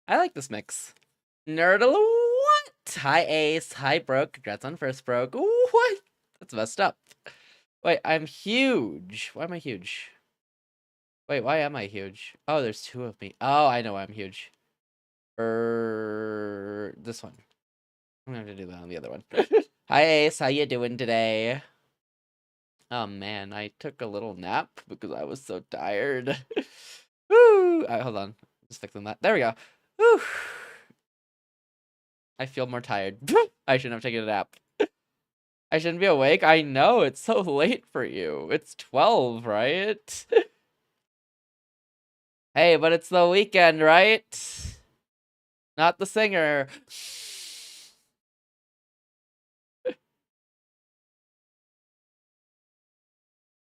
I like this mix. Nerdle, what? Hi Ace, hi Broke, congrats on first Broke. What? That's messed up. Wait, I'm huge. Why am I huge? Wait, why am I huge? Oh, there's two of me. Oh, I know why I'm huge. This one. I'm gonna have to do that on the other one. Hi Ace, how you doing today? Oh man, I took a little nap because I was so tired. Woo! Hold on. Just fixing that. There we go. Woo! I feel more tired. I shouldn't have taken a nap. I shouldn't be awake. I know, it's so late for you. It's 12, right? Hey, but it's the weekend, right? Not the singer.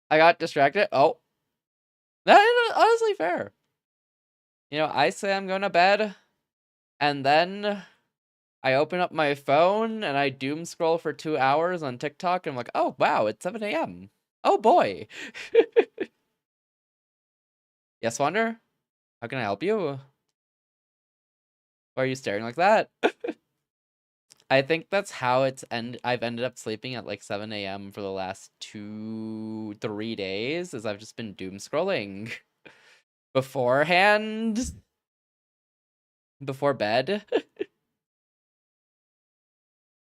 I got distracted. Oh. That is honestly fair. You know, I say I'm going to bed, and then I open up my phone and I doom scroll for 2 hours on TikTok, and I'm like, oh wow, it's 7 a.m. Oh boy. Yes, Wander? How can I help you? Why are you staring like that? I think that's how I've ended up sleeping at like 7 a.m. for the last 2-3 days, is I've just been doom scrolling. Beforehand? Before bed?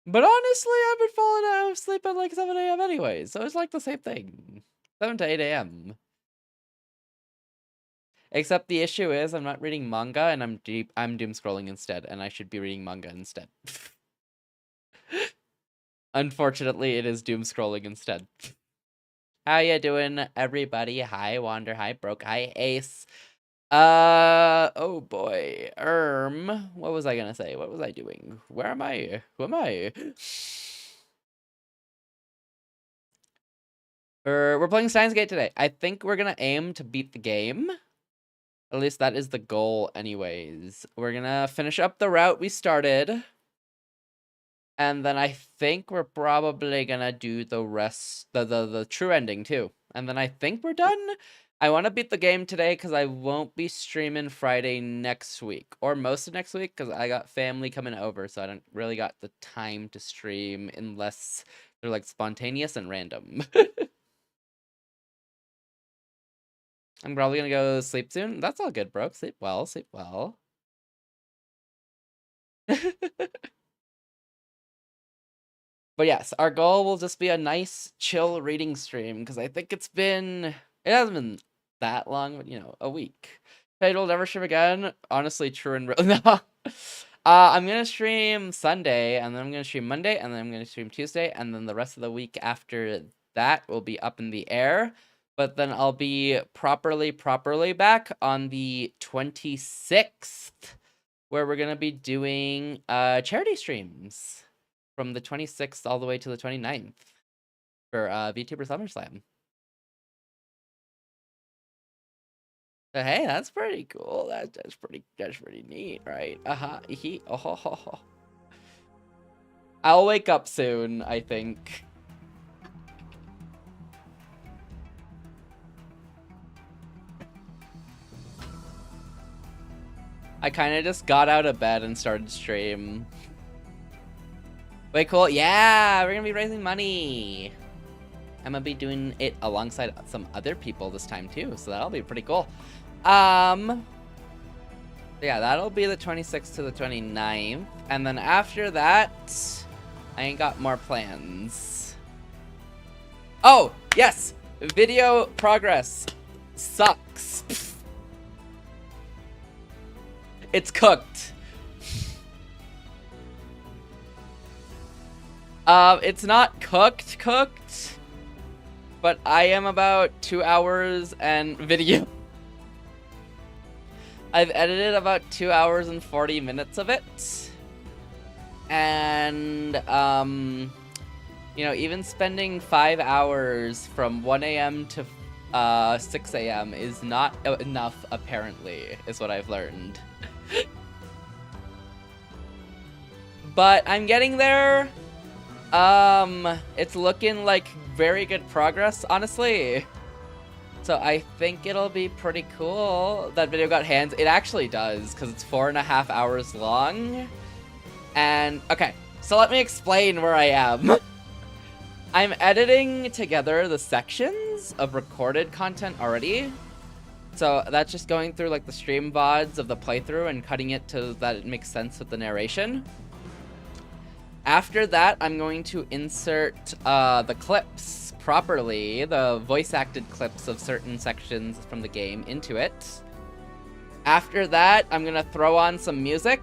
But honestly, I've been falling out of sleep at like 7 a.m. anyway, so it's like the same thing. 7 to 8 a.m. Except the issue is I'm not reading manga and I'm doom scrolling instead, and I should be reading manga instead. Unfortunately, it is doom scrolling instead. How ya doing, everybody? Hi, Wander. Hi, Broke. Hi, Ace. Oh boy. What was I gonna say? What was I doing? Where am I? Who am I? We're playing Steins Gate today. I think we're gonna aim to beat the game. At least that is the goal anyways. We're gonna finish up the route we started. And then I think we're probably gonna do the rest, the true ending too. And then I think we're done. I want to beat the game today because I won't be streaming Friday next week. Or most of next week because I got family coming over. So I don't really got the time to stream unless they're like spontaneous and random. I'm probably gonna go sleep soon. That's all good, bro. Sleep well, sleep well. But yes, our goal will just be a nice, chill reading stream, because I think it hasn't been that long, but, you know, a week. Fatal never stream again. Honestly, true and real. No. I'm going to stream Sunday, and then I'm going to stream Monday, and then I'm going to stream Tuesday, and then the rest of the week after that will be up in the air. But then I'll be properly back on the 26th, where we're going to be doing charity streams from the 26th all the way to the 29th for Vtuber SummerSlam. So, hey, that's pretty cool. That's pretty neat, right? Oh. I'll wake up soon, I think. I kind of just got out of bed and started stream. Wait, cool. Yeah, we're gonna be raising money. I'm gonna be doing it alongside some other people this time too, so that'll be pretty cool. Yeah, that'll be the 26th to the 29th, and then after that, I ain't got more plans. Oh, yes! Video progress sucks. It's cooked. It's not cooked, but I am about 2 hours and video. I've edited about 2 hours and 40 minutes of it. And, you know, even spending 5 hours from 1 a.m. to 6 a.m. is not enough, apparently, is what I've learned. But I'm getting there. It's looking like very good progress, honestly. So I think it'll be pretty cool. That video got hands. It actually does, because it's 4.5 hours long. And, okay, so let me explain where I am. I'm editing together the sections of recorded content already. So that's just going through like the stream VODs of the playthrough and cutting it to that it makes sense with the narration. After that, I'm going to insert the clips properly, the voice-acted clips of certain sections from the game into it. After that, I'm gonna throw on some music.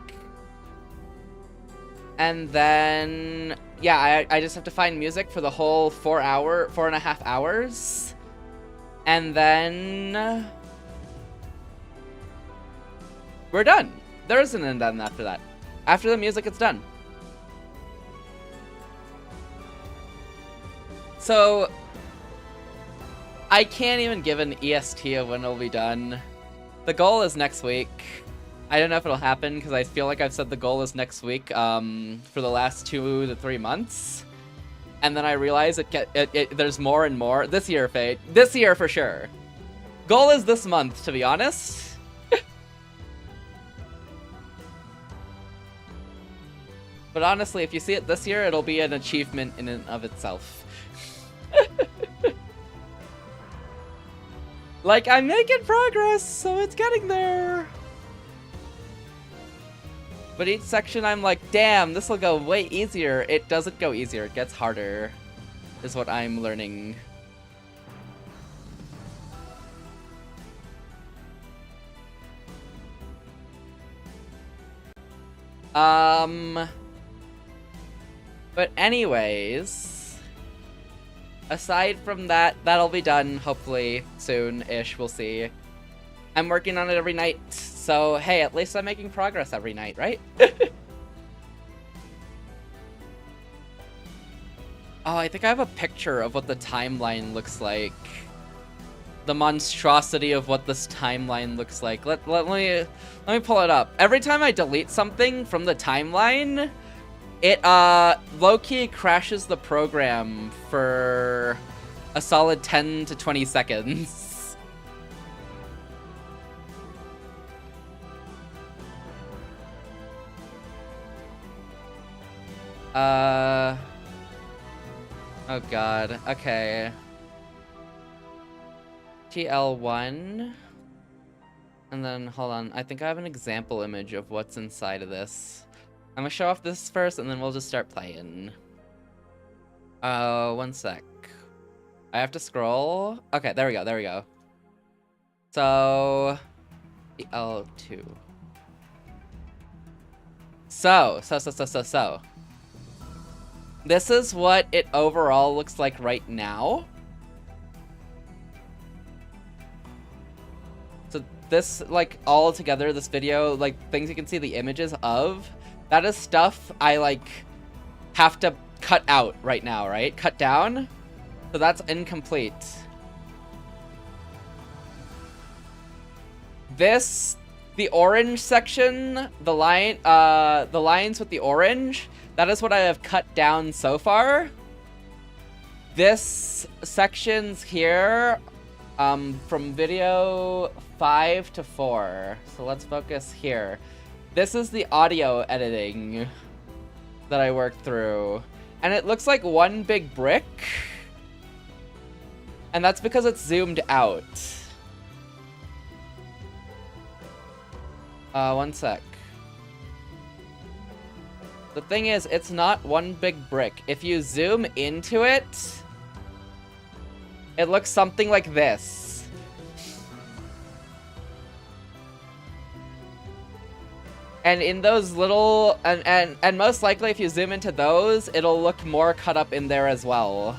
And then, yeah, I just have to find music for the whole 4.5 hours. And then we're done. There isn't an end after that. After the music, it's done. So, I can't even give an EST of when it'll be done. The goal is next week. I don't know if it'll happen, because I feel like I've said the goal is next week for the last 2 to 3 months. And then I realize there's more and more. This year, Fate. This year, for sure. Goal is this month, to be honest. But honestly, if you see it this year, it'll be an achievement in and of itself. Like, I'm making progress, so it's getting there. But each section I'm like, damn, this will go way easier. It doesn't go easier, it gets harder, is what I'm learning. But anyways, aside from that, that'll be done hopefully soon-ish, we'll see. I'm working on it every night, so hey, at least I'm making progress every night, right? Oh, I think I have a picture of what the timeline looks like. The monstrosity of what this timeline looks like. Let me pull it up. Every time I delete something from the timeline, it low-key crashes the program for a solid 10 to 20 seconds. Oh god, okay. TL1. And then, hold on, I think I have an example image of what's inside of this. I'm gonna show off this first, and then we'll just start playing. One sec. I have to scroll. Okay, there we go, there we go. So, TL2. So. This is what it overall looks like right now. So this, like, all together, this video, like, things you can see the images of, that is stuff I, like, have to cut out right now, right? Cut down. So that's incomplete. This, the orange section, the lines with the orange, that is what I have cut down so far. This sections here, from video 5 to 4. So let's focus here. This is the audio editing that I worked through. And it looks like one big brick. And that's because it's zoomed out. One sec. The thing is, it's not one big brick. If you zoom into it, it looks something like this. And in those little, and most likely if you zoom into those, it'll look more cut up in there as well.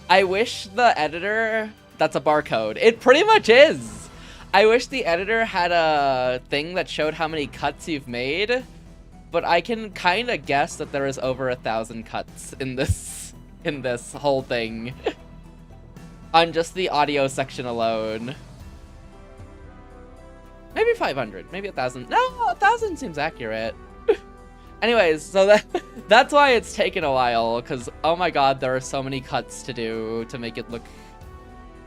I wish the editor, that's a barcode. It pretty much is. I wish the editor had a thing that showed how many cuts you've made, but I can kind of guess that there is over 1,000 cuts in this whole thing. On just the audio section alone. Maybe 500, maybe 1,000. No, 1,000 seems accurate. Anyways, so that's why it's taken a while, because, oh my god, there are so many cuts to do to make it look,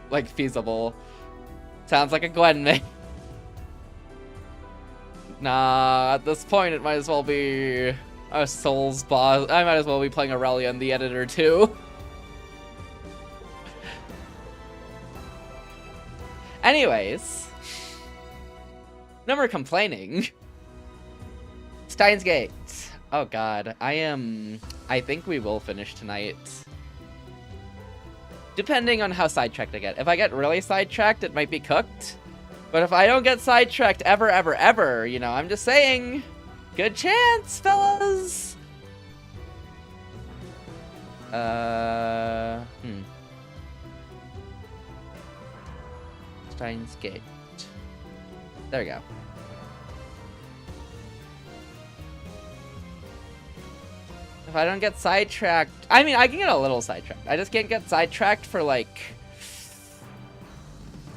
like, feasible. Sounds like a Gwen mate. Nah, at this point, it might as well be a Souls boss. I might as well be playing Aurelia in the editor, too. Anyways, no more complaining. Steins Gate. Oh god, I think we will finish tonight. Depending on how sidetracked I get. If I get really sidetracked, it might be cooked. But if I don't get sidetracked ever, ever, ever, you know, I'm just saying, good chance, fellas. Steins Gate. There we go. If I don't get sidetracked, I mean, I can get a little sidetracked. I just can't get sidetracked for like,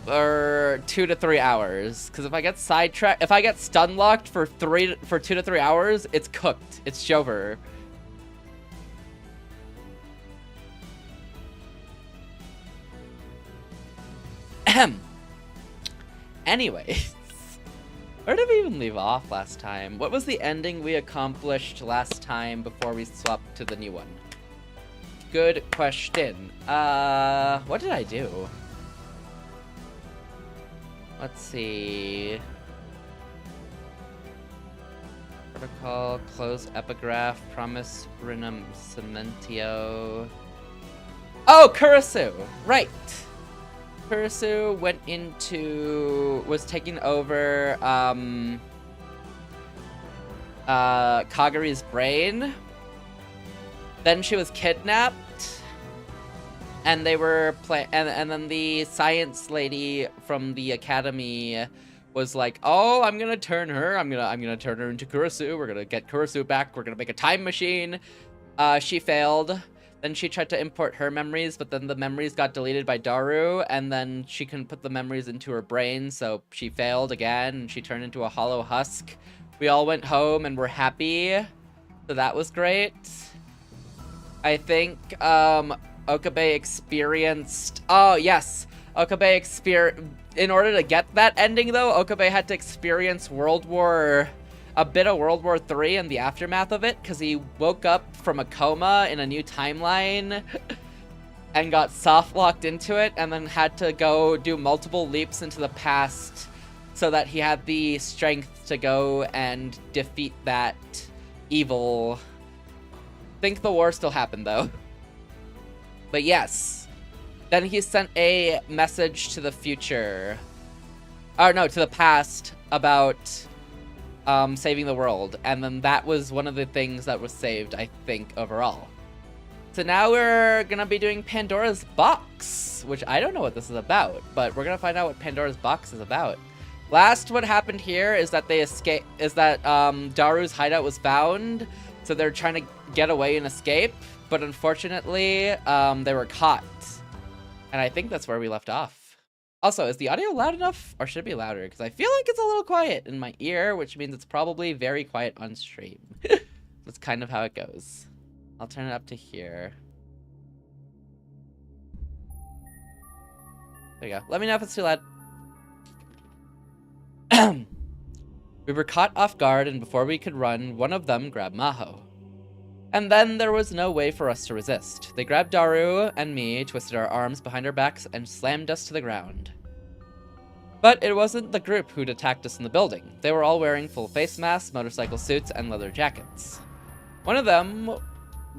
2 to 3 hours. Because if I get sidetracked, if I get stun locked for 2 to 3 hours, it's cooked. It's over. Ahem. Anyways, where did we even leave off last time? What was the ending we accomplished last time before we swapped to the new one? Good question. What did I do? Let's see. Protocol, close epigraph, promise renuncementio. Oh, Kurisu! Right! Kurisu was taking over, Kaguri's brain. Then she was kidnapped. And they were and then the science lady from the academy was like, "Oh, I'm gonna turn her. I'm gonna turn her into Kurisu. We're gonna get Kurisu back. We're gonna make a time machine." She failed. Then she tried to import her memories, but then the memories got deleted by Daru, and then she couldn't put the memories into her brain, so she failed again, and she turned into a hollow husk. We all went home and were happy, so that was great. I think, Okabe experienced... Oh, yes! Okabe in order to get that ending, though, Okabe had to experience a bit of World War III and the aftermath of it, because he woke up from a coma in a new timeline and got soft-locked into it, and then had to go do multiple leaps into the past so that he had the strength to go and defeat that evil. Think the war still happened, though. But yes. Then he sent a message to the future. Or no, to the past about saving the world. And then that was one of the things that was saved, I think, overall. So now we're gonna be doing Pandora's Box, which I don't know what this is about, but we're gonna find out what Pandora's Box is about. Last, what happened here is that Daru's hideout was found, so they're trying to get away and escape, but unfortunately, they were caught. And I think that's where we left off. Also, is the audio loud enough, or should it be louder? Because I feel like it's a little quiet in my ear, which means it's probably very quiet on stream. That's kind of how it goes. I'll turn it up to here. There you go. Let me know if it's too loud. We were caught off guard, and before we could run, one of them grabbed Maho. And then there was no way for us to resist. They grabbed Daru and me, twisted our arms behind our backs, and slammed us to the ground. But it wasn't the group who'd attacked us in the building. They were all wearing full face masks, motorcycle suits, and leather jackets. One of them,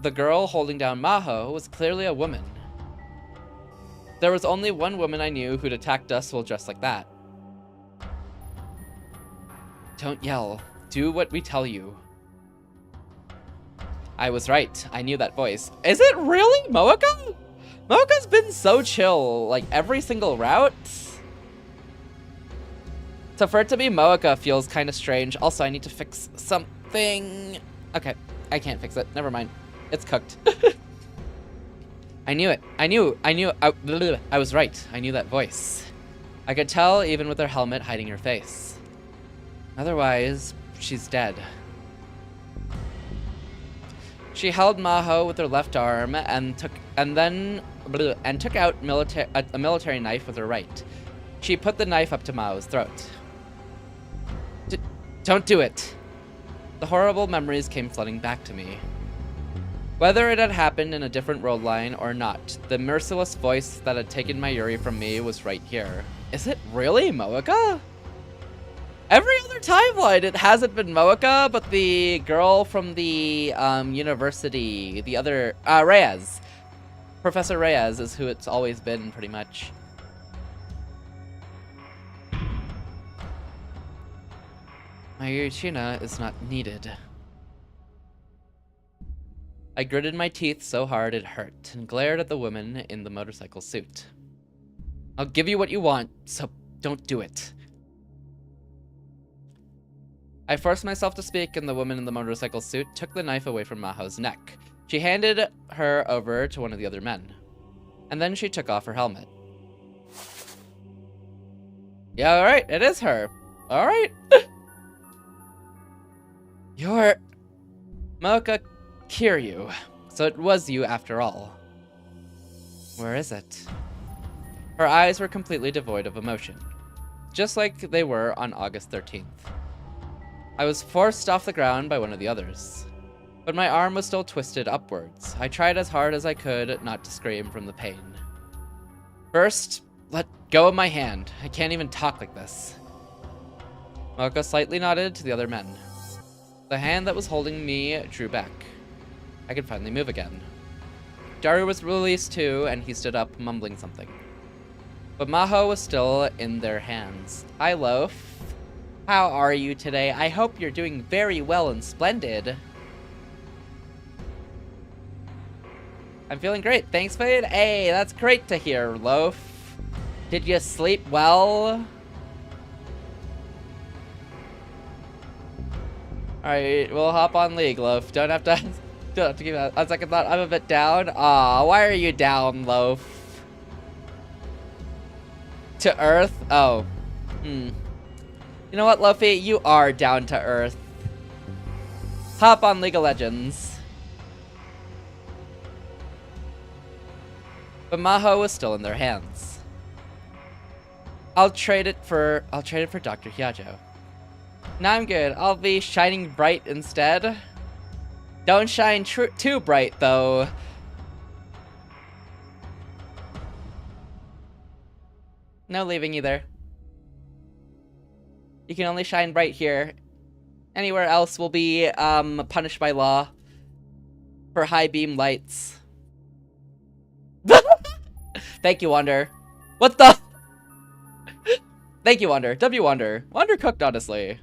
the girl holding down Maho, was clearly a woman. There was only one woman I knew who'd attacked us while dressed like that. Don't yell. Do what we tell you. I was right. I knew that voice. Is it really Moeka? Moeka's been so chill, like, every single route. So for it to be Moeka feels kind of strange. Also, I need to fix something. Okay, I can't fix it. Never mind. It's cooked. I knew it. I was right. I knew that voice. I could tell even with her helmet hiding her face. Otherwise, she's dead. She held Maho with her left arm and took out a military knife with her right. She put the knife up to Mao's throat. Don't do it. The horrible memories came flooding back to me. Whether it had happened in a different world line or not, the merciless voice that had taken my Yuri from me was right here. Is it really Moeka? Every other timeline, it hasn't been Moeka, but the girl from the university, the other, Reyes. Professor Reyes is who it's always been, pretty much. My Yurichina is not needed. I gritted my teeth so hard it hurt, and glared at the woman in the motorcycle suit. I'll give you what you want, so don't do it. I forced myself to speak, and the woman in the motorcycle suit took the knife away from Maho's neck. She handed her over to one of the other men. And then she took off her helmet. Yeah, alright, it is her. Alright. You're Moeka Kiryu. So it was you after all. Where is it? Her eyes were completely devoid of emotion. Just like they were on August 13th. I was forced off the ground by one of the others. But my arm was still twisted upwards. I tried as hard as I could not to scream from the pain. First, let go of my hand. I can't even talk like this. Moeka slightly nodded to the other men. The hand that was holding me drew back. I could finally move again. Daru was released too, and he stood up, mumbling something. But Maho was still in their hands. Hi, Loaf. How are you today? I hope you're doing very well and splendid. I'm feeling great. Thanks, Fade. Hey, that's great to hear, Loaf. Did you sleep well? Alright, we'll hop on League, Loaf. Don't have to give a second thought. I'm a bit down. Aw, why are you down, Loaf? To Earth? Oh. You know what, Luffy? You are down to Earth. Hop on League of Legends. But Maho was still in their hands. I'll trade it for Dr. Hyajo. Now I'm good. I'll be shining bright instead. Don't shine too bright, though. No leaving either. You can only shine bright here. Anywhere else will be punished by law for high beam lights. Thank you, Wander. What the? Thank you, Wander. W Wander. Wander cooked, honestly.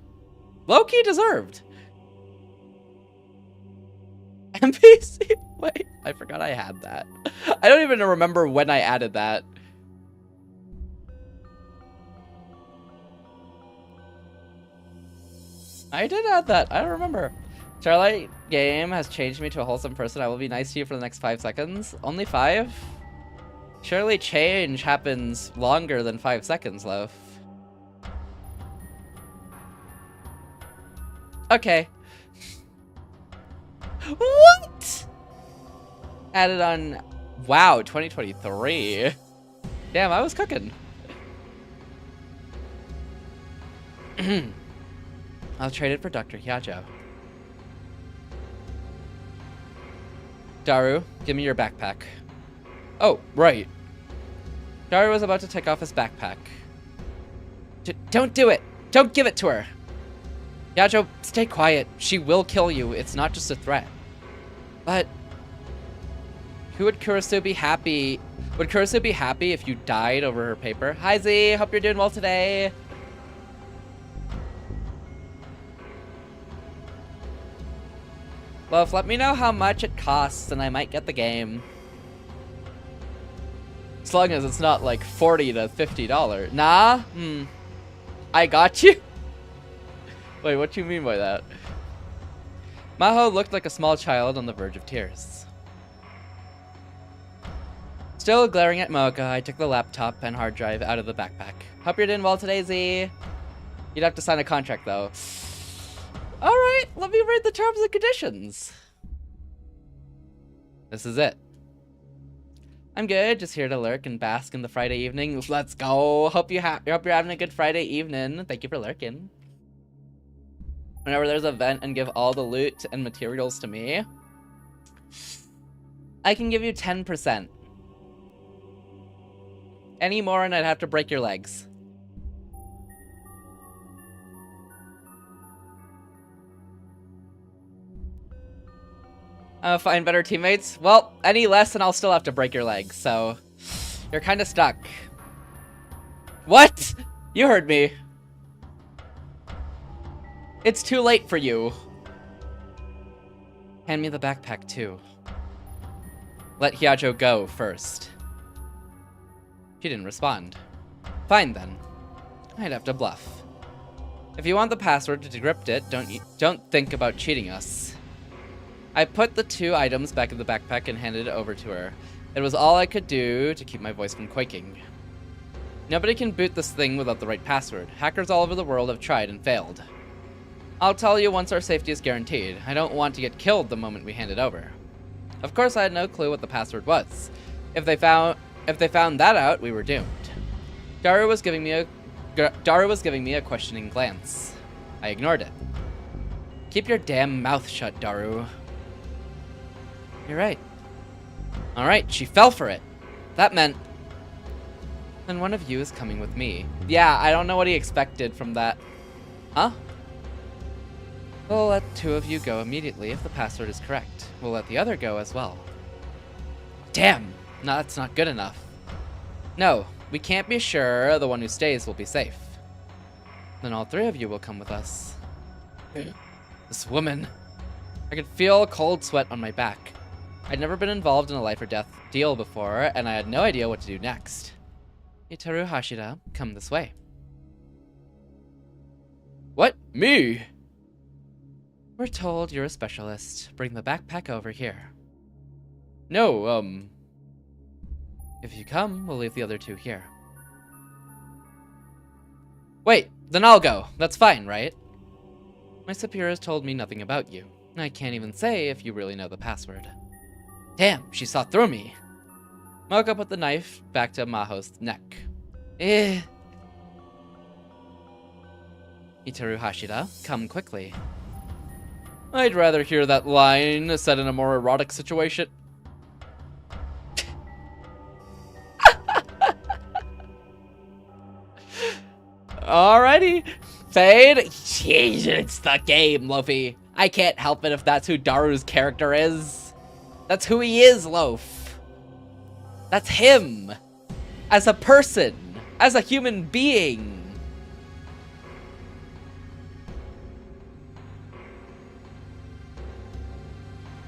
Low-key deserved. NPC? Wait, I forgot I had that. I don't even remember when I added that. I did add that. I don't remember. Starlight game has changed me to a wholesome person. I will be nice to you for the next 5 seconds. Only 5? Surely change happens longer than 5 seconds, Loaf. Okay. What? Added on... Wow, 2023. Damn, I was cooking. I'll trade it for Dr. Hyajo. Daru, give me your backpack. Oh, right. Daru was about to take off his backpack. Don't do it! Don't give it to her! Hyajo, stay quiet. She will kill you. It's not just a threat. But... who would Kurisu be happy? Would Kurisu be happy if you died over her paper? Hi, Z. Hope you're doing well today. Love, let me know how much it costs and I might get the game. As long as it's not like $40 to $50. Nah? I got you? Wait, what do you mean by that? Maho looked like a small child on the verge of tears. Still glaring at Moeka, I took the laptop and hard drive out of the backpack. Hope you're doing well today, Z. You'd have to sign a contract, though. Alright, let me read the terms and conditions. This is it. I'm good, just here to lurk and bask in the Friday evening. Let's go. Hope you're having a good Friday evening. Thank you for lurking. Whenever there's an event and give all the loot and materials to me, I can give you 10%. Any more and I'd have to break your legs. Find better teammates? Well, any less and I'll still have to break your legs, so you're kind of stuck. What? You heard me. It's too late for you. Hand me the backpack too. Let Heyyo go first. She didn't respond. Fine then. I'd have to bluff. If you want the password to decrypt it, don't think about cheating us. I put the 2 items back in the backpack and handed it over to her. It was all I could do to keep my voice from quaking. Nobody can boot this thing without the right password. Hackers all over the world have tried and failed. I'll tell you once our safety is guaranteed. I don't want to get killed the moment we hand it over. Of course, I had no clue what the password was. If they found that out, we were doomed. Daru was giving me a questioning glance. I ignored it. Keep your damn mouth shut, Daru. You're right. Alright, she fell for it. That meant... Then one of you is coming with me. Yeah, I don't know what he expected from that. Huh? We'll let 2 of you go immediately if the password is correct. We'll let the other go as well. Damn! No, that's not good enough. No, we can't be sure the one who stays will be safe. Then all 3 of you will come with us. This woman. I could feel a cold sweat on my back. I'd never been involved in a life or death deal before, and I had no idea what to do next. Itaru Hashira, come this way. What? Me? We're told you're a specialist. Bring the backpack over here. No, if you come, we'll leave the other 2 here. Wait, then I'll go. That's fine, right? My superiors told me nothing about you. I can't even say if you really know the password. Damn, she saw through me. Mocha put the knife back to Maho's neck. Itaru Hashira, come quickly. I'd rather hear that line said in a more erotic situation. Alrighty. Fade. Jeez, it's the game, Luffy. I can't help it if that's who Daru's character is. That's who he is, Loaf. That's him. As a person. As a human being.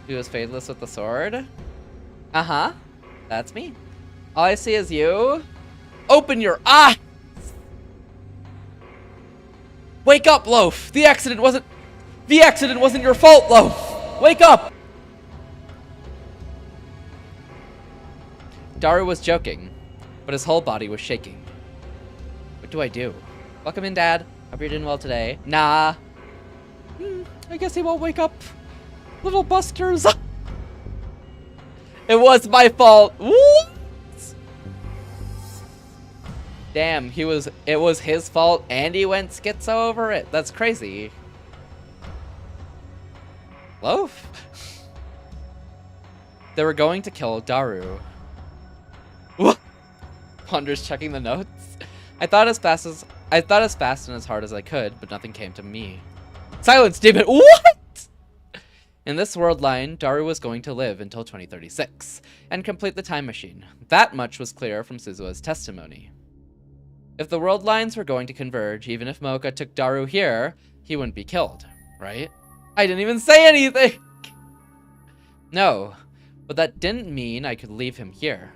He was Fadeless with the sword? Uh-huh. That's me. All I see is you. Open your eyes! Wake up, Loaf! The accident wasn't your fault, Loaf! Wake up! Daru was joking, but his whole body was shaking. What do I do? Welcome in, Dad. Hope you're doing well today. Nah. I guess he won't wake up. Little busters. It was my fault. What? Damn, it was his fault and he went schizo over it. That's crazy. Loaf? They were going to kill Daru. Ponder's checking the notes. I thought as fast and as hard as I could, but nothing came to me. Silence, demon! What? In this world line, Daru was going to live until 2036 and complete the time machine. That much was clear from Suzuha's testimony. If the world lines were going to converge, even if Mocha took Daru here, he wouldn't be killed, right? I didn't even say anything! No, but that didn't mean I could leave him here.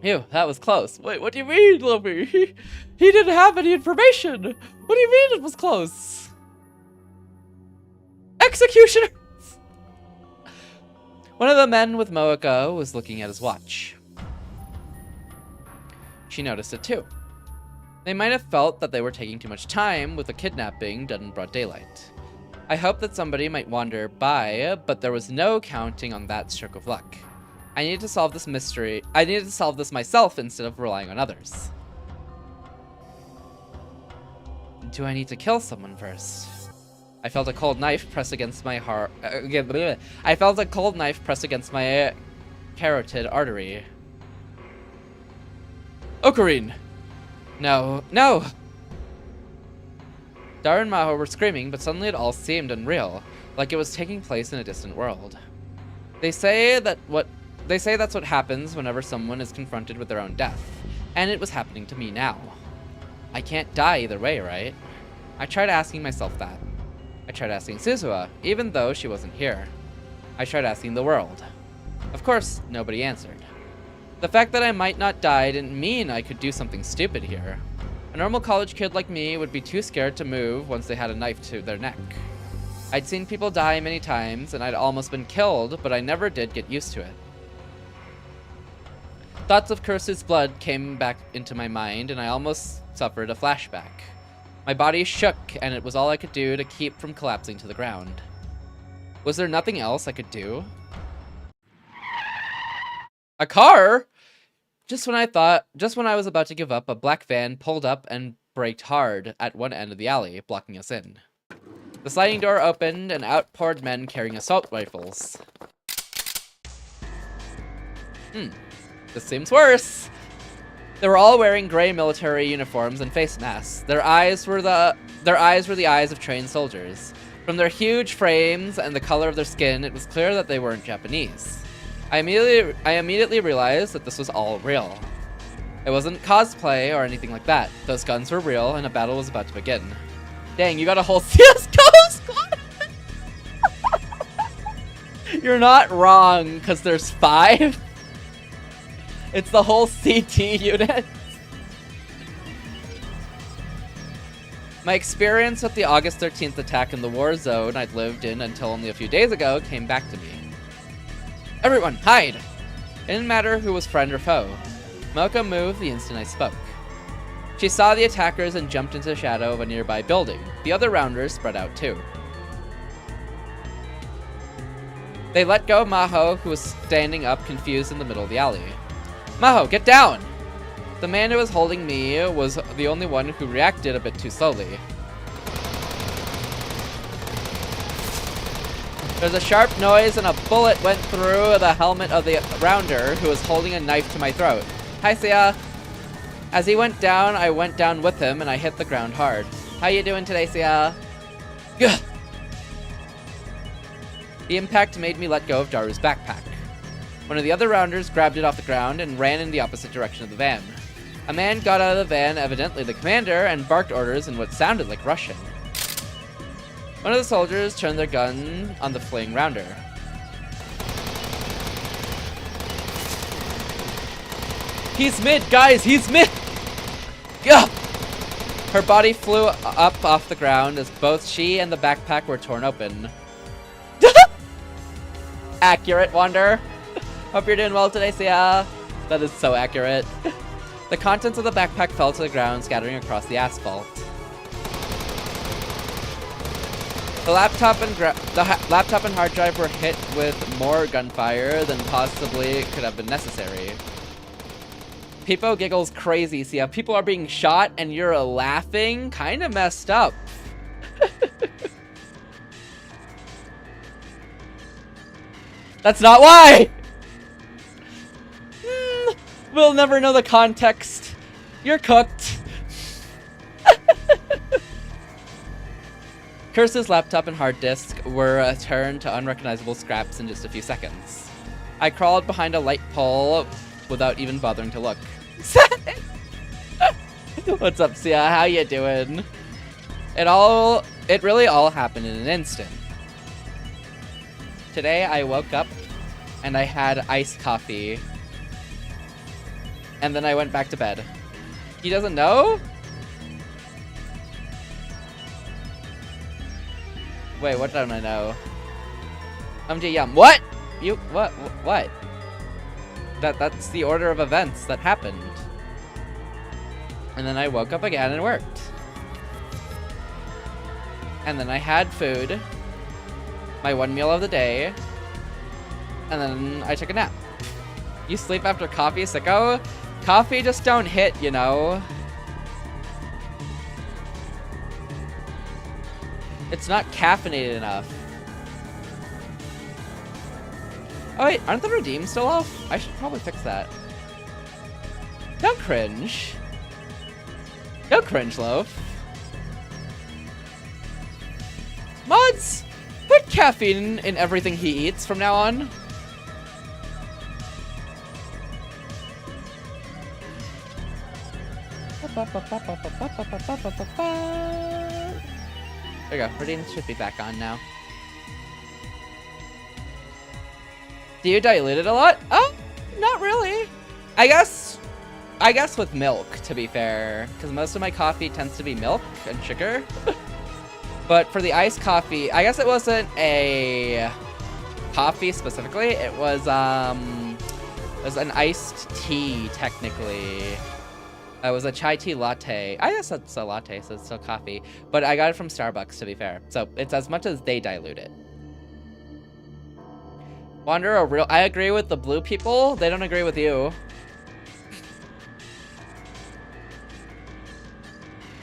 Ew, that was close. Wait, what do you mean, Luffy? He didn't have any information. What do you mean it was close? Executioners! One of the men with Mocha was looking at his watch. She noticed it too. They might have felt that they were taking too much time with the kidnapping done in broad daylight. I hoped that somebody might wander by, but there was no counting on that stroke of luck. I needed to solve this mystery. I needed to solve this myself instead of relying on others. Do I need to kill someone first? I felt a cold knife press against my heart. I felt a cold knife press against my carotid artery. Ocarine! No, no! Dara and Maho were screaming, but suddenly it all seemed unreal, like it was taking place in a distant world. They say that's what happens whenever someone is confronted with their own death, and it was happening to me now. I can't die either way, right? I tried asking myself that. I tried asking Suzuha, even though she wasn't here. I tried asking the world. Of course, nobody answered. The fact that I might not die didn't mean I could do something stupid here. A normal college kid like me would be too scared to move once they had a knife to their neck. I'd seen people die many times, and I'd almost been killed, but I never did get used to it. Thoughts of Kursu's blood came back into my mind, and I almost suffered a flashback. My body shook, and it was all I could do to keep from collapsing to the ground. Was there nothing else I could do? A car? Just when I was about to give up, a black van pulled up and braked hard at one end of the alley, blocking us in. The sliding door opened, and out poured men carrying assault rifles. This seems worse. They were all wearing gray military uniforms and face masks. Their eyes were the eyes of trained soldiers. From their huge frames and the color of their skin, it was clear that they weren't Japanese. I immediately realized that this was all real. It wasn't cosplay or anything like that. Those guns were real, and a battle was about to begin. Dang, you got a whole CSGO squad! You're not wrong, because there's 5. It's the whole CT unit. My experience with the August 13th attack in the war zone I'd lived in until only a few days ago came back to me. Everyone, hide! It didn't matter who was friend or foe. Mocha moved the instant I spoke. She saw the attackers and jumped into the shadow of a nearby building. The other rounders spread out too. They let go of Maho, who was standing up confused in the middle of the alley. Maho, get down! The man who was holding me was the only one who reacted a bit too slowly. There's a sharp noise and a bullet went through the helmet of the rounder who was holding a knife to my throat. Hi, Sia. As he went down, I went down with him and I hit the ground hard. How you doing today, Sia? Gah! The impact made me let go of Daru's backpack. One of the other rounders grabbed it off the ground and ran in the opposite direction of the van. A man got out of the van, evidently the commander, and barked orders in what sounded like Russian. One of the soldiers turned their gun on the fleeing rounder. He's mid, guys! He's mid! Yeah! Her body flew up off the ground as both she and the backpack were torn open. Accurate, Wander. Hope you're doing well today, Sia. That is so accurate. The contents of the backpack fell to the ground, scattering across the asphalt. The laptop and hard drive were hit with more gunfire than possibly could have been necessary. Peepo giggles crazy. See how people are being shot and you're laughing? Kind of messed up. That's not why! We'll never know the context. You're cooked. Kursu's laptop and hard disk were turned to unrecognizable scraps in just a few seconds. I crawled behind a light pole without even bothering to look. What's up, Sia? How you doing? It really all happened in an instant. Today I woke up and I had iced coffee. And then I went back to bed. He doesn't know? Wait, what don't I know? Yum. What? You what? That's the order of events that happened. And then I woke up again and worked. And then I had food. my one meal of the day, and then I took a nap. You sleep after coffee, sicko? Coffee just don't hit, you know? It's not caffeinated enough. Oh wait, aren't the redeems still off? I should probably fix that. Don't cringe. Don't cringe, Loaf. Mods, put caffeine in everything he eats from now on. There you go. Redeems should be back on now. Do you dilute it a lot? Oh, not really. I guess with milk, to be fair, because most of my coffee tends to be milk and sugar. But for the iced coffee, I guess it wasn't a coffee specifically. It was an iced tea technically. It was a chai tea latte. I guess it's a latte, so it's still coffee. But I got it from Starbucks, to be fair. So it's as much as they dilute it. Wanderer real. I agree with the blue people. They don't agree with you.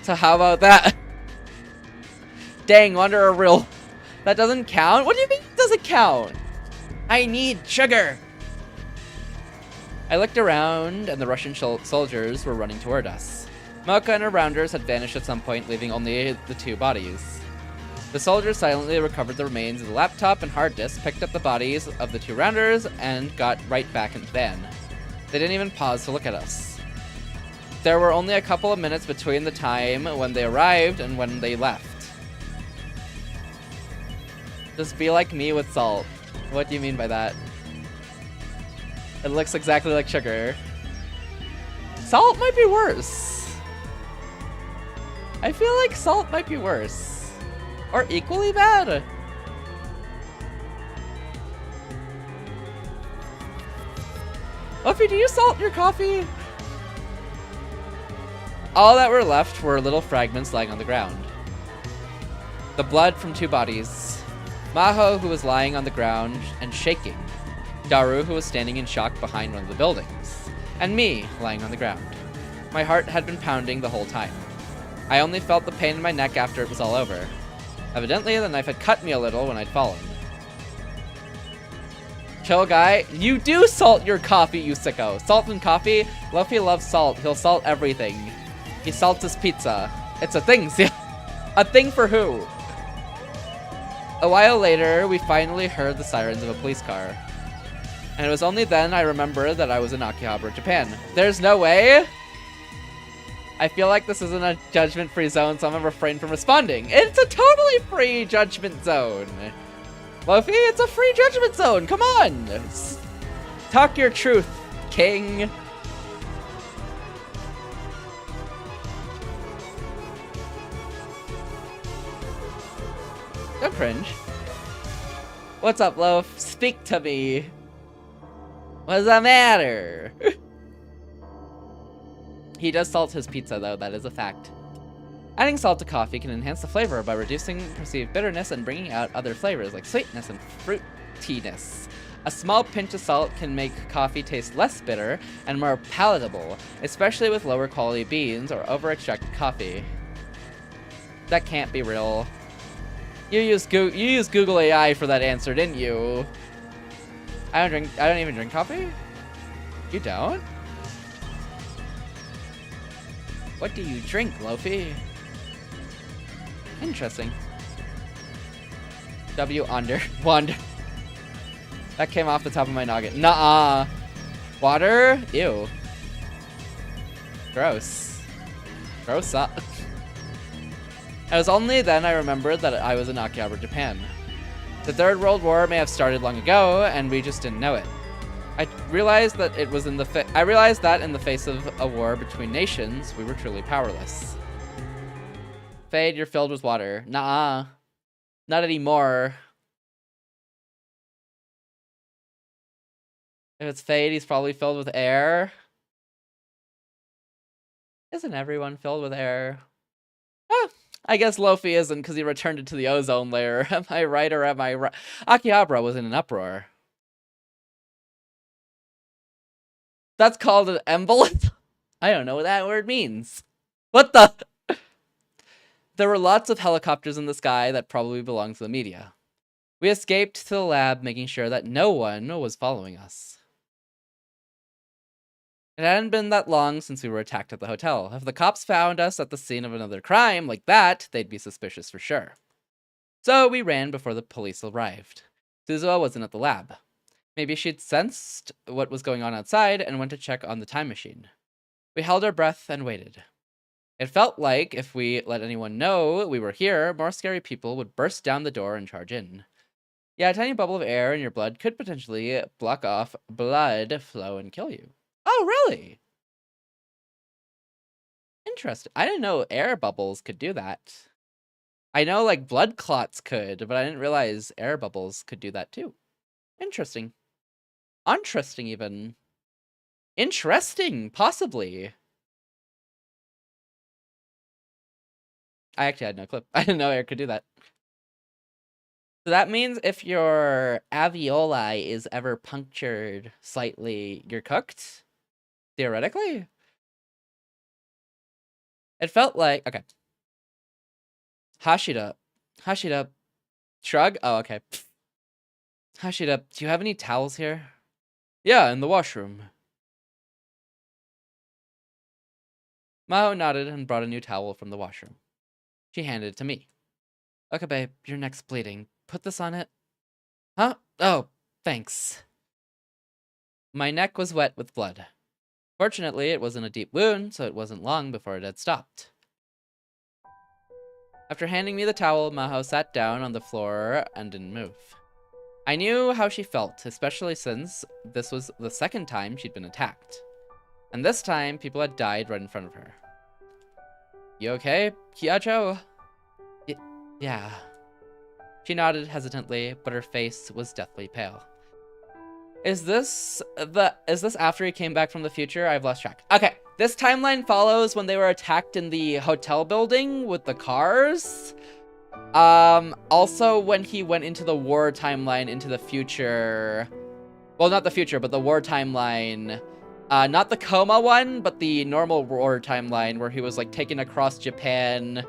So how about that? Dang, Wanderer real. That doesn't count? What do you mean it doesn't count? I need sugar. I looked around, and the Russian soldiers were running toward us. Mocha and her rounders had vanished at some point, leaving only the two bodies. The soldiers silently recovered the remains of the laptop and hard disk, picked up the bodies of the two rounders, and got right back in the van. They didn't even pause to look at us. There were only a couple of minutes between the time when they arrived and when they left. Just be like me with salt. What do you mean by that? It looks exactly like sugar. Salt might be worse. I feel like salt might be worse. Or equally bad. Luffy, do you salt your coffee? All that were left were little fragments lying on the ground. The blood from two bodies. Maho, who was lying on the ground and shaking. Daru, who was standing in shock behind one of the buildings. And me, lying on the ground. My heart had been pounding the whole time. I only felt the pain in my neck after it was all over. Evidently, the knife had cut me a little when I'd fallen. Chill guy, you do salt your coffee, you sicko. Salt and coffee? Luffy loves salt. He'll salt everything. He salts his pizza. It's a thing, see? A thing for who? A while later, we finally heard the sirens of a police car. And it was only then I remembered that I was in Akihabara, Japan. There's no way! I feel like this isn't a judgment-free zone, so I'm gonna refrain from responding. It's a totally free judgment zone! Luffy, it's a free judgment zone! Come on! Talk your truth, king! Don't cringe. What's up, Loaf? Speak to me! What does that matter? He does salt his pizza, though. That is a fact. Adding salt to coffee can enhance the flavor by reducing perceived bitterness and bringing out other flavors like sweetness and fruitiness. A small pinch of salt can make coffee taste less bitter and more palatable, especially with lower quality beans or over-extracted coffee. That can't be real. You used Google AI for that answer, didn't you? I don't even drink coffee? You don't? What do you drink, Lofi? Interesting. Wander. That came off the top of my noggin. Nuh-uh. Water? Ew. Gross. Gross up. It was only then I remembered that I was in Akihabara, Japan. The Third World War may have started long ago, and we just didn't know it. I realized that in the face of a war between nations, we were truly powerless. Fade, you're filled with water. Nuh-uh. Not anymore. If it's Fade, he's probably filled with air. Isn't everyone filled with air? Oh, I guess Lofi isn't because he returned it to the ozone layer. Am I right or am I right? Akihabara was in an uproar. That's called an embolus? I don't know what that word means. What the? There were lots of helicopters in the sky that probably belonged to the media. We escaped to the lab, making sure that no one was following us. It hadn't been that long since we were attacked at the hotel. If the cops found us at the scene of another crime like that, they'd be suspicious for sure. So we ran before the police arrived. Suzuha wasn't at the lab. Maybe she'd sensed what was going on outside and went to check on the time machine. We held our breath and waited. It felt like if we let anyone know we were here, more scary people would burst down the door and charge in. Yeah, a tiny bubble of air in your blood could potentially block off blood flow and kill you. Oh, really? Interesting. I didn't know air bubbles could do that. I know, like, blood clots could, but I didn't realize air bubbles could do that too. Interesting. Interesting, even. Interesting, possibly. I actually had no clue. I didn't know air could do that. So that means if your alveoli is ever punctured slightly, you're cooked? Theoretically? It felt like... Okay. Hashida. Shrug? Oh, okay. Hashida, do you have any towels here? Yeah, in the washroom. Maho nodded and brought a new towel from the washroom. She handed it to me. Okay, babe, your neck's bleeding. Put this on it. Huh? Oh, thanks. My neck was wet with blood. Fortunately, it wasn't a deep wound, so it wasn't long before it had stopped. After handing me the towel, Maho sat down on the floor and didn't move. I knew how she felt, especially since this was the second time she'd been attacked. And this time, people had died right in front of her. You okay, Kyacho? Yeah. She nodded hesitantly, but her face was deathly pale. Is this after he came back from the future? I've lost track. Okay, this timeline follows when they were attacked in the hotel building with the cars. Also when he went into the war timeline into the future. Well, not the future, but the war timeline. Not the coma one, but the normal war timeline where he was like taken across Japan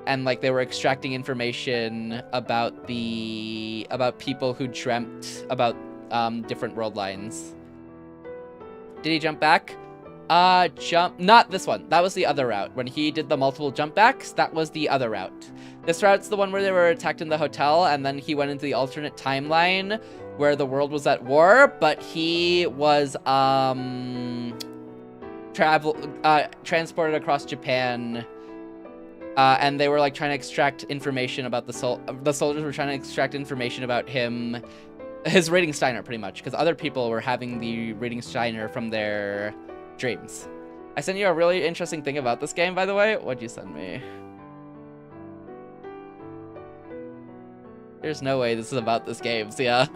and like they were extracting information about people who dreamt about different world lines. Did he jump back? Not this one. That was the other route. When he did the multiple jump backs, that was the other route. This route's the one where they were attacked in the hotel, and then he went into the alternate timeline where the world was at war, but he was transported across Japan, and they were like trying to extract information about the soldiers were trying to extract information about him, his reading Steiner, pretty much, because other people were having the reading Steiner from their dreams. I sent you a really interesting thing about this game, by the way. What'd you send me? There's no way this is about this game, so yeah.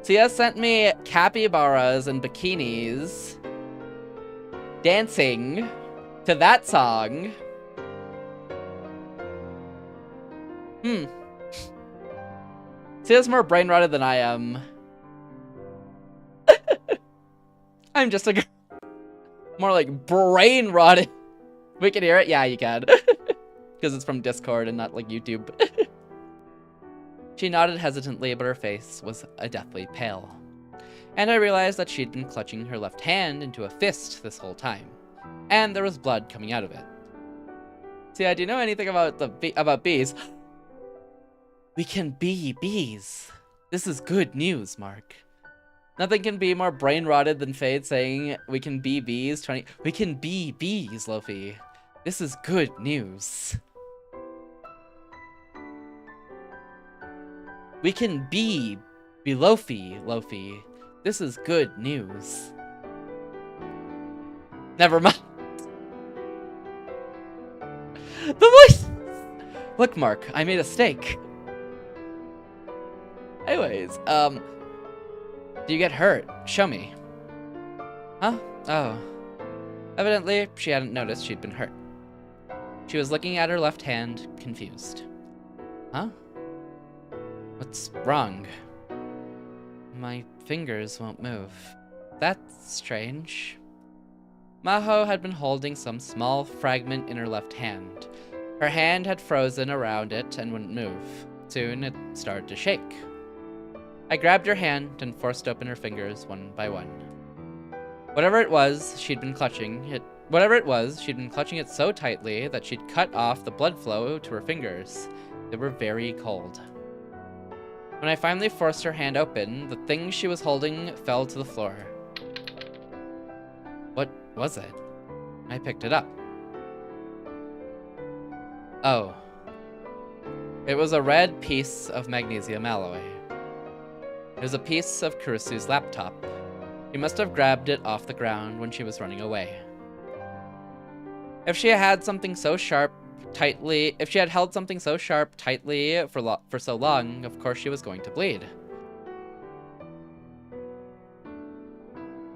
Sia sent me capybaras and bikinis dancing to that song. Sia's more brain rotted than I am. I'm just a girl. More like brain rotted. We can hear it? Yeah, you can. Because it's from Discord and not like YouTube. She nodded hesitantly, but her face was a deathly pale. And I realized that she'd been clutching her left hand into a fist this whole time. And there was blood coming out of it. See, do you know anything about bees? We can be bees. This is good news, Mark. Nothing can be more brain-rotted than Fade saying, we can be bees. We can be bees, Luffy. This is good news. We can be Luffy. This is good news. Never mind. The voice! Look, Mark, I made a steak. Anyways, Do you get hurt? Show me. Huh? Oh. Evidently, she hadn't noticed she'd been hurt. She was looking at her left hand, confused. Huh? What's wrong? My fingers won't move. That's strange. Maho had been holding some small fragment in her left hand. Her hand had frozen around it and wouldn't move. Soon, it started to shake. I grabbed her hand and forced open her fingers one by one. Whatever it was, she'd been clutching it so tightly that she'd cut off the blood flow to her fingers. They were very cold. When I finally forced her hand open, the thing she was holding fell to the floor. What was it? I picked it up. Oh. It was a red piece of magnesium alloy. It was a piece of Kurisu's laptop. He must have grabbed it off the ground when she was running away. If she had held something so sharp tightly for so long, of course she was going to bleed.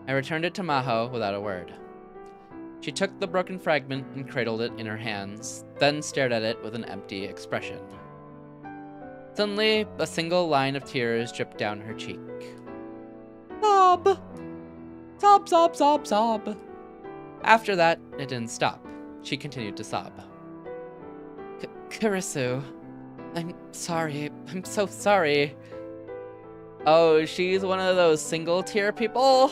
I returned it to Maho without a word. She took the broken fragment and cradled it in her hands, then stared at it with an empty expression. Suddenly, a single line of tears dripped down her cheek. Sob! Sob, sob, sob, sob. After that, it didn't stop. She continued to sob. Kurisu, I'm sorry. I'm so sorry. Oh, she's one of those single tear people?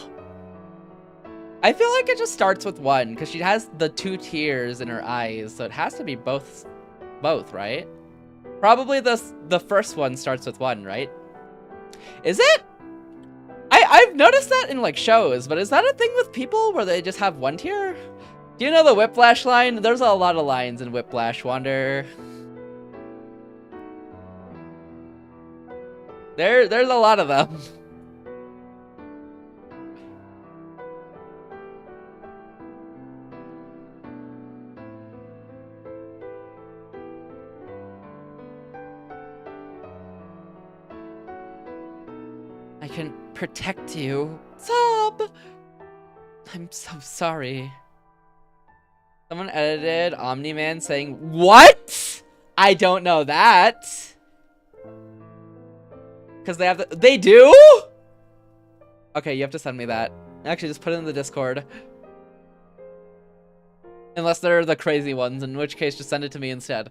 I feel like it just starts with one, because she has the 2 tears in her eyes, so it has to be both, right? Probably the first one starts with 1, right? Is it? I've noticed that in like shows, but is that a thing with people where they just have 1 tear? Do you know the Whiplash line? There's a lot of lines in Whiplash, Wander. There's a lot of them. I can protect you. Sob! I'm so sorry. Someone edited Omni-Man saying, what? I don't know that. Because they have the, they do? Okay, you have to send me that. Actually, just put it in the Discord. Unless they're the crazy ones, in which case just send it to me instead.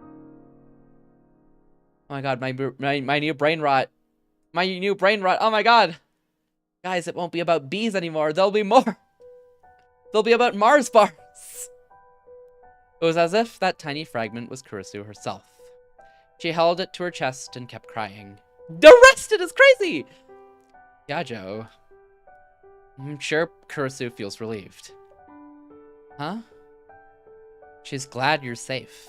Oh my god, my new brain rot. My new brain rot. Oh my god. Guys, it won't be about bees anymore. There'll be more. They'll be about Mars bars. It was as if that tiny fragment was Kurisu herself. She held it to her chest and kept crying. Arrested is crazy! Yajo. I'm sure Kurisu feels relieved. Huh? She's glad you're safe.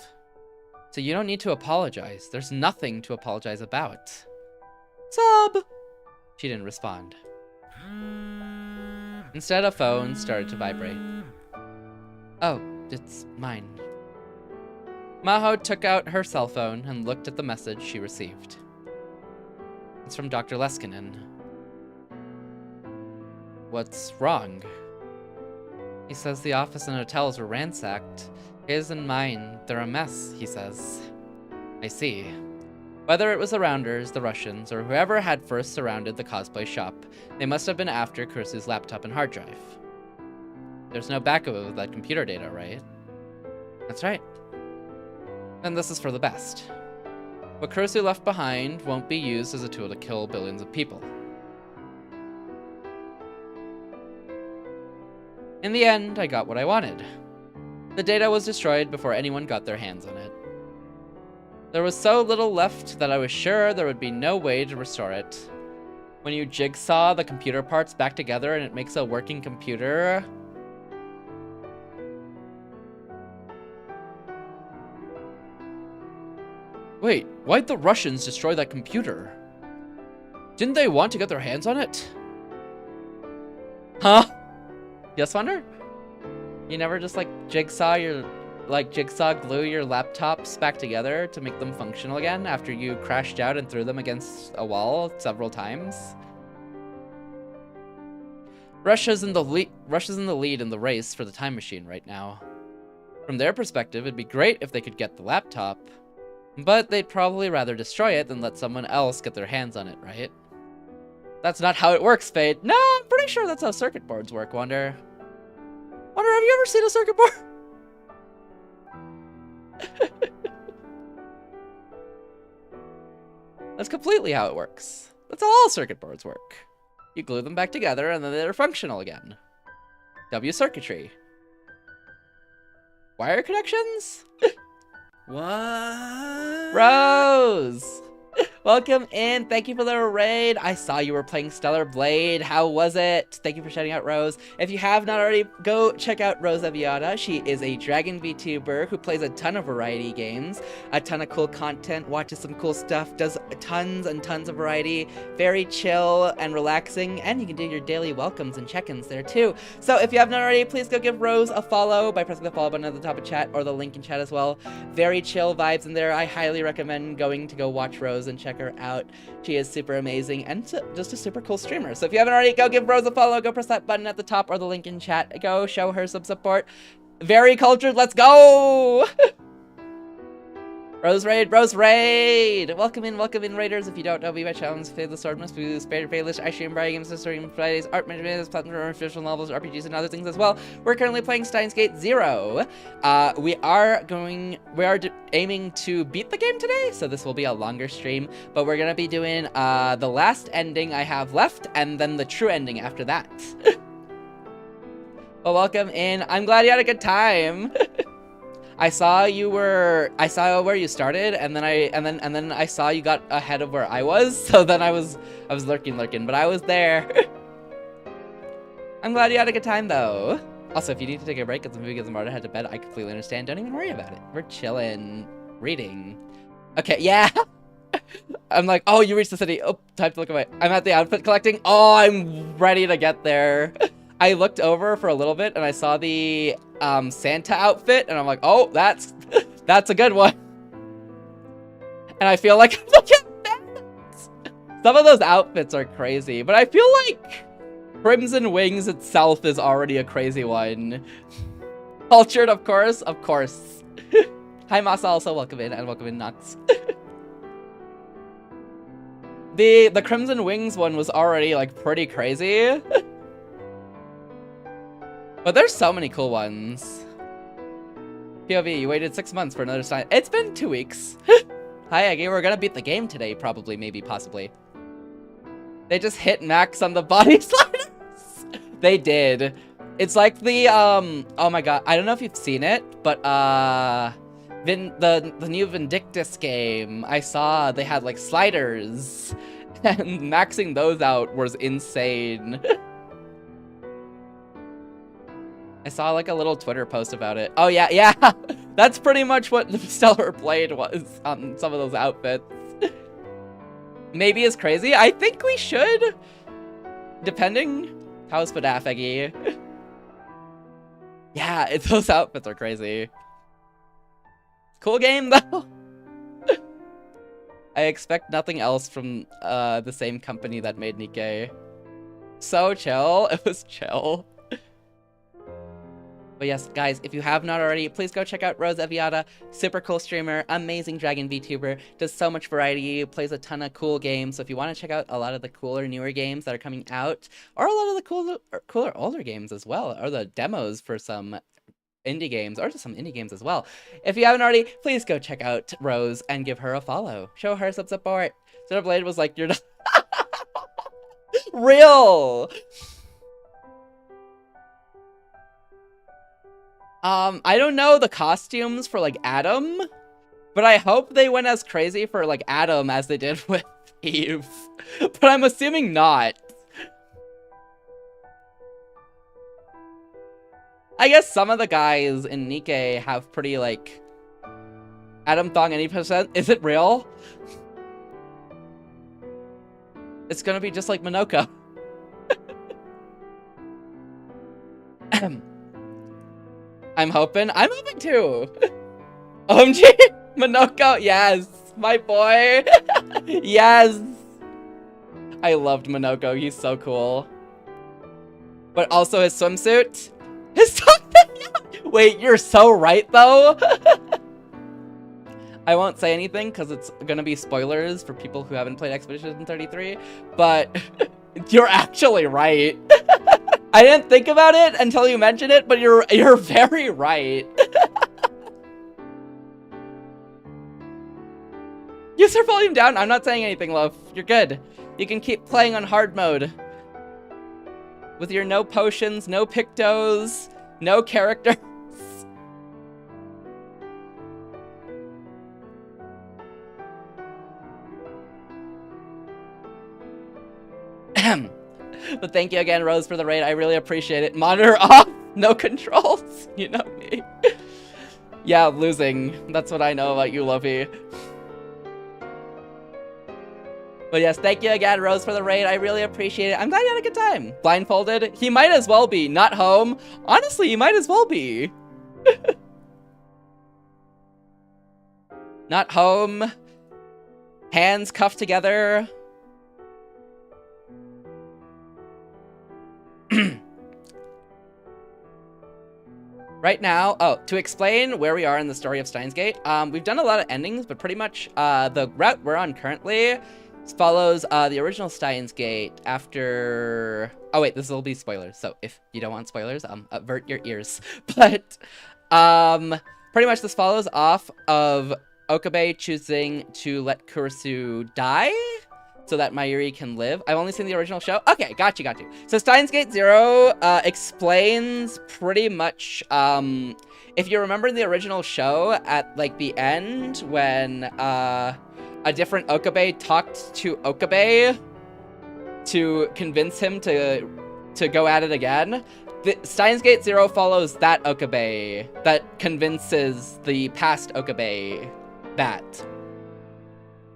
So you don't need to apologize. There's nothing to apologize about. Sob! She didn't respond. Instead, a phone started to vibrate. Oh, it's mine. Maho took out her cell phone and looked at the message she received. It's from Dr. Leskinen. What's wrong? He says the office and hotels were ransacked. His and mine, they're a mess, he says. I see. Whether it was the Rounders, the Russians, or whoever had first surrounded the cosplay shop, they must have been after Kurisu's laptop and hard drive. There's no backup of that computer data, right? That's right. And this is for the best. What Kurisu left behind won't be used as a tool to kill billions of people. In the end, I got what I wanted. The data was destroyed before anyone got their hands on it. There was so little left that I was sure there would be no way to restore it. When you jigsaw the computer parts back together and it makes a working computer... Wait, why'd the Russians destroy that computer? Didn't they want to get their hands on it? Huh? Yes, Wonder? You never just like jigsaw glue your laptops back together to make them functional again after you crashed out and threw them against a wall several times? Russia's in the lead in the race for the time machine right now. From their perspective, it'd be great if they could get the laptop, but they'd probably rather destroy it than let someone else get their hands on it, right? That's not how it works, Fade. No, I'm pretty sure that's how circuit boards work, Wonder, have you ever seen a circuit board? That's completely how it works. That's how all circuit boards work. You glue them back together and then they're functional again. W circuitry. Wire connections? What? Rose! Welcome in. Thank you for the raid. I saw you were playing Stellar Blade. How was it? Thank you for shouting out Rose. If you have not already, go check out Rose Aviata. She is a Dragon Vtuber who plays a ton of variety games, a ton of cool content, watches some cool stuff, does tons and tons of variety. Very chill and relaxing, and you can do your daily welcomes and check-ins there too. So if you have not already, please go give Rose a follow by pressing the follow button at the top of chat or the link in chat as well. Very chill vibes in there. I highly recommend going to go watch Rose and check her out. She is super amazing and just a super cool streamer. So if you haven't already, go give Rose a follow. Go press that button at the top or the link in chat. Go show her some support. Very cultured. Let's go! Rose Raid, Rose Raid! Welcome in, Raiders. If you don't know me, my channel is Fadelessword, must be spared Fadeless. I stream variety games, stream Fridays, art management, platform, official novels, RPGs, and other things as well. We're currently playing Steins Gate 0. We are aiming to beat the game today, so this will be a longer stream, but we're gonna be doing the last ending I have left, and then the true ending after that. Well, welcome in. I'm glad you had a good time. I saw where you started, and then I saw you got ahead of where I was. So then I was lurking, but I was there. I'm glad you had a good time though. Also, if you need to take a break because the movie gets harder to head to bed, I completely understand. Don't even worry about it. We're chilling, reading. Okay, yeah. I'm like, oh, you reached the city. Oh, time to look away. I'm at the outfit collecting. Oh, I'm ready to get there. I looked over for a little bit and I saw the Santa outfit and I'm like, oh, that's a good one. And I feel like look at that. Some of those outfits are crazy, but I feel like Crimson Wings itself is already a crazy one. Cultured, of course, of course. Hi Masa, also welcome in, and welcome in Nox. The Crimson Wings one was already like pretty crazy. But there's so many cool ones. POV, you waited 6 months for another sign. It's been 2 weeks. Hi, Aggie. We're gonna beat the game today, probably, maybe, possibly. They just hit max on the body sliders. They did. It's like the, oh my god. I don't know if you've seen it, but, the new Vindictus game, I saw they had, like, sliders. And maxing those out was insane. I saw like a little Twitter post about it. Oh yeah. That's pretty much what the Stellar Blade was on some of those outfits. Maybe it's crazy. I think we should. Depending. How's Fadafegi? Yeah, those outfits are crazy. Cool game though. I expect nothing else from the same company that made Nikkei. So chill. It was chill. But yes, guys, if you have not already, please go check out Rose Aviata. Super cool streamer, amazing Dragon VTuber, does so much variety, plays a ton of cool games. So if you want to check out a lot of the cooler, newer games that are coming out, or a lot of the cooler older games as well, or the demos for some indie games, or just some indie games as well. If you haven't already, please go check out Rose and give her a follow. Show her some support. Stellar Blade was like, you're not... Real! I don't know the costumes for, like, Adam, but I hope they went as crazy for, like, Adam as they did with Eve. But I'm assuming not. I guess some of the guys in Nikkei have pretty, like... Adam Thong any percent? Is it real? It's gonna be just like Minoko. I'm hoping too. OMG, Minoko, yes, my boy. Yes. I loved Minoko, he's so cool. But also his swimsuit. Wait, you're so right, though. I won't say anything because it's gonna be spoilers for people who haven't played Expedition 33, but you're actually right. I didn't think about it until you mentioned it, but you're very right. Use your volume down. I'm not saying anything, love. You're good. You can keep playing on hard mode. With your no potions, no pictos, no characters. But thank you again, Rose, for the raid. I really appreciate it. Monitor off, no controls. You know me. Yeah, losing. That's what I know about you, Luffy. But yes, thank you again, Rose, for the raid. I really appreciate it. I'm glad you had a good time. Blindfolded? He might as well be. Not home. Honestly, he might as well be. Not home. Hands cuffed together. Right now, to explain where we are in the story of Steins Gate, we've done a lot of endings, but pretty much the route we're on currently follows the original Steins Gate after... Oh wait, this will be spoilers, so if you don't want spoilers, avert your ears. But pretty much this follows off of Okabe choosing to let Kurisu die so that Mayuri can live. I've only seen the original show. Okay, got you. So Steins Gate 0 explains pretty much, if you remember the original show at like the end when a different Okabe talked to Okabe to convince him to go at it again. The Steins Gate 0 follows that Okabe that convinces the past Okabe that.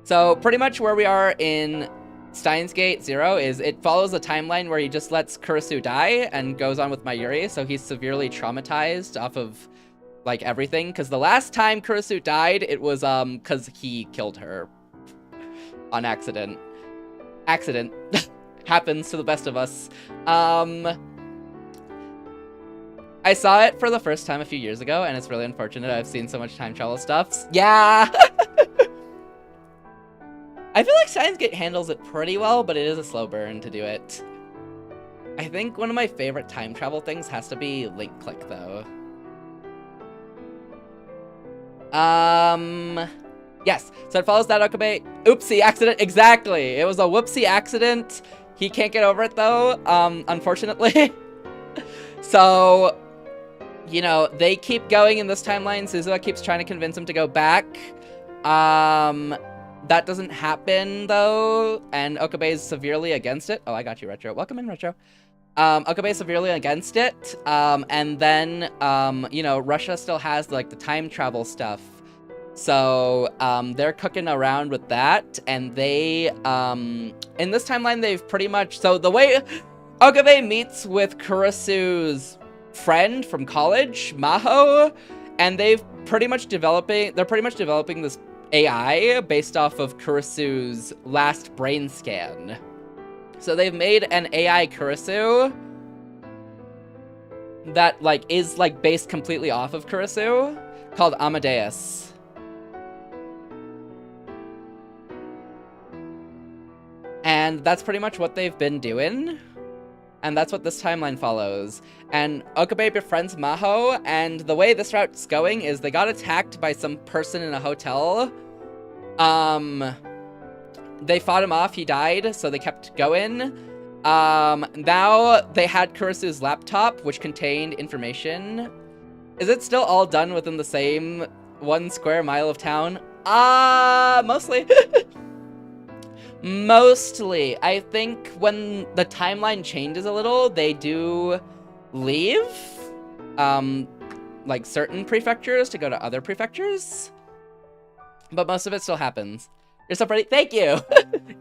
So pretty much where we are in Steins Gate 0 is it follows a timeline where he just lets Kurisu die and goes on with Mayuri, so he's severely traumatized off of like everything, because the last time Kurisu died, it was because he killed her on accident. Accident happens to the best of us. I saw it for the first time a few years ago, and it's really unfortunate. I've seen so much time travel stuff. Yeah. I feel like Steins Gate handles it pretty well, but it is a slow burn to do it. I think one of my favorite time travel things has to be Link Click, though. Yes, so it follows that Okabe. Oopsie, accident, exactly. It was a whoopsie accident. He can't get over it, though, unfortunately. So, you know, they keep going in this timeline. Suzuha keeps trying to convince him to go back. That doesn't happen, though, and Okabe is severely against it. Oh, I got you, Retro. Welcome in, Retro. Okabe is severely against it, and then, you know, Russia still has, like, the time travel stuff. So, they're cooking around with that, and they, in this timeline, they've pretty much... So, the way Okabe meets with Kurisu's friend from college, Maho, and they're pretty much developing this AI based off of Kurisu's last brain scan. So they've made an AI Kurisu that like is like based completely off of Kurisu called Amadeus. And that's pretty much what they've been doing. And that's what this timeline follows. And Okabe befriends Maho, and the way this route's going is they got attacked by some person in a hotel. They fought him off, he died, so they kept going. Now they had Kurisu's laptop, which contained information. Is it still all done within the same 1 square mile of town? Mostly. Mostly. I think when the timeline changes a little, they do leave, like certain prefectures to go to other prefectures. But most of it still happens. You're so pretty. Thank you.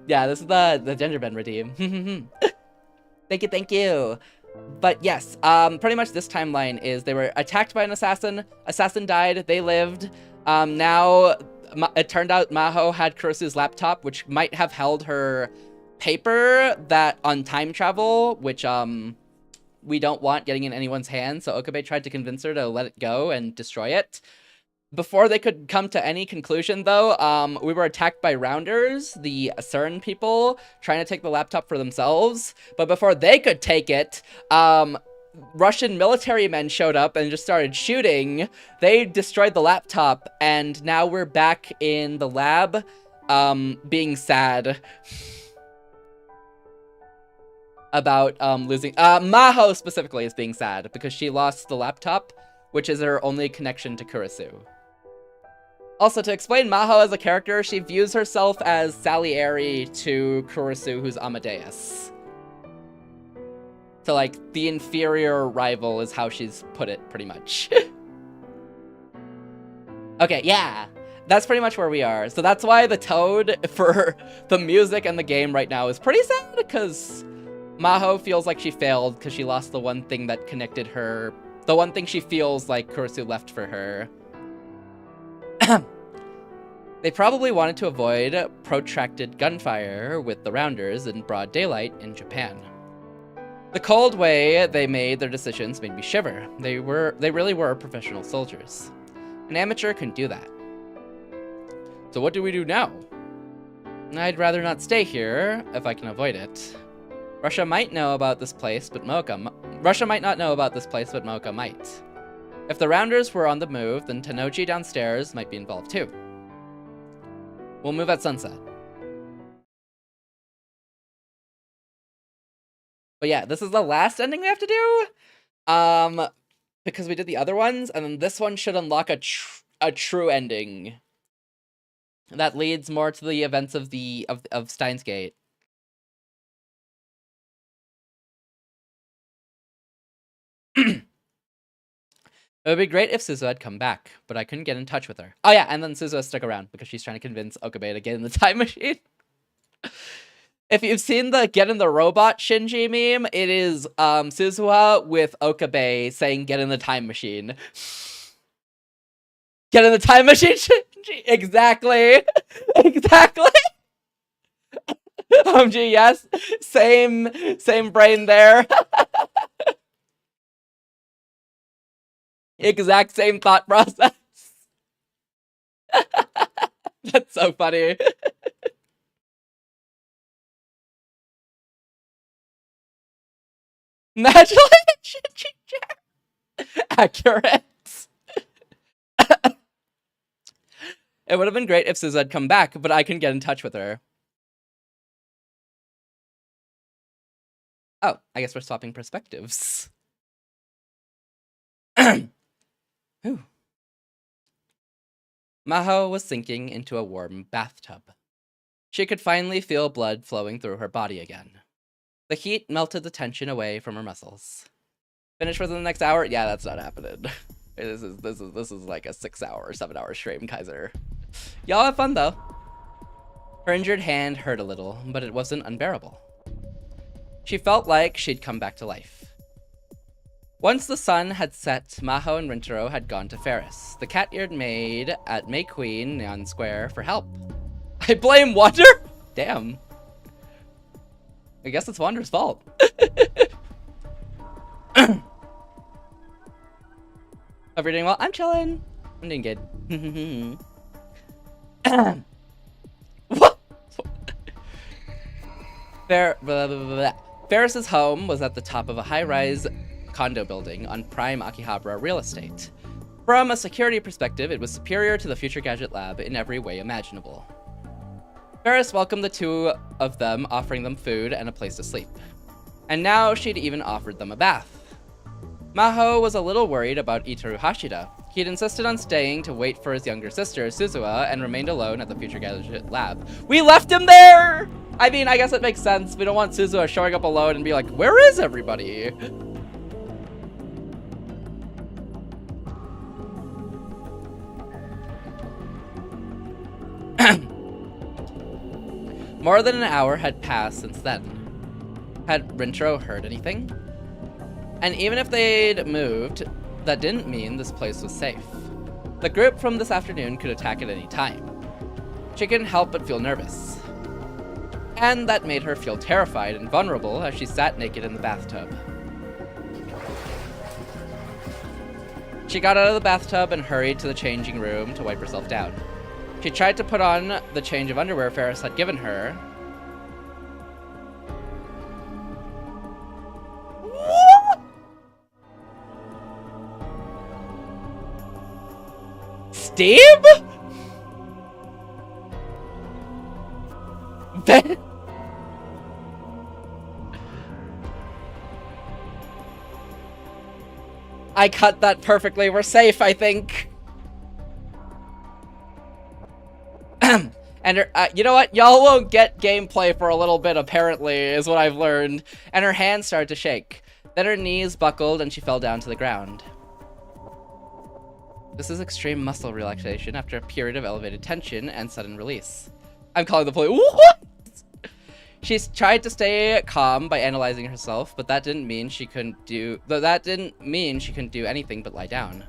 Yeah, this is the Gingerbread redeem. Thank you. But yes, pretty much this timeline is they were attacked by an assassin. Assassin died. They lived. Now it turned out Maho had Kurisu's laptop, which might have held her paper that on time travel, which we don't want getting in anyone's hands, so Okabe tried to convince her to let it go and destroy it. Before they could come to any conclusion, though, we were attacked by Rounders, the CERN people, trying to take the laptop for themselves. But before they could take it, Russian military men showed up and just started shooting. They destroyed the laptop, and now we're back in the lab, being sad about losing. Maho specifically is being sad because she lost the laptop, which is her only connection to Kurisu. Also, to explain Maho as a character, she views herself as Salieri to Kurisu, who's Amadeus. So, like, the inferior rival is how she's put it, pretty much. Okay, yeah. That's pretty much where we are. So that's why the Toad for the music and the game right now is pretty sad, because Maho feels like she failed because she lost the one thing that connected her. The one thing she feels like Kurisu left for her. They probably wanted to avoid protracted gunfire with the Rounders in broad daylight in Japan. The cold way they made their decisions made me shiver. They really were professional soldiers. An amateur couldn't do that. So what do we do now? I'd rather not stay here if I can avoid it. Russia might know about this place, but Russia might not know about this place, but Mooka might. If the Rounders were on the move, then Tanoji downstairs might be involved too. We'll move at sunset. But yeah, this is the last ending we have to do. Because we did the other ones, and then this one should unlock a true ending. That leads more to the events of Steins Gate. It would be great if Suzuha had come back, but I couldn't get in touch with her. Oh yeah, and then Suzuha stuck around because she's trying to convince Okabe to get in the time machine. If you've seen the Get in the Robot Shinji meme, it is Suzuha with Okabe saying get in the time machine. Get in the time machine, Shinji! Exactly! Exactly! Gee, yes. Same brain there. Exact same thought process. That's so funny. Naturally, accurate. It would have been great if Suzuha had come back, but I couldn't get in touch with her. Oh, I guess we're swapping perspectives. Whew. Maho was sinking into a warm bathtub. She could finally feel blood flowing through her body again. The heat melted the tension away from her muscles. Finish within the next hour? Yeah, that's not happening. This is like a 6 hour or 7 hour stream, Kaiser. Y'all have fun though. Her injured hand hurt a little, but it wasn't unbearable. She felt like she'd come back to life. Once the sun had set, Maho and Rintaro had gone to Ferris, the cat-eared maid at May Queen Neon Square, for help. I blame Wander? Damn. I guess it's Wander's fault. Hope you're doing well. I'm chilling. I'm doing good. What? Ferris's home was at the top of a high-rise condo building on prime Akihabara real estate. From a security perspective, it was superior to the Future Gadget Lab in every way imaginable. Ferris welcomed the two of them, offering them food and a place to sleep. And now she'd even offered them a bath. Maho was a little worried about Itaru Hashida. He'd insisted on staying to wait for his younger sister, Suzuha, and remained alone at the Future Gadget Lab. We left him there! I mean, I guess it makes sense. We don't want Suzuha showing up alone and be like, where is everybody? More than an hour had passed since then. Had Rintaro heard anything? And even if they'd moved, that didn't mean this place was safe. The group from this afternoon could attack at any time. She couldn't help but feel nervous. And that made her feel terrified and vulnerable as she sat naked in the bathtub. She got out of the bathtub and hurried to the changing room to wipe herself down. She tried to put on the change of underwear Faris had given her. Steve? I cut that perfectly. We're safe, I think. And her, you know what? Y'all won't get gameplay for a little bit, apparently, is what I've learned. And her hands started to shake. Then her knees buckled and she fell down to the ground. This is extreme muscle relaxation after a period of elevated tension and sudden release. I'm calling the police. What? She's tried to stay calm by analyzing herself, but that didn't mean she couldn't do anything but lie down.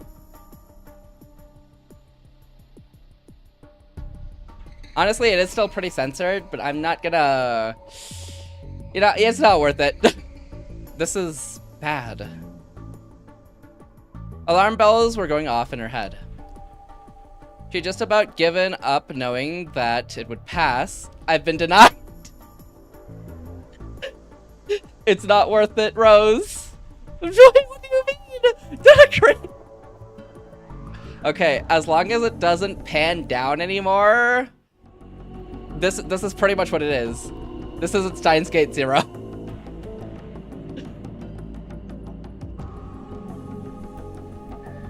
Honestly, it is still pretty censored, but I'm not gonna... You know, it's not worth it. This is bad. Alarm bells were going off in her head. She'd just about given up knowing that it would pass. I've been denied. It's not worth it, Rose. What do you mean? That's great. Okay, as long as it doesn't pan down anymore... This is pretty much what it is. This isn't Steins Gate 0.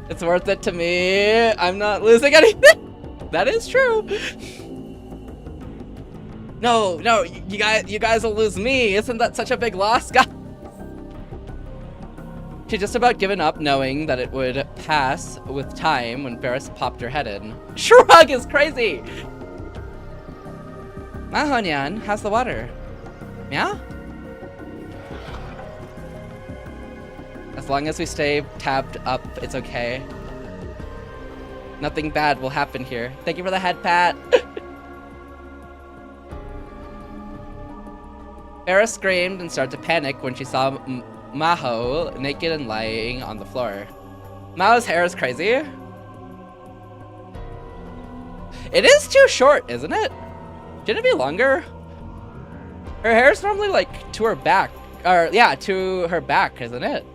It's worth it to me. I'm not losing anything. That is true. No, you guys will lose me. Isn't that such a big loss, guys? She'd just about given up knowing that it would pass with time when Faris popped her head in. Shrug is crazy. Mahonyan, how's the water? Meow? As long as we stay tabbed up, it's okay. Nothing bad will happen here. Thank you for the head pat. Faris screamed and started to panic when she saw Maho naked and lying on the floor. Maho's hair is crazy. It is too short, isn't it? Shouldn't it be longer? Her hair is normally like to her back. Or yeah, to her back, isn't it?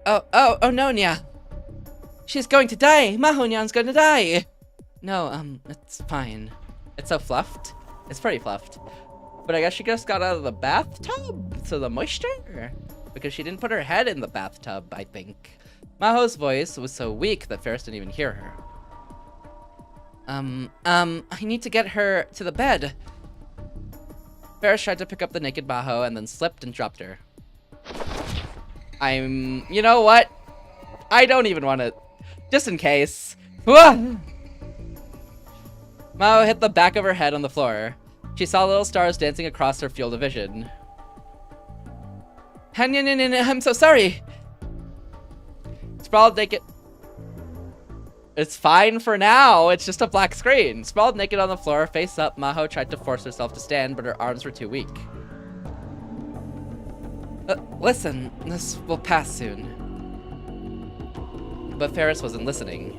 Oh no, Nya. She's going to die. Mahonyan's going to die. No, it's fine. It's so fluffed. It's pretty fluffed. But I guess she just got out of the bathtub, so the moisture? Because she didn't put her head in the bathtub, I think. Maho's voice was so weak that Faris didn't even hear her. I need to get her to the bed. Faris tried to pick up the naked Maho and then slipped and dropped her. You know what? I don't even want to, just in case. Maho hit the back of her head on the floor. She saw little stars dancing across her field of vision. I'm so sorry. Sprawled naked. It's fine for now. It's just a black screen. Sprawled naked on the floor, face up, Maho tried to force herself to stand, but her arms were too weak. Listen, this will pass soon. But Faris wasn't listening.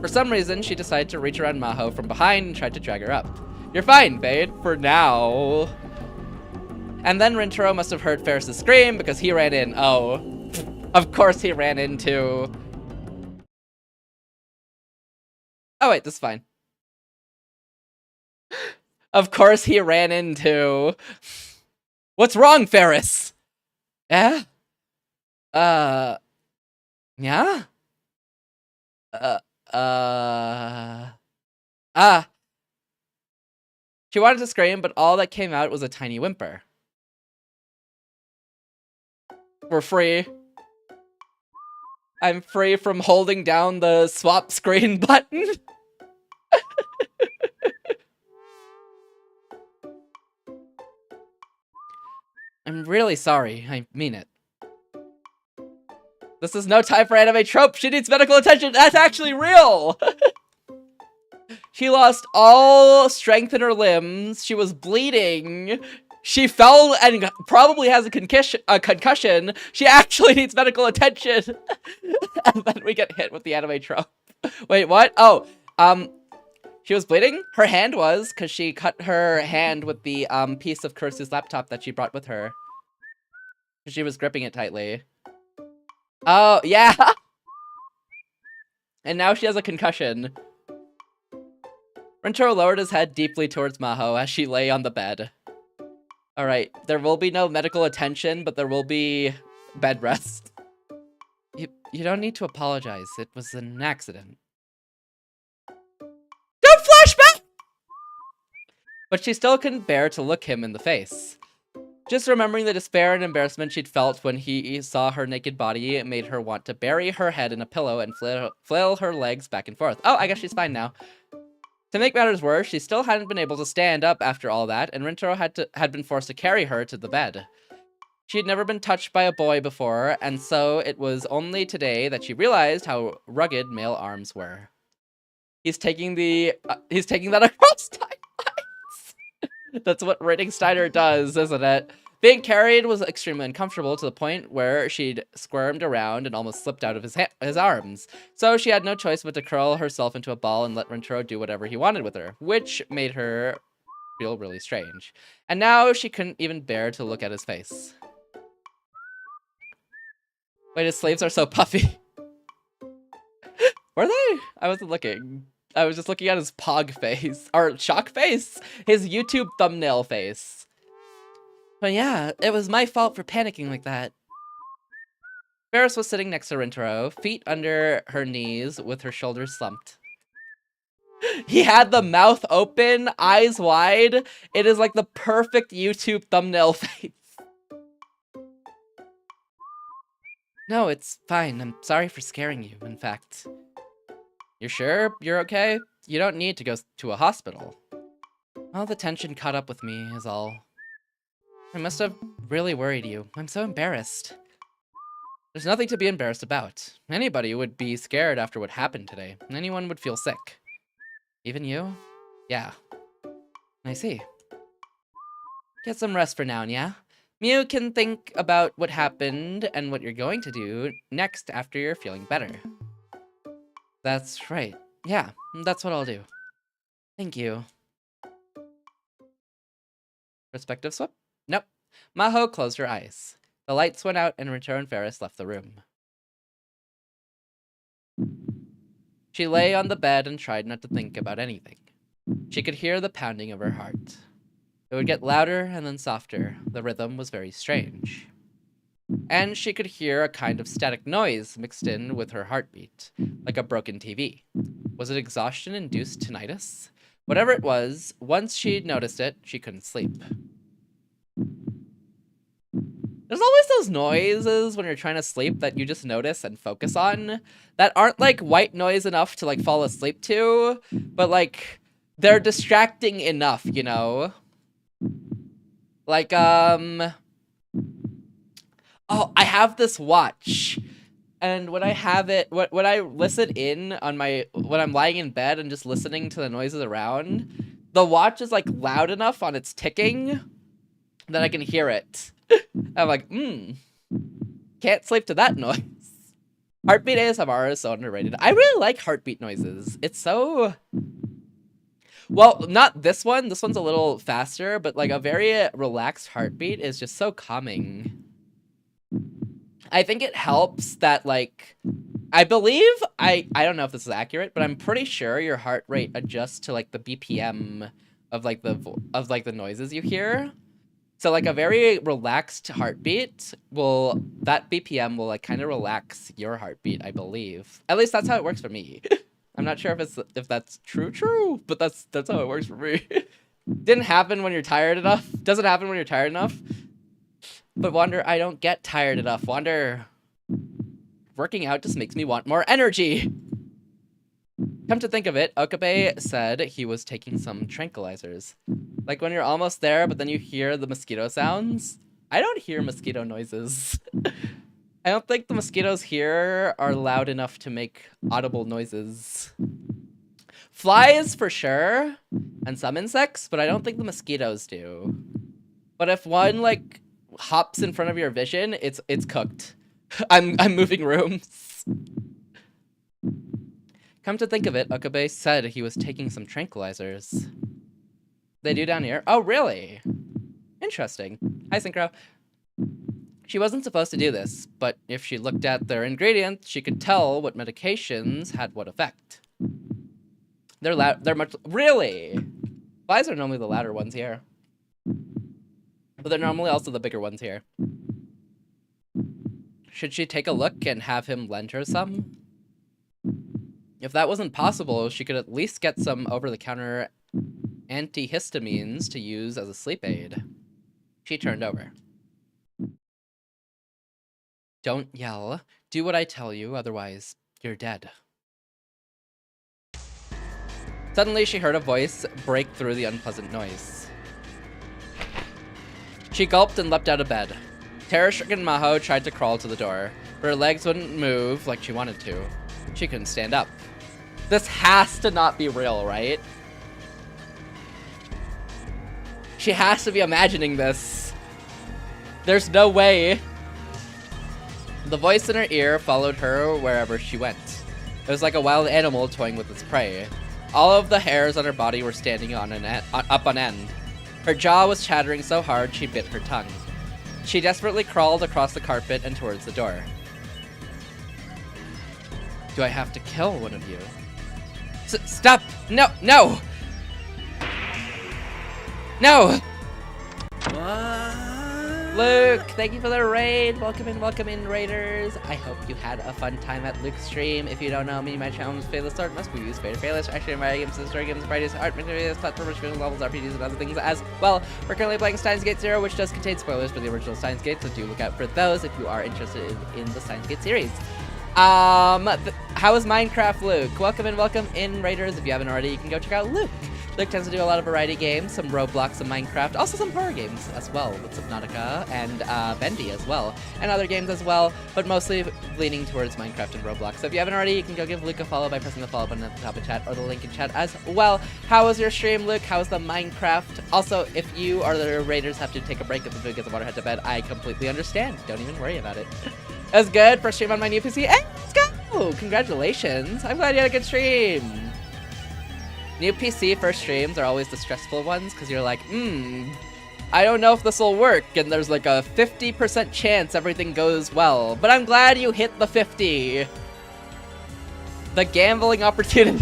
For some reason, she decided to reach around Maho from behind and tried to drag her up. You're fine, Fade, for now. And then Rintaro must have heard Faris' scream because he ran in. Oh. Of course he ran into... Oh wait, this is fine. Of course he ran into... What's wrong, Faris? Yeah? Yeah? She wanted to scream, but all that came out was a tiny whimper. We're free. I'm free from holding down the swap screen button. I'm really sorry. I mean it. This is no time for anime trope. She needs medical attention. That's actually real. She lost all strength in her limbs. She was bleeding. She fell and probably has a concussion. She actually needs medical attention. And then we get hit with the anime trope. Wait, what? Oh, she was bleeding? Her hand was, because she cut her hand with the piece of Kursu's laptop that she brought with her. She was gripping it tightly. Oh, yeah! And now she has a concussion. Rentaro lowered his head deeply towards Maho as she lay on the bed. Alright, there will be no medical attention, but there will be bed rest. You don't need to apologize. It was an accident. Don't flashback! But she still couldn't bear to look him in the face. Just remembering the despair and embarrassment she'd felt when he saw her naked body, it made her want to bury her head in a pillow and flail her legs back and forth. Oh, I guess she's fine now. To make matters worse, she still hadn't been able to stand up after all that, and Rentaro had been forced to carry her to the bed. She had never been touched by a boy before, and so it was only today that she realized how rugged male arms were. He's taking that across timelines. That's what Rating Steiner does, isn't it? Being carried was extremely uncomfortable to the point where she'd squirmed around and almost slipped out of his arms. So she had no choice but to curl herself into a ball and let Rentaro do whatever he wanted with her, which made her feel really strange. And now she couldn't even bear to look at his face. Wait, his sleeves are so puffy. Were they? I wasn't looking. I was just looking at his pog face. Or shock face? His YouTube thumbnail face. But yeah, it was my fault for panicking like that. Fadeless was sitting next to Rentaro, feet under her knees with her shoulders slumped. He had the mouth open, eyes wide. It is like the perfect YouTube thumbnail face. No, it's fine. I'm sorry for scaring you, in fact. You're sure you're okay? You don't need to go to a hospital. All the tension caught up with me is all. I must have really worried you. I'm so embarrassed. There's nothing to be embarrassed about. Anybody would be scared after what happened today. Anyone would feel sick. Even you? Yeah. I see. Get some rest for now, yeah? You can think about what happened and what you're going to do next after you're feeling better. That's right. Yeah, that's what I'll do. Thank you. Perspective swap? Nope. Maho closed her eyes. The lights went out and Rentaro and Fadeless left the room. She lay on the bed and tried not to think about anything. She could hear the pounding of her heart. It would get louder and then softer. The rhythm was very strange. And she could hear a kind of static noise mixed in with her heartbeat, like a broken TV. Was it exhaustion-induced tinnitus? Whatever it was, once she'd noticed it, she couldn't sleep. There's always those noises when you're trying to sleep that you just notice and focus on that aren't like white noise enough to like fall asleep to, but like they're distracting enough, you know? Like, oh, I have this watch. And when I have it, when I listen in on when I'm lying in bed and just listening to the noises around, the watch is like loud enough on its ticking that I can hear it. I'm like, can't sleep to that noise. Heartbeat ASMR is so underrated. I really like heartbeat noises. It's so... Well, not this one. This one's a little faster, but like a very relaxed heartbeat is just so calming. I think it helps that like, I believe, I don't know if this is accurate, but I'm pretty sure your heart rate adjusts to like the BPM of like the noises you hear. So like a very relaxed heartbeat that BPM will like kind of relax your heartbeat, I believe. At least that's how it works for me. I'm not sure if that's true, but that's how it works for me. Didn't happen when you're tired enough. Doesn't happen when you're tired enough. But Wander, I don't get tired enough. Wander, working out just makes me want more energy. Come to think of it, Okabe said he was taking some tranquilizers. Like when you're almost there, but then you hear the mosquito sounds. I don't hear mosquito noises. I don't think the mosquitoes here are loud enough to make audible noises. Flies for sure, and some insects, but I don't think the mosquitoes do. But if one, like, hops in front of your vision, it's cooked. I'm moving rooms. Come to think of it, Okabe said he was taking some tranquilizers. They do down here? Oh, really? Interesting. Hi, Synchro. She wasn't supposed to do this, but if she looked at their ingredients, she could tell what medications had what effect. They're much... Really? Flies are normally the louder ones here. But they're normally also the bigger ones here. Should she take a look and have him lend her some? If that wasn't possible, she could at least get some over-the-counter antihistamines to use as a sleep aid. She turned over. Don't yell. Do what I tell you, otherwise you're dead. Suddenly, she heard a voice break through the unpleasant noise. She gulped and leapt out of bed. Terror-stricken Maho tried to crawl to the door, but her legs wouldn't move like she wanted to. She couldn't stand up. This has to not be real, right? She has to be imagining this. There's no way. The voice in her ear followed her wherever she went. It was like a wild animal toying with its prey. All of the hairs on her body were standing up on end. Her jaw was chattering so hard she bit her tongue. She desperately crawled across the carpet and towards the door. Do I have to kill one of you? Stop! No! No! No! Luke, thank you for the raid. Welcome in, raiders. I hope you had a fun time at Luke's stream. If you don't know me, my channel is Fadelessword. Must be used Fadeless. Actually, my games, story games, varieties, art, materials, platformers, visual novels, RPGs, and other things as well. We're currently playing Steins Gate 0, which does contain spoilers for the original Steins Gate, so do look out for those if you are interested in the Steins Gate series. How is Minecraft, Luke? Welcome in, raiders. If you haven't already, you can go check out Luke. Luke tends to do a lot of variety games, some Roblox, some Minecraft, also some horror games as well, with Subnautica and Bendy as well, and other games as well, but mostly leaning towards Minecraft and Roblox. So if you haven't already, you can go give Luke a follow by pressing the follow button at the top of chat or the link in chat as well. How was your stream, Luke? How was the Minecraft? Also, if you or the raiders have to take a break if the food gets the water head to bed, I completely understand. Don't even worry about it. It was good. First stream on my new PC. Hey, let's go! Congratulations. I'm glad you had a good stream. New PC first streams are always the stressful ones because you're like, I don't know if this will work, and there's like a 50% chance everything goes well. But I'm glad you hit the 50. The gambling opportunity.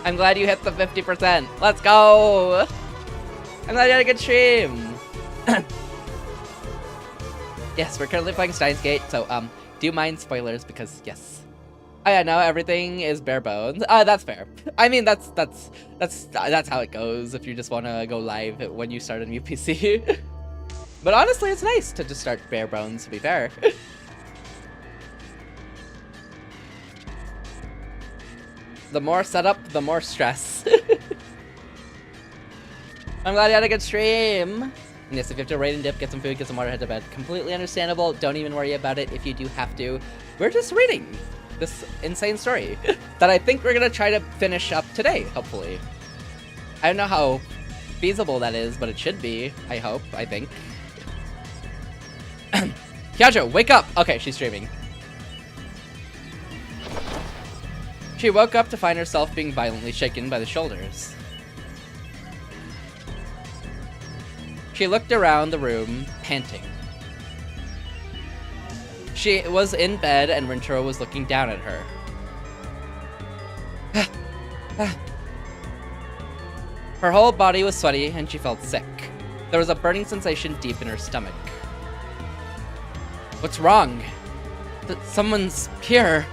I'm glad you hit the 50%. Let's go. I'm glad you had a good stream. Yes, we're currently playing Steins Gate, so do mind spoilers because yes. Oh yeah, no, everything is bare bones. That's fair. I mean, that's how it goes if you just want to go live when you start a new PC. But honestly, it's nice to just start bare bones, to be fair. The more setup, the more stress. I'm glad you had a good stream. And yes, if you have to raid and dip, get some food, get some water, head to bed. Completely understandable. Don't even worry about it if you do have to. We're just reading this insane story that I think we're gonna try to finish up today, hopefully. I don't know how feasible that is, but it should be, I hope, I think. Kyajo, wake up! Okay, she's streaming. She woke up to find herself being violently shaken by the shoulders. She looked around the room, panting. She was in bed and Rintaro was looking down at her. Her whole body was sweaty and she felt sick. There was a burning sensation deep in her stomach. What's wrong? Someone's here.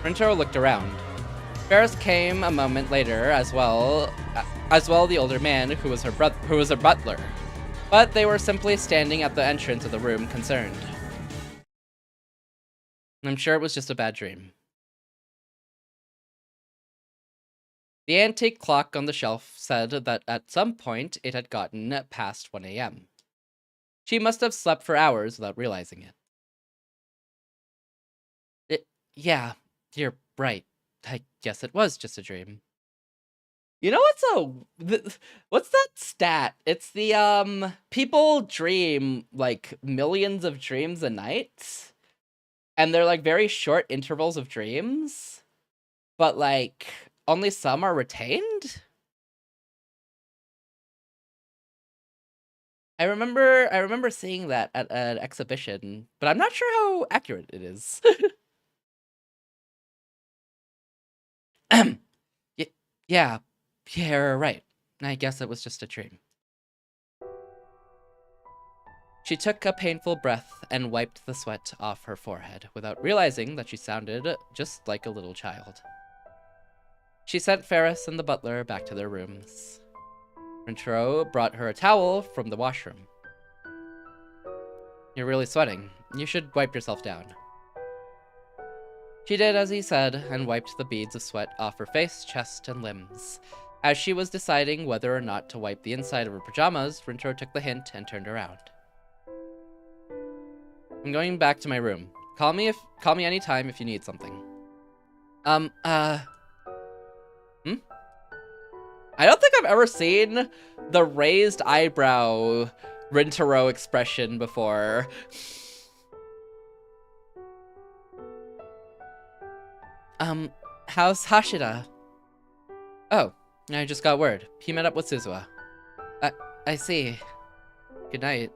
Rintaro looked around. Ferris came a moment later as well the older man who was her butler. But they were simply standing at the entrance of the room, concerned. I'm sure it was just a bad dream. The antique clock on the shelf said that at some point it had gotten past 1 a.m. She must have slept for hours without realizing it. Yeah, you're right. I guess it was just a dream. You know what's that stat? It's the people dream like millions of dreams a night, and they're like very short intervals of dreams, but like only some are retained. I remember seeing that at an exhibition, but I'm not sure how accurate it is. Yeah, you're right. I guess it was just a dream. She took a painful breath and wiped the sweat off her forehead without realizing that she sounded just like a little child. She sent Ferris and the butler back to their rooms. Rintaro brought her a towel from the washroom. You're really sweating. You should wipe yourself down. She did as he said and wiped the beads of sweat off her face, chest, and limbs. As she was deciding whether or not to wipe the inside of her pajamas, Rintaro took the hint and turned around. I'm going back to my room. Call me anytime if you need something. I don't think I've ever seen the raised eyebrow Rintaro expression before. How's Hashira? Oh, I just got word. He met up with Suzuha. I see. Good night.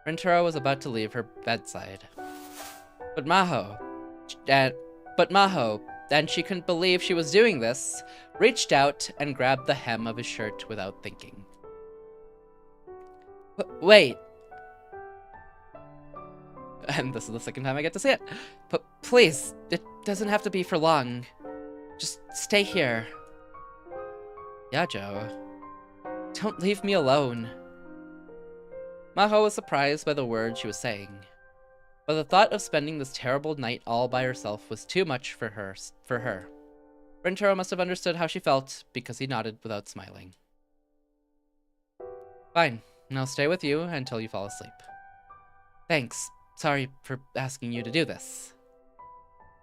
Rintaro was about to leave her bedside. But Maho, and she couldn't believe she was doing this, reached out and grabbed the hem of his shirt without thinking. Wait. And this is the second time I get to see it. But please, it doesn't have to be for long. Just stay here. Yajo. Don't leave me alone. Maho was surprised by the words she was saying. But the thought of spending this terrible night all by herself was too much for her. Rintaro must have understood how she felt, because he nodded without smiling. Fine, I'll stay with you until you fall asleep. Thanks. Sorry for asking you to do this.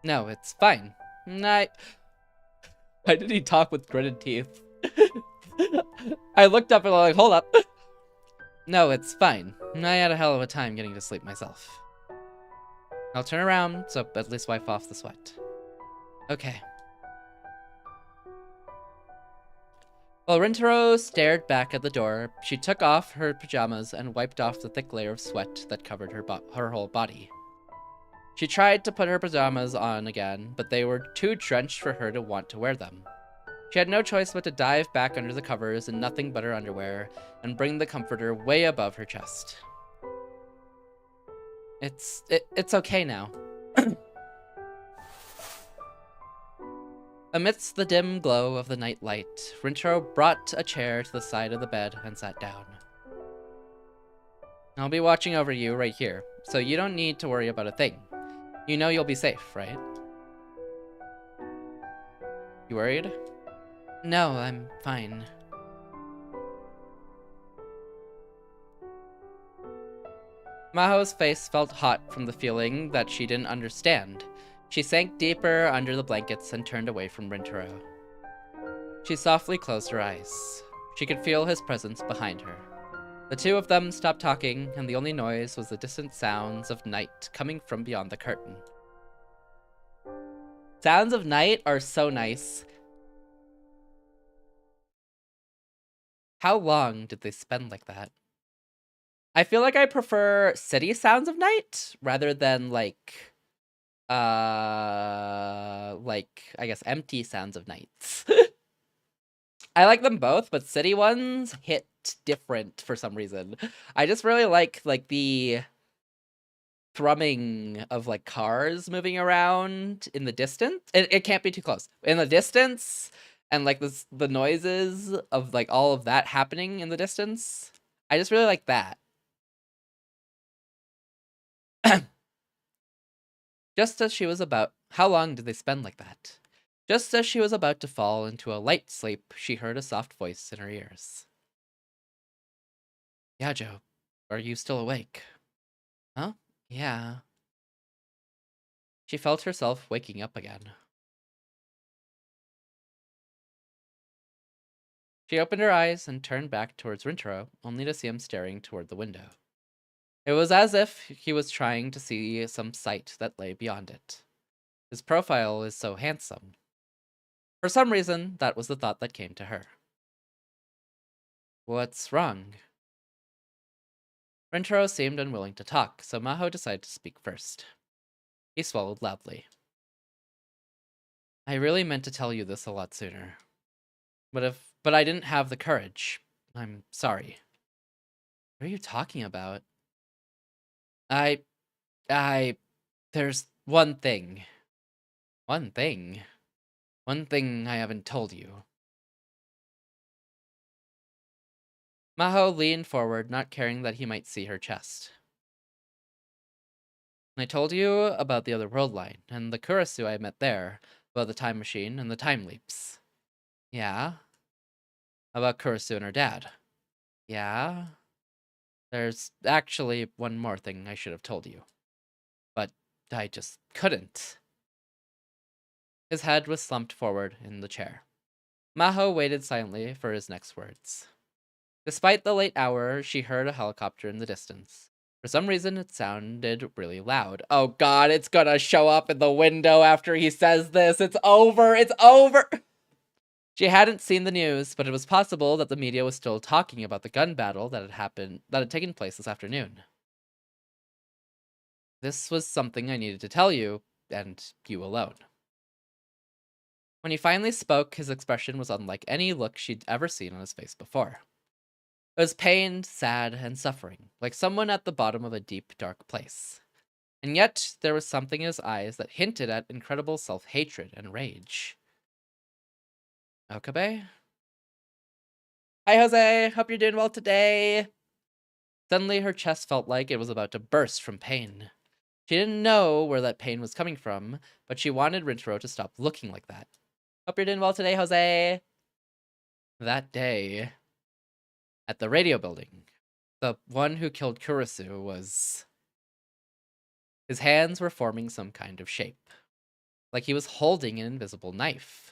No, it's fine. Why did he talk with gritted teeth? I looked up and I'm like, hold up. No, it's fine. I had a hell of a time getting to sleep myself. I'll turn around, so at least wipe off the sweat. Okay. While Rintaro stared back at the door, she took off her pajamas and wiped off the thick layer of sweat that covered her whole body. She tried to put her pajamas on again, but they were too drenched for her to want to wear them. She had no choice but to dive back under the covers in nothing but her underwear and bring the comforter way above her chest. It's okay now. Amidst the dim glow of the night light, Rintaro brought a chair to the side of the bed and sat down. I'll be watching over you right here, so you don't need to worry about a thing. You know you'll be safe, right? You worried? No, I'm fine. Maho's face felt hot from the feeling that she didn't understand. She sank deeper under the blankets and turned away from Rintaro. She softly closed her eyes. She could feel his presence behind her. The two of them stopped talking, and the only noise was the distant sounds of night coming from beyond the curtain. Sounds of night are so nice. How long did they spend like that? I feel like I prefer city sounds of night rather than like I guess empty sounds of nights. I like them both, but city ones hit different for some reason. I just really like the thrumming of like cars moving around in the distance. It can't be too close. In the distance, and like the noises of like all of that happening in the distance. I just really like that. Just as she was about... How long did they spend like that? Just as she was about to fall into a light sleep, she heard a soft voice in her ears. Yajo, are you still awake? Huh? Yeah. She felt herself waking up again. She opened her eyes and turned back towards Rintaro, only to see him staring toward the window. It was as if he was trying to see some sight that lay beyond it. His profile is so handsome. For some reason, that was the thought that came to her. What's wrong? Rintaro seemed unwilling to talk, so Maho decided to speak first. He swallowed loudly. I really meant to tell you this a lot sooner. But I didn't have the courage. I'm sorry. What are you talking about? There's one thing. One thing? One thing I haven't told you. Maho leaned forward, not caring that he might see her chest. I told you about the other world line, and the Kurisu I met there, about the time machine and the time leaps. Yeah? About Kurisu and her dad. Yeah? There's actually one more thing I should have told you. But I just couldn't. His head was slumped forward in the chair. Maho waited silently for his next words. Despite the late hour, she heard a helicopter in the distance. For some reason, it sounded really loud. Oh god, it's gonna show up in the window after he says this. It's over! It's over! She hadn't seen the news, but it was possible that the media was still talking about the gun battle that had taken place this afternoon. This was something I needed to tell you, and you alone. When he finally spoke, his expression was unlike any look she'd ever seen on his face before. It was pained, sad, and suffering, like someone at the bottom of a deep, dark place. And yet, there was something in his eyes that hinted at incredible self-hatred and rage. Okabe? Hi, Jose! Hope you're doing well today! Suddenly, her chest felt like it was about to burst from pain. She didn't know where that pain was coming from, but she wanted Rintaro to stop looking like that. Hope you're doing well today, Jose! That day, at the radio building, the one who killed Kurisu was... His hands were forming some kind of shape, like he was holding an invisible knife.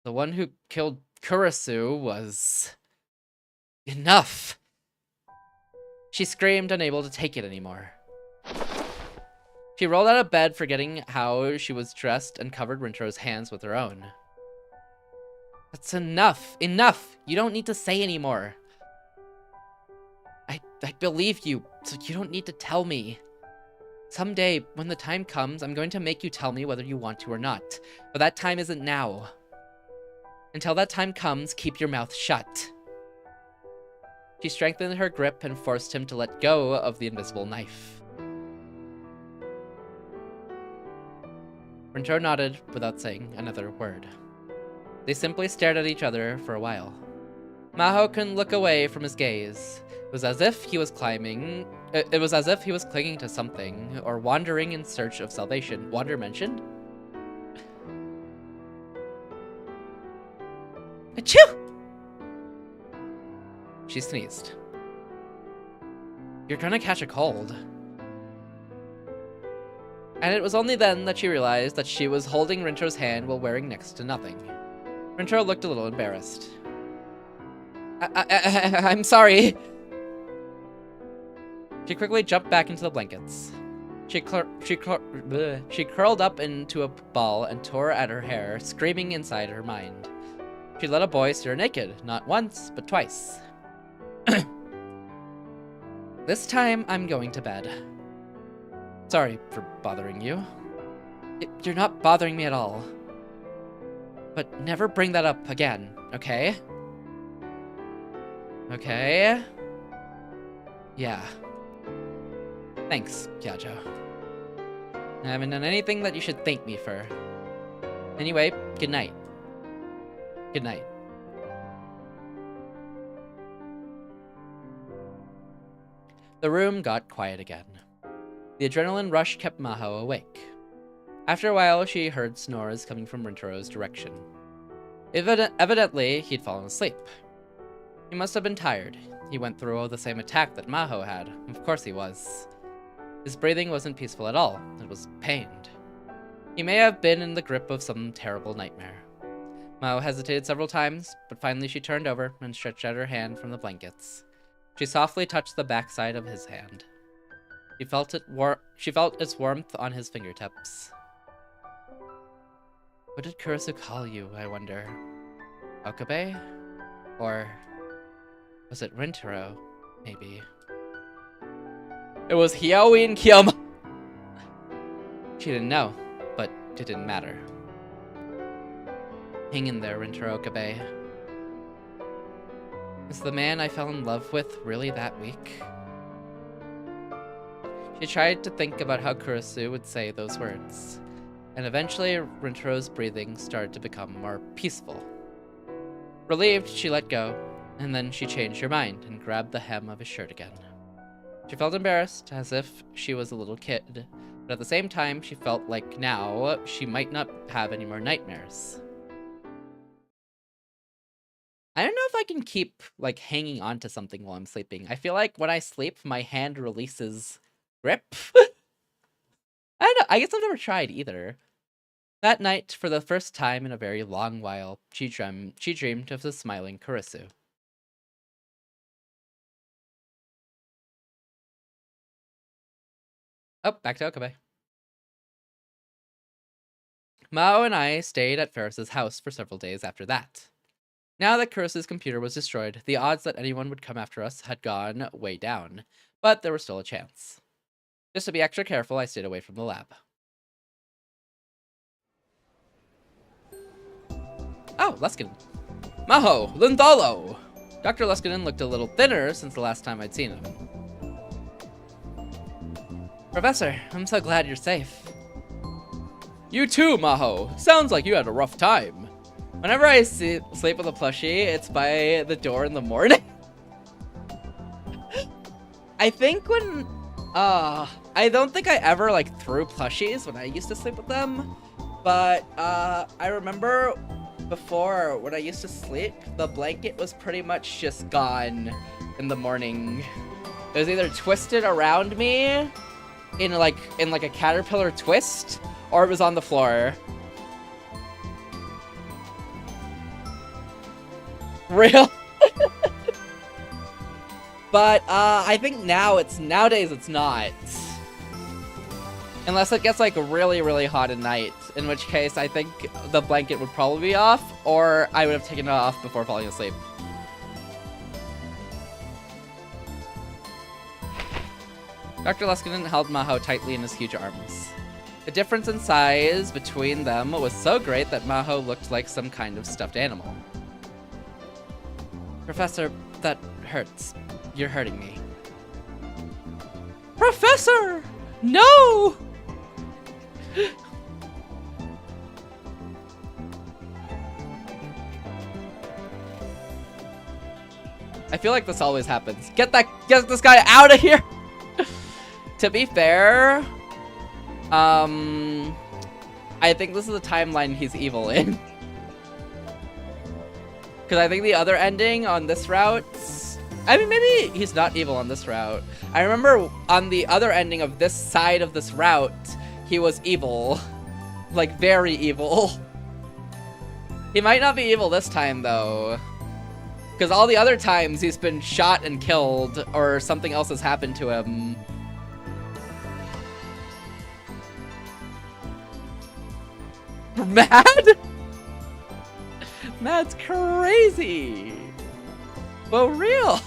The one who killed Kurisu was... Enough! She screamed, unable to take it anymore. She rolled out of bed, forgetting how she was dressed, and covered Rintaro's hands with her own. That's enough! Enough! You don't need to say anymore. I believe you, so you don't need to tell me. Someday, when the time comes, I'm going to make you tell me whether you want to or not. But that time isn't now. Until that time comes, keep your mouth shut. She strengthened her grip and forced him to let go of the invisible knife. Rintaro nodded without saying another word. They simply stared at each other for a while. Maho couldn't look away from his gaze. It was as if he was clinging to something, or wandering in search of salvation. Wander mentioned? Achoo! She sneezed. You're gonna catch a cold. And it was only then that she realized that she was holding Rintaro's hand while wearing next to nothing. Rintaro looked a little embarrassed. I'm sorry. She quickly jumped back into the blankets. She curled up into a ball and tore at her hair, screaming inside her mind. She let a boy see her naked, not once, but twice. This time, I'm going to bed. Sorry for bothering you. You're not bothering me at all. But never bring that up again, okay? Okay? Yeah. Thanks, Kyajo. I haven't done anything that you should thank me for. Anyway, good night. Good night. The room got quiet again. The adrenaline rush kept Maho awake. After a while, she heard snores coming from Rintaro's direction. Evidently, he'd fallen asleep. He must have been tired. He went through the same attack that Maho had. Of course he was. His breathing wasn't peaceful at all. It was pained. He may have been in the grip of some terrible nightmare. Mao hesitated several times, but finally she turned over and stretched out her hand from the blankets. She softly touched the backside of his hand. She felt its warmth on his fingertips. What did Kurisu call you, I wonder? Okabe? Or was it Rintaro, maybe? It was Heyyo and Kiyama! She didn't know, but it didn't matter. Hang in there, Rintaro Okabe. Is the man I fell in love with really that weak? She tried to think about how Kurisu would say those words, and eventually Rintaro's breathing started to become more peaceful. Relieved, she let go, and then she changed her mind and grabbed the hem of his shirt again. She felt embarrassed, as if she was a little kid, but at the same time, she felt like now she might not have any more nightmares. I don't know if I can keep, like, hanging on to something while I'm sleeping. I feel like when I sleep, my hand releases grip. I don't know. I guess I've never tried either. That night, for the first time in a very long while, she dreamed of the smiling Kurisu. Oh, back to Okabe. Mao and I stayed at Ferris's house for several days after that. Now that Kurisu's computer was destroyed, the odds that anyone would come after us had gone way down, but there was still a chance. Just to be extra careful, I stayed away from the lab. Oh, Luskinen. Maho, Lindalo! Dr. Luskinen looked a little thinner since the last time I'd seen him. Professor, I'm so glad you're safe. You too, Maho. Sounds like you had a rough time. Whenever I sleep with a plushie, it's by the door in the morning. I think when... I don't think I ever, like, threw plushies when I used to sleep with them. But, I remember before, when I used to sleep, the blanket was pretty much just gone in the morning. It was either twisted around me in like a caterpillar twist, or it was on the floor. Real? But, I think nowadays it's not. Unless it gets, like, really, really hot at night, in which case I think the blanket would probably be off, or I would have taken it off before falling asleep. Dr. Luskinen held Maho tightly in his huge arms. The difference in size between them was so great that Maho looked like some kind of stuffed animal. Professor, that hurts. You're hurting me. Professor! No! I feel like this always happens. Get this guy out of here! To be fair, I think this is the timeline he's evil in. Because I think the other ending on this route... I mean, maybe he's not evil on this route. I remember on the other ending of this side of this route, he was evil. Like, very evil. He might not be evil this time, though. Because all the other times he's been shot and killed, or something else has happened to him. Mad? Mad's crazy. For real.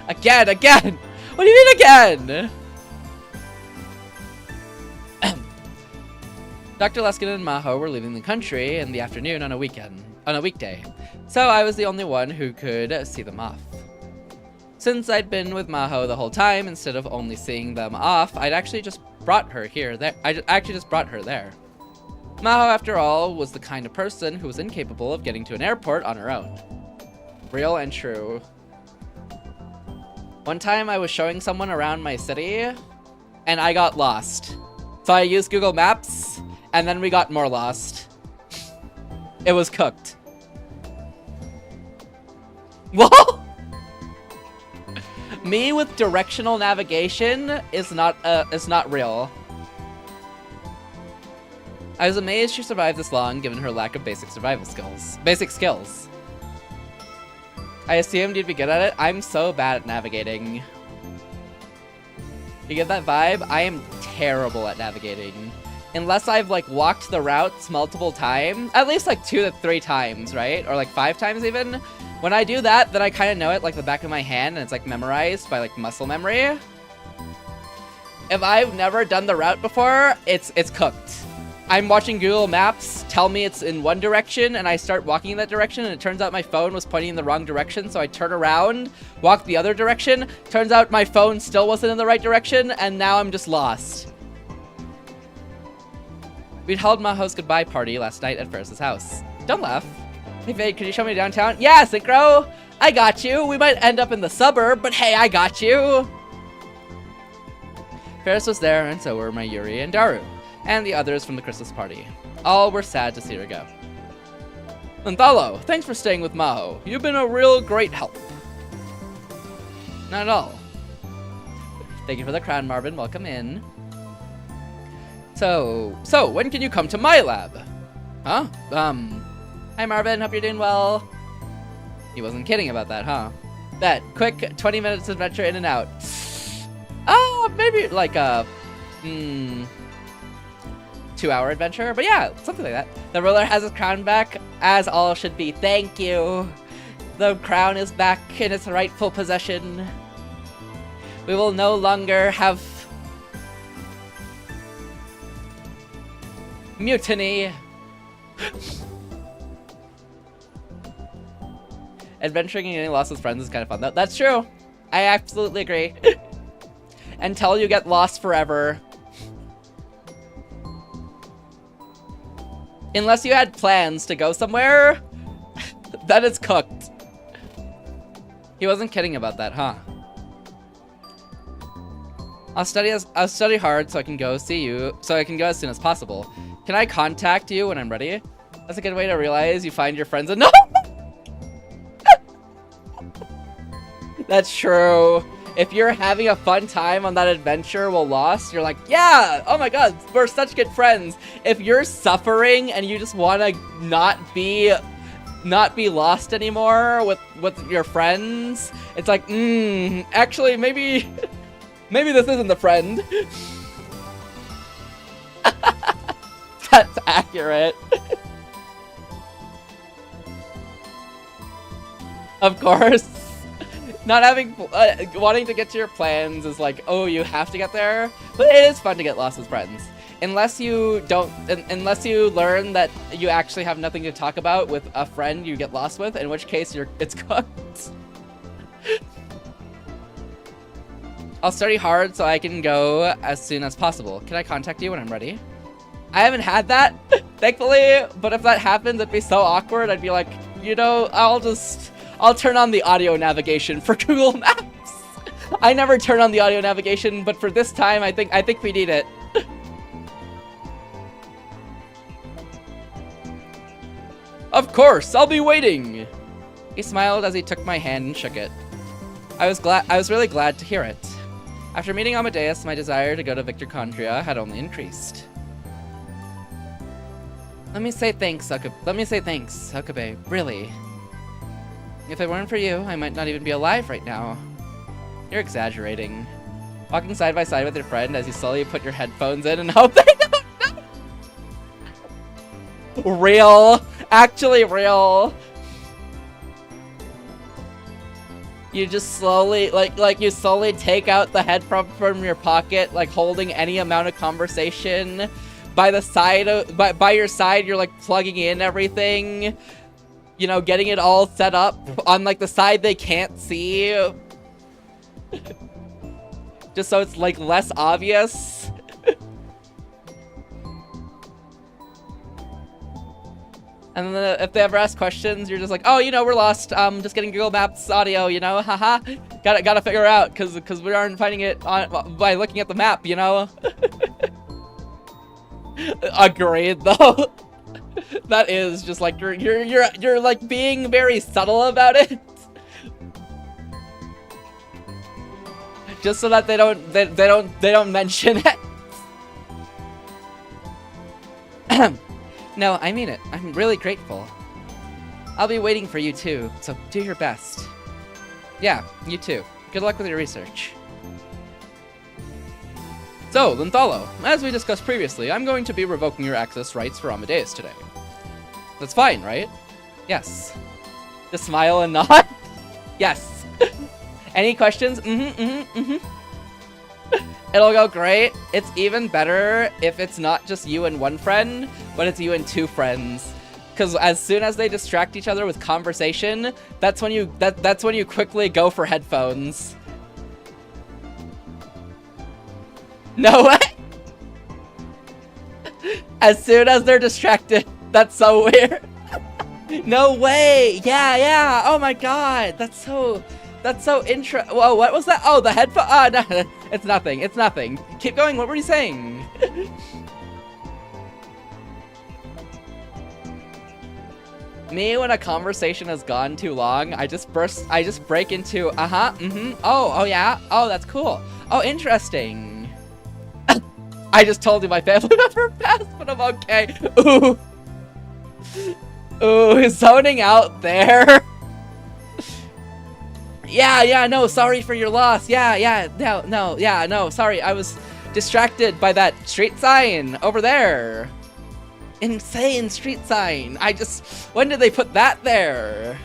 Again. What do you mean again? Dr. Luskinen and Maho were leaving the country in the afternoon on a weekday. So I was the only one who could see them off. Since I'd been with Maho the whole time, instead of only seeing them off, I'd actually just brought her there. Maho, after all, was the kind of person who was incapable of getting to an airport on her own. Real and true. One time I was showing someone around my city, and I got lost. So I used Google Maps, and then we got more lost. It was cooked. Whoa! Me with directional navigation is not real. I was amazed she survived this long given her lack of basic survival skills. I assumed you'd be good at it. I'm so bad at navigating. You get that vibe? I am terrible at navigating. Unless I've like walked the routes multiple times, at least like 2 to 3 times, right? Or like 5 times even. When I do that, then I kind of know it like the back of my hand and it's like memorized by like muscle memory. If I've never done the route before, it's cooked. I'm watching Google Maps tell me it's in one direction and I start walking in that direction and it turns out my phone was pointing in the wrong direction, so I turn around, walk the other direction, turns out my phone still wasn't in the right direction and now I'm just lost. We'd held Maho's goodbye party last night at Ferris's house. Don't laugh. Hey Vade, could you show me downtown? Yeah, Synchro! I got you! We might end up in the suburb, but hey, I got you! Ferris was there and so were my Yuri and Daru. And the others from the Christmas party. All were sad to see her go. Lynthalo, thanks for staying with Maho. You've been a real great help. Not at all. Thank you for the crown, Marvin. Welcome in. So, when can you come to my lab? Huh? Hi Marvin, hope you're doing well. He wasn't kidding about that, huh? That quick 20 minutes adventure in and out. Oh, maybe like a 2-hour adventure, but yeah, something like that. The ruler has his crown back, as all should be. Thank you. The crown is back in its rightful possession. We will no longer have mutiny. Adventuring and getting lost with friends is kind of fun, though. That's true. I absolutely agree. Until you get lost forever. Unless you had plans to go somewhere, that is cooked. He wasn't kidding about that, huh? I'll study hard so I can go see you, so I can go as soon as possible. Can I contact you when I'm ready? That's a good way to realize you find your friends and no! That's true. If you're having a fun time on that adventure while lost, you're like, yeah, oh my god, we're such good friends. If you're suffering and you just want to not be lost anymore with your friends, it's like, actually, maybe this isn't the friend. That's accurate. Of course. Not having, wanting to get to your plans is like, oh, you have to get there. But it is fun to get lost with friends. Unless you learn that you actually have nothing to talk about with a friend you get lost with, in which case it's cooked. I'll study hard so I can go as soon as possible. Can I contact you when I'm ready? I haven't had that, thankfully, but if that happens, it'd be so awkward. I'd be like, you know, I'll turn on the audio navigation for Google Maps. I never turn on the audio navigation, but for this time, I think we need it. Of course, I'll be waiting. He smiled as he took my hand and shook it. I was really glad to hear it. After meeting Amadeus, my desire to go to Victorchondria had only increased. Let me say thanks, Huckabee. Really. If it weren't for you, I might not even be alive right now. You're exaggerating. Walking side by side with your friend as you slowly put your headphones in and hope they don't know. Real. Actually real. You just slowly, you slowly take out the headphone from your pocket, like holding any amount of conversation. By your side, you're like plugging in everything. You know, getting it all set up on like the side they can't see. Just so it's like less obvious. And then if they ever ask questions, you're just like, oh, you know, we're lost. Just getting Google Maps audio, you know, haha. Gotta figure out, cause we aren't finding it by looking at the map, you know. Agreed, though. That is just like you're like being very subtle about it. Just so that they don't mention it. No, I mean it. I'm really grateful. I'll be waiting for you too, so do your best. Yeah, you too. Good luck with your research. So, Linthalo, as we discussed previously, I'm going to be revoking your access rights for Amadeus today. That's fine, right? Yes. Just smile and nod? Yes. Any questions? It'll go great. It's even better if it's not just you and one friend, but it's you and two friends. Because as soon as they distract each other with conversation, that's when you quickly go for headphones. No way! As soon as they're distracted. That's so weird. No way! Yeah! Oh my god! That's so interesting. Whoa, what was that? Oh, the headphone. No, it's nothing. Keep going. What were you saying? Me, when a conversation has gone too long, I just break into oh yeah, oh that's cool, oh interesting. I just told you my family member passed, but I'm okay. Ooh, zoning out there. Yeah, no, sorry for your loss. No, sorry, I was distracted by that street sign over there. Insane street sign. When did they put that there?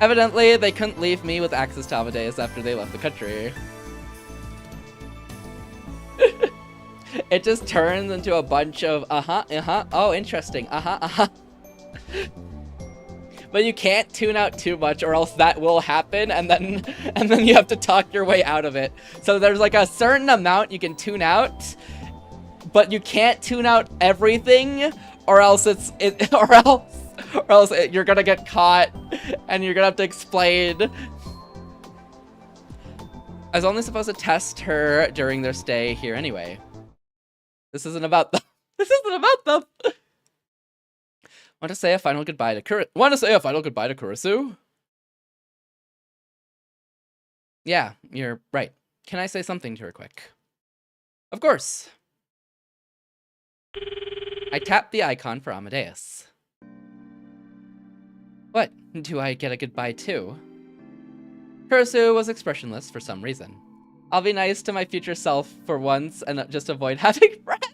Evidently, they couldn't leave me with access to Amadeus after they left the country. It just turns into a bunch of oh, interesting, But you can't tune out too much or else that will happen, and then you have to talk your way out of it. So there's like a certain amount you can tune out, but you can't tune out everything, or else you're gonna get caught and you're gonna have to explain. I was only supposed to test her during their stay here anyway. This isn't about them. Want to say a final goodbye to Kurisu? Yeah, you're right. Can I say something to her quick? Of course. I tapped the icon for Amadeus. What? Do I get a goodbye too? Kurisu was expressionless for some reason. I'll be nice to my future self for once and just avoid having friends.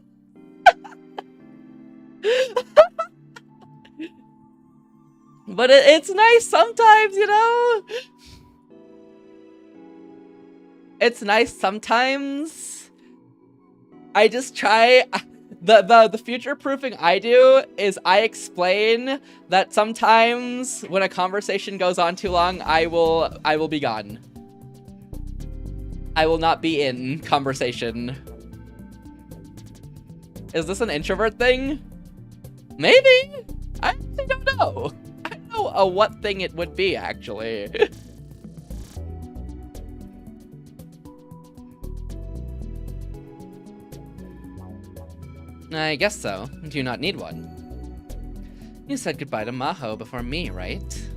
But it's nice sometimes, you know? It's nice sometimes. I just try. The future proofing I do is I explain that sometimes when a conversation goes on too long, I will be gone. I will not be in conversation. Is this an introvert thing? Maybe? I actually don't know. I don't know what thing it would be, actually. I guess so. Do you not need one? You said goodbye to Maho before me, right?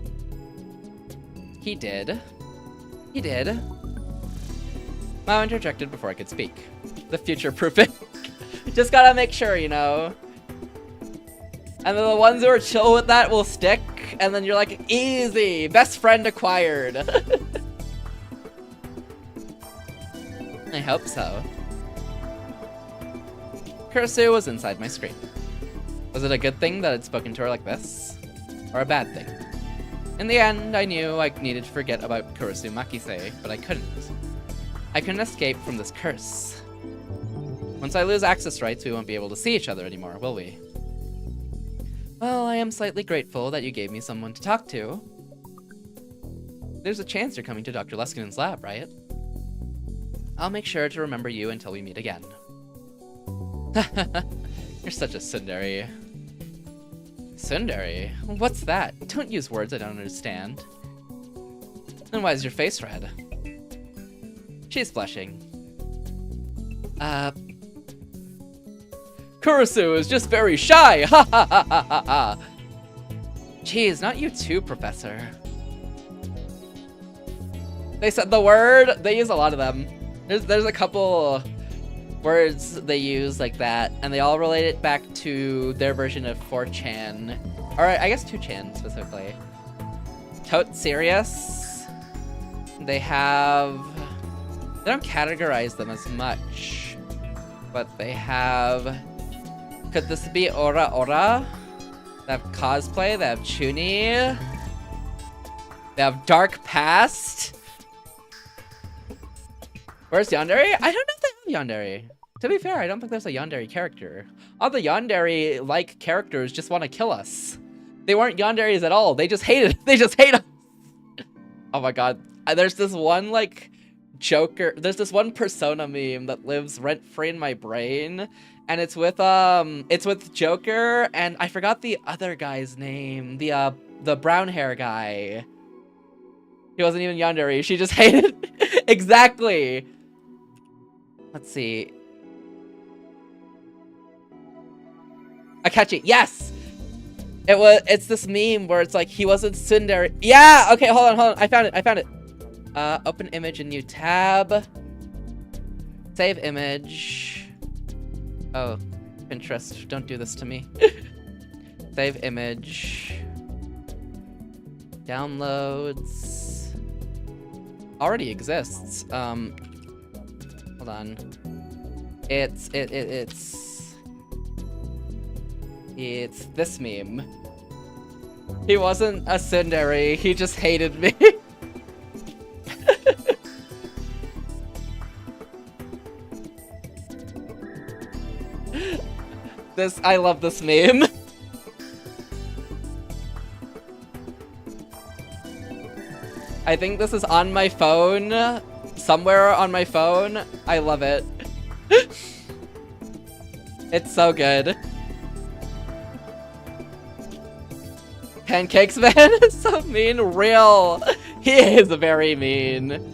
He did. He did. Maho interjected before I could speak. The future-proofing. Just gotta make sure, you know. And then the ones who are chill with that will stick, and then you're like, easy, best friend acquired. I hope so. Kurisu was inside my screen. Was it a good thing that I'd spoken to her like this? Or a bad thing? In the end, I knew I needed to forget about Kurisu Makise, but I couldn't. I couldn't escape from this curse. Once I lose access rights, we won't be able to see each other anymore, will we? Well, I am slightly grateful that you gave me someone to talk to. There's a chance you're coming to Dr. Leskinen's lab, right? I'll make sure to remember you until we meet again. You're such a tsundere. Tsundere? What's that? Don't use words I don't understand. Then why is your face red? She's blushing. Kurisu is just very shy! Ha ha ha ha ha ha! Jeez, not you too, Professor. They said the word. They use a lot of them. There's a couple words they use like that, and they all relate it back to their version of 4chan. Or I guess 2chan specifically. Tote serious. They don't categorize them as much, but they have, could this be Ora Ora? They have cosplay, they have Chuni, they have Dark Past. Where's Yandere? I don't know if they have Yandere. To be fair, I don't think there's a Yandere character. All the Yandere-like characters just want to kill us. They weren't Yanderes at all. They just hated. They just hate us. Oh my god. There's this one like Joker. There's this one Persona meme that lives rent-free in my brain, and it's with Joker, and I forgot the other guy's name. The brown hair guy. He wasn't even Yandere. She just hated. Exactly. Let's see. Akachi, yes! It's this meme where it's like, he wasn't tsundere. Yeah! Okay, hold on. I found it. Open image in new tab. Save image. Oh, Pinterest, don't do this to me. Save image. Downloads. Already exists. Hold on. It's this meme. He wasn't a tsundere, he just hated me. I love this meme. I think this is on my phone. Somewhere on my phone. I love it. It's so good. Pancakes man is so mean. Real. He is very mean.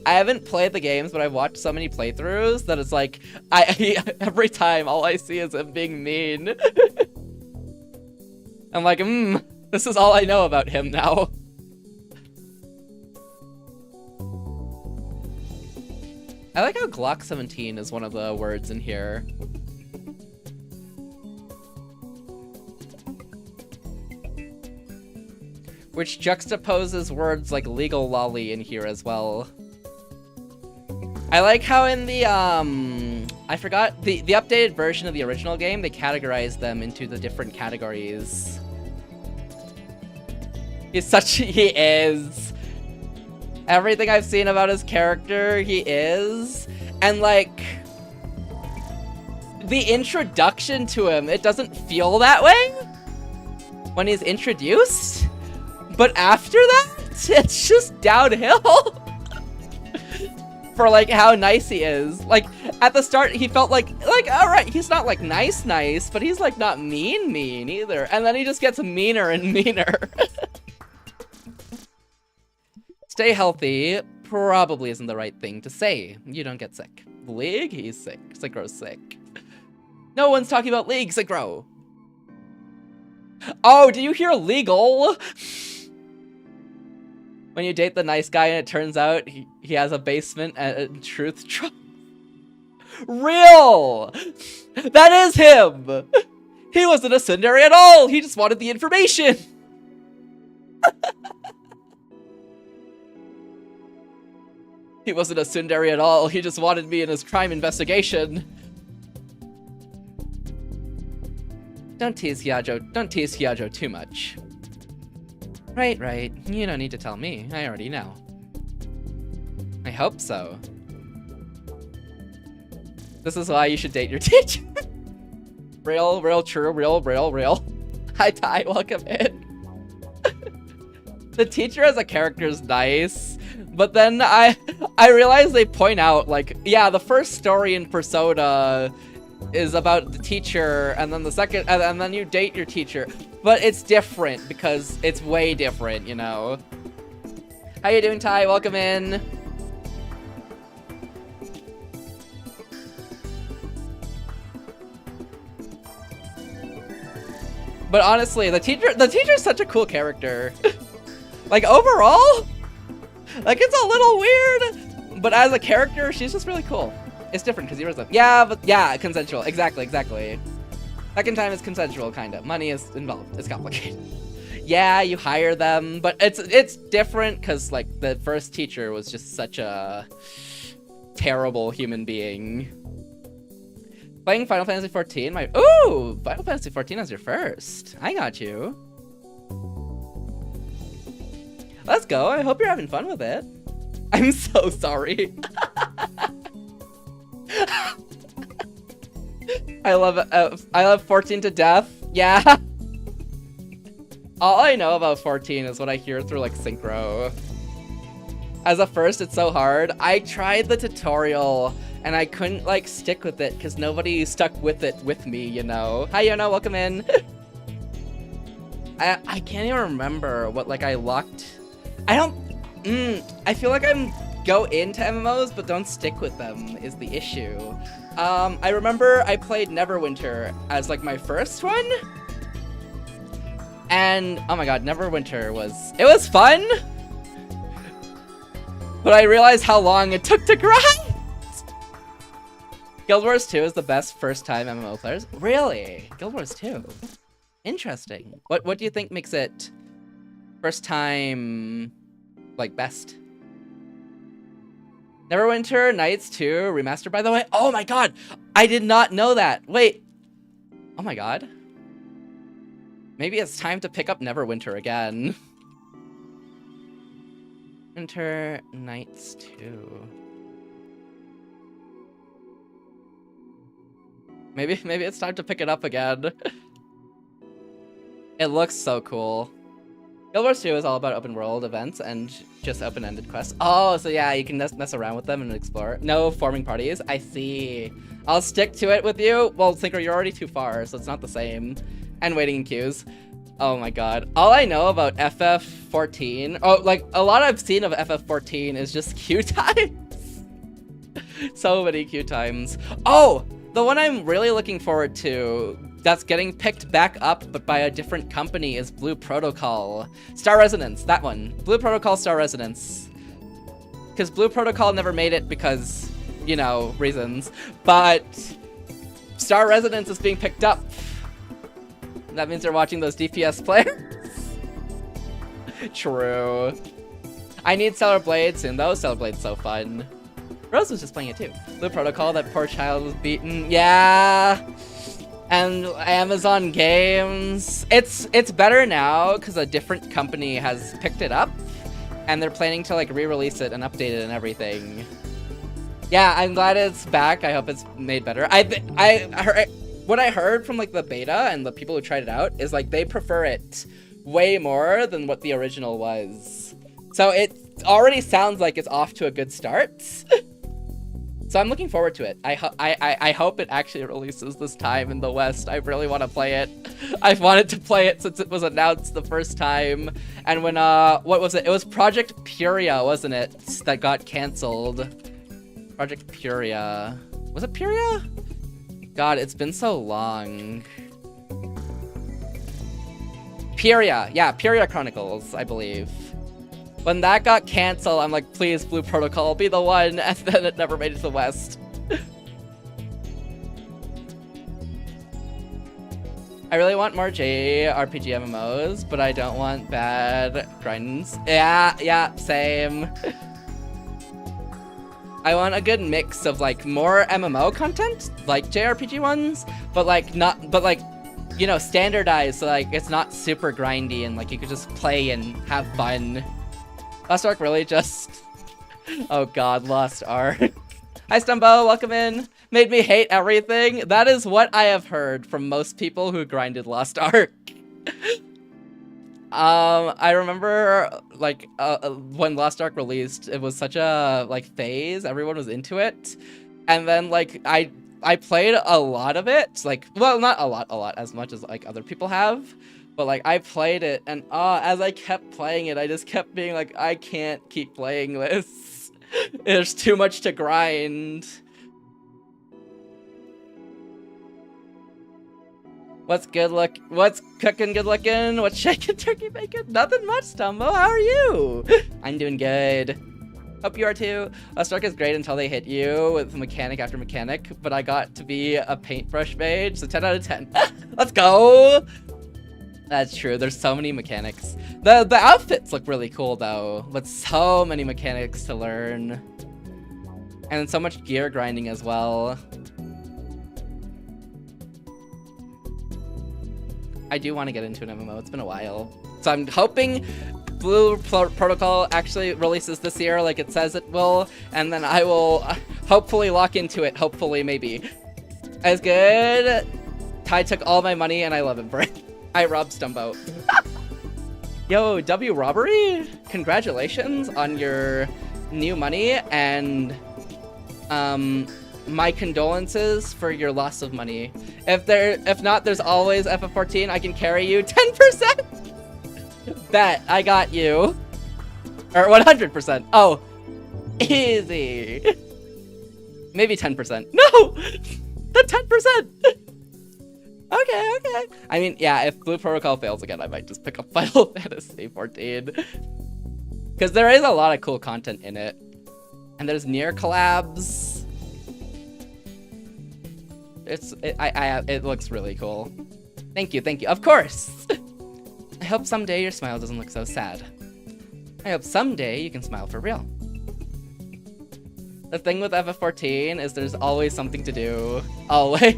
I haven't played the games, but I've watched so many playthroughs that it's like, every time all I see is him being mean. I'm like, this is all I know about him now. I like how Glock 17 is one of the words in here. Which juxtaposes words like legal lolly in here as well. I like how in the, I forgot, the updated version of the original game, they categorized them into the different categories. He is. Everything I've seen about his character, he is. And like, the introduction to him, it doesn't feel that way when he's introduced. But after that, it's just downhill. For like how nice he is. Like at the start he felt like all right, he's not like nice, but he's like not mean either. And then he just gets meaner and meaner. Stay healthy probably isn't the right thing to say. You don't get sick. League? He's sick. Synchro's sick. No one's talking about League, Synchro. Oh, do you hear legal? When you date the nice guy and it turns out he has a basement and truth trumps. Real! That is him! He wasn't a tsundere at all! He just wanted the information! He wasn't a tsundere at all, he just wanted me in his crime investigation. Don't tease Hyajo too much. Right. You don't need to tell me. I already know. I hope so. This is why you should date your teacher. Real, true, real. Hi, Ty, welcome in. The teacher as a character is nice, but then I realize they point out, like, yeah, the first story in Persona is about the teacher, and then the second, and then you date your teacher. But it's different because it's way different, you know. How you doing, Ty? Welcome in. But honestly, the teacher's such a cool character. Like overall, like it's a little weird, but as a character, she's just really cool. It's different because you them. Yeah, but yeah, consensual. Exactly. Second time is consensual, kind of. Money is involved. It's complicated. Yeah, you hire them, but it's different because like the first teacher was just such a terrible human being. Playing Final Fantasy 14. Ooh, Final Fantasy 14 as your first. I got you. Let's go. I hope you're having fun with it. I'm so sorry. I love 14 to death. Yeah. All I know about 14 is what I hear through like synchro. As a first, it's so hard. I tried the tutorial and I couldn't like stick with it because nobody stuck with it with me, you know. Hi Yona, welcome in. I can't even remember what like I locked. I feel like I'm go into MMOs but don't stick with them is the issue. I remember I played Neverwinter as like my first one. And oh my god, Neverwinter was fun. But I realized how long it took to grind. Guild Wars 2 is the best first time MMO players. Really? Guild Wars 2. Interesting. What do you think makes it first time like best? Neverwinter Nights 2 remastered, by the way. Oh my god, I did not know that. Wait. Oh my god. Maybe it's time to pick up Neverwinter again. Winter Nights 2. Maybe it's time to pick it up again. It looks so cool. Guild Wars 2 is all about open world events and just open-ended quests. Oh, so yeah, you can mess around with them and explore. No forming parties. I see. I'll stick to it with you. Well, Synchro, you're already too far, so it's not the same. And waiting in queues. Oh my god. All I know about FF14, like a lot I've seen of FF14 is just queue times. So many queue times. Oh, the one I'm really looking forward to that's getting picked back up but by a different company is Blue Protocol. Star Resonance, that one. Blue Protocol Star Resonance. Because Blue Protocol never made it because, you know, reasons. But Star Resonance is being picked up. That means they're watching those DPS players. True. I need Stellar Blade soon though. Stellar Blade's so fun. Rose was just playing it too. Blue Protocol, that poor child was beaten. Yeah. And Amazon Games. It's better now because a different company has picked it up and they're planning to like re-release it and update it and everything. Yeah, I'm glad it's back. I hope it's made better. What I heard from like the beta and the people who tried it out is like they prefer it way more than what the original was. So it already sounds like it's off to a good start. So I'm looking forward to it. I hope it actually releases this time in the West. I really want to play it. I've wanted to play it since it was announced the first time. And when, what was it? It was Project Puria, wasn't it? That got canceled. Project Puria. Was it Puria? God, it's been so long. Puria. Yeah, Puria Chronicles, I believe. When that got canceled, I'm like, please, Blue Protocol, be the one, and then it never made it to the West. I really want more JRPG MMOs, but I don't want bad grinds. Yeah, same. I want a good mix of like more MMO content, like JRPG ones, but like you know, standardized, so like it's not super grindy and like you could just play and have fun. Lost Ark really just... Oh god, Lost Ark. Hi Stumbo, welcome in. Made me hate everything. That is what I have heard from most people who grinded Lost Ark. I remember like when Lost Ark released, it was such a like phase. Everyone was into it, and then like I played a lot of it. Like, well, not a lot, as much as like other people have. But like I played it, and as I kept playing it, I just kept being like, I can't keep playing this. There's too much to grind. What's cooking good looking? What's shaking turkey bacon? Nothing much, Tumbo. How are you? I'm doing good. Hope you are too. A Stark is great until they hit you with mechanic after mechanic, but I got to be a paintbrush mage, so 10 out of 10. Let's go! That's true, there's so many mechanics. The outfits look really cool though, but so many mechanics to learn. And so much gear grinding as well. I do want to get into an MMO, it's been a while. So I'm hoping Blue Protocol actually releases this year like it says it will, and then I will hopefully lock into it, hopefully, maybe. As good. Ty took all my money and I love him for it. I robbed Stumbo. Yo, W Robbery, congratulations on your new money, and my condolences for your loss of money. If not, there's always FF14. I can carry you 10%. Bet I got you. Or 100%. Oh, easy. Maybe 10%. No, the 10%. Okay. I mean, yeah, if Blue Protocol fails again, I might just pick up Final Fantasy 14. Because there is a lot of cool content in it. And there's near collabs. It looks really cool. Thank you. Of course. I hope someday your smile doesn't look so sad. I hope someday you can smile for real. The thing with FF14 is there's always something to do. Always.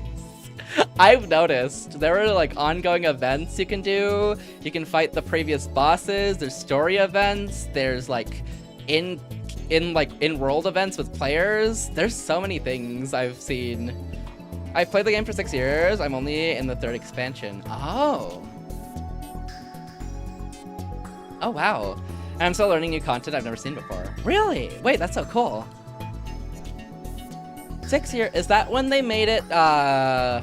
I've noticed there are like ongoing events you can do. You can fight the previous bosses. There's story events. There's like in-world events with players. There's so many things I've seen. I've played the game for 6 years. I'm only in the 3rd expansion. Oh. Oh, wow. And I'm still learning new content I've never seen before. Really? Wait, that's so cool. 6 years, is that when they made it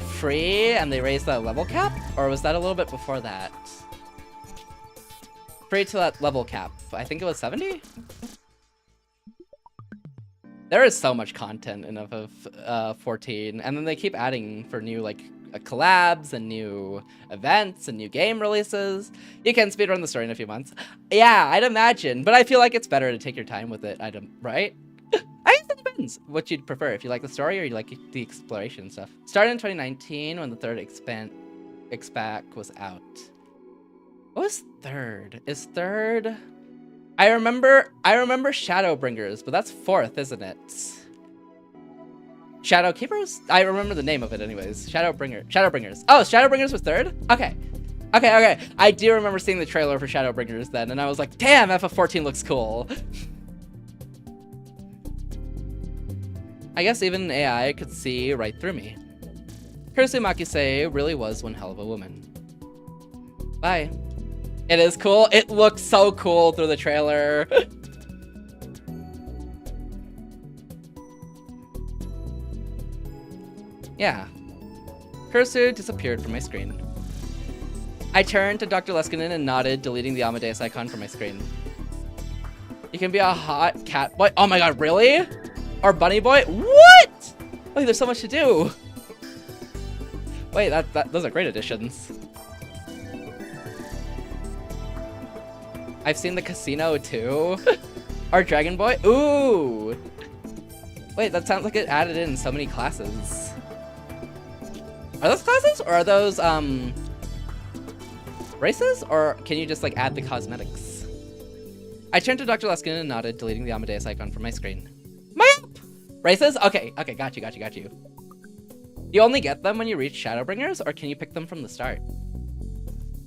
free and they raised the level cap? Or was that a little bit before that? Free to that level cap. I think it was 70? There is so much content in FF14, and then they keep adding for new like collabs and new events and new game releases. You can speedrun the story in a few months. Yeah, I'd imagine, but I feel like it's better to take your time with it, right? I guess it depends what you'd prefer, if you like the story or you like the exploration stuff. Started in 2019 when the 3rd expac was out. What was 3rd? Is 3rd? I remember Shadowbringers, but that's 4th, isn't it? Shadowkeepers? I remember the name of it anyways. Shadowbringers. Oh, Shadowbringers was 3rd? Okay. I do remember seeing the trailer for Shadowbringers then, and I was like, damn, FF14 looks cool. I guess even AI could see right through me. Kurosumaki-sei really was one hell of a woman. Bye. It is cool. It looks so cool through the trailer. Yeah. Kurosu disappeared from my screen. I turned to Dr. Leskinen and nodded, deleting the Amadeus icon from my screen. You can be a hot cat boy. Oh my god, really? Or bunny boy? What? Wait, there's so much to do. Wait, those are great additions. I've seen the casino too. Or Dragon Boy. Ooh. Wait, that sounds like it added in so many classes. Are those classes or are those races? Or can you just like add the cosmetics? I turned to Dr. Leskinen and nodded, deleting the Amadeus icon from my screen. My app! Races? Okay, got you. You only get them when you reach Shadowbringers, or can you pick them from the start?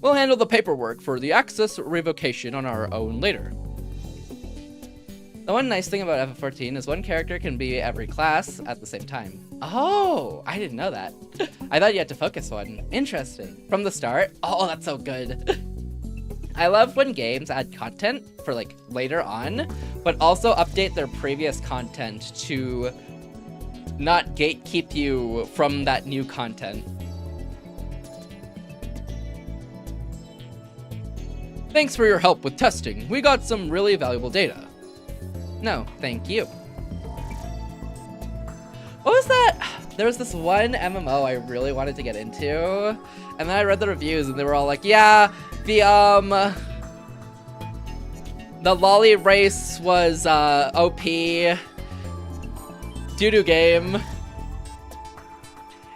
We'll handle the paperwork for the access revocation on our own later. The one nice thing about FF14 is one character can be every class at the same time. Oh, I didn't know that. I thought you had to focus one. Interesting. From the start? Oh, that's so good. I love when games add content for like later on, but also update their previous content to not gatekeep you from that new content. Thanks for your help with testing. We got some really valuable data. No, thank you. What was that? There was this one MMO I really wanted to get into, and then I read the reviews and they were all like, yeah, The lolly race was OP. Doo-doo game.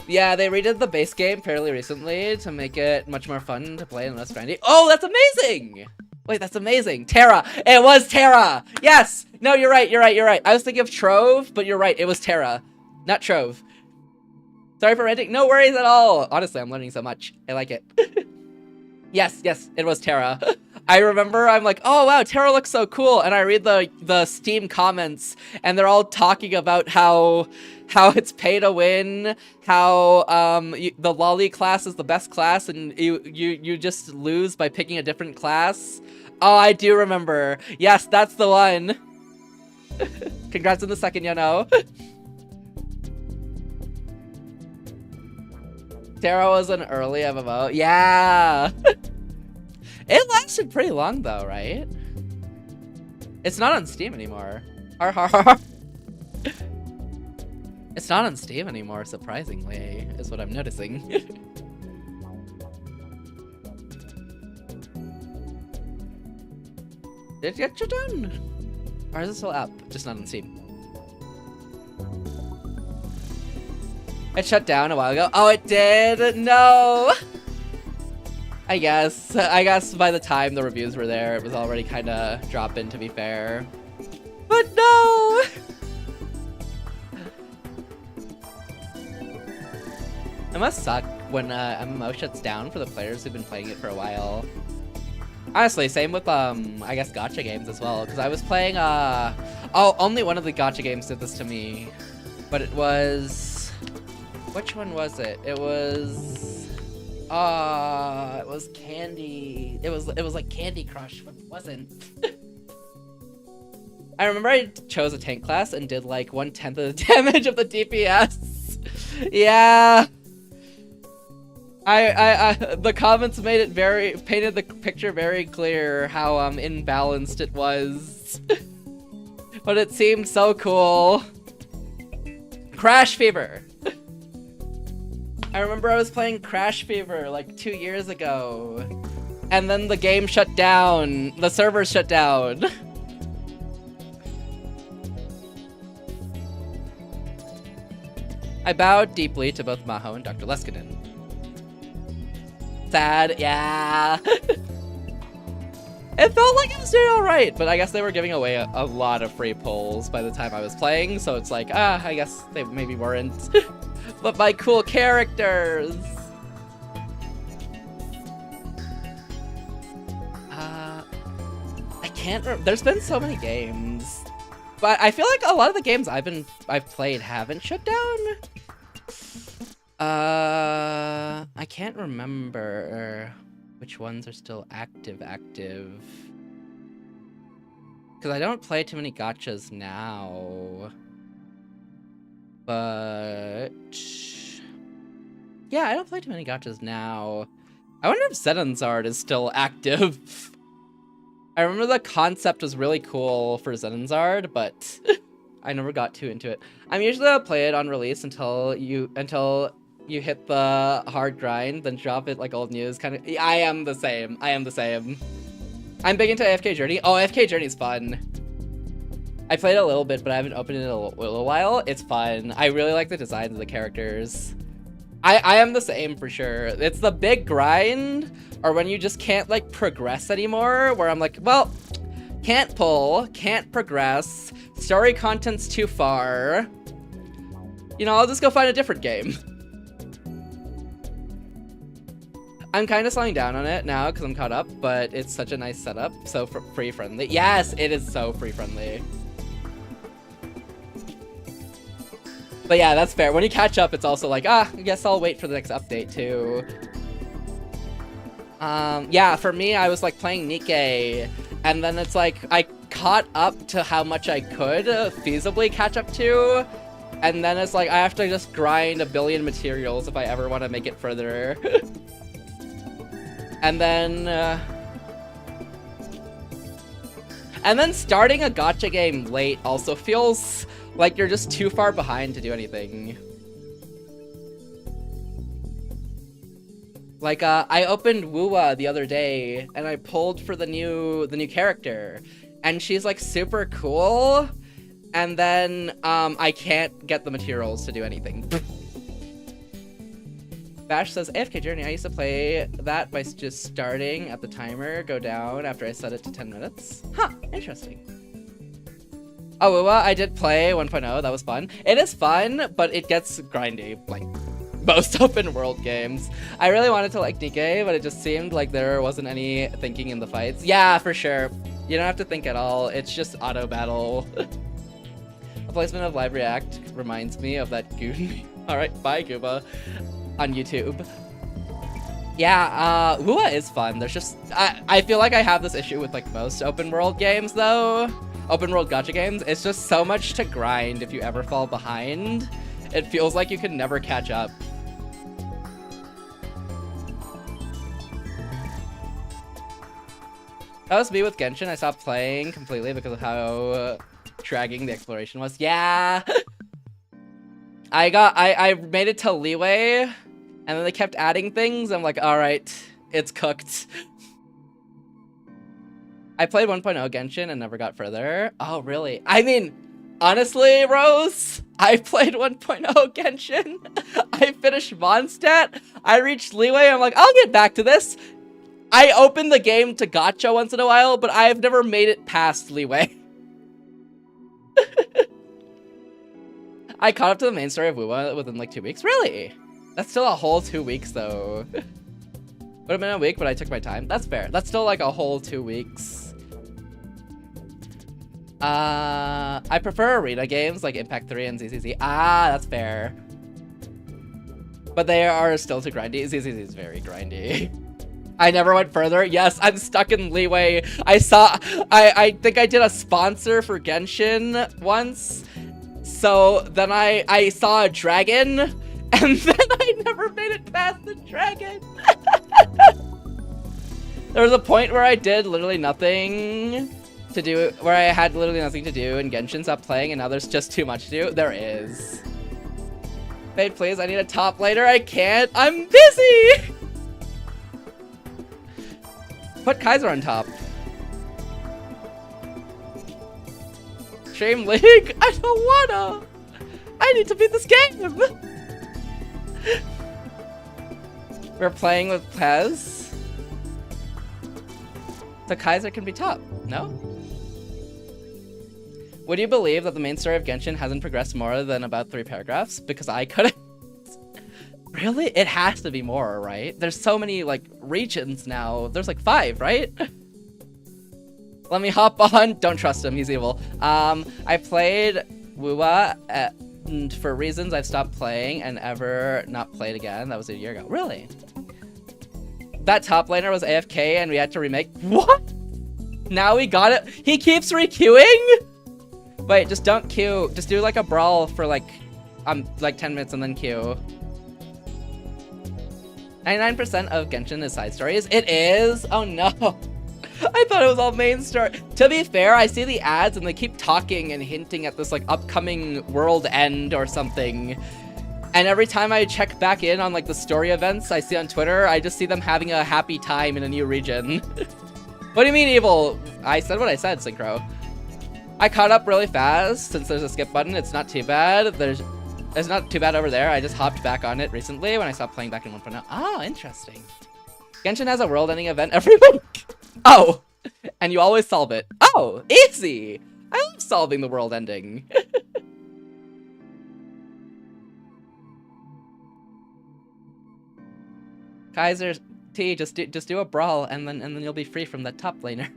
Yeah, they redid the base game fairly recently to make it much more fun to play and less grindy. Oh, that's amazing! Wait, that's amazing. Terra! It was Terra! Yes! No, you're right, you're right, you're right. I was thinking of Trove, but you're right, it was Terra. Not Trove. Sorry for ranting. No worries at all. Honestly, I'm learning so much. I like it. Yes, yes, it was Terra. I remember I'm like, oh wow, Terra looks so cool, and I read the Steam comments, and they're all talking about how it's pay to win, how the lolly class is the best class, and you just lose by picking a different class. Oh, I do remember. Yes, that's the one. Congrats on the second, you know. Terra was an early MMO. Yeah. It lasted pretty long though, right? It's not on Steam anymore. Har har har. It's not on Steam anymore, surprisingly, is what I'm noticing. Did it get you done? Or is it still up? Just not on Steam. It shut down a while ago. Oh, it did? No! I guess by the time the reviews were there, it was already kind of dropping, to be fair. But no! It must suck when MMO shuts down for the players who've been playing it for a while. Honestly, same with, I guess gacha games as well, because I was playing, oh, only one of the gacha games did this to me. But it was... Which one was it? It was Candy. It was like Candy Crush, but it wasn't. I remember I chose a tank class and did like 1/10 of the damage of the DPS. Yeah. The comments made it painted the picture very clear how imbalanced it was. But it seemed so cool. Crash Fever. I remember I was playing Crash Fever like 2 years ago, and then the game shut down. The servers shut down. I bowed deeply to both Maho and Dr. Leskinen. Sad, yeah. It felt like it was doing alright, but I guess they were giving away a lot of free pulls by the time I was playing, so it's like, I guess they maybe weren't. But my cool characters! I can't remember. There's been so many games. But I feel like a lot of the games I've played haven't shut down. I can't remember which ones are still active. Because I don't play too many gachas now. But yeah, I don't play too many gachas now. I wonder if Zenonzard is still active. I remember the concept was really cool for Zenonzard, but I never got too into it. I'm usually gonna play it on release until you hit the hard grind, then drop it like old news. Kind of. I am the same. I'm big into AFK Journey. Oh, AFK Journey's fun. I played a little bit, but I haven't opened it in a little while. It's fun. I really like the designs of the characters. I am the same for sure. It's the big grind, or when you just can't like progress anymore, where I'm like, well, can't pull, can't progress, story content's too far. You know, I'll just go find a different game. I'm kind of slowing down on it now because I'm caught up, but it's such a nice setup. So free friendly. Yes, it is so free friendly. But yeah, that's fair. When you catch up, it's also like, I guess I'll wait for the next update too. Yeah, for me, I was like playing Nikke, and then it's like I caught up to how much I could feasibly catch up to, and then it's like I have to just grind a billion materials if I ever want to make it further. And then starting a gacha game late also feels like you're just too far behind to do anything. Like, I opened Wuwa the other day, and I pulled for the new character. and she's like super cool, and then I can't get the materials to do anything. Bash says, AFK Journey, I used to play that by just starting at the timer, go down after I set it to 10 minutes. Huh, interesting. Oh, I did play 1.0, that was fun. It is fun, but it gets grindy, like most open world games. I really wanted to like Nikkei, but it just seemed like there wasn't any thinking in the fights. Yeah, for sure. You don't have to think at all, it's just auto battle. The placement of Live React reminds me of that goon. Alright, bye Gooba. On YouTube. Yeah, Wua is fun. There's just, I feel like I have this issue with like most open world games though. Open world gacha games. It's just so much to grind if you ever fall behind. It feels like you can never catch up. That was me with Genshin. I stopped playing completely because of how dragging the exploration was. Yeah. I made it to Leeway, and then they kept adding things. I'm like, all right, it's cooked. I played 1.0 Genshin and never got further. Oh, really? I mean, honestly, Rose, I played 1.0 Genshin. I finished Mondstadt. I reached Leeway. I'm like, I'll get back to this. I open the game to gacha once in a while, but I've never made it past Leeway. I caught up to the main story of Wuwa within like 2 weeks. Really? That's still a whole 2 weeks though. Would have been a week, but I took my time. That's fair. That's still like a whole 2 weeks. I prefer arena games like Impact 3 and ZZZ. Ah, that's fair. But they are still too grindy. ZZZ is very grindy. I never went further. Yes, I'm stuck in Leeway. I think I did a sponsor for Genshin once. So then I saw a dragon, and then I never made it past the dragon. There was a point where I did literally nothing to do, where I had literally nothing to do, and Genshin stopped playing, and now there's just too much to do. There is. Fade, please, I need a top laner. I can't. I'm busy. Put Kaiser on top. Shame League? I don't wanna! I need to beat this game! We're playing with Pez. The Kaiser can be top, no? Would you believe that the main story of Genshin hasn't progressed more than about 3 paragraphs? Because I couldn't. Really? It has to be more, right? There's so many, like, regions now. There's like 5, right? Let me hop on. Don't trust him. He's evil. I played Wuwa, and for reasons I've stopped playing and ever not played again. That was a year ago. Really? That top laner was AFK and we had to remake. What? Now we got it. He keeps re-queuing? Wait, just don't queue. Just do like a brawl for like 10 minutes and then queue. 99% of Genshin is side stories. It is? Oh no. I thought it was all main story. To be fair, I see the ads and they keep talking and hinting at this like upcoming world end or something. And every time I check back in on like the story events I see on Twitter, I just see them having a happy time in a new region. What do you mean evil? I said what I said, Synchro. I caught up really fast since there's a skip button. It's not too bad. It's not too bad over there. I just hopped back on it recently when I stopped playing back in 1.0. Oh, interesting. Genshin has a world-ending event every week. Oh, and you always solve it. Oh, easy. I love solving the world ending. Kaiser T, just do a brawl and then you'll be free from that top laner.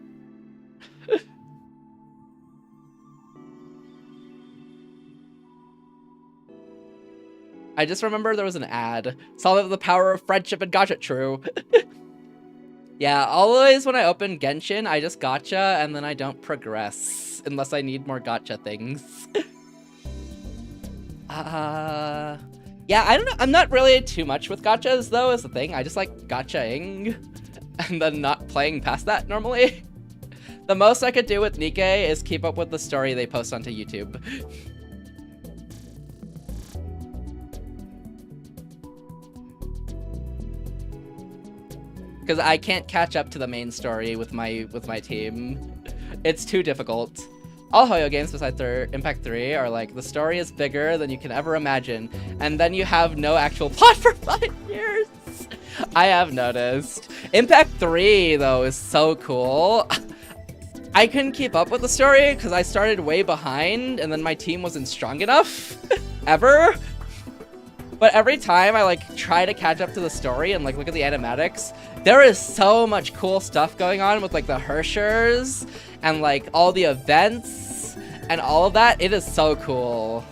I just remember there was an ad. Solve the power of friendship and gacha. True. Yeah, always when I open Genshin, I just gacha and then I don't progress unless I need more gacha things. Yeah, I don't know. I'm not really too much with gachas though, is the thing. I just like gachaing and then not playing past that normally. The most I could do with Nikkei is keep up with the story they post onto YouTube. Because I can't catch up to the main story with my team. It's too difficult. All Heyyo games besides Impact 3 are like, the story is bigger than you can ever imagine, and then you have no actual plot for 5 years. I have noticed. Impact 3, though, is so cool. I couldn't keep up with the story because I started way behind, and then my team wasn't strong enough, ever. But every time I like try to catch up to the story and like look at the animatics, there is so much cool stuff going on with like the Hershers and like all the events and all of that. It is so cool.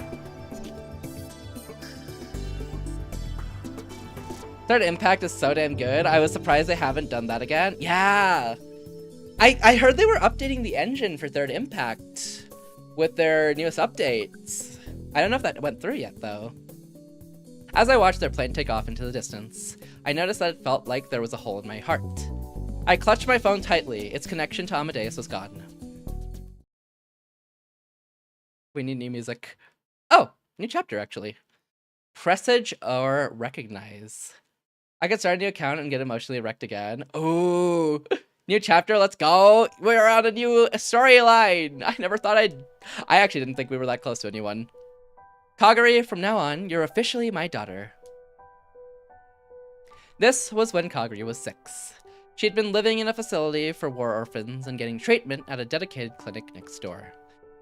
Third Impact is so damn good. I was surprised they haven't done that again. Yeah. I heard they were updating the engine for Third Impact with their newest updates. I don't know if that went through yet though. As I watched their plane take off into the distance, I noticed that it felt like there was a hole in my heart. I clutched my phone tightly. Its connection to Amadeus was gone. We need new music. Oh, new chapter actually. Presage or recognize. I could start a new account and get emotionally wrecked again. Ooh, new chapter, let's go. We're on a new storyline. I actually didn't think we were that close to a new one. Kagari, from now on, you're officially my daughter. This was when Kagari was 6. She'd been living in a facility for war orphans and getting treatment at a dedicated clinic next door.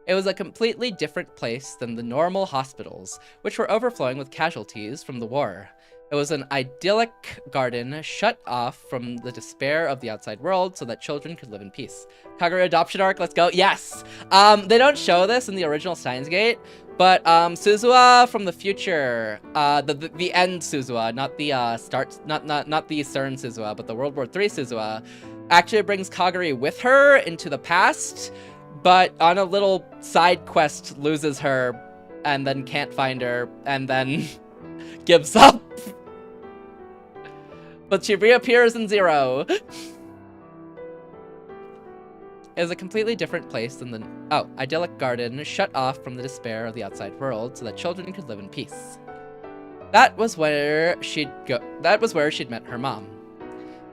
It was a completely different place than the normal hospitals, which were overflowing with casualties from the war. It was an idyllic garden shut off from the despair of the outside world so that children could live in peace. Kagari adoption arc, let's go. Yes! They don't show this in the original Steins Gate, but Suzuha from the future, the end Suzuha, not the not the CERN Suzuha, but the World War III Suzuha, actually brings Kagari with her into the past, but on a little side quest loses her and then can't find her and then gives up. But she reappears in Zero. It was a completely different place than the idyllic garden shut off from the despair of the outside world so that children could live in peace. That was where she'd met her mom.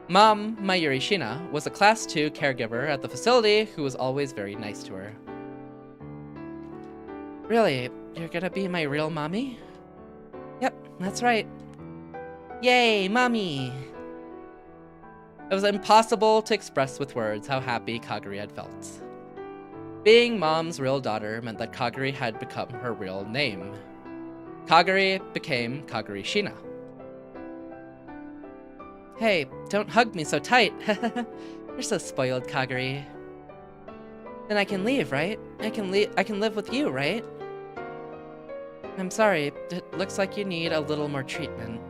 Mom, Mayuri Shina, was a class 2 caregiver at the facility who was always very nice to her. Really? You're gonna be my real mommy? Yep, that's right. Yay, mommy! It was impossible to express with words how happy Kagari had felt. Being Mom's real daughter meant that Kagari had become her real name. Kagari became Kagari Shina. Hey, don't hug me so tight. You're so spoiled, Kagari. Then I can leave, right? I can live with you, right? I'm sorry, it looks like you need a little more treatment.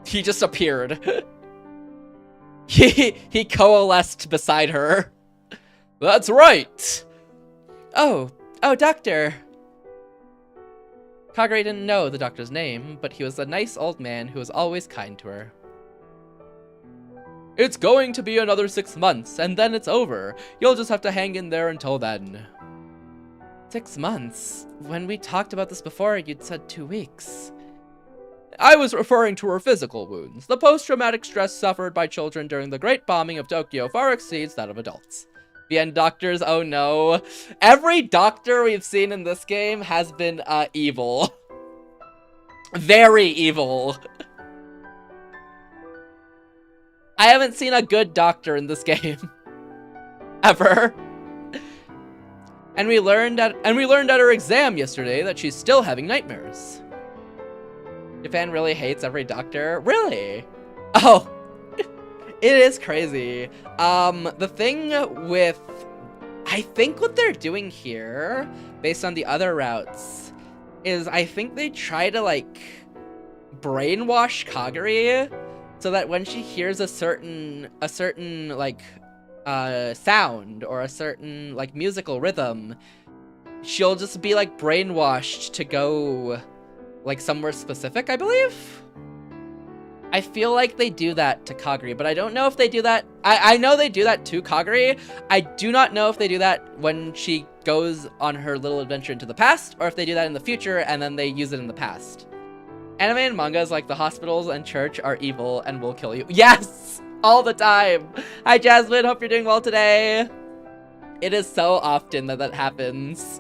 He just appeared. He coalesced beside her. That's right! Oh, doctor! Kagari didn't know the doctor's name, but he was a nice old man who was always kind to her. It's going to be another 6 months, and then it's over. You'll just have to hang in there until then. 6 months? When we talked about this before, you'd said 2 weeks. I was referring to her physical wounds. The post-traumatic stress suffered by children during the Great Bombing of Tokyo far exceeds that of adults. The end doctors, oh no. Every doctor we've seen in this game has been, evil. Very evil. I haven't seen a good doctor in this game. Ever. And we learned at her exam yesterday that she's still having nightmares. Japan really hates every doctor? Really? Oh, it is crazy. The thing with, I think what they're doing here, based on the other routes, is I think they try to like brainwash Kagari so that when she hears a certain like sound or a certain like musical rhythm, she'll just be like brainwashed to go like somewhere specific, I believe? I feel like they do that to Kagari, but I don't know if they do that. I know they do that to Kagari. I do not know if they do that when she goes on her little adventure into the past, or if they do that in the future and then they use it in the past. Anime and mangas like the hospitals and church are evil and will kill you. Yes! All the time. Hi, Jasmine. Hope you're doing well today. It is so often that happens.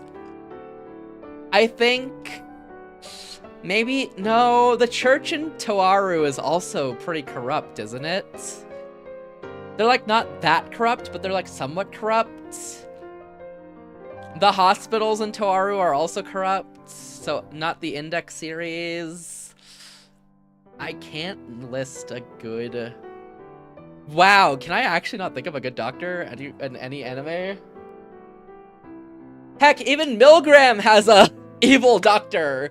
I think maybe, no, the church in Toaru is also pretty corrupt, isn't it? They're like not that corrupt, but they're like somewhat corrupt. The hospitals in Toaru are also corrupt, so not the Index series. I can't list a good... Wow, can I actually not think of a good doctor in any anime? Heck, even Milgram has a evil doctor.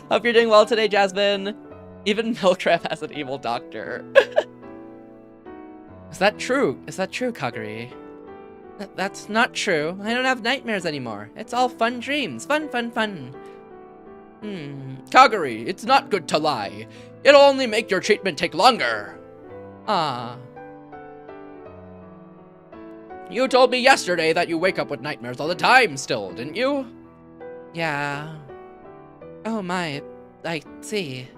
Hope you're doing well today, Jasmine. Even Milgram has an evil doctor. Is that true? Is that true, Kaguri? That's not true. I don't have nightmares anymore. It's all fun dreams. Fun, fun, fun. Kaguri, it's not good to lie. It'll only make your treatment take longer. Ah. You told me yesterday that you wake up with nightmares all the time still, didn't you? Yeah. Oh my, I see.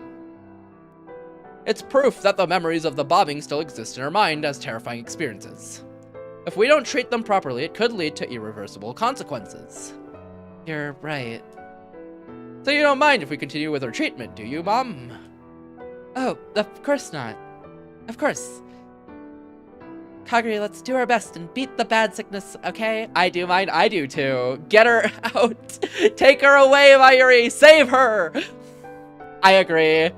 It's proof that the memories of the bombing still exist in our mind as terrifying experiences. If we don't treat them properly, it could lead to irreversible consequences. You're right. So you don't mind if we continue with our treatment, do you, Mom? Oh, of course not. Of course. Kaguri, let's do our best and beat the bad sickness, okay? I do mind, I do too. Get her out. Take her away, Mayuri. Save her. I agree.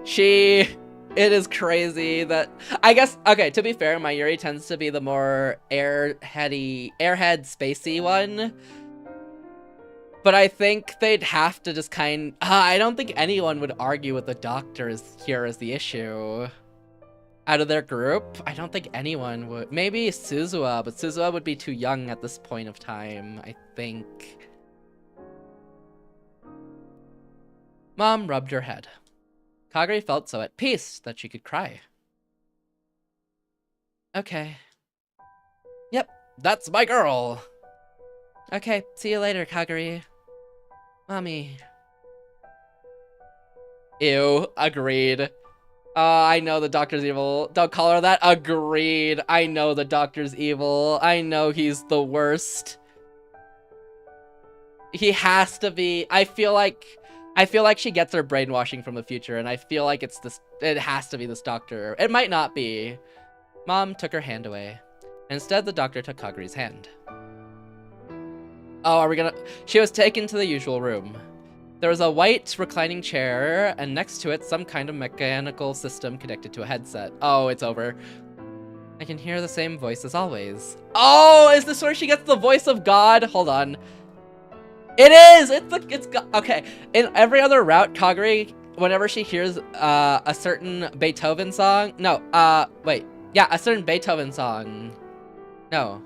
It is crazy that, I guess, okay, to be fair, Mayuri tends to be the more airhead, spacey one. But I think they'd have to just I don't think anyone would argue with the doctor here as the issue. Out of their group, I don't think anyone would. Maybe Suzuha, but Suzuha would be too young at this point of time, I think. Mom rubbed her head. Kaguri felt so at peace that she could cry. Okay. Yep, that's my girl. Okay, see you later, Kaguri. Mommy. Ew, agreed. I know the doctor's evil. Don't call her that. Agreed. I know the doctor's evil. I know he's the worst. He has to be. I feel like she gets her brainwashing from the future, and I feel like it has to be this doctor. It might not be. Mom took her hand away. Instead, the doctor took Kaguri's hand. Oh, she was taken to the usual room. There was a white reclining chair, and next to it, some kind of mechanical system connected to a headset. Oh, it's over. I can hear the same voice as always. Oh, is this where she gets the voice of God? Hold on. It is! It's okay. In every other route, Kaguri, whenever she hears a certain Beethoven song, wait. Yeah, a certain Beethoven song. No,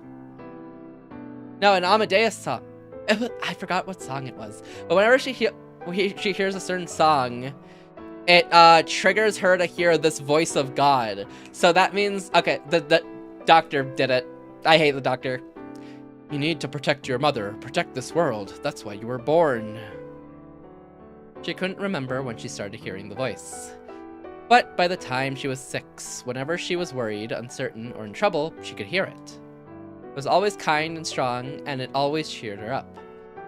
an Amadeus song. I forgot what song it was. But whenever she hears a certain song, it triggers her to hear this voice of God. So that means, okay, the doctor did it. I hate the doctor. You need to protect your mother, protect this world. That's why you were born. She couldn't remember when she started hearing the voice. But by the time she was 6, whenever she was worried, uncertain, or in trouble, she could hear it. It was always kind and strong, and it always cheered her up.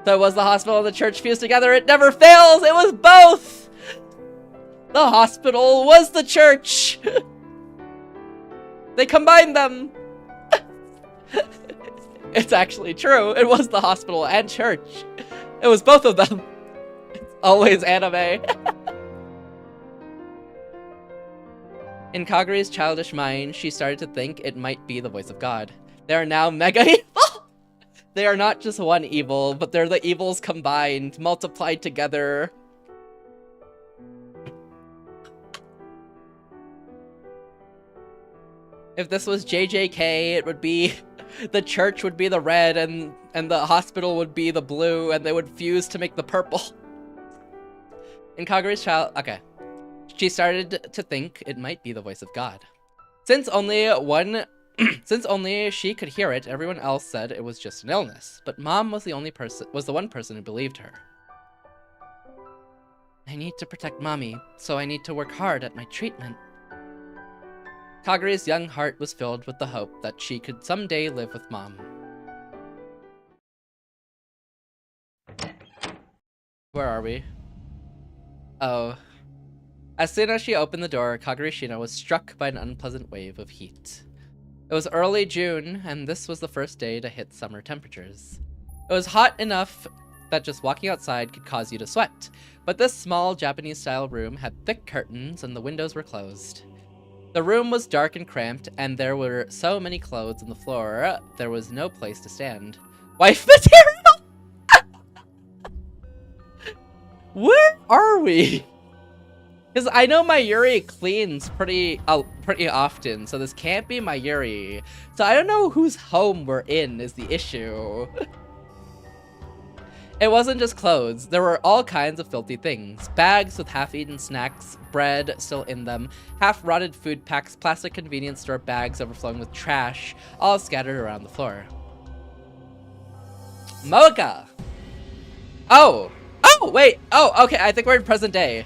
So it was the hospital and the church fused together. It never fails. It was both. The hospital was the church. They combined them. It's actually true. It was the hospital and church. It was both of them. It's always anime. In Kaguri's childish mind, she started to think it might be the voice of God. They are now mega evil. They are not just one evil, but they're the evils combined, multiplied together. If this was JJK, it would be the church would be the red and the hospital would be the blue, and they would fuse to make the purple. In Kaguri's okay. She started to think it might be the voice of God. Since only she could hear it, everyone else said it was just an illness. But Mom was the one person who believed her. I need to protect Mommy, so I need to work hard at my treatment. Kaguri's young heart was filled with the hope that she could someday live with Mom. Where are we? Oh. As soon as she opened the door, Kaguri Shino was struck by an unpleasant wave of heat. It was early June, and this was the first day to hit summer temperatures. It was hot enough that just walking outside could cause you to sweat, but this small Japanese-style room had thick curtains and the windows were closed. The room was dark and cramped, and there were so many clothes on the floor, there was no place to stand. Wife material? Where are we? Because I know Mayuri cleans pretty often, so this can't be Mayuri. So I don't know whose home we're in is the issue. It wasn't just clothes. There were all kinds of filthy things. Bags with half-eaten snacks, bread still in them, half-rotted food packs, plastic convenience store bags overflowing with trash, all scattered around the floor. Mocha! Oh! Oh, wait! Oh, okay, I think we're in present day.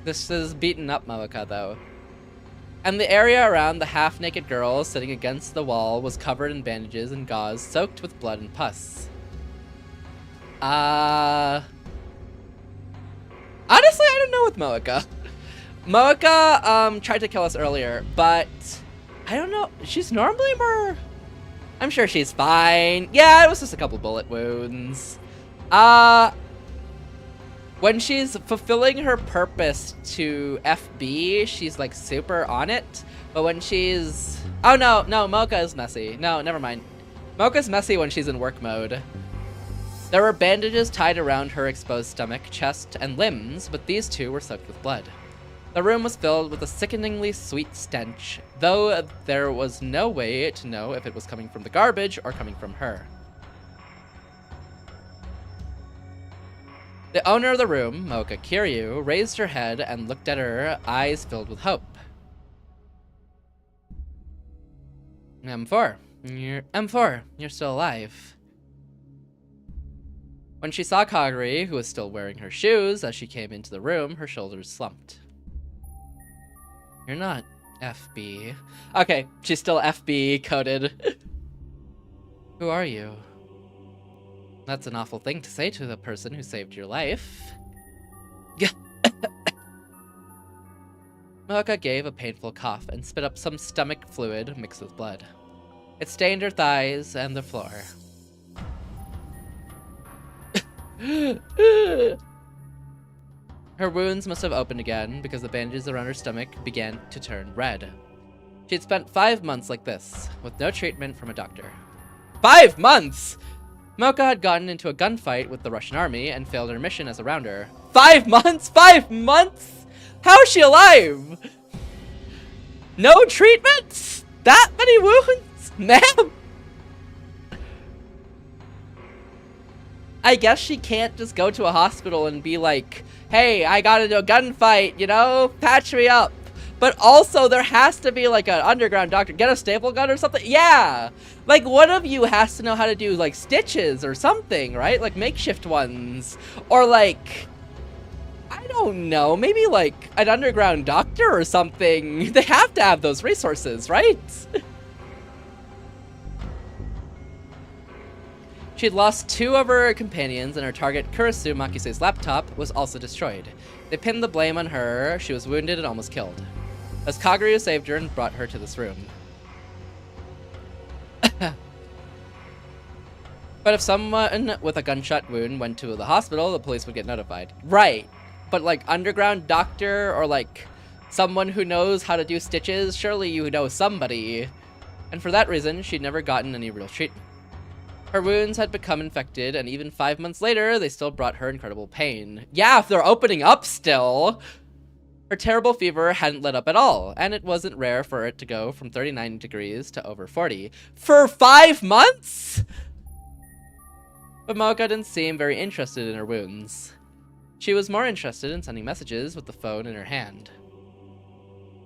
This is beaten up Mocha, though. And the area around the half-naked girl sitting against the wall was covered in bandages and gauze soaked with blood and pus. Honestly, I don't know with Mocha. Mocha, tried to kill us earlier, but I don't know. She's normally more... I'm sure she's fine. Yeah, it was just a couple bullet wounds. When she's fulfilling her purpose to FB, she's like super on it. But when she's... Oh no, Mocha is messy. No, never mind. Mocha's messy when she's in work mode. There were bandages tied around her exposed stomach, chest, and limbs, but these two were soaked with blood. The room was filled with a sickeningly sweet stench, though there was no way to know if it was coming from the garbage or coming from her. The owner of the room, Mocha Kiryu, raised her head and looked at her, eyes filled with hope. M4, you're still alive. When she saw Kaguri, who was still wearing her shoes as she came into the room, her shoulders slumped. You're not FB. Okay, she's still FB coded. Who are you? That's an awful thing to say to the person who saved your life. Mocha gave a painful cough and spit up some stomach fluid mixed with blood. It stained her thighs and the floor. Her wounds must have opened again because the bandages around her stomach began to turn red. She had spent 5 months like this, with no treatment from a doctor. 5 months?! Mocha had gotten into a gunfight with the Russian army and failed her mission as a rounder. 5 months?! 5 months?! How is she alive?! No treatment?! That many wounds?! Ma'am! I guess she can't just go to a hospital and be like, hey, I got into a gunfight, you know, patch me up. But also there has to be like an underground doctor. Get a staple gun or something? Yeah. Like one of you has to know how to do like stitches or something, right? Like makeshift ones. Or like, I don't know, maybe like an underground doctor or something. They have to have those resources, right? She had lost 2 of her companions, and her target, Kurisu Makise's laptop, was also destroyed. They pinned the blame on her. She was wounded and almost killed. As Kaguru saved her and brought her to this room. But if someone with a gunshot wound went to the hospital, the police would get notified. Right. But like underground doctor or like someone who knows how to do stitches, surely you know somebody. And for that reason, she'd never gotten any real treatment. Her wounds had become infected, and even 5 months later, they still brought her incredible pain. Yeah, if they're opening up still! Her terrible fever hadn't let up at all, and it wasn't rare for it to go from 39 degrees to over 40. For 5 months?! But Mocha didn't seem very interested in her wounds. She was more interested in sending messages with the phone in her hand.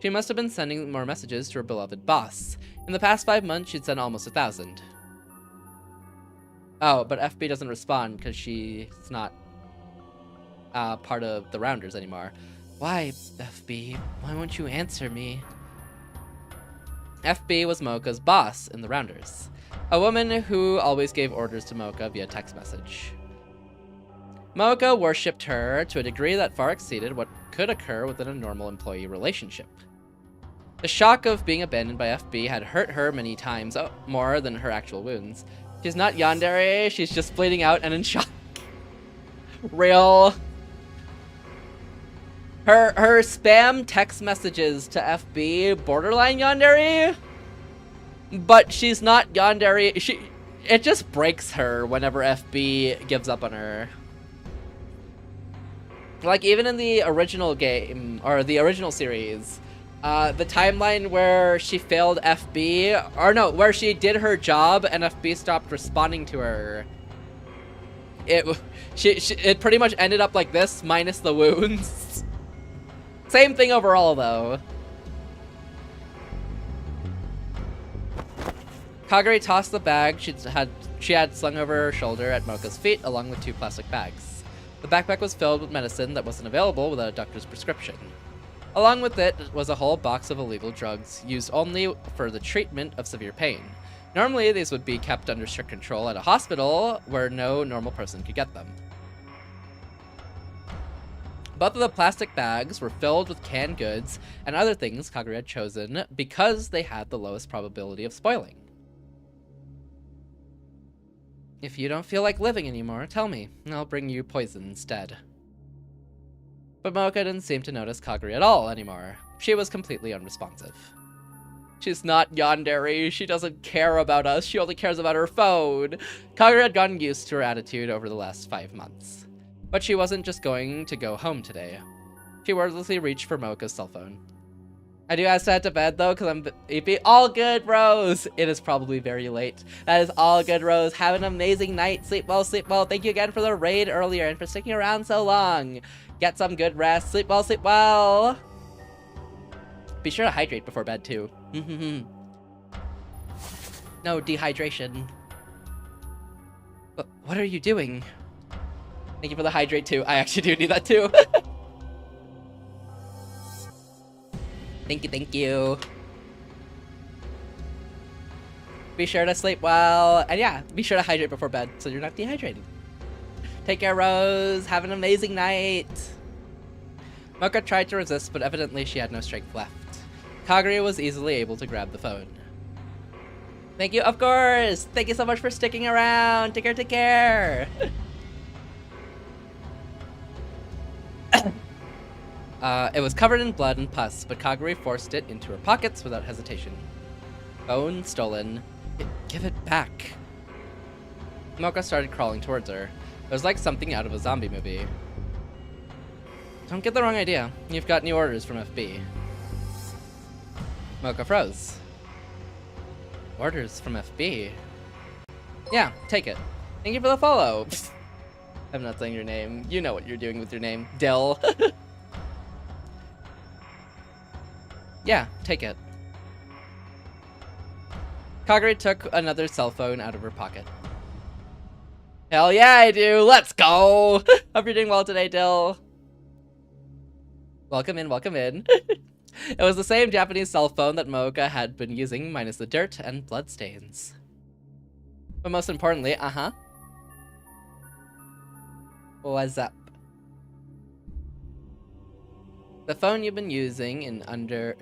She must have been sending more messages to her beloved boss. In the past 5 months, she'd sent almost 1,000. Oh, but FB doesn't respond because she's not part of the Rounders anymore. Why, FB? Why won't you answer me? FB was Mocha's boss in the Rounders, a woman who always gave orders to Mocha via text message. Mocha worshipped her to a degree that far exceeded what could occur within a normal employee relationship. The shock of being abandoned by FB had hurt her many times more than her actual wounds. She's not yandere, she's just bleeding out and in shock. Real. Her spam text messages to FB borderline yandere, but she's not yandere. It just breaks her whenever FB gives up on her. Like, even in the original game, or the original series, the timeline where she failed FB, or no, where she did her job and FB stopped responding to her, it pretty much ended up like this, minus the wounds. Same thing overall, though. Kagari tossed the bag she had slung over her shoulder at Mocha's feet, along with 2 plastic bags. The backpack was filled with medicine that wasn't available without a doctor's prescription. Along with it was a whole box of illegal drugs, used only for the treatment of severe pain. Normally, these would be kept under strict control at a hospital where no normal person could get them. Both of the plastic bags were filled with canned goods and other things Kagari had chosen because they had the lowest probability of spoiling. If you don't feel like living anymore, tell me, and I'll bring you poison instead. But Mocha didn't seem to notice Kagari at all anymore. She was completely unresponsive. She's not yandere, she doesn't care about us, she only cares about her phone. Kagari had gotten used to her attitude over the last 5 months. But she wasn't just going to go home today. She wordlessly reached for Mocha's cell phone. I do have to head to bed though, because I'm EP. All good, Rose! It is probably very late. That is all good, Rose. Have an amazing night. Sleep well, sleep well. Thank you again for the raid earlier and for sticking around so long. Get some good rest. Sleep well, sleep well. Be sure to hydrate before bed too. No dehydration. What are you doing? Thank you for the hydrate too. I actually do need that too. Thank you, thank you. Be sure to sleep well. And yeah, be sure to hydrate before bed so you're not dehydrated. Take care, Rose. Have an amazing night. Mocha tried to resist, but evidently she had no strength left. Kagari was easily able to grab the phone. Thank you, of course. Thank you so much for sticking around. Take care, take care. It was covered in blood and pus, but Kagari forced it into her pockets without hesitation. Phone stolen. Give it back. Mocha started crawling towards her. It was like something out of a zombie movie. Don't get the wrong idea. You've got new orders from FB. Mocha froze. Orders from FB? Yeah, take it. Thank you for the follow. I'm not saying your name. You know what you're doing with your name. Dill. Yeah, take it. Kagari took another cell phone out of her pocket. Hell yeah, I do. Let's go. Hope you're doing well today, Dill. Welcome in, welcome in. It was the same Japanese cell phone that Mocha had been using, minus the dirt and bloodstains. But most importantly, what's up? The phone you've been using is under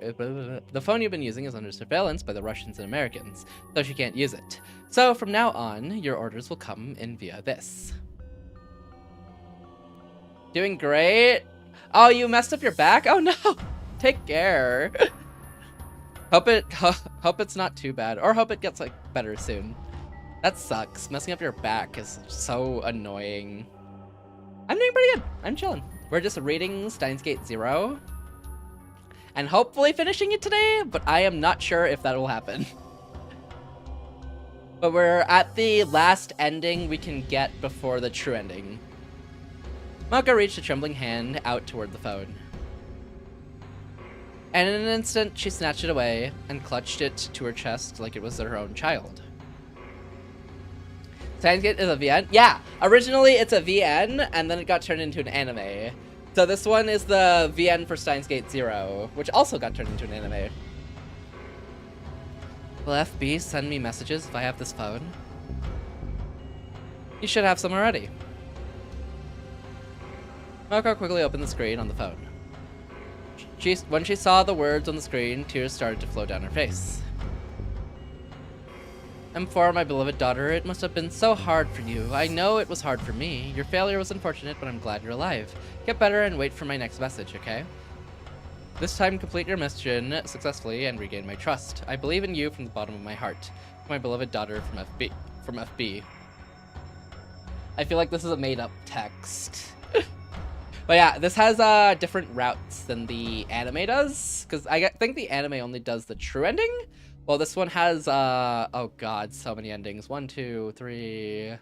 surveillance by the Russians and Americans, so she can't use it. So from now on, your orders will come in via this. Doing great. Oh, you messed up your back? Oh no. Take care. Hope it's not too bad, or hope it gets like better soon. That sucks. Messing up your back is so annoying. I'm doing pretty good. I'm chilling. We're just reading Steins Gate 0 and hopefully finishing it today, but I am not sure if that will happen. But we're at the last ending we can get before the true ending. Mocha reached a trembling hand out toward the phone. And in an instant, she snatched it away and clutched it to her chest like it was her own child. Steins Gate is a VN? Yeah, originally it's a VN, and then it got turned into an anime. So this one is the VN for Steins Gate 0, which also got turned into an anime. Will FB send me messages if I have this phone? You should have some already. Moko quickly opened the screen on the phone. When she saw the words on the screen, tears started to flow down her face. M4, my beloved daughter, it must have been so hard for you. I know it was hard for me. Your failure was unfortunate, but I'm glad you're alive. Get better and wait for my next message, okay? This time, complete your mission successfully and regain my trust. I believe in you from the bottom of my heart. My beloved daughter from FB. I feel like this is a made-up text. But yeah, this has different routes than the anime does, because I think the anime only does the true ending. Well, this one has, oh god, so many endings. 1, 2, 3,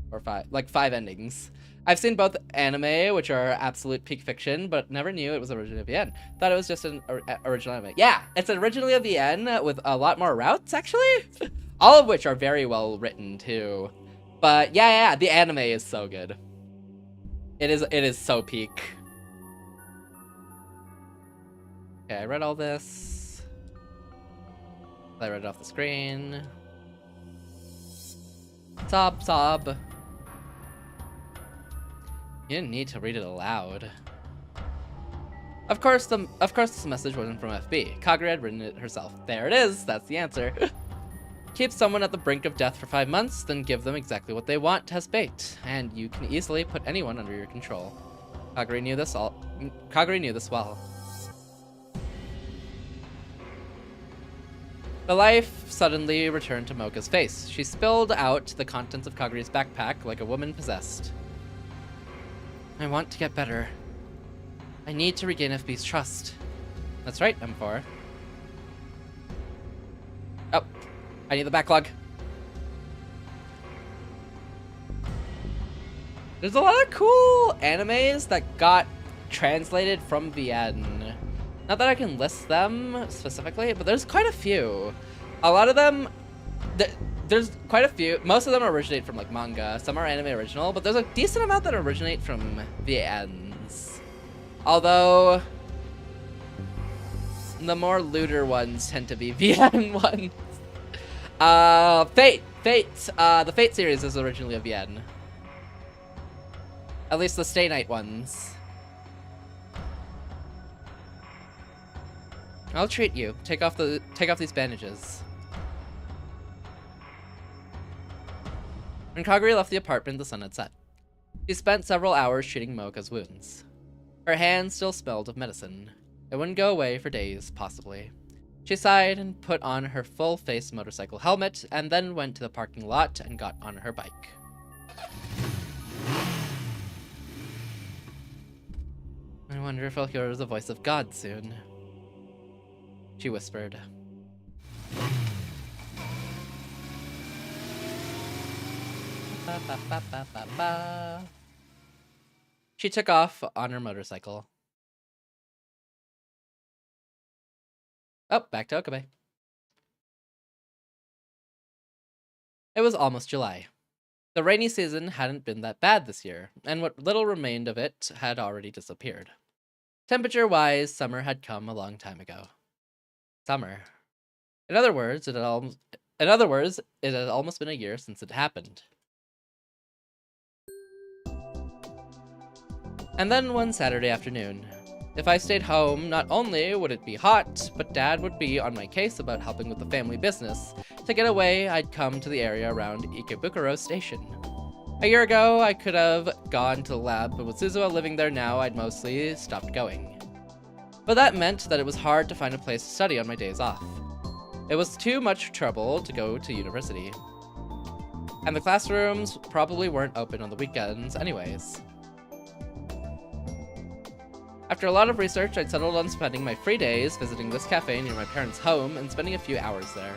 4, 5, like 5 endings. I've seen both anime, which are absolute peak fiction, but never knew it was originally a VN. Thought it was just an original anime. Yeah, it's originally a VN with a lot more routes, actually. All of which are very well written, too. But yeah, the anime is so good. It is so peak. Okay, I read all this. I read it off the screen. Sob. You didn't need to read it aloud. Of course this message wasn't from FB. Kagura had written it herself. There it is, that's the answer. Keep someone at the brink of death for 5 months, then give them exactly what they want as bait, and you can easily put anyone under your control. Kagura knew this well. The life suddenly returned to Mocha's face. She spilled out the contents of Kagura's backpack like a woman possessed. I want to get better. I need to regain FB's trust. That's right, M4. Oh, I need the backlog. There's a lot of cool animes that got translated from VN. Not that I can list them specifically, but there's quite a few. A lot of them, there's quite a few. Most of them originate from like manga. Some are anime original, but there's a decent amount that originate from VNs. Although, the more looter ones tend to be VN ones. Fate. The Fate series is originally a VN. At least the Stay Night ones. I'll treat you. Take off these bandages. When Kagura left the apartment, the sun had set. She spent several hours treating Mocha's wounds. Her hands still smelled of medicine. It wouldn't go away for days, possibly. She sighed and put on her full-face motorcycle helmet, and then went to the parking lot and got on her bike. I wonder if I'll hear the voice of God soon. She whispered. Ba, ba, ba, ba, ba, ba. She took off on her motorcycle. Oh, back to Okabe. It was almost July. The rainy season hadn't been that bad this year, and what little remained of it had already disappeared. Temperature-wise, summer had come a long time ago. Summer. In other words, it had almost been a year since it happened. And then one Saturday afternoon. If I stayed home, not only would it be hot, but Dad would be on my case about helping with the family business. To get away, I'd come to the area around Ikebukuro Station. A year ago, I could have gone to the lab, but with Suzuha living there now, I'd mostly stopped going. But that meant that it was hard to find a place to study on my days off. It was too much trouble to go to university. And the classrooms probably weren't open on the weekends anyways. After a lot of research, I'd settled on spending my free days visiting this cafe near my parents' home and spending a few hours there.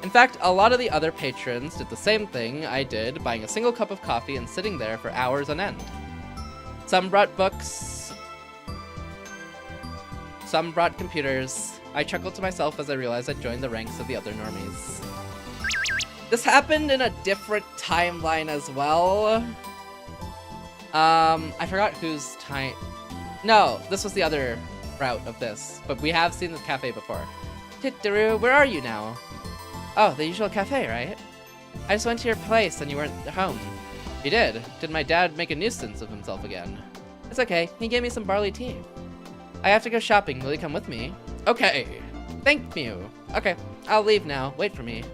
In fact, a lot of the other patrons did the same thing I did, buying a single cup of coffee and sitting there for hours on end. Some brought books, some brought computers. I chuckled to myself as I realized I'd joined the ranks of the other normies. This happened in a different timeline as well. I forgot whose time. No, this was the other route of this, but we have seen this cafe before. Titeru, where are you now? Oh, the usual cafe, right? I just went to your place and you weren't home. You did. Did my dad make a nuisance of himself again? It's okay. He gave me some barley tea. I have to go shopping. Will you come with me? Okay. Thank you. Okay, I'll leave now. Wait for me.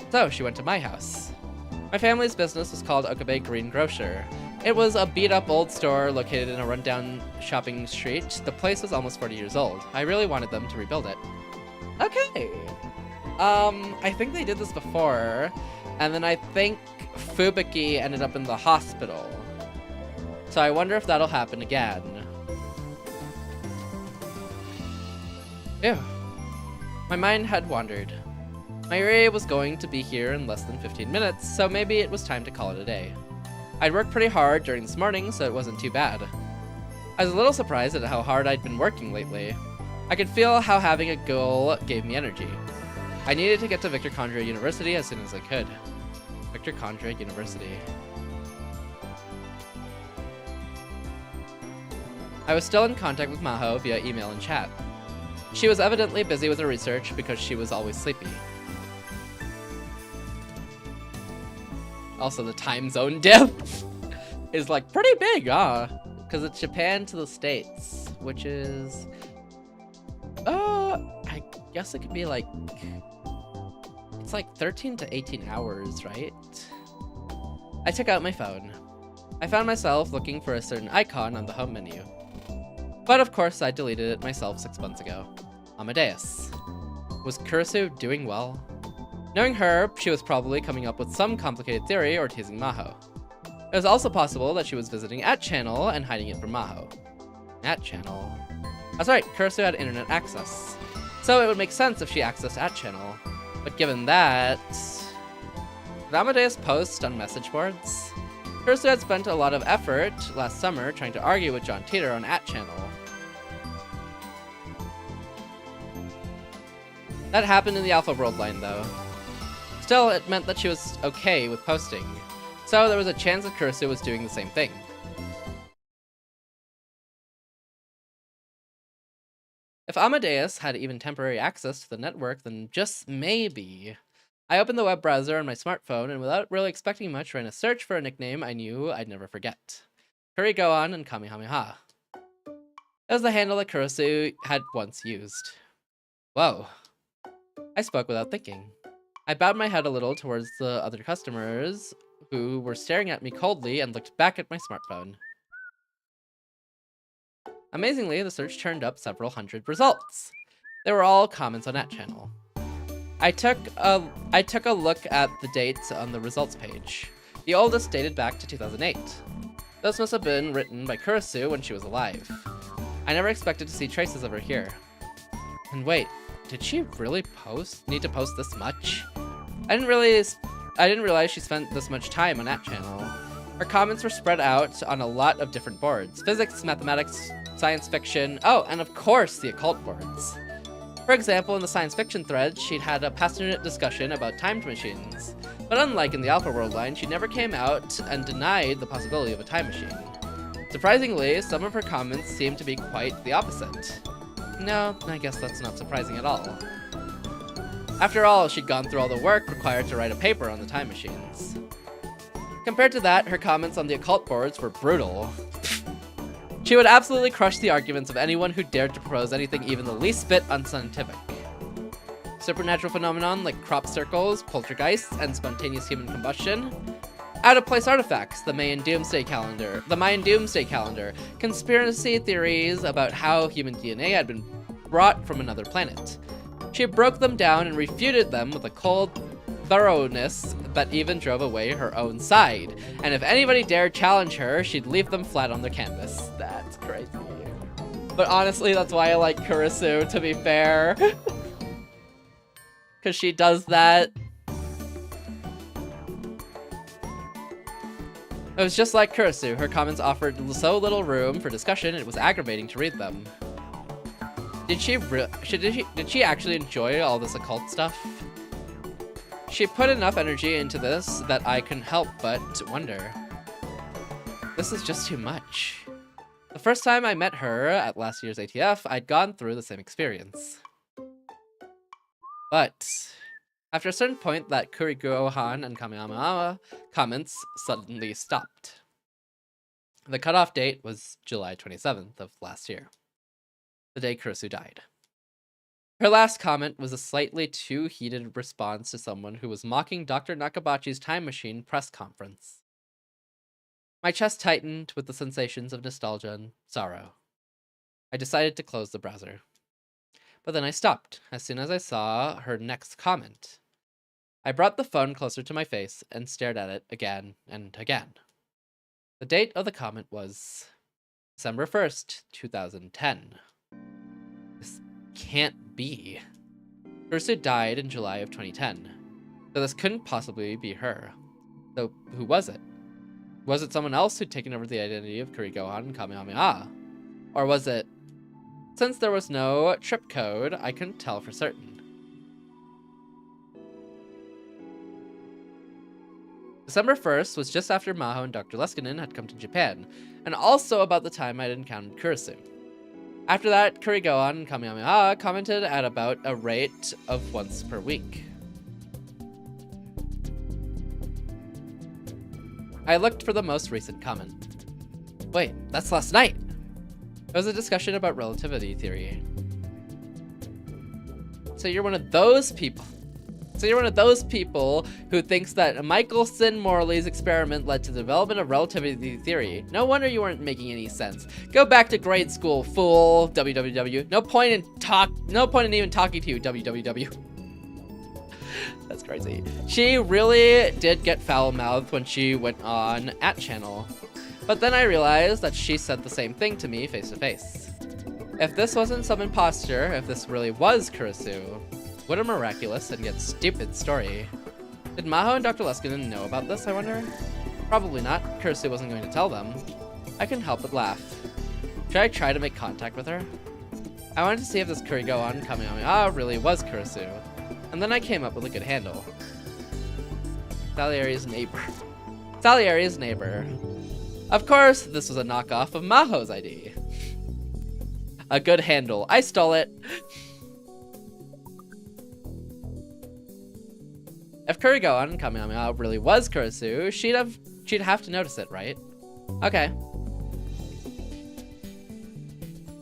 So, she went to my house. My family's business was called Okabe Green Grocer. It was a beat-up old store located in a rundown shopping street. The place was almost 40 years old. I really wanted them to rebuild it. Okay. I think they did this before, and then I think Fubuki ended up in the hospital. So I wonder if that'll happen again. Ew. My mind had wandered. My area was going to be here in less than 15 minutes, so maybe it was time to call it a day. I'd worked pretty hard during this morning, so it wasn't too bad. I was a little surprised at how hard I'd been working lately. I could feel how having a goal gave me energy. I needed to get to Victor Condra University as soon as I could. Victor Condra University. I was still in contact with Maho via email and chat. She was evidently busy with her research because she was always sleepy. Also, the time zone dip is like pretty big, because it's Japan to the States, which is, I guess it could be like, it's like 13 to 18 hours, right? I took out my phone. I found myself looking for a certain icon on the home menu. But of course, I deleted it myself 6 months ago. Amadeus. Was Kurisu doing well? Knowing her, she was probably coming up with some complicated theory or teasing Maho. It was also possible that she was visiting @channel and hiding it from Maho. @channel? That's right, Kurisu had internet access. So it would make sense if she accessed @channel. But given that... Did Amadeus post on message boards? Kurisu had spent a lot of effort last summer trying to argue with John Teeter on @channel. That happened in the Alpha World line, though. Still, it meant that she was okay with posting, so there was a chance that Kurisu was doing the same thing. If Amadeus had even temporary access to the network, then just maybe... I opened the web browser on my smartphone, and without really expecting much, ran a search for a nickname I knew I'd never forget. Kurigoan and Kamehameha. That was the handle that Kurisu had once used. Whoa. I spoke without thinking. I bowed my head a little towards the other customers, who were staring at me coldly and looked back at my smartphone. Amazingly, the search turned up several hundred results. They were all comments on @channel. I took a look at the dates on the results page. The oldest dated back to 2008. Those must have been written by Kurisu when she was alive. I never expected to see traces of her here. And wait, did she really need to post this much? I didn't realize she spent this much time on @channel. Her comments were spread out on a lot of different boards. Physics, mathematics, science fiction, oh, and of course the occult boards. For example, in the science fiction thread, she'd had a passionate discussion about time machines. But unlike in the Alpha World line, she never came out and denied the possibility of a time machine. Surprisingly, some of her comments seemed to be quite the opposite. No, I guess that's not surprising at all. After all, she'd gone through all the work required to write a paper on the time machines. Compared to that, her comments on the occult boards were brutal. She would absolutely crush the arguments of anyone who dared to propose anything even the least bit unscientific. Supernatural phenomenon like crop circles, poltergeists, and spontaneous human combustion. Out-of-place artifacts, the Mayan Doomsday Calendar, conspiracy theories about how human DNA had been brought from another planet. She broke them down and refuted them with a cold thoroughness that even drove away her own side. And if anybody dared challenge her, she'd leave them flat on their canvas. That's crazy. But honestly, that's why I like Kurisu, to be fair. Because she does that. It was just like Kurisu. Her comments offered so little room for discussion, it was aggravating to read them. Did she actually enjoy all this occult stuff? She put enough energy into this that I couldn't help but wonder. This is just too much. The first time I met her at last year's ATF, I'd gone through the same experience. But After a certain point, that Kurikohan and Kamehameha comments suddenly stopped. The cutoff date was July 27th of last year, the day Kurisu died. Her last comment was a slightly too heated response to someone who was mocking Dr. Nakabachi's time machine press conference. My chest tightened with the sensations of nostalgia and sorrow. I decided to close the browser. But then I stopped as soon as I saw her next comment. I brought the phone closer to my face and stared at it again and again. The date of the comment was December 1st, 2010. This can't be. Kurisu died in July of 2010, so this couldn't possibly be her. So who was it? Was it someone else who'd taken over the identity of Kurikohan and Kamehameha? Or was it... Since there was no trip code, I couldn't tell for certain. December 1st was just after Maho and Dr. Leskinen had come to Japan, and also about the time I'd encountered Kurisu. After that, Kurikohan and Kamehameha commented at about a rate of once per week. I looked for the most recent comment. Wait, that's last night! It was a discussion about relativity theory. So you're one of those people. Who thinks that Michelson-Morley's experiment led to the development of relativity theory. No wonder you weren't making any sense. Go back to grade school, fool. WWW. No point in even talking to you, WWW. That's crazy. She really did get foul-mouthed when she went on @channel. But then I realized that she said the same thing to me face to face. If this wasn't some imposter, if this really was Kurisu, what a miraculous and yet stupid story. Did Maho and Dr. Leskinen know about this, I wonder? Probably not. Kurisu wasn't going to tell them. I couldn't help but laugh. Should I try to make contact with her? I wanted to see if this Kurikohan Kamehameha really was Kurisu. And then I came up with a good handle. Salieri's neighbor. Salieri's neighbor. Of course, this was a knockoff of Maho's ID. A good handle. I stole it. If Kurikohan and Kamehameha really was Kurisu, she'd have to notice it, right? Okay.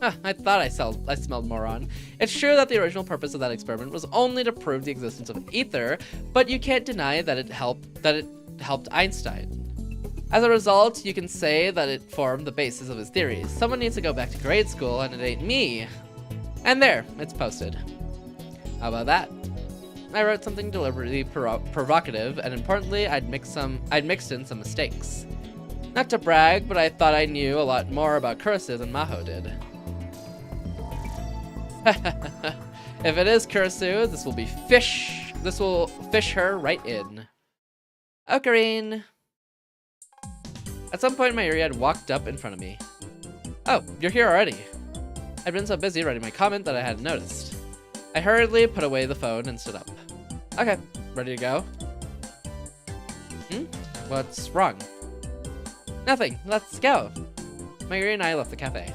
Huh, I thought I smelled moron. It's true that the original purpose of that experiment was only to prove the existence of ether, but you can't deny that it helped Einstein. As a result, you can say that it formed the basis of his theories. Someone needs to go back to grade school, and it ain't me. And there, it's posted. How about that? I wrote something deliberately provocative, and importantly, I'd mixed in some mistakes. Not to brag, but I thought I knew a lot more about Kurisu than Maho did. If it is Kurisu, this will fish her right in. Ocarine. At some point, Mayuri had walked up in front of me. Oh, you're here already. I'd been so busy writing my comment that I hadn't noticed. I hurriedly put away the phone and stood up. Okay, ready to go? What's wrong? Nothing, let's go. Mayuri and I left the cafe.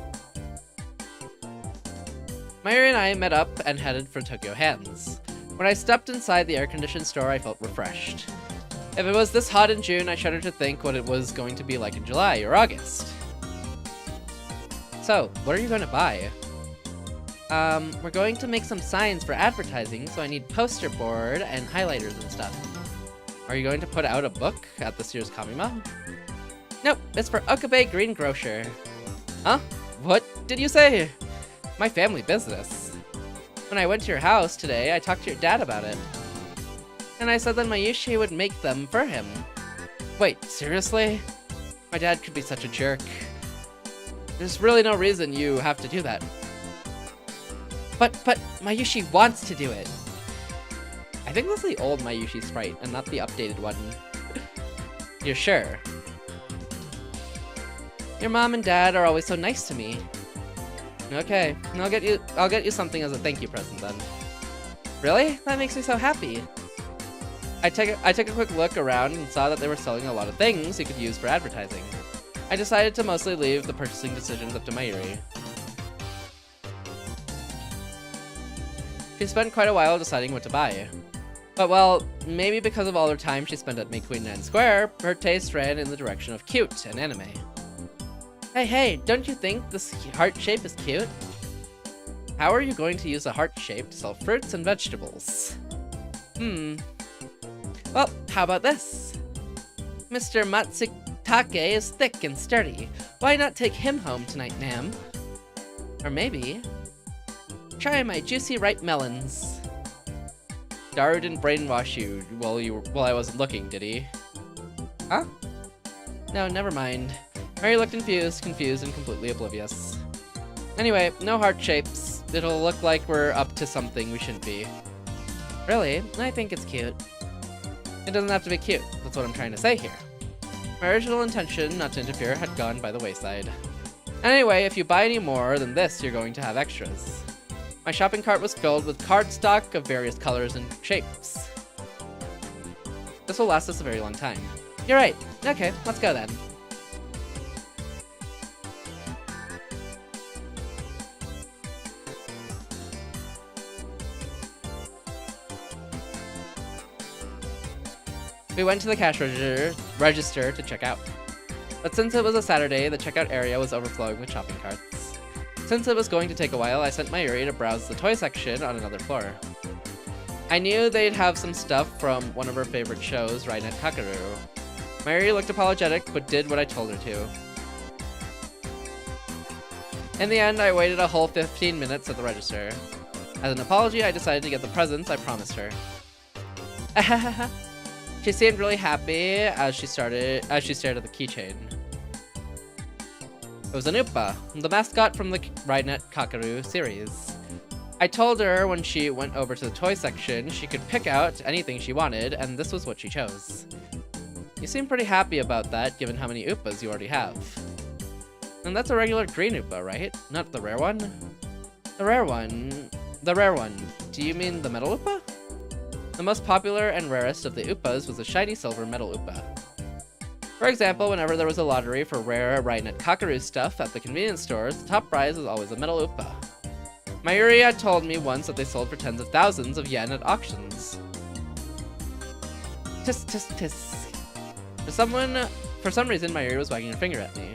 Mayuri and I met up and headed for Tokyo Hands. When I stepped inside the air-conditioned store, I felt refreshed. If it was this hot in June, I shuddered to think what it was going to be like in July or August. So, what are you going to buy? We're going to make some signs for advertising, so I need poster board and highlighters and stuff. Are you going to put out a book at this year's Kamima? Nope, it's for Okabe Greengrocer. Huh? What did you say? My family business. When I went to your house today, I talked to your dad about it. And I said that Mayushi would make them for him. Wait, seriously? My dad could be such a jerk. There's really no reason you have to do that. But Mayushi wants to do it. I think that's the old Mayushi sprite and not the updated one. You're sure? Your mom and dad are always so nice to me. Okay, I'll get you something as a thank you present then. Really? That makes me so happy. I took a quick look around and saw that they were selling a lot of things you could use for advertising. I decided to mostly leave the purchasing decisions up to Mayuri. She spent quite a while deciding what to buy. But well, maybe because of all her time she spent at Queen Square, her taste ran in the direction of cute and anime. Hey, don't you think this heart shape is cute? How are you going to use a heart shape to sell fruits and vegetables? Well, how about this? Mr. Matsutake is thick and sturdy. Why not take him home tonight, ma'am? Or maybe, try my juicy ripe melons. Daru didn't brainwash you while I wasn't looking, did he? Huh? No, never mind. Mary looked confused and completely oblivious. Anyway, no heart shapes. It'll look like we're up to something we shouldn't be. Really? I think it's cute. It doesn't have to be cute. That's what I'm trying to say here. My original intention not to interfere had gone by the wayside. Anyway, if you buy any more than this, you're going to have extras. My shopping cart was filled with cardstock of various colors and shapes. This will last us a very long time. You're right. Okay, let's go then. We went to the cash register to check out. But since it was a Saturday, the checkout area was overflowing with shopping carts. Since it was going to take a while, I sent Mayuri to browse the toy section on another floor. I knew they'd have some stuff from one of her favorite shows, Rainet Kakaru. Mayuri looked apologetic, but did what I told her to. In the end, I waited a whole 15 minutes at the register. As an apology, I decided to get the presents I promised her. She seemed really happy as she stared at the keychain. It was an Upa, the mascot from the Rainet Kakaru series. I told her when she went over to the toy section she could pick out anything she wanted, and this was what she chose. You seem pretty happy about that, given how many Upas you already have. And that's a regular green Upa, right? Not the rare one? The rare one. The rare one. Do you mean the metal Upa? The most popular and rarest of the Upas was a shiny silver metal Upa. For example, whenever there was a lottery for rare Rainet Kakaru stuff at the convenience stores, the top prize was always a metal Upa. Mayuri had told me once that they sold for tens of thousands of yen at auctions. Tis, tis, tis. For some reason, Mayuri was wagging her finger at me.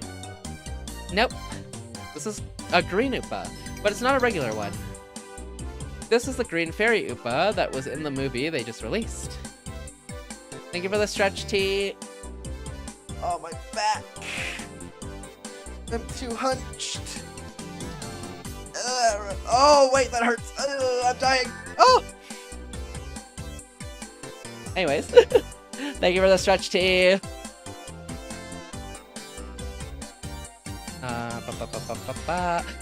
Nope. This is a green Upa, but it's not a regular one. This is the green fairy Upa that was in the movie they just released. Thank you for the stretch tea. Oh, my back. I'm too hunched. Oh, wait, that hurts. I'm dying. Oh! Anyways, thank you for the stretch tea.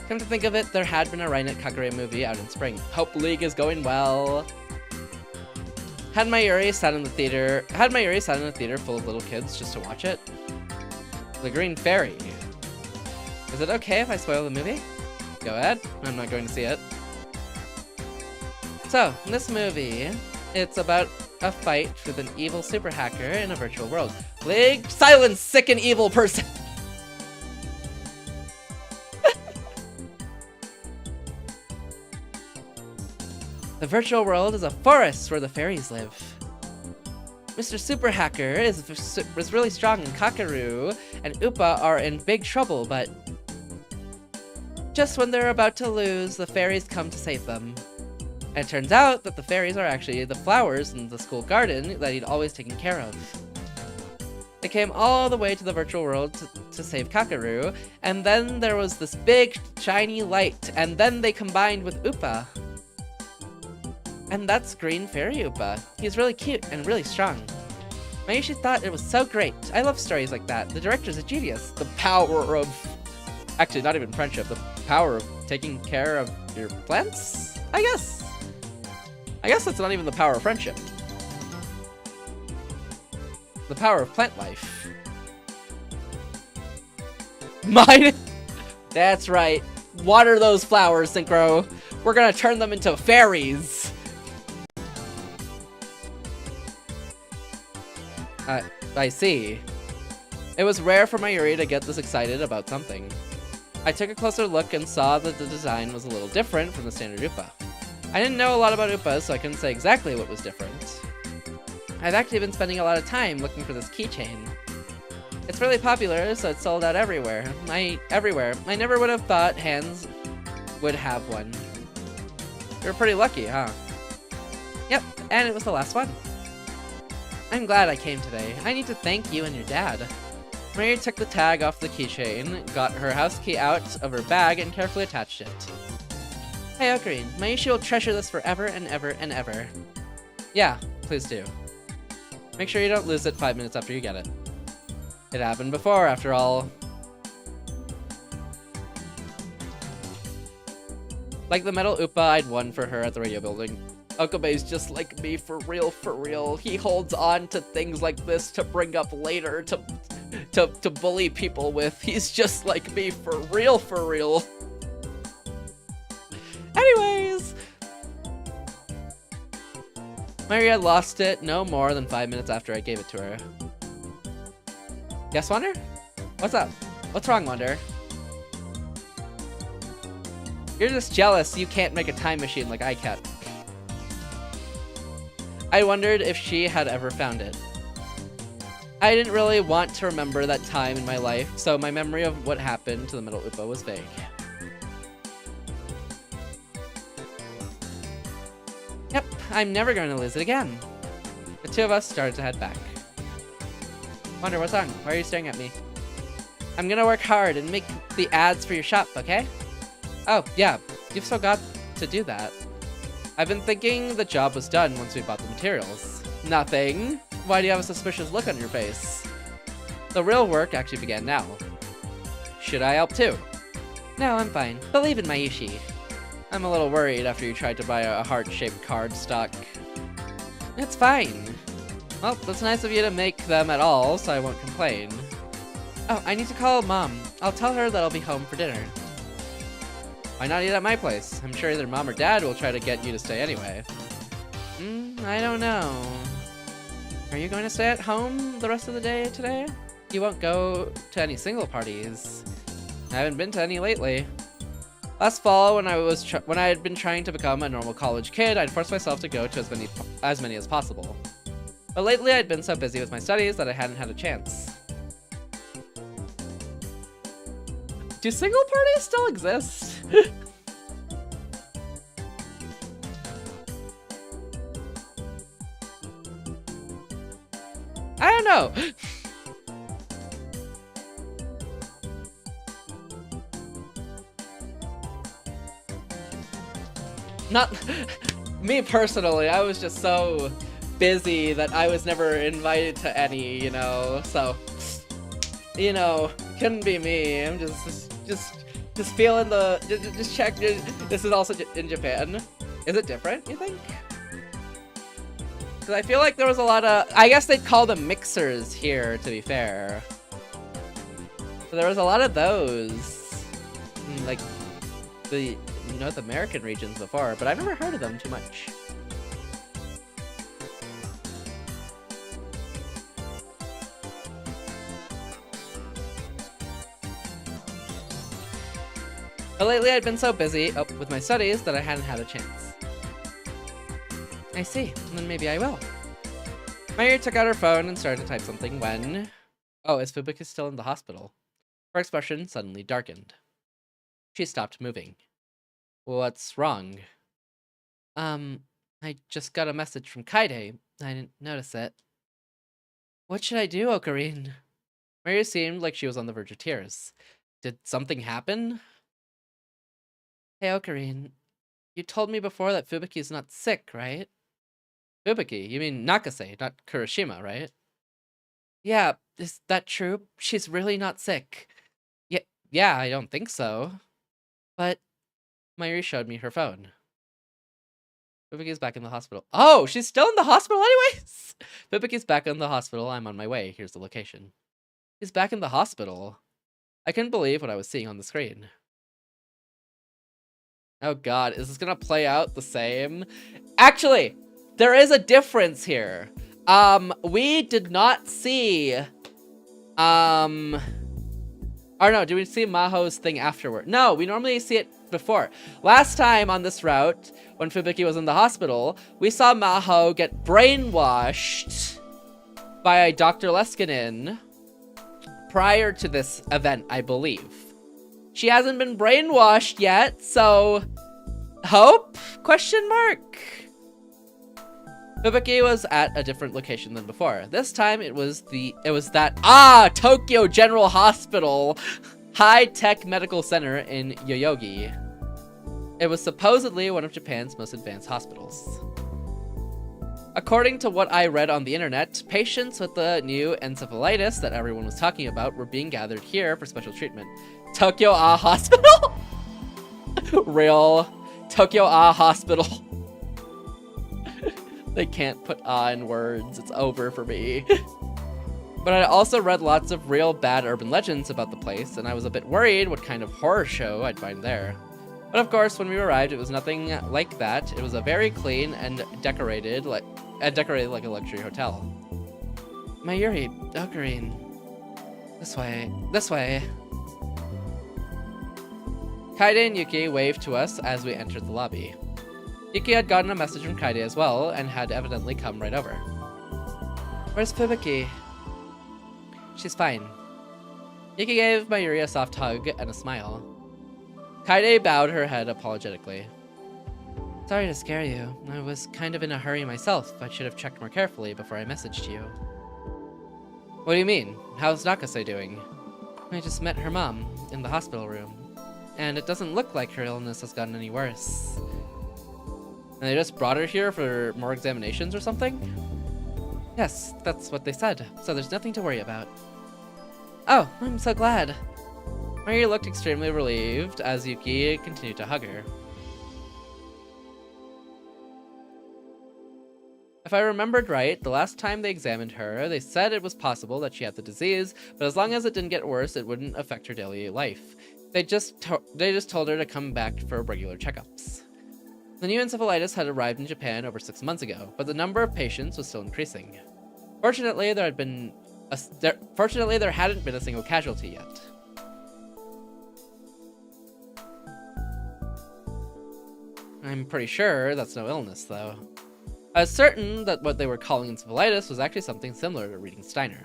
Come to think of it, there had been a Rainet Kakaru movie out in spring. Hope League is going well. Had Mayuri sat in the theater full of little kids just to watch it? The Green Fairy. Is it okay if I spoil the movie? Go ahead. I'm not going to see it. So, in this movie, it's about a fight with an evil super hacker in a virtual world. League, silence, sick and evil person! The virtual world is a forest where the fairies live. Mr. Super Hacker is really strong, and Kakaru and Upa are in big trouble, but just when they're about to lose, the fairies come to save them. And it turns out that the fairies are actually the flowers in the school garden that he'd always taken care of. They came all the way to the virtual world to save Kakaru, and then there was this big, shiny light, and then they combined with Upa. And that's Green Fairy Upa. He's really cute and really strong. Mayushi thought it was so great. I love stories like that. The director's a genius. The power of... Actually, not even friendship. The power of taking care of your plants? I guess that's not even the power of friendship. The power of plant life. Mine? That's right. Water those flowers, Synchro. We're gonna turn them into fairies. I see. It was rare for Mayuri to get this excited about something. I took a closer look and saw that the design was a little different from the standard Upa. I didn't know a lot about Upas, so I couldn't say exactly what was different. I've actually been spending a lot of time looking for this keychain. It's really popular, so it's sold out everywhere. Everywhere. I never would have thought Hans would have one. You're pretty lucky, huh? Yep, and it was the last one. I'm glad I came today. I need to thank you and your dad. Mary took the tag off the keychain, got her house key out of her bag, and carefully attached it. Hey, Ocarine, Mayushi will treasure this forever and ever and ever. Yeah, please do. Make sure you don't lose it 5 minutes after you get it. It happened before, after all. Like the metal Upa I'd won for her at the radio building. Okabe's just like me, for real, for real. He holds on to things like this to bring up later, to bully people with. He's just like me, for real, for real. Anyways. Maria lost it no more than 5 minutes after I gave it to her. Yes, Wonder? What's up? What's wrong, Wonder? You're just jealous you can't make a time machine like I can. I wondered if she had ever found it. I didn't really want to remember that time in my life, so my memory of what happened to the Metal Upa was vague. Yep, I'm never going to lose it again. The two of us started to head back. Wonder, what's wrong? Why are you staring at me? I'm gonna work hard and make the ads for your shop, okay? Oh, yeah, you've still got to do that. I've been thinking the job was done once we bought the materials. Nothing. Why do you have a suspicious look on your face? The real work actually began now. Should I help too? No, I'm fine. Believe in Mayushi. I'm a little worried after you tried to buy a heart-shaped card stock. It's fine. Well, that's nice of you to make them at all, so I won't complain. Oh, I need to call Mom. I'll tell her that I'll be home for dinner. Why not eat at my place? I'm sure either Mom or Dad will try to get you to stay anyway. I don't know. Are you going to stay at home the rest of the day today? You won't go to any single parties. I haven't been to any lately. Last fall, when I had been trying to become a normal college kid, I'd forced myself to go to as many as possible. But lately, I'd been so busy with my studies that I hadn't had a chance. Do single parties still exist? I don't know. Not me personally, I was just so busy that I was never invited to any, you know, so, you know, couldn't be me. I'm just feeling the, just check, this is also in Japan. Is it different, you think? Because I feel like there was a lot of, I guess they'd call them mixers here, to be fair. So there was a lot of those, like the North American regions before, but I've never heard of them too much. But lately I'd been so busy with my studies that I hadn't had a chance. I see, then maybe I will. Maya took out her phone and started to type something when... Oh, is Fubuki still in the hospital? Her expression suddenly darkened. She stopped moving. What's wrong? I just got a message from Kaide. I didn't notice it. What should I do, Ocarine? Maya seemed like she was on the verge of tears. Did something happen? Hey, Ocarine, you told me before that Fubuki's not sick, right? Fubuki? You mean Nakase, not Kurashima, right? Yeah, is that true? She's really not sick. Yeah, I don't think so. But Mayuri showed me her phone. Fubuki's back in the hospital. Oh, she's still in the hospital anyways? Fubuki's back in the hospital. I'm on my way. Here's the location. He's back in the hospital. I couldn't believe what I was seeing on the screen. Oh god, is this gonna play out the same? Actually, there is a difference here. We did not see, Or no, do we see Maho's thing afterward? No, we normally see it before. Last time on this route, when Fubuki was in the hospital, we saw Maho get brainwashed by Dr. Leskinen prior to this event, I believe. She hasn't been brainwashed yet, so hope? Question mark? Fubuki was at a different location than before. This time it was that Tokyo General Hospital high-tech medical center in Yoyogi. It was supposedly one of Japan's most advanced hospitals. According to what I read on the internet, patients with the new encephalitis that everyone was talking about were being gathered here for special treatment. Tokyo Hospital? Real Tokyo Hospital. They can't put in words. It's over for me. But I also read lots of real bad urban legends about the place, and I was a bit worried what kind of horror show I'd find there. But of course, when we arrived, it was nothing like that. It was a very clean and decorated like a luxury hotel. Mayuri, Ocarine. This way. This way. Kaide and Yuki waved to us as we entered the lobby. Yuki had gotten a message from Kaide as well, and had evidently come right over. Where's Fubuki? She's fine. Yuki gave Mayuri a soft hug and a smile. Kaide bowed her head apologetically. Sorry to scare you. I was kind of in a hurry myself. I should have checked more carefully before I messaged you. What do you mean? How's Nakase doing? I just met her mom in the hospital room, and it doesn't look like her illness has gotten any worse. And they just brought her here for more examinations or something? Yes, that's what they said, so there's nothing to worry about. Oh, I'm so glad. Mayuri looked extremely relieved as Yuki continued to hug her. If I remembered right, the last time they examined her, they said it was possible that she had the disease, but as long as it didn't get worse, it wouldn't affect her daily life. They just told her to come back for regular checkups. The new encephalitis had arrived in Japan over 6 months ago, but the number of patients was still increasing. Fortunately, there hadn't been a single casualty yet. I'm pretty sure that's no illness, though. I was certain that what they were calling encephalitis was actually something similar to reading Steiner.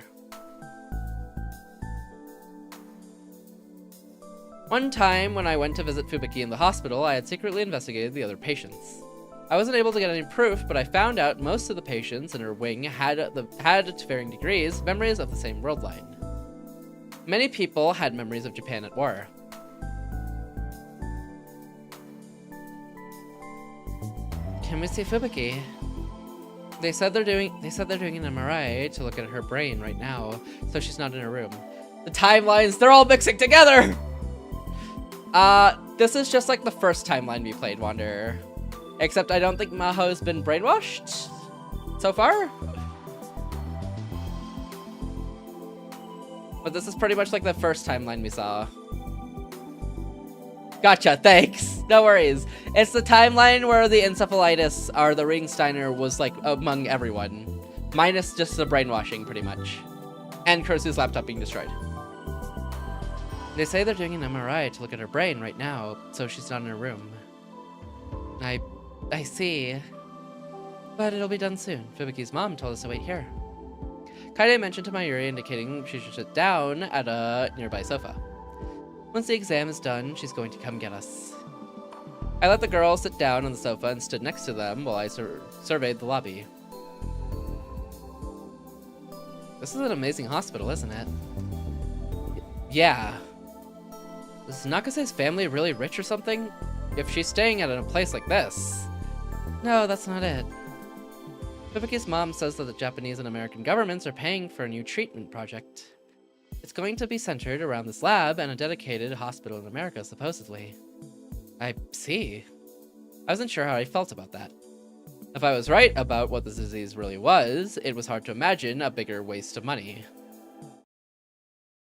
One time, when I went to visit Fubuki in the hospital, I had secretly investigated the other patients. I wasn't able to get any proof, but I found out most of the patients in her wing had, to varying degrees, memories of the same world line. Many people had memories of Japan at war. Can we see Fubuki? They said they're doing an MRI to look at her brain right now, so she's not in her room. The timelines, they're all mixing together! This is just like the first timeline we played, Wanderer. Except I don't think Maho's been brainwashed so far. But this is pretty much like the first timeline we saw. Gotcha, thanks. No worries. It's the timeline where the encephalitis or the Ringsteiner was like among everyone. Minus just the brainwashing, pretty much. And Kursu's laptop being destroyed. They say they're doing an MRI to look at her brain right now, so she's not in her room. I see. But it'll be done soon. Fubuki's mom told us to wait here. Kaide mentioned to Mayuri indicating she should sit down at a nearby sofa. Once the exam is done, she's going to come get us. I let the girls sit down on the sofa and stood next to them while I surveyed the lobby. This is an amazing hospital, isn't it? Yeah. Is Nakase's family really rich or something? If she's staying at a place like this. No, that's not it. Fubuki's mom says that the Japanese and American governments are paying for a new treatment project. It's going to be centered around this lab and a dedicated hospital in America, supposedly. I see. I wasn't sure how I felt about that. If I was right about what this disease really was, it was hard to imagine a bigger waste of money.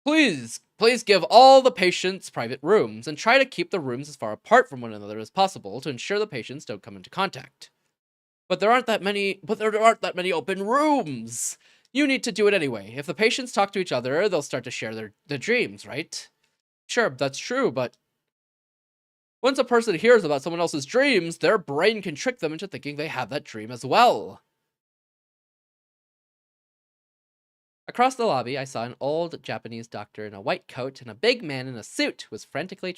Please give all the patients private rooms, and try to keep the rooms as far apart from one another as possible to ensure the patients don't come into contact. But there aren't that many open rooms! You need to do it anyway. If the patients talk to each other, they'll start to share their dreams, right? Sure, that's true, but once a person hears about someone else's dreams, their brain can trick them into thinking they have that dream as well. Across the lobby, I saw an old Japanese doctor in a white coat and a big man in a suit who was frantically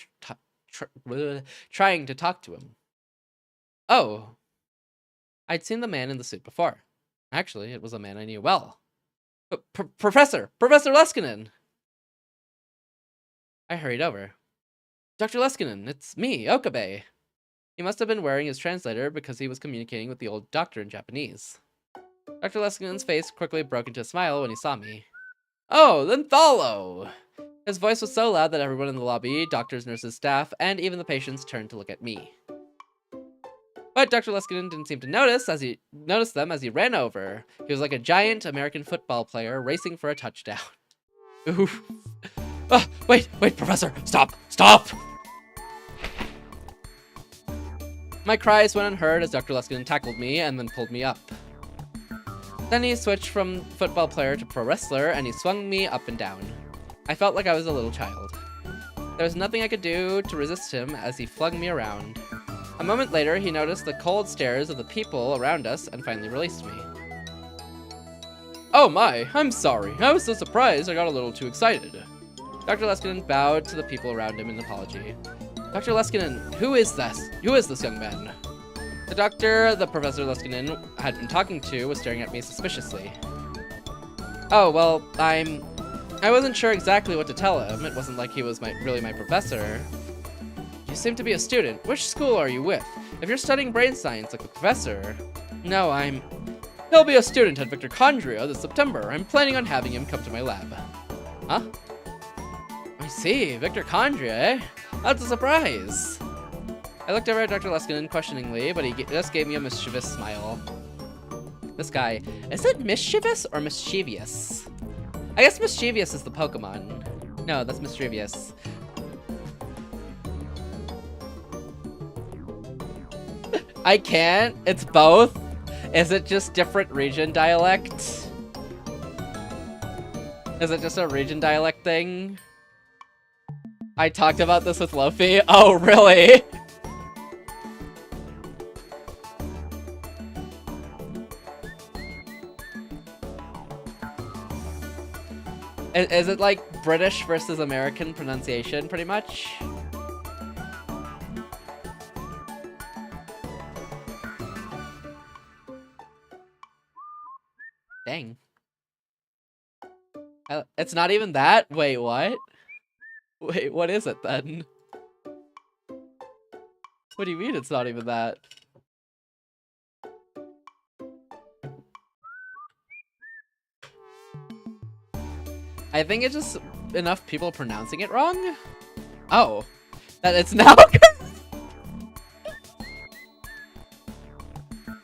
trying to talk to him. Oh, I'd seen the man in the suit before. Actually, it was a man I knew well. Professor Leskinen! I hurried over. Dr. Leskinen, it's me, Okabe. He must have been wearing his translator because he was communicating with the old doctor in Japanese. Dr. Leskinen's face quickly broke into a smile when he saw me. Oh, then Thalo! His voice was so loud that everyone in the lobby, doctors, nurses, staff, and even the patients turned to look at me. But Dr. Leskinen didn't seem to notice them as he ran over. He was like a giant American football player racing for a touchdown. Oof. Oh, wait, Professor, stop! My cries went unheard as Dr. Leskinen tackled me and then pulled me up. Then he switched from football player to pro wrestler and he swung me up and down. I felt like I was a little child. There was nothing I could do to resist him as he flung me around. A moment later, he noticed the cold stares of the people around us and finally released me. Oh my, I'm sorry. I was so surprised I got a little too excited. Dr. Leskinen bowed to the people around him in apology. Dr. Leskinen, who is this young man? The doctor the Professor Leskinen had been talking to was staring at me suspiciously. Oh, well, I wasn't sure exactly what to tell him. It wasn't like he was really my professor. You seem to be a student. Which school are you with? If you're studying brain science like the professor... No, he'll be a student at Vtuber this September. I'm planning on having him come to my lab. Huh? I see, Vtuber, eh? That's a surprise. I looked over at Dr. Leskinen questioningly, but he just gave me a mischievous smile. This guy, is it mischievous or mischievous? I guess mischievous is the Pokemon. No, that's mischievous. I can't. It's both. Is it just different region dialect? Is it just a region dialect thing? I talked about this with Lofi. Oh, really? Is it like British versus American pronunciation, pretty much? Dang. It's not even that? Wait, what? Wait, what is it then? What do you mean it's not even that? I think it's just enough people pronouncing it wrong. Oh, that it's now.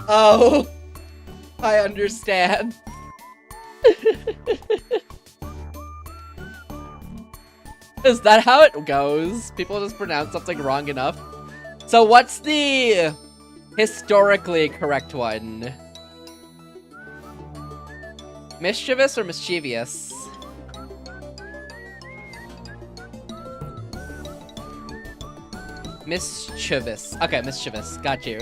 Oh, I understand. Is that how it goes? People just pronounce something wrong enough. So what's the historically correct one? Mischievous or mischievous? Mischievous. Okay, mischievous. Got you.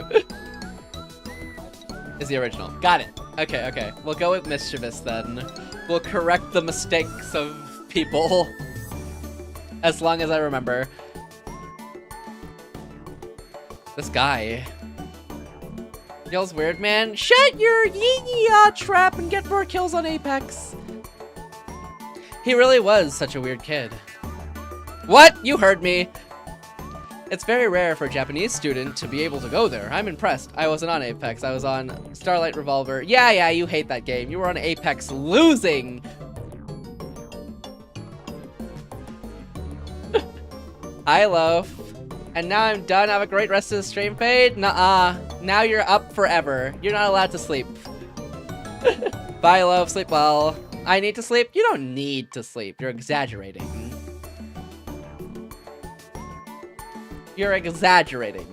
Is the original. Got it. Okay, okay. We'll go with mischievous then. We'll correct the mistakes of people. As long as I remember. This guy. Yells weird, man. Shut your yee-yee-ah trap and get more kills on Apex. He really was such a weird kid. What? You heard me. It's very rare for a Japanese student to be able to go there. I'm impressed. I wasn't on Apex. I was on Starlight Revolver. Yeah, you hate that game. You were on Apex losing. Hi, Loaf. And now I'm done. Have a great rest of the stream, Fade. Nuh-uh. Now you're up forever. You're not allowed to sleep. Bye, Loaf. Sleep well. I need to sleep? You don't need to sleep. You're exaggerating. You're exaggerating.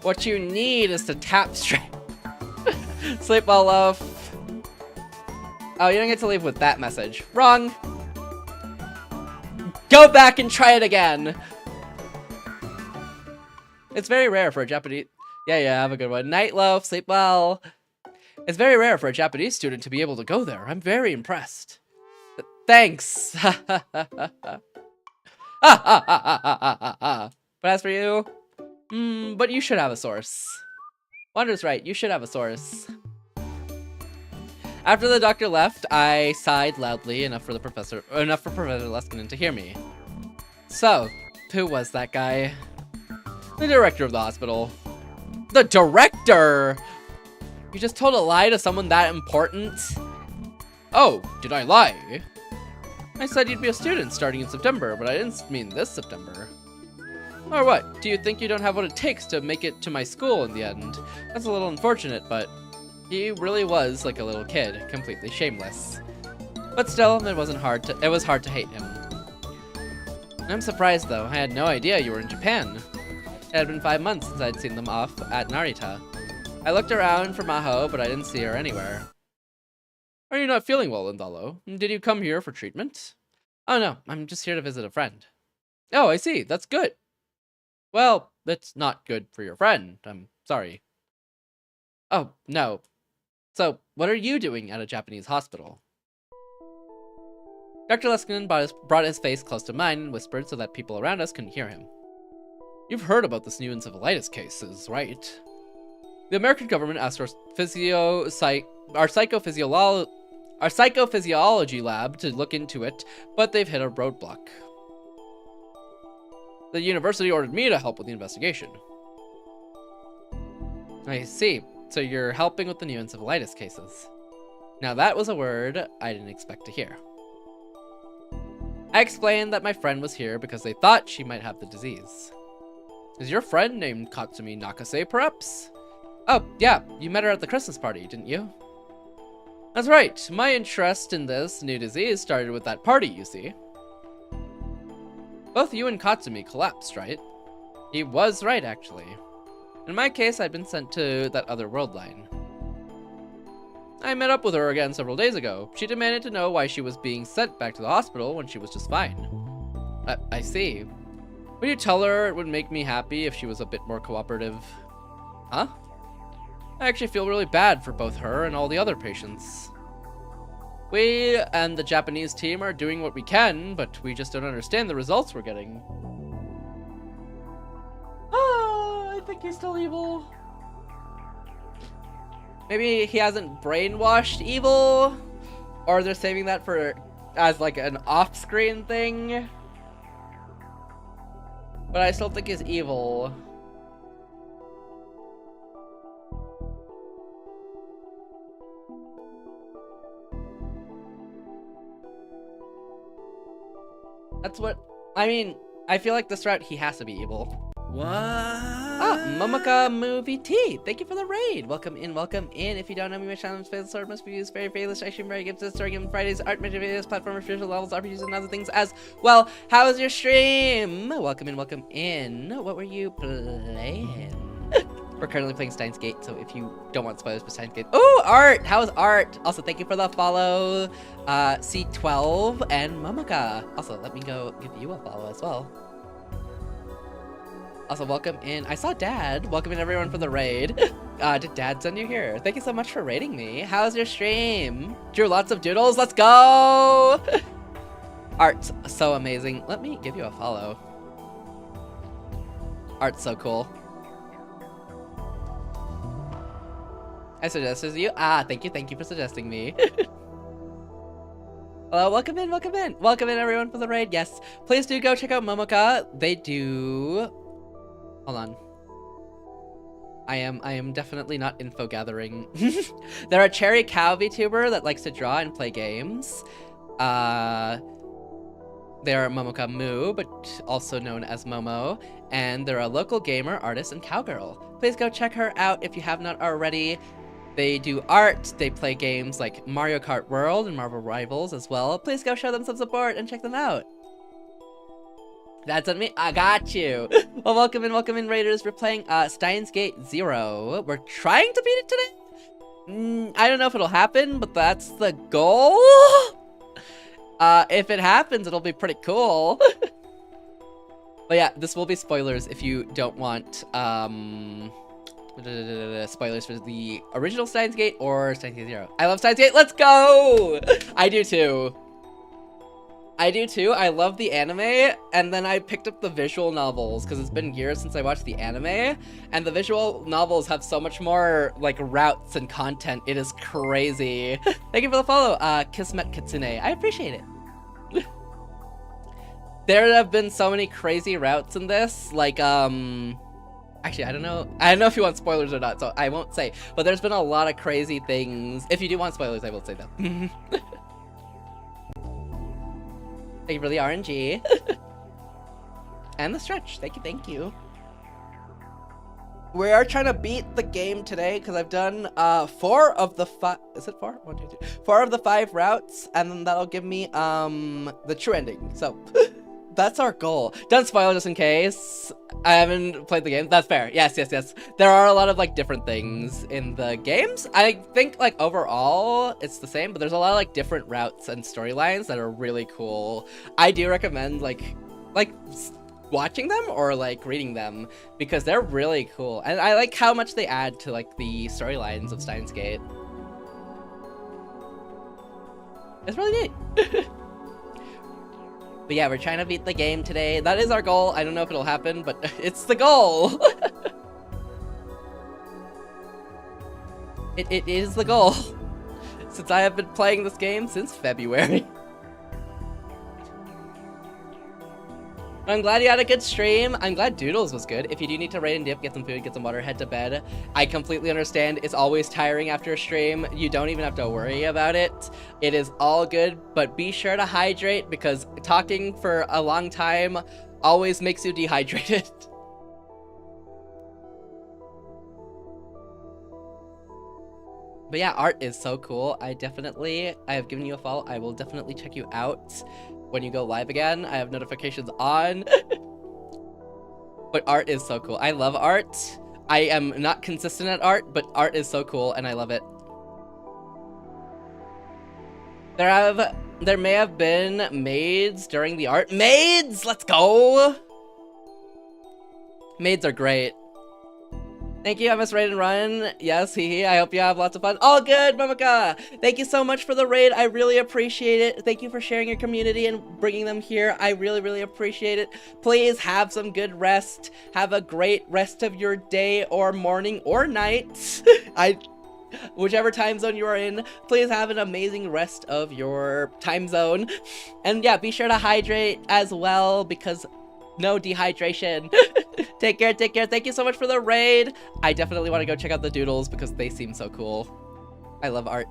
What you need is to tap straight. Sleep well, Loaf. Oh, you don't get to leave with that message. Wrong. Go back and try it again. It's very rare for a Japanese... Yeah, have a good one. Night, loaf, sleep well. It's very rare for a Japanese student to be able to go there. I'm very impressed. Thanks. But as for you, but you should have a source. Wander's right, you should have a source. After the doctor left, I sighed loudly enough for Professor Leskinen to hear me. So, who was that guy? The director of the hospital. The director! You just told a lie to someone that important? Oh, did I lie? I said you'd be a student starting in September, but I didn't mean this September. Or what? Do you think you don't have what it takes to make it to my school in the end? That's a little unfortunate, but he really was like a little kid, completely shameless. But still, it was hard to hate him. I'm surprised though, I had no idea you were in Japan. It had been 5 months since I'd seen them off at Narita. I looked around for Maho, but I didn't see her anywhere. Are you not feeling well, Indalo? Did you come here for treatment? Oh no, I'm just here to visit a friend. Oh, I see, that's good. Well, that's not good for your friend, I'm sorry. Oh, no. So, what are you doing at a Japanese hospital? Dr. Leskinen brought his face close to mine and whispered so that people around us couldn't hear him. You've heard about this new encephalitis cases, right? The American government asked our psychophysiology lab to look into it, but they've hit a roadblock. The university ordered me to help with the investigation. I see. So you're helping with the new encephalitis cases. Now that was a word I didn't expect to hear. I explained that my friend was here because they thought she might have the disease. Is your friend named Katsumi Nakase, perhaps? Oh, yeah, you met her at the Christmas party, didn't you? That's right, my interest in this new disease started with that party, you see. Both you and Katsumi collapsed, right? He was right, actually. In my case, I'd been sent to that other world line. I met up with her again several days ago. She demanded to know why she was being sent back to the hospital when she was just fine. I see. Would you tell her it would make me happy if she was a bit more cooperative? Huh? I actually feel really bad for both her and all the other patients. We and the Japanese team are doing what we can, but we just don't understand the results we're getting. I think he's still evil. Maybe he hasn't brainwashed evil? Or they're saving that for as like an off-screen thing? But I still think he's evil. That's what... I mean, I feel like this route he has to be evil. What? Ah, Momoka Movie T. Thank you for the raid. Welcome in, welcome in. If you don't know me, my channel is Fadelessword, must be used very Fadeless. I stream very gifted story game Fridays, art, magic videos, platformer, spiritual levels, RPGs, and other things as well. How was your stream? Welcome in, welcome in. What were you playing? We're currently playing Steins Gate, so if you don't want spoilers for Steins Gate. Oh, Art! How's Art? Also, thank you for the follow, C12 and Momoka. Also, let me go give you a follow as well. Also, welcome in. I saw Dad. Welcome in everyone for the raid. Did Dad send you here? Thank you so much for raiding me. How's your stream? Drew lots of doodles. Let's go! Art's so amazing. Let me give you a follow. Art's so cool. I suggested you. Ah, thank you for suggesting me. Hello, welcome in, welcome in. Welcome in everyone for the raid. Yes, please do go check out Momoka. They do... Hold on. I am definitely not info gathering. They're a cherry cow VTuber that likes to draw and play games. They are Momoka Moo, but also known as Momo, and they're a local gamer, artist, and cowgirl. Please go check her out if you have not already. They do art, they play games like Mario Kart World and Marvel Rivals as well. Please go show them some support and check them out. That's on me. I got you. Well, welcome in, Raiders. We're playing Steins Gate 0. We're trying to beat it today. I don't know if it'll happen, but that's the goal. If it happens, it'll be pretty cool. But yeah, this will be spoilers if you don't want spoilers for the original Steins Gate or Steins Gate 0. I love Steins Gate. Let's go! I do too. I do too. I love the anime, and then I picked up the visual novels because it's been years since I watched the anime, and the visual novels have so much more like routes and content. It is crazy. Thank you for the follow, Kismet Kitsune. I appreciate it. There have been so many crazy routes in this, like actually, I don't know if you want spoilers or not, so I won't say, but there's been a lot of crazy things. If you do want spoilers, I will say them. Thank you for the RNG. And the stretch. Thank you. We are trying to beat the game today because I've done 4 of the 5. Is it 4? 1, 2, 3. 4 of the 5 routes, and then that'll give me the true ending. So that's our goal. Don't spoil just in case. I haven't played the game. That's fair. Yes. There are a lot of like different things in the games. I think like overall it's the same, but there's a lot of like different routes and storylines that are really cool. I do recommend like watching them or like reading them because they're really cool. And I like how much they add to like the storylines of Steins Gate. It's really neat. But yeah, we're trying to beat the game today. That is our goal. I don't know if it'll happen, but it's the goal. It is the goal. Since I have been playing this game since February. I'm glad you had a good stream. I'm glad Doodles was good. If you do need to raid and dip, get some food, get some water, head to bed. I completely understand. It's always tiring after a stream. You don't even have to worry about it. It is all good, but be sure to hydrate because talking for a long time always makes you dehydrated. But yeah, art is so cool. I have given you a follow. I will definitely check you out when you go live again. I have notifications on. But art is so cool. I love art. I am not consistent at art, but art is so cool and I love it. There may have been maids during the art. Maids! Let's go! Maids are great. Thank you, MS Raid and Run. Yes, hee. I hope you have lots of fun. All good, Momaka! Thank you so much for the raid. I really appreciate it. Thank you for sharing your community and bringing them here. I really appreciate it. Please have some good rest. Have a great rest of your day or morning or night. Whichever time zone you are in, please have an amazing rest of your time zone. And yeah, be sure to hydrate as well because no dehydration. Take care. Thank you so much for the raid. I definitely want to go check out the doodles because they seem so cool. I love art.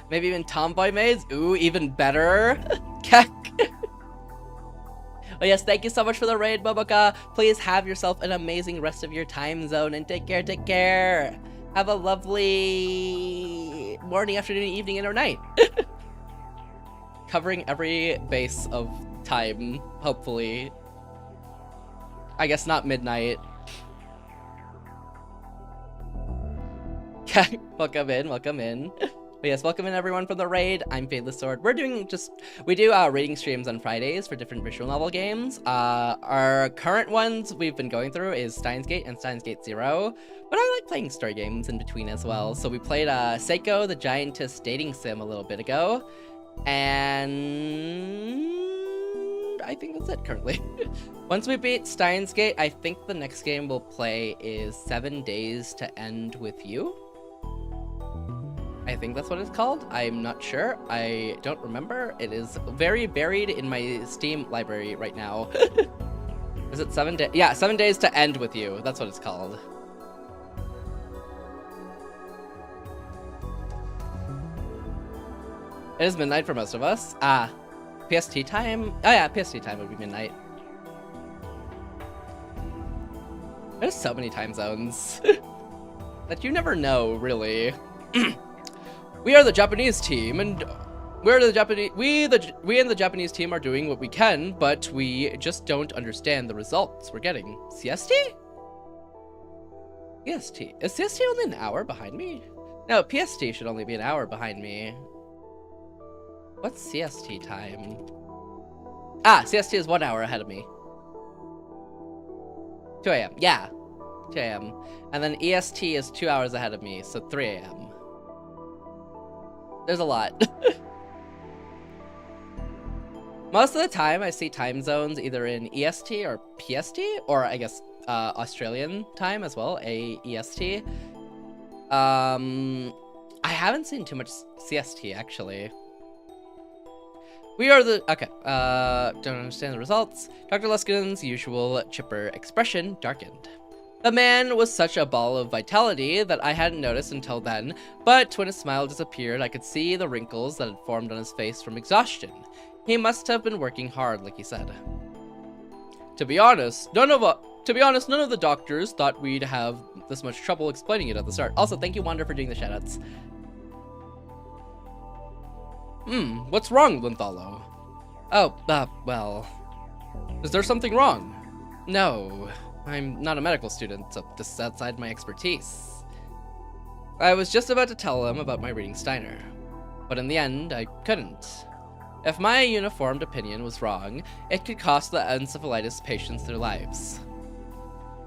Maybe even tomboy maids? Ooh, even better. Oh yes, thank you so much for the raid, Momoka. Please have yourself an amazing rest of your time zone and take care. Have a lovely morning, afternoon, evening, and or night. Covering every base of time, hopefully. I guess not midnight. Welcome in. But yes, welcome in everyone from the raid. I'm Fadelessword. We do raiding streams on Fridays for different visual novel games. Our current ones we've been going through is Steins Gate and Steins Gate 0. But I like playing story games in between as well. So we played Seiko the Giantess dating sim a little bit ago. And I think that's it currently. Once we beat Steins Gate, I think the next game we'll play is 7 Days to End with You. I think that's what it's called. I'm not sure. I don't remember. It is very buried in my Steam library right now. Is it 7 days? Yeah, 7 Days to End with You. That's what it's called. It is midnight for most of us. PST time? Oh yeah, PST time would be midnight. There's so many time zones that you never know, really. We are the Japanese team, and we and the Japanese team are doing what we can, but we just don't understand the results we're getting. CST? CST. Is CST only an hour behind me? No, PST should only be an hour behind me. What's CST time? Ah, CST is 1 hour ahead of me. 2 a.m. Yeah, 2 a.m. And then EST is 2 hours ahead of me, so 3 a.m. There's a lot. Most of the time, I see time zones either in EST or PST, or I guess Australian time as well, AEST. I haven't seen too much CST, actually. We are the... Okay, don't understand the results. Dr. Luskinen's usual chipper expression darkened. The man was such a ball of vitality that I hadn't noticed until then, but when his smile disappeared, I could see the wrinkles that had formed on his face from exhaustion. He must have been working hard, like he said. To be honest, none of the doctors thought we'd have this much trouble explaining it at the start. Also, thank you, Wander, for doing the shoutouts. What's wrong, Linthalo? Oh, well... Is there something wrong? No, I'm not a medical student, so this is outside my expertise. I was just about to tell him about my reading Steiner, but in the end, I couldn't. If my uniformed opinion was wrong, it could cost the encephalitis patients their lives.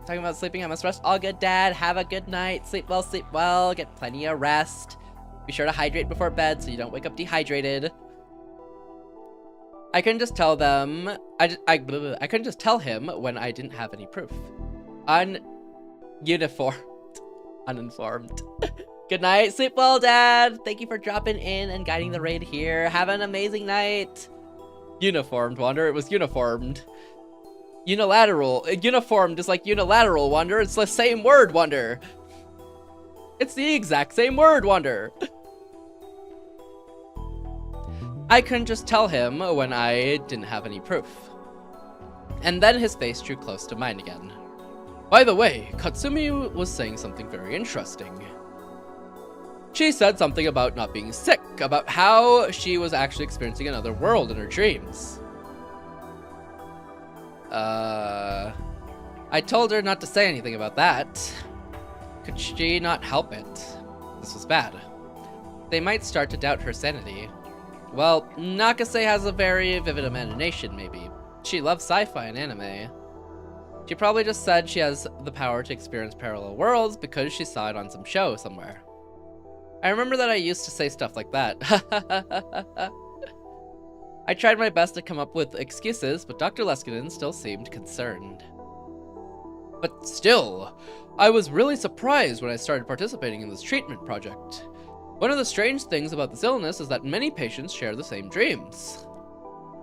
Talking about sleeping, I must rest. All good, Dad. Have a good night. Sleep well, get plenty of rest. Be sure to hydrate before bed so you don't wake up dehydrated. I couldn't just tell them... I couldn't just tell him when I didn't have any proof. Uninformed. Good night. Sleep well, Dad. Thank you for dropping in and guiding the raid here. Have an amazing night. Uniformed, Wander. It was uniformed. Unilateral. Uniformed is like unilateral, Wander. It's the same word, Wander. It's the exact same word, Wander. I couldn't just tell him when I didn't have any proof. And then his face drew close to mine again. By the way, Katsumi was saying something very interesting. She said something about not being sick, about how she was actually experiencing another world in her dreams. I told her not to say anything about that. Could she not help it? This was bad. They might start to doubt her sanity. Well, Nakase has a very vivid imagination, maybe. She loves sci-fi and anime. She probably just said she has the power to experience parallel worlds because she saw it on some show somewhere. I remember that I used to say stuff like that. I tried my best to come up with excuses, but Dr. Leskinen still seemed concerned. But still, I was really surprised when I started participating in this treatment project. One of the strange things about this illness is that many patients share the same dreams.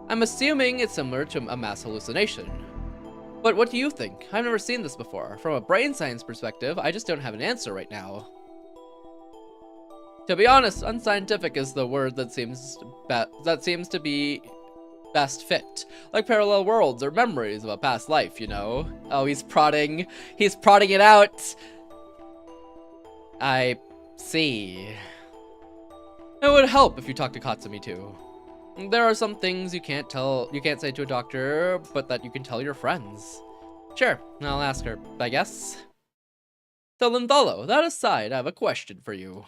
I'm assuming it's similar to a mass hallucination. But what do you think? I've never seen this before. From a brain science perspective, I just don't have an answer right now. To be honest, unscientific is the word that seems to be best fit. Like parallel worlds or memories of a past life, you know? Oh, he's prodding it out! I see. It would help if you talk to Katsumi too. There are some things you can't say to a doctor, but that you can tell your friends. Sure, I'll ask her, I guess. So Linthalo, that aside, I have a question for you.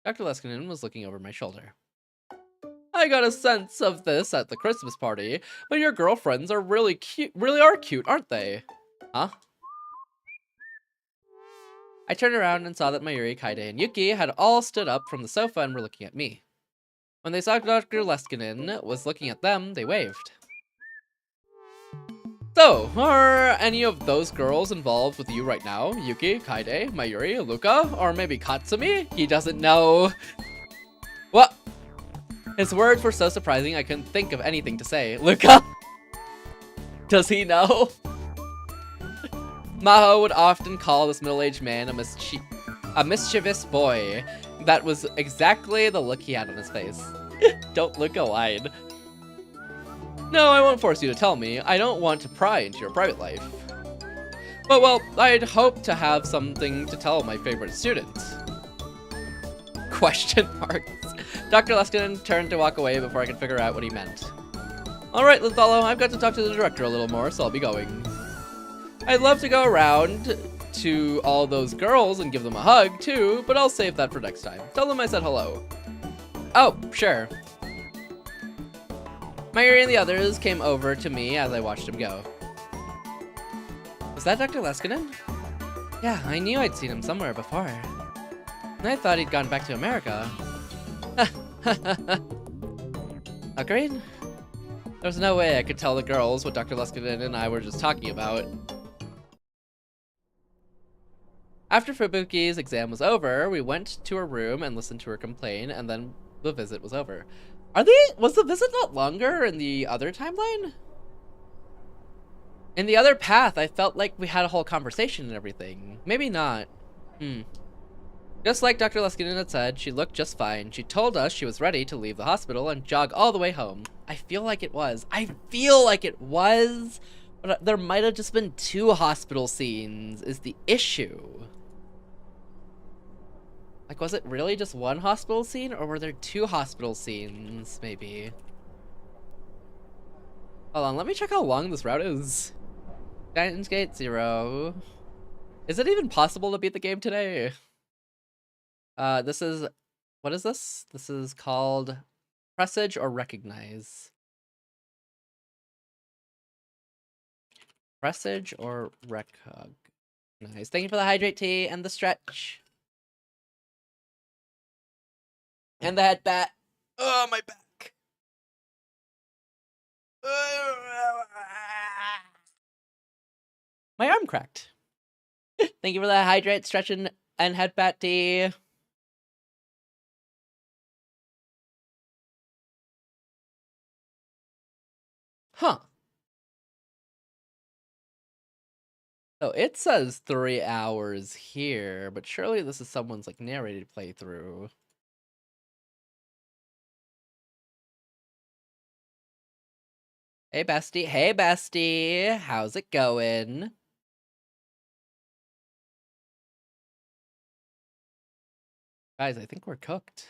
Dr. Leskinen was looking over my shoulder. I got a sense of this at the Christmas party, but your girlfriends are really cute, aren't they? Huh? I turned around and saw that Mayuri, Kaide, and Yuki had all stood up from the sofa and were looking at me. When they saw Dr. Leskinen was looking at them, they waved. So, are any of those girls involved with you right now? Yuki, Kaide, Mayuri, Luka, or maybe Katsumi? He doesn't know. What? His words were so surprising I couldn't think of anything to say. Luka? Does he know? Maho would often call this middle-aged man a mischievous boy. That was exactly the look he had on his face. Don't look wide. No, I won't force you to tell me. I don't want to pry into your private life. But well, I'd hope to have something to tell my favorite student. Question marks. Dr. Leskinen turned to walk away before I could figure out what he meant. Alright, Linthalo, I've got to talk to the director a little more, so I'll be going. I'd love to go around to all those girls and give them a hug, too, but I'll save that for next time. Tell them I said hello. Oh, sure. Myri and the others came over to me as I watched him go. Was that Dr. Leskinen? Yeah, I knew I'd seen him somewhere before. And I thought he'd gone back to America. Agreed? There was no way I could tell the girls what Dr. Leskinen and I were just talking about. After Fubuki's exam was over, we went to her room and listened to her complain, and then the visit was over. Was the visit not longer in the other timeline? In the other path, I felt like we had a whole conversation and everything. Maybe not. Just like Dr. Leskinen had said, she looked just fine. She told us she was ready to leave the hospital and jog all the way home. I feel like it was. But there might have just been 2 hospital scenes is the issue. Like, was it really just 1 hospital scene, or were there 2 hospital scenes, maybe? Hold on, let me check how long this route is. Giant's Gate 0. Is it even possible to beat the game today? This is... What is this? This is called Presage or Recognize. Presage or Recognize. Thank you for the hydrate tea and the stretch. And the head bat. Oh, my back. My arm cracked. Thank you for the hydrate, stretch, and head bat tea. Huh. So it says 3 hours here, but surely this is someone's like narrated playthrough. Hey bestie, how's it going? Guys, I think we're cooked.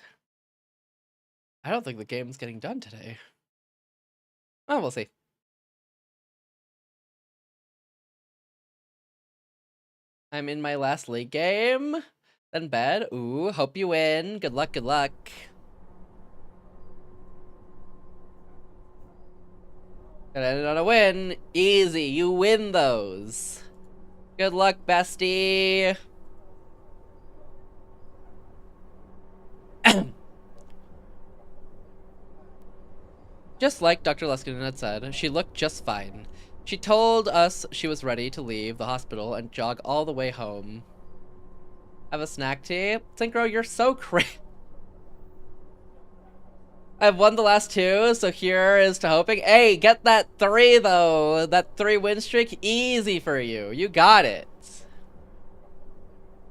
I don't think the game's getting done today. Oh, we'll see. I'm in my last league game. Then bed. Ooh, hope you win. Good luck, good luck. Gonna end on a win. Easy, you win those. Good luck, bestie. Just like Dr. Leskinen had said, she looked just fine. She told us she was ready to leave the hospital and jog all the way home. Have a snack tea? Synchro, you're so crazy. I've won the last 2, so here is to hoping. Hey, get that 3 though. That 3 win streak, easy for you. You got it.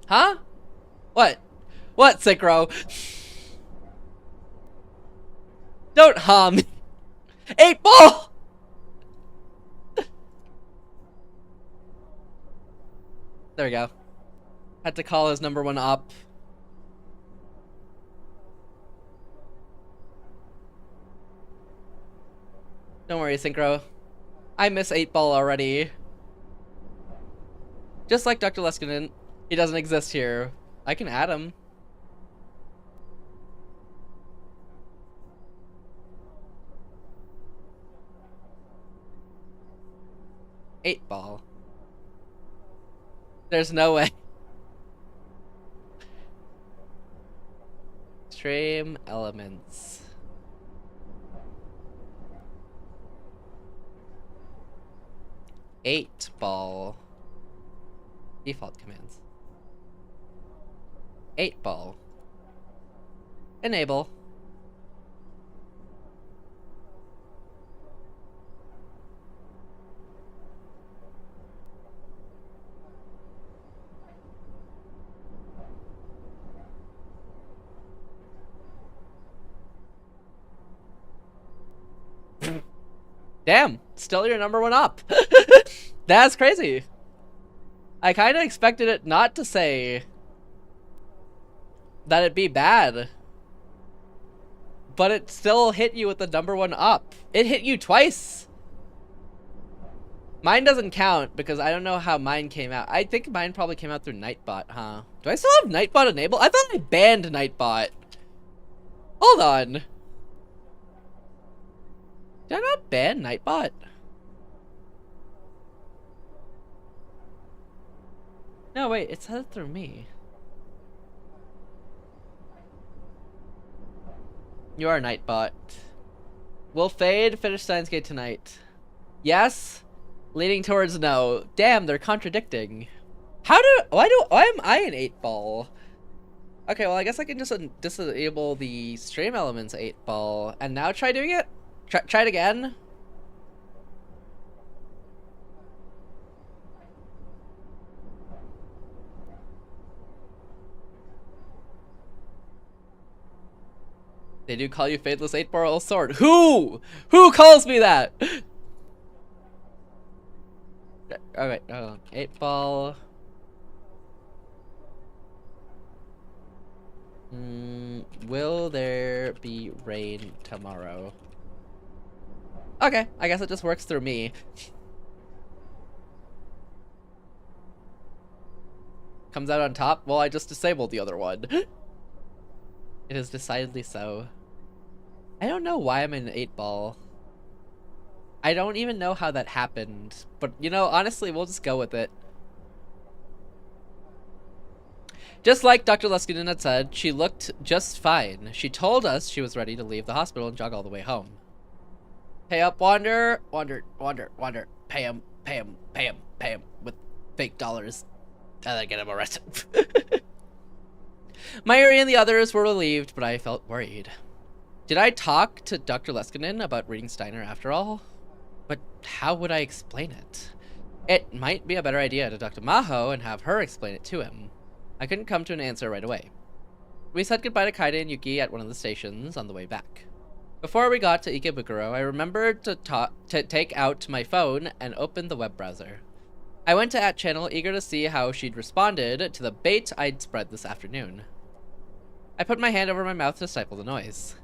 Huh? What? What, Synchro? Don't hum. 8 ball! There we go. Had to call his number 1 up. Don't worry, Synchro. I miss 8 ball already. Just like Dr. Leskinen, he doesn't exist here. I can add him. Eight ball. There's no way. Stream elements. Eight ball. Default commands. 8 ball. Enable. Damn, still your number 1 up. That's crazy. I kind of expected it not to say that it'd be bad. But it still hit you with the number 1 up. It hit you twice. Mine doesn't count because I don't know how mine came out. I think mine probably came out through Nightbot, huh? Do I still have Nightbot enabled? I thought I banned Nightbot. Hold on. Did I not ban Nightbot? No, wait, it said it through me. You are Nightbot. Will Fade finish Steins Gate tonight? Yes? Leaning towards no. Damn, they're contradicting. Why am I an 8-ball? Okay, well, I guess I can just disable the stream elements 8-ball and now try doing it? Try it again? They do call you Fadeless 8-ball sword. Who? Who calls me that? Alright, 8-ball. Will there be rain tomorrow? Okay, I guess it just works through me. Comes out on top? Well, I just disabled the other one. It is decidedly so. I don't know why I'm in 8-ball. I don't even know how that happened. But, you know, honestly, we'll just go with it. Just like Dr. Leskinen had said, she looked just fine. She told us she was ready to leave the hospital and jog all the way home. Pay up, Wander. Wander. Pay him with fake dollars. And then get him arrested. Mayuri and the others were relieved, but I felt worried. Did I talk to Dr. Leskinen about reading Steiner after all? But how would I explain it? It might be a better idea to talk to Maho and have her explain it to him. I couldn't come to an answer right away. We said goodbye to Kaide and Yuki at one of the stations on the way back. Before we got to Ikebukuro, I remembered to take out my phone and open the web browser. I went to @channel, eager to see how she'd responded to the bait I'd spread this afternoon. I put my hand over my mouth to stifle the noise.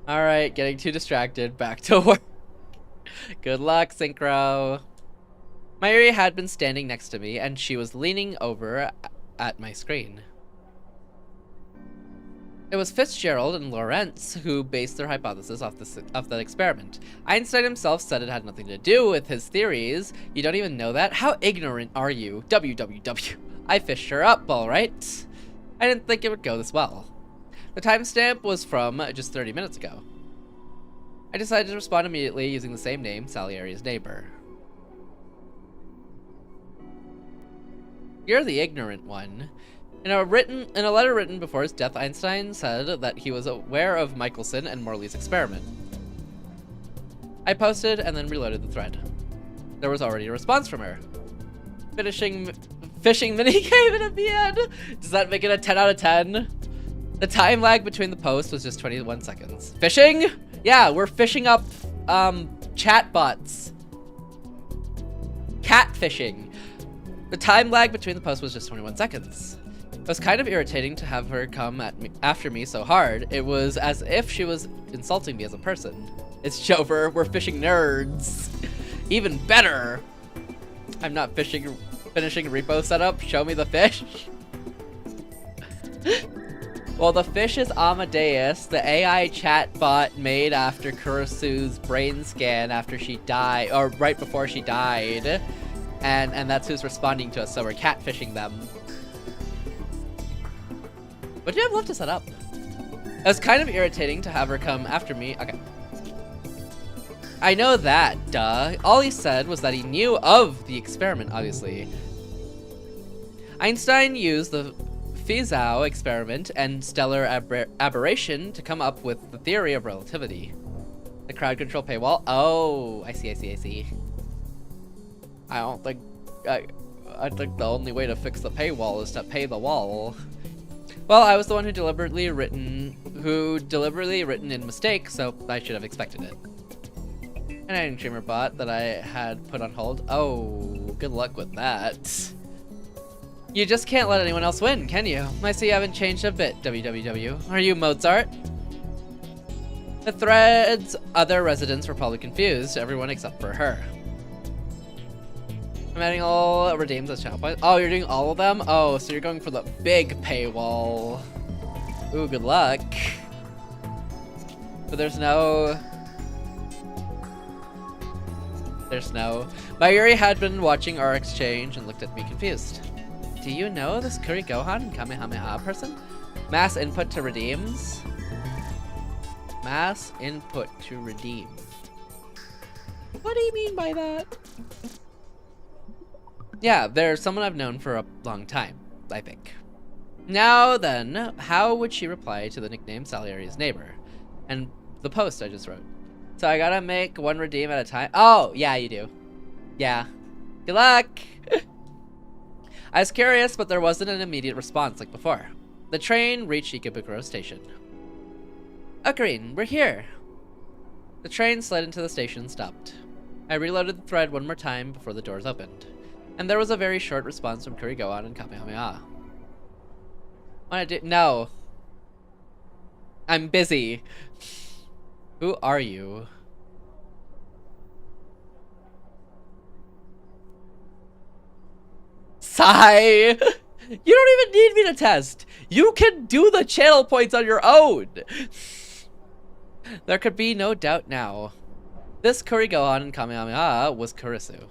Alright, getting too distracted, back to work. Good luck, Synchro. Mayuri had been standing next to me, and she was leaning over at my screen. It was Fitzgerald and Lorentz who based their hypothesis off that experiment. Einstein himself said it had nothing to do with his theories. You don't even know that? How ignorant are you? WWW. I fished her up, alright. I didn't think it would go this well. The timestamp was from just 30 minutes ago. I decided to respond immediately using the same name, Salieri's neighbor. You're the ignorant one. In a letter written before his death, Einstein said that he was aware of Michelson and Morley's experiment. I posted and then reloaded the thread. There was already a response from her. Fishing minigame at the end. Does that make it a 10 out of 10? The time lag between the posts was just 21 seconds. Fishing? Yeah, we're fishing up chatbots. Catfishing. The time lag between the posts was just 21 seconds. It was kind of irritating to have her come after me so hard. It was as if she was insulting me as a person. It's Jover, we're fishing nerds. Even better. I'm not finishing repo setup. Show me the fish. Well, the fish is Amadeus, the AI chatbot made after Kurasu's brain scan after she died, or right before she died. And that's who's responding to us, so we're catfishing them. What do you have left to set up? It was kind of irritating to have her come after me. Okay. I know that, duh. All he said was that he knew of the experiment, obviously. Einstein used the Fizeau experiment and stellar aberration to come up with the theory of relativity. The crowd control paywall. Oh, I see. I think the only way to fix the paywall is to pay the wall. Well, I was the one who deliberately written in mistake, so I should have expected it. An editing streamer bot that I had put on hold. Oh, good luck with that. You just can't let anyone else win, can you? I see you haven't changed a bit, WWW. Are you Mozart? The thread's other residents were probably confused, everyone except for her. I'm adding all redeems as channel points. Oh, you're doing all of them? Oh, so you're going for the big paywall. Ooh, good luck. But there's no There's no. Mayuri had been watching our exchange and looked at me confused. Do you know this Kuri Gohan Kamehameha person? Mass input to redeems? Mass input to redeem. What do you mean by that? Yeah, they're someone I've known for a long time, I think. Now then, how would she reply to the nickname Salieri's neighbor? And the post I just wrote. So I gotta make one redeem at a time. Oh, yeah, you do. Yeah. Good luck! I was curious, but there wasn't an immediate response like before. The train reached Ikebukuro Station. Ocarine, we're here! The train slid into the station and stopped. I reloaded the thread one more time before the doors opened. And there was a very short response from Kurigoan and Kamehameha. Wanna do— No. I'm busy. Who are you? Sigh! You don't even need me to test. You can do the channel points on your own. There could be no doubt now. This Kurigoan and Kamehameha was Kurisu.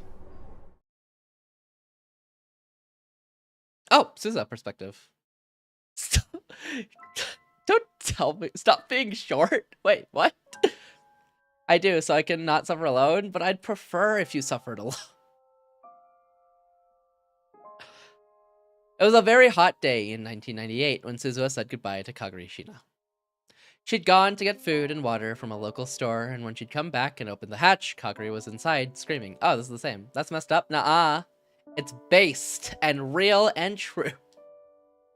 Oh, Suza perspective. Stop. Don't tell me. Stop being short. Wait, what? I do, so I can not suffer alone, but I'd prefer if you suffered alone. It was a very hot day in 1998 when Suzuha said goodbye to Kagari Shina. She'd gone to get food and water from a local store, and when she'd come back and opened the hatch, Kagari was inside, screaming, "Oh, this is the same. That's messed up. Nuh-uh. It's based and real and true.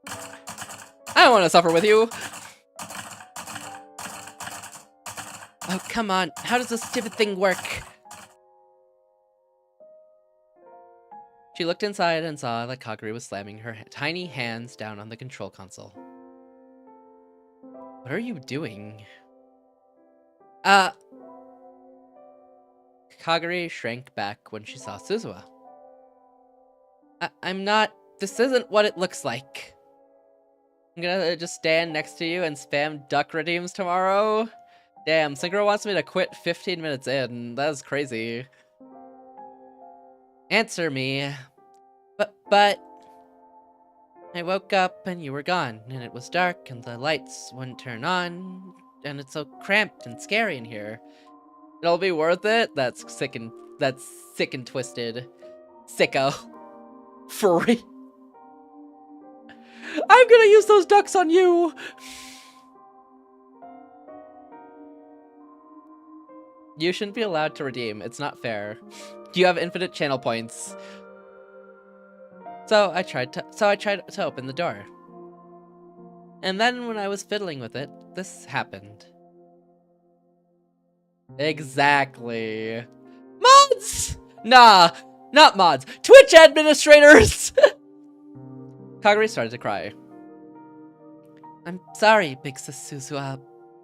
I don't want to suffer with you." Oh, come on. How does this stupid thing work? She looked inside and saw that Kagari was slamming her tiny hands down on the control console. What are you doing? Kagari shrank back when she saw Suzuha. I'm not— this isn't what it looks like. I'm gonna just stand next to you and spam duck redeems tomorrow? Damn, Synchro wants me to quit 15 minutes in. That is crazy. Answer me. But... I woke up and you were gone, and it was dark and the lights wouldn't turn on, and it's so cramped and scary in here. It'll be worth it? That's sick and twisted. Sicko. Free. I'm gonna use those ducks on you! You shouldn't be allowed to redeem. It's not fair. You have infinite channel points. So I tried to open the door. And then when I was fiddling with it, this happened. Exactly. Mods! Nah, not mods. Twitch administrators! Kagari started to cry. I'm sorry, Big Sis Suzuha.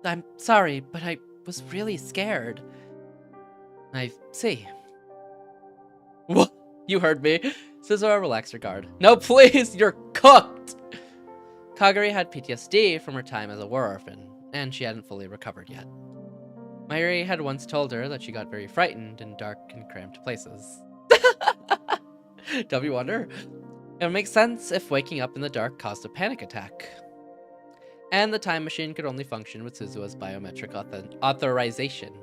I'm sorry, but I was really scared. I see. What? You heard me. Suzuha relaxed her guard. No, please, you're cooked! Kagari had PTSD from her time as a war orphan, and she hadn't fully recovered yet. Mayuri had once told her that she got very frightened in dark and cramped places. W wonder? It would make sense if waking up in the dark caused a panic attack. And the time machine could only function with Suzuha's biometric authorization.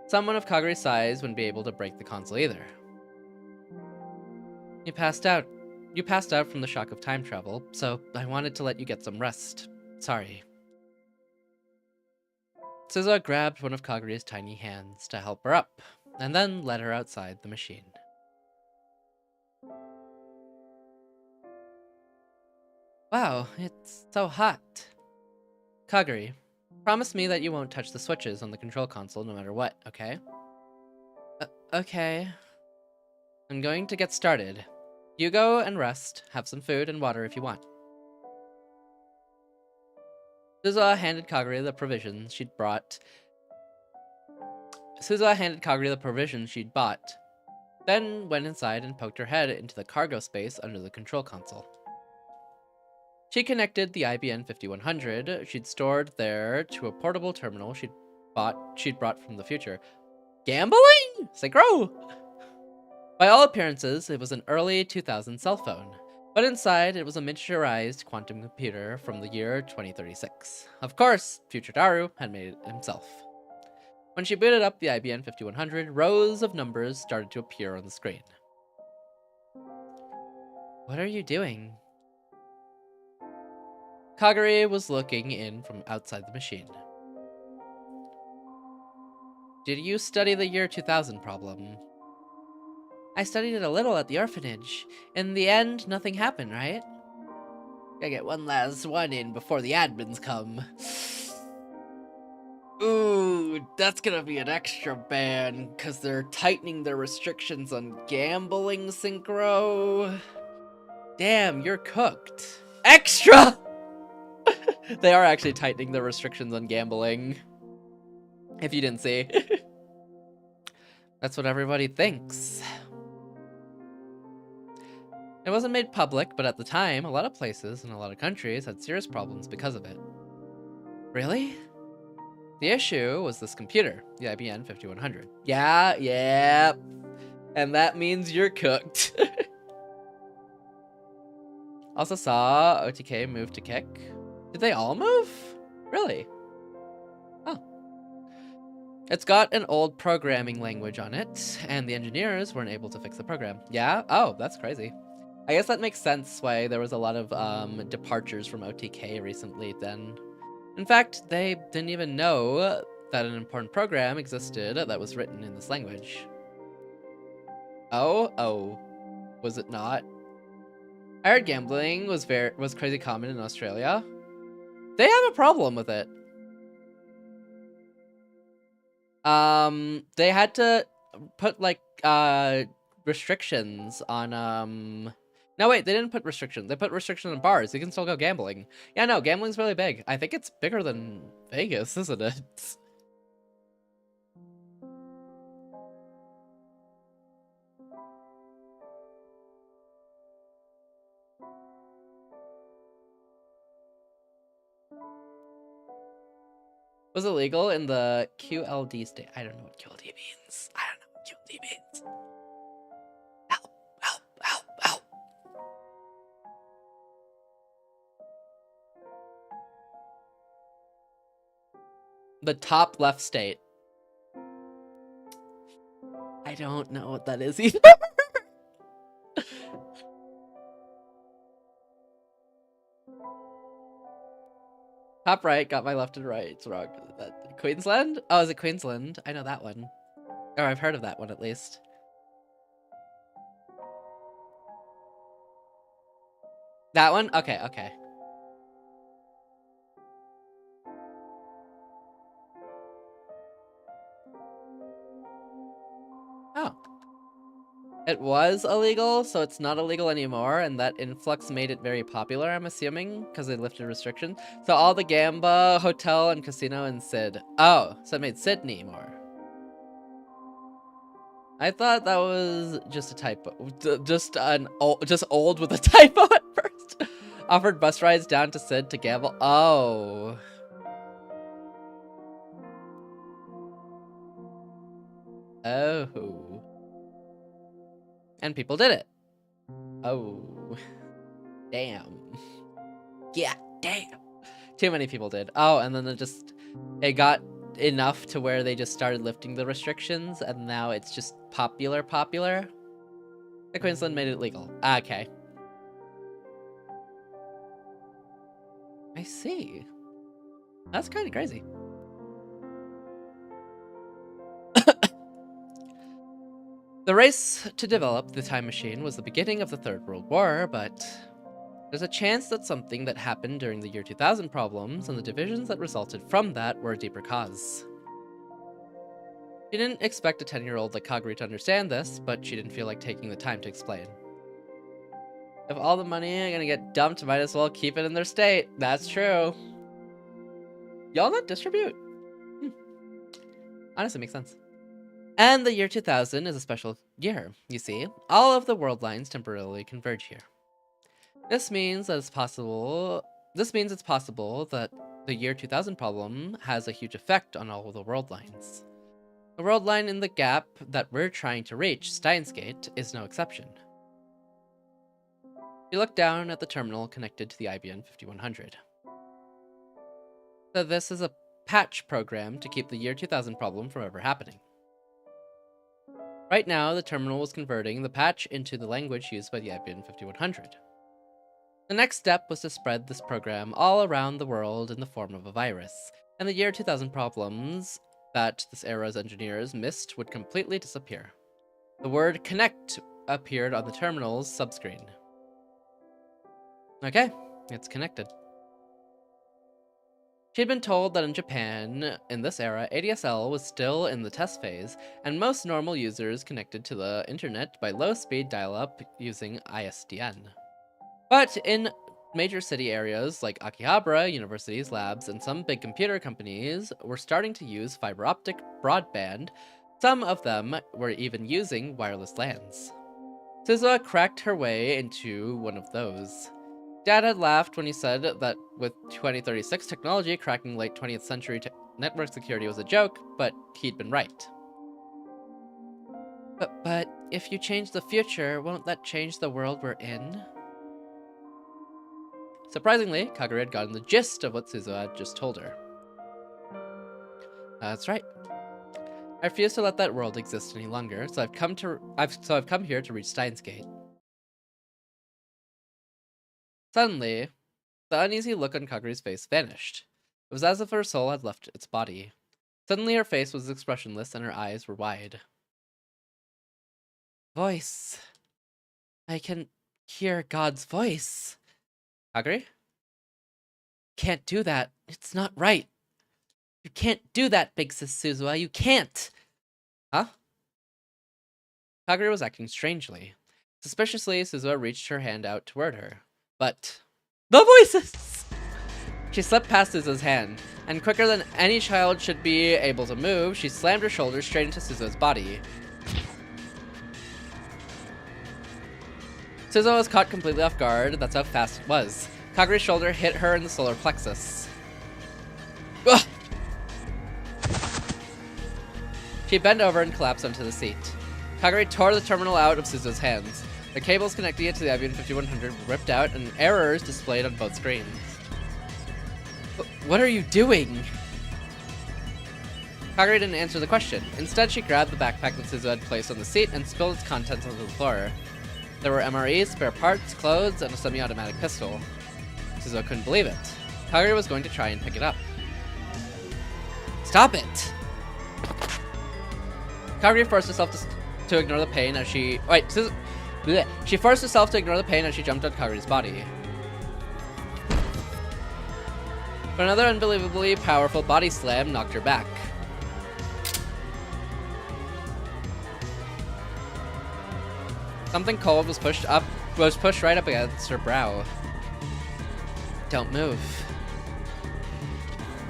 Someone of Kagari's size wouldn't be able to break the console either. You passed out. You passed out from the shock of time travel, so I wanted to let you get some rest. Sorry. Suzuha grabbed one of Kagari's tiny hands to help her up, and then led her outside the machine. Wow, it's so hot. Kagari, promise me that you won't touch the switches on the control console no matter what, okay? Okay. I'm going to get started. You go and rest, have some food and water if you want. Suzuha handed Kagari the provisions she'd brought. Suzuha handed Kagari the provisions she'd bought, then went inside and poked her head into the cargo space under the control console. She connected the IBM 5100 she'd stored there to a portable terminal she'd brought from the future. Gambling? Synchro! By all appearances, it was an early 2000 cell phone, but inside it was a miniaturized quantum computer from the year 2036. Of course, future Daru had made it himself. When she booted up the IBM 5100, rows of numbers started to appear on the screen. What are you doing? Kagari was looking in from outside the machine. Did you study the year 2000 problem? I studied it a little at the orphanage. In the end, nothing happened, right? Gotta get one last one in before the admins come. Ooh, that's gonna be an extra ban, because they're tightening their restrictions on gambling, Synchro. Damn, you're cooked. Extra! They are actually tightening the restrictions on gambling. If you didn't see. That's what everybody thinks. It wasn't made public, but at the time, a lot of places and a lot of countries had serious problems because of it. Really? The issue was this computer, the IBM 5100. Yeah. And that means you're cooked. Also saw OTK move to Kick. Did they all move? Really? Oh. It's got an old programming language on it, and the engineers weren't able to fix the program. Yeah? Oh, that's crazy. I guess that makes sense why there was a lot of departures from OTK recently then. In fact, they didn't even know that an important program existed that was written in this language. Oh, was it not? I heard gambling was crazy common in Australia. They have a problem with it. They had to put like restrictions on no wait, they didn't put restrictions. They put restrictions on bars. You can still go gambling. Yeah, no, gambling's really big. I think it's bigger than Vegas, isn't it? Was illegal in the QLD state. I don't know what QLD means. I don't know what QLD means. Help. The top left state. I don't know what that is either. Top right, got my left and right. It's wrong. Queensland? Oh, is it Queensland? I know that one. Or I've heard of that one at least. That one? Okay. Oh. It was illegal, so it's not illegal anymore, and that influx made it very popular, I'm assuming, because they lifted restrictions. So all the Gamba, hotel, and casino in Sid. Oh, so it made Sydney more. I thought that was just a typo. Just old with a typo at first. Offered bus rides down to Sid to gamble. Oh. Oh. And people did it. Oh. Damn. Yeah, damn. Too many people did. Oh, and then it got enough to where they just started lifting the restrictions, and now it's just popular. The Queensland made it legal. Okay. I see. That's kind of crazy. The race to develop the time machine was the beginning of the Third World War, but there's a chance that something that happened during the year 2000 problems and the divisions that resulted from that were a deeper cause. She didn't expect a 10-year-old like Kaguri to understand this, but she didn't feel like taking the time to explain. If all the money are gonna get dumped, might as well keep it in their state. That's true. Y'all not distribute? Honestly, makes sense. And the year 2000 is a special year, you see. All of the world lines temporarily converge here. This means it's possible that the year 2000 problem has a huge effect on all of the world lines. The world line in the gap that we're trying to reach, Steins Gate, is no exception. She looked down at the terminal connected to the IBM 5100. So this is a patch program to keep the year 2000 problem from ever happening. Right now, the terminal was converting the patch into the language used by the IBM 5100. The next step was to spread this program all around the world in the form of a virus, and the year 2000 problems that this era's engineers missed would completely disappear. The word connect appeared on the terminal's subscreen. Okay, it's connected. She'd been told that in Japan, in this era, ADSL was still in the test phase, and most normal users connected to the internet by low-speed dial-up using ISDN. But in major city areas like Akihabara, universities, labs, and some big computer companies were starting to use fiber optic broadband. Some of them were even using wireless LANs. Suzuha cracked her way into one of those. Dad had laughed when he said that with 2036 technology cracking late 20th century network security was a joke, but he'd been right. But if you change the future, won't that change the world we're in? Surprisingly, Kagura had gotten the gist of what Suzuha had just told her. That's right. I refuse to let that world exist any longer, so I've come here to reach Steins Gate. Suddenly, the uneasy look on Kagura's face vanished. It was as if her soul had left its body. Suddenly her face was expressionless and her eyes were wide. Voice. I can hear God's voice. Kagura? Can't do that. It's not right. You can't do that, big sis Suzuha. You can't. Huh? Kagura was acting strangely. Suspiciously, Suzuha reached her hand out toward her. But the voices! She slipped past Suzuha's hand, and quicker than any child should be able to move, she slammed her shoulder straight into Suzuha's body. Suzuha was caught completely off guard. That's how fast it was. Kagura's shoulder hit her in the solar plexus. Ugh! She bent over and collapsed onto the seat. Kagura tore the terminal out of Suzuha's hands. The cables connecting it to the IBM 5100 were ripped out and errors displayed on both screens. What are you doing? Kagura didn't answer the question. Instead, she grabbed the backpack that Suzuha had placed on the seat and spilled its contents onto the floor. There were MREs, spare parts, clothes, and a semi-automatic pistol. Suzuha couldn't believe it. Kagura was going to try and pick it up. Stop it! Kagura forced herself to ignore the pain as she... Wait, she forced herself to ignore the pain as she jumped on Kagura's body. But another unbelievably powerful body slam knocked her back. Something cold was pushed right up against her brow. Don't move.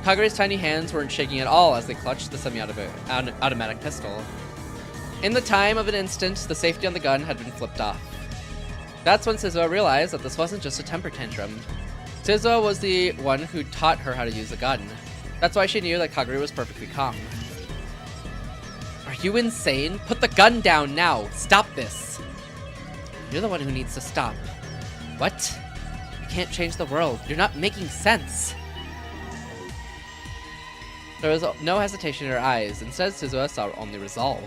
Kagura's tiny hands weren't shaking at all as they clutched the semi-automatic pistol. In the time of an instant, the safety on the gun had been flipped off. That's when Suzuha realized that this wasn't just a temper tantrum. Suzuha was the one who taught her how to use a gun. That's why she knew that Kagura was perfectly calm. Are you insane? Put the gun down now! Stop this! You're the one who needs to stop. What? You can't change the world. You're not making sense. There was no hesitation in her eyes. Instead, Suzuha saw only resolve.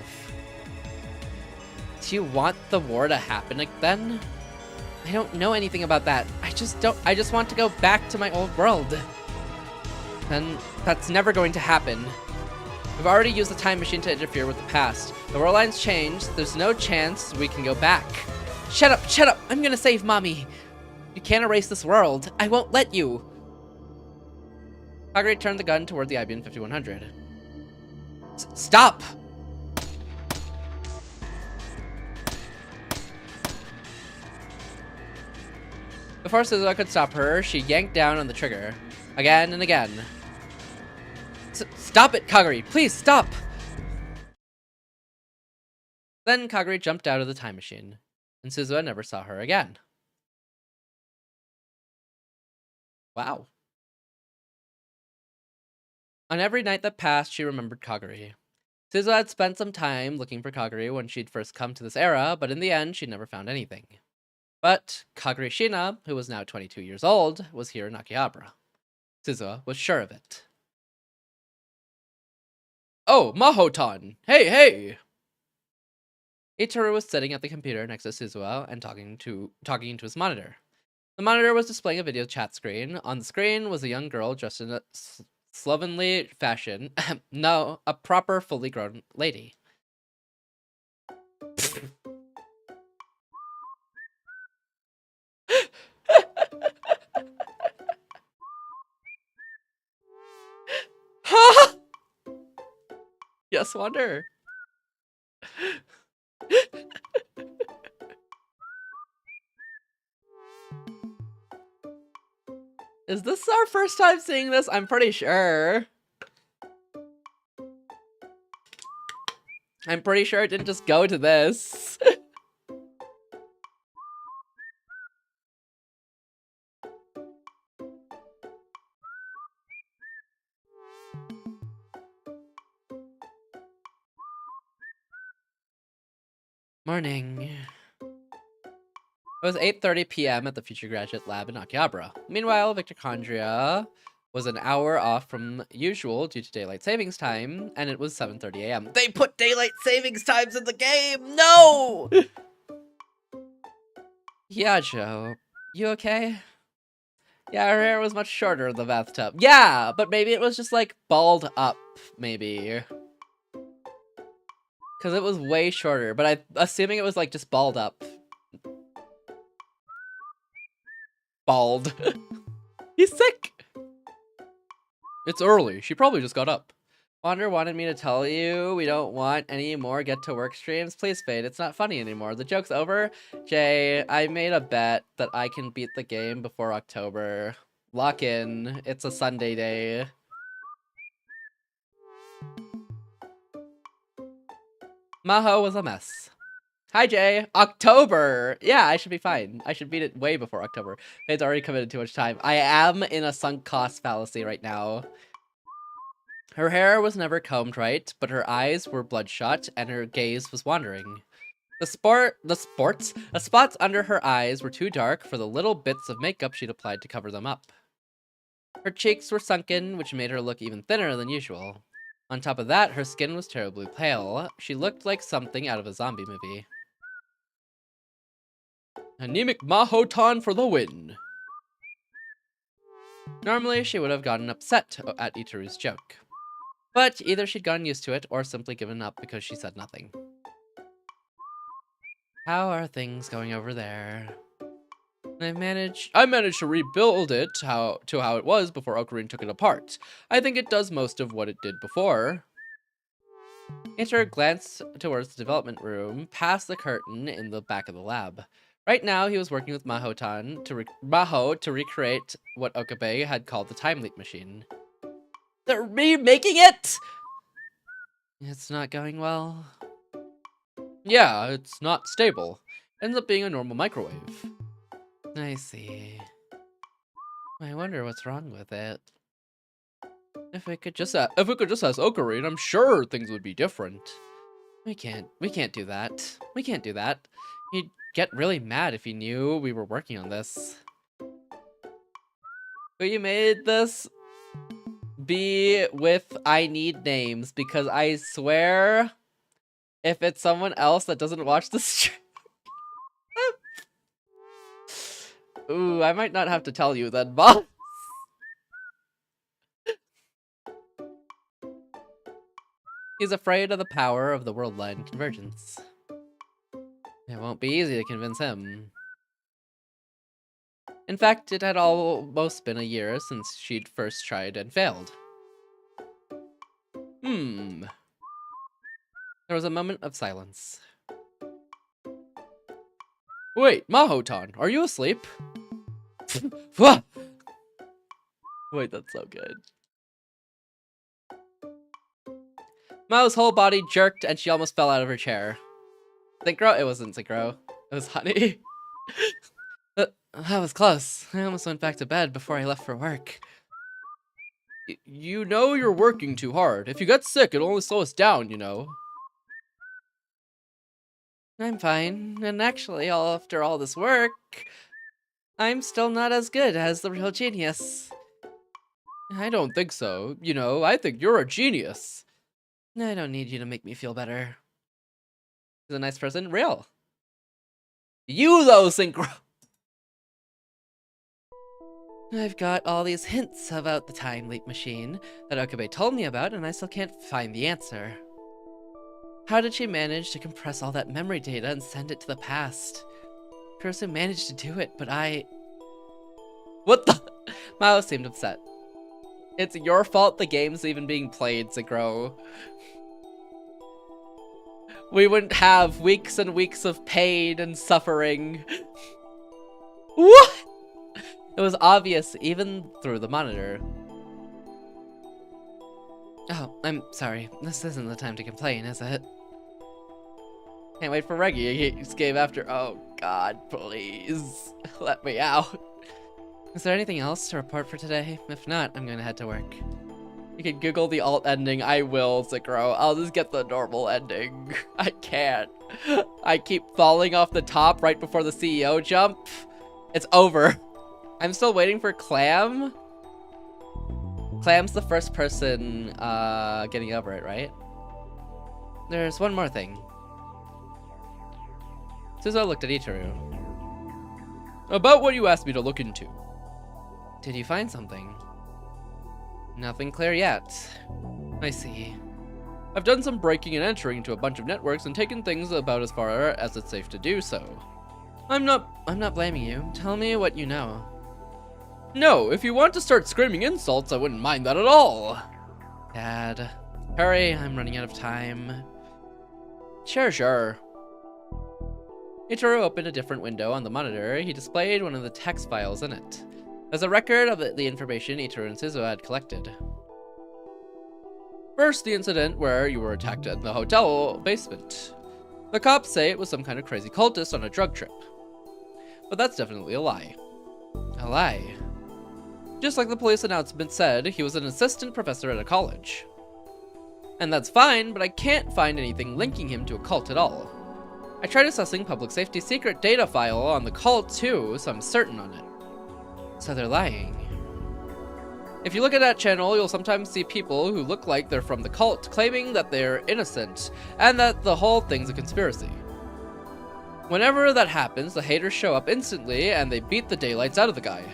Do you want the war to happen again? I don't know anything about that. I just want to go back to my old world. And that's never going to happen. We've already used the time machine to interfere with the past. The world line's changed. There's no chance we can go back. Shut up, shut up! I'm gonna save Mommy! You can't erase this world. I won't let you! Kagura turned the gun toward the IBM 5100. Stop! Before Suzuha could stop her, she yanked down on the trigger. Again and again. Stop it, Kagura! Please, stop! Then Kagura jumped out of the time machine, and Suzuha never saw her again. Wow. On every night that passed, she remembered Kagura. Suzu had spent some time looking for Kaguri when she'd first come to this era, but in the end, she never found anything. But Kaguri Shina, who was now 22 years old, was here in Akihabara. Suzu was sure of it. Oh, Mahotan! Hey, hey! Itoru was sitting at the computer next to Suzuha and talking into his monitor. The monitor was displaying a video chat screen. On the screen was a young girl dressed in a slovenly fashion. No, a proper, fully grown lady. Yes, wonder. Is this our first time seeing this? I'm pretty sure. I'm pretty sure it didn't just go to this. Morning. It was 8:30 p.m. at the Future Graduate Lab in Akihabara. Meanwhile, Victorchondria was an hour off from usual due to daylight savings time, and it was 7:30 a.m. They put daylight savings times in the game! No! Yeah, Joe. You okay? Yeah, her hair was much shorter in the bathtub. Yeah, but maybe it was just, like, balled up, maybe. Because it was way shorter, but I'm assuming it was, like, just balled up. Bald. He's sick! It's early. She probably just got up. Wander wanted me to tell you we don't want any more get-to-work streams. Please, Fade. It's not funny anymore. The joke's over. Jay, I made a bet that I can beat the game before October. Lock in. It's a Sunday day. Maho was a mess. Hi, Jay. October! Yeah, I should be fine. I should beat it way before October. Fade's already committed too much time. I am in a sunk cost fallacy right now. Her hair was never combed right, but her eyes were bloodshot and her gaze was wandering. The spots under her eyes were too dark for the little bits of makeup she'd applied to cover them up. Her cheeks were sunken, which made her look even thinner than usual. On top of that, her skin was terribly pale. She looked like something out of a zombie movie. Anemic Mahotan for the win! Normally, she would have gotten upset at Itoru's joke. But either she'd gotten used to it, or simply given up because she said nothing. How are things going over there? I managed to rebuild it to how it was before Ocarina took it apart. I think it does most of what it did before. Itoru glanced towards the development room, past the curtain in the back of the lab. Right now, he was working with Maho to recreate what Okabe had called the time leap machine. They're remaking it? It's not going well. Yeah, it's not stable. Ends up being a normal microwave. I see. I wonder what's wrong with it. If we could just ask Ocarina, I'm sure things would be different. We can't do that. We can't do that. He'd get really mad if he knew we were working on this. But you made this be with I need names, because I swear if it's someone else that doesn't watch the stream. Ooh, I might not have to tell you then, boss. He's afraid of the power of the world line convergence. It won't be easy to convince him. In fact, it had almost been a year since she'd first tried and failed. There was a moment of silence. Wait, Mahotan, are you asleep? Wait, that's so good. Mao's whole body jerked and she almost fell out of her chair. Synchro? It wasn't Synchro. It was Honey. That was close. I almost went back to bed before I left for work. You know you're working too hard. If you get sick, it'll only slow us down, you know. I'm fine, and actually, after all this work, I'm still not as good as the real genius. I don't think so. You know, I think you're a genius. I don't need you to make me feel better. He's a nice person. Real. You, though, Synchro. I've got all these hints about the time leap machine that Okabe told me about, and I still can't find the answer. How did she manage to compress all that memory data and send it to the past? Kurusu managed to do it, but What the? Mao seemed upset. It's your fault the game's even being played, Synchro. We wouldn't have weeks and weeks of pain and suffering. What? It was obvious even through the monitor. Oh, I'm sorry. This isn't the time to complain, is it? Can't wait for Reggie. He just gave after. Oh God, please let me out. Is there anything else to report for today? If not, I'm gonna head to work. You can Google the alt ending. I will, Synchro. I'll just get the normal ending. I can't. I keep falling off the top right before the CEO jump. It's over. I'm still waiting for Clam. Clam's the first person getting over it, right? There's one more thing. Suzuha looked at Itaru. About what you asked me to look into. Did you find something? Nothing clear yet. I see. I've done some breaking and entering into a bunch of networks and taken things about as far as it's safe to do so. I'm not blaming you. Tell me what you know. No, if you want to start screaming insults, I wouldn't mind that at all. Dad, hurry, I'm running out of time. Sure. Itaru opened a different window on the monitor. He displayed one of the text files in it. As a record of the information Itaru and Suzuha had collected. First, the incident where you were attacked in the hotel basement. The cops say it was some kind of crazy cultist on a drug trip. But that's definitely a lie. A lie. Just like the police announcement said, he was an assistant professor at a college. And that's fine, but I can't find anything linking him to a cult at all. I tried assessing public safety secret data file on the cult too, so I'm certain on it. So they're lying. If you look at that channel, you'll sometimes see people who look like they're from the cult claiming that they're innocent and that the whole thing's a conspiracy. Whenever that happens, the haters show up instantly and they beat the daylights out of the guy.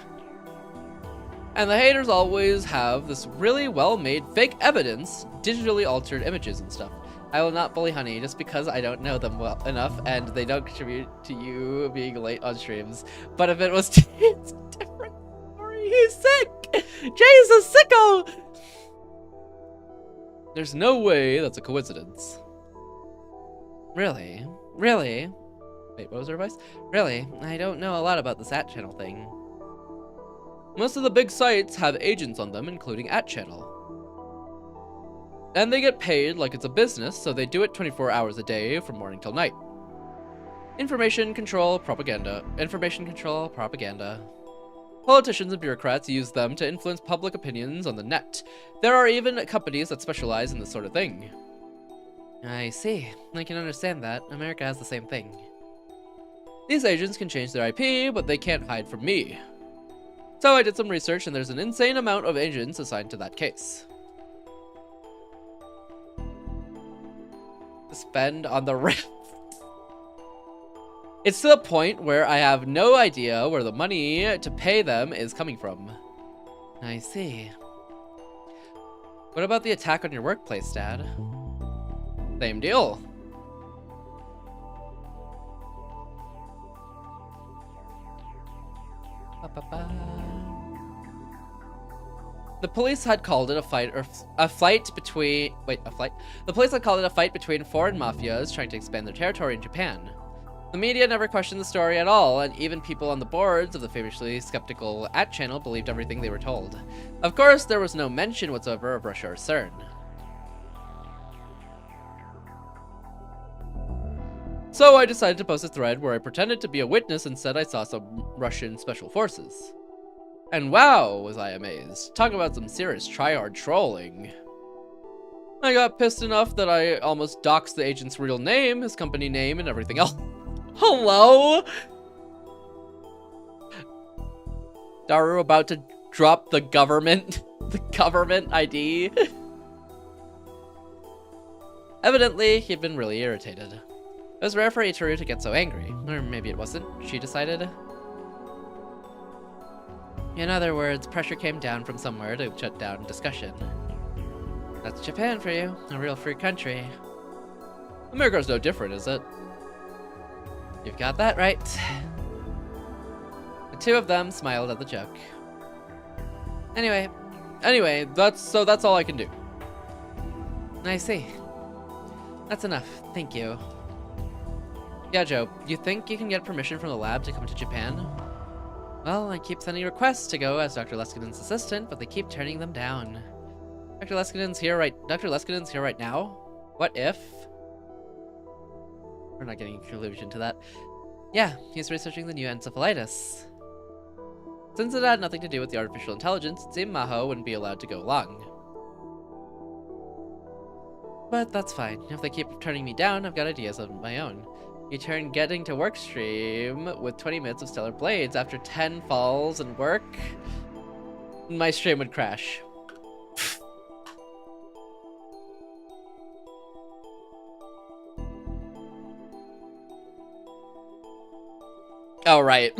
And the haters always have this really well-made fake evidence, digitally altered images and stuff. I will not bully Honey just because I don't know them well enough and they don't contribute to you being late on streams. But if it was it's a different story. He's sick! Jay's a sicko! There's no way that's a coincidence. Really? Wait, what was her voice? Really? I don't know a lot about this @channel thing. Most of the big sites have agents on them, including @channel. And they get paid like it's a business, so they do it 24 hours a day from morning till night. Information control, propaganda. Politicians and bureaucrats use them to influence public opinions on the net. There are even companies that specialize in this sort of thing. I see. I can understand that. America has the same thing. These agents can change their IP, but they can't hide from me. So I did some research, and there's an insane amount of agents assigned to that case. Spend on the rift. It's to the point where I have no idea where the money to pay them is coming from. I see. What about the attack on your workplace, Dad? Same deal. The police had called it a fight between foreign mafias trying to expand their territory in Japan. The media never questioned the story at all, and even people on the boards of the famously skeptical @channel believed everything they were told. Of course, there was no mention whatsoever of Russia or CERN. So I decided to post a thread where I pretended to be a witness and said I saw some Russian special forces. And wow, was I amazed. Talk about some serious tryhard trolling. I got pissed enough that I almost doxed the agent's real name, his company name, and everything else. Hello? Daru about to drop the government ID. Evidently, he'd been really irritated. It was rare for Ichiru to get so angry. Or maybe it wasn't, she decided. In other words, pressure came down from somewhere to shut down discussion. That's Japan for you, a real free country. America's no different, is it? You've got that right. The two of them smiled at the joke. Anyway, that's all I can do. I see. That's enough, thank you. Yeah, Joe, you think you can get permission from the lab to come to Japan? Well, I keep sending requests to go as Dr. Leskinen's assistant, but they keep turning them down. Dr. Leskinen's here right now? What if? We're not getting a conclusion to that. Yeah, he's researching the new encephalitis. Since it had nothing to do with the artificial intelligence, it seemed Maho wouldn't be allowed to go along. But that's fine. If they keep turning me down, I've got ideas of my own. You turn getting to work stream with 20 minutes of stellar blades after 10 falls and work, my stream would crash. Oh, right.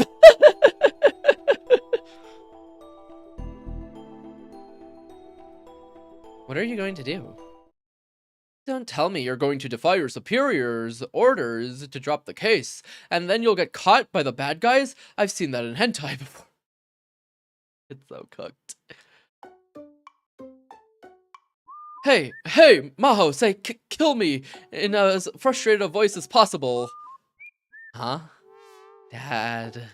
What are you going to do? Don't tell me you're going to defy your superiors' orders to drop the case, and then you'll get caught by the bad guys? I've seen that in hentai before. It's so cooked. Hey, Maho, say kill me in as frustrated a voice as possible. Huh? Dad.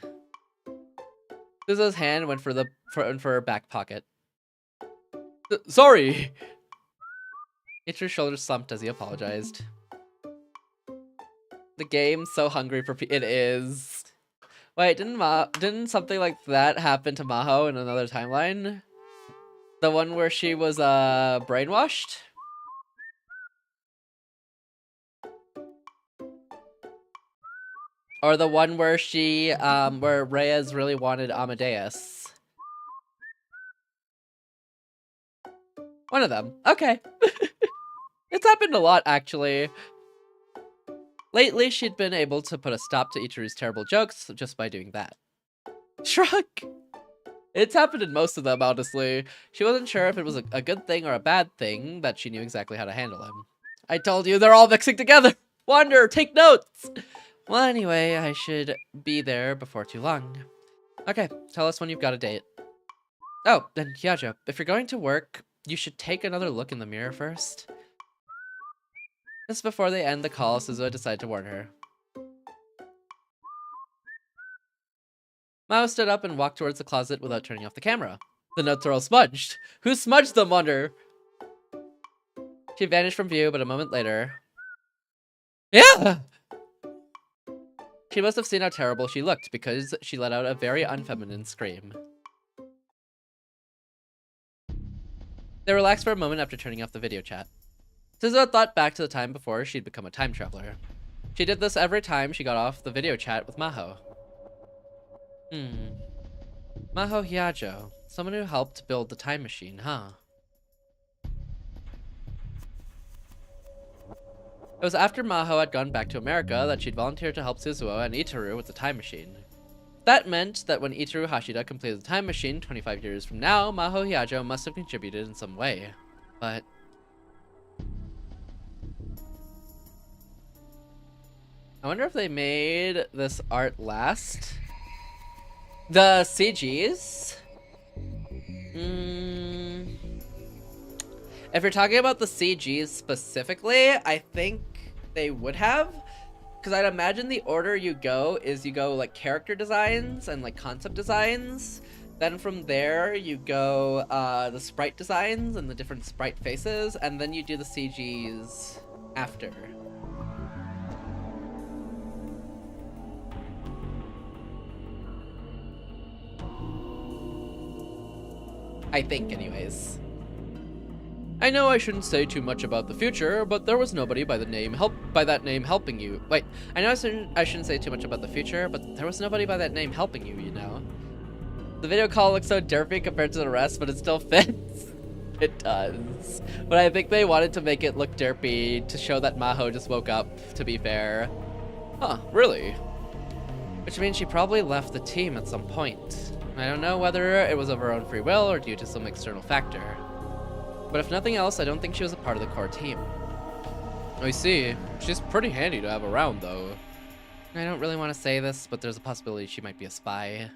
Suzu's hand went for her back pocket. Sorry. Ichiru's shoulders slumped as he apologized. The game's so hungry for it is. Wait, didn't something like that happen to Maho in another timeline? The one where she was brainwashed? Or the one where she where Reyes really wanted Amadeus? One of them. Okay. It's happened a lot, actually. Lately, she'd been able to put a stop to Ichiru's terrible jokes just by doing that. Shrug! It's happened in most of them, honestly. She wasn't sure if it was a good thing or a bad thing, but she knew exactly how to handle him. I told you, they're all mixing together! Wander, take notes! Well, anyway, I should be there before too long. Okay, tell us when you've got a date. Oh, and Hyajo, if you're going to work, you should take another look in the mirror first. Just before they end the call, Suzuha decided to warn her. Mao stood up and walked towards the closet without turning off the camera. The notes are all smudged. Who smudged them, wonder? She vanished from view, but a moment later... Yeah! She must have seen how terrible she looked, because she let out a very unfeminine scream. They relaxed for a moment after turning off the video chat. Suzuha thought back to the time before she'd become a time traveler. She did this every time she got off the video chat with Maho. Maho Hyajo, someone who helped build the time machine, huh? It was after Maho had gone back to America that she'd volunteered to help Suzuha and Ichiru with the time machine. That meant that when Ichiru Hashida completed the time machine 25 years from now, Maho Hyajo must have contributed in some way. But... I wonder if they made this art last. The CGs? If you're talking about the CGs specifically, I think they would have. Because I'd imagine the order you go is you go like character designs and like concept designs. Then from there you go the sprite designs and the different sprite faces. And then you do the CGs after. I think, anyways. I know I shouldn't say too much about the future, but there was nobody by that name helping you. Wait, I know I shouldn't say too much about the future, but there was nobody by that name helping you, you know. The video call looks so derpy compared to the rest, but it still fits. It does. But I think they wanted to make it look derpy to show that Maho just woke up, to be fair. Huh, really? Which means she probably left the team at some point. I don't know whether it was of her own free will or due to some external factor. But if nothing else, I don't think she was a part of the core team. I see. She's pretty handy to have around, though. I don't really want to say this, but there's a possibility she might be a spy.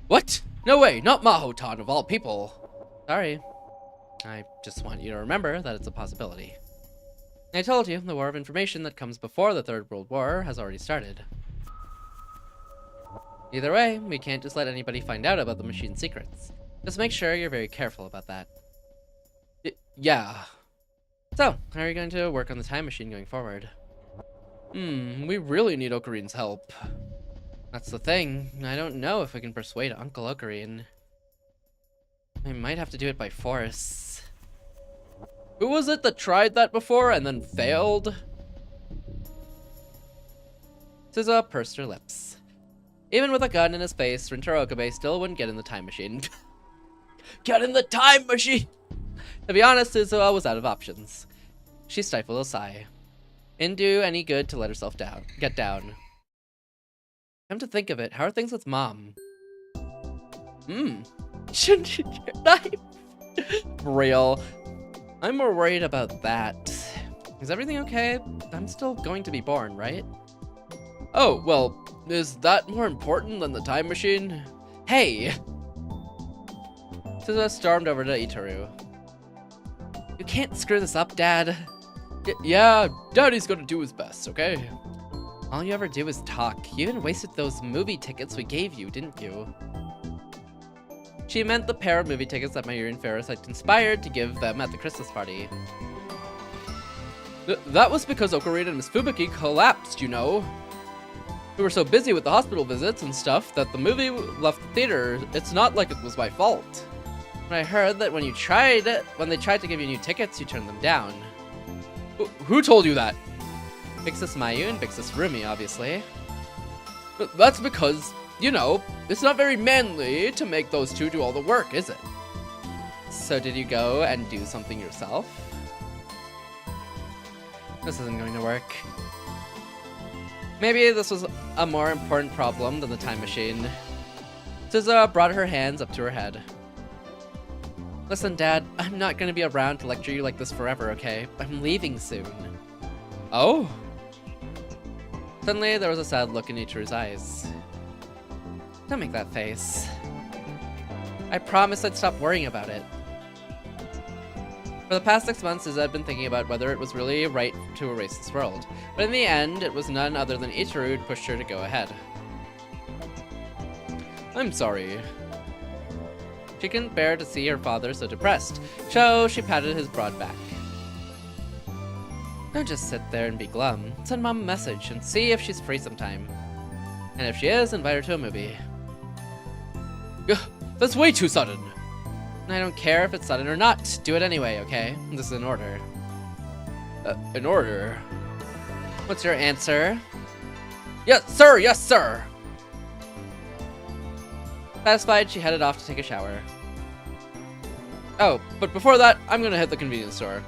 What? No way, not Maho-tan of all people. Sorry. I just want you to remember that it's a possibility. I told you, the war of information that comes before the Third World War has already started. Either way, we can't just let anybody find out about the machine's secrets. Just make sure you're very careful about that. Yeah. So, how are you going to work on the time machine going forward? We really need Okarin's help. That's the thing. I don't know if we can persuade Uncle Okarin. I might have to do it by force. Who was it that tried that before and then failed? Suza pursed her lips. Even with a gun in his face, Rintaro Okabe still wouldn't get in the time machine. Get in the time machine! To be honest, Suzuha was out of options. She stifled a sigh. Didn't do any good to let herself get down. Come to think of it, how are things with Mom? Shouldn't you get a knife? Real. I'm more worried about that. Is everything okay? I'm still going to be born, right? Oh, well, is that more important than the time machine? Hey! Suzuha stormed over to Itaru. You can't screw this up, Dad. Yeah, Daddy's gonna do his best, okay? All you ever do is talk. You even wasted those movie tickets we gave you, didn't you? She meant the pair of movie tickets that Mayuri and Ferris had conspired to give them at the Christmas party. That was because Okarin and Miss Fubuki collapsed, you know. We were so busy with the hospital visits and stuff that the movie left the theater. It's not like it was my fault. But I heard that when they tried to give you new tickets, you turned them down. Who told you that? Vixus Mayu and Vixus Rumi, obviously. That's because, you know, it's not very manly to make those two do all the work, is it? So did you go and do something yourself? This isn't going to work. Maybe this was a more important problem than the time machine. Suzuha brought her hands up to her head. Listen, Dad, I'm not going to be around to lecture you like this forever, okay? I'm leaving soon. Oh? Suddenly, there was a sad look in Ichiru's eyes. Don't make that face. I promised I'd stop worrying about it. For the past 6 months, Suzuha had been thinking about whether it was really right to erase this world. But in the end, it was none other than Ichiru who pushed her to go ahead. I'm sorry. She couldn't bear to see her father so depressed, so she patted his broad back. Don't just sit there and be glum. Send Mom a message and see if she's free sometime. And if she is, invite her to a movie. Ugh, that's way too sudden! I don't care if it's sudden or not. Do it anyway, okay? This is an order. An order? What's your answer? Yes, sir! Yes, sir! Satisfied, she headed off to take a shower. Oh, but before that, I'm gonna hit the convenience store.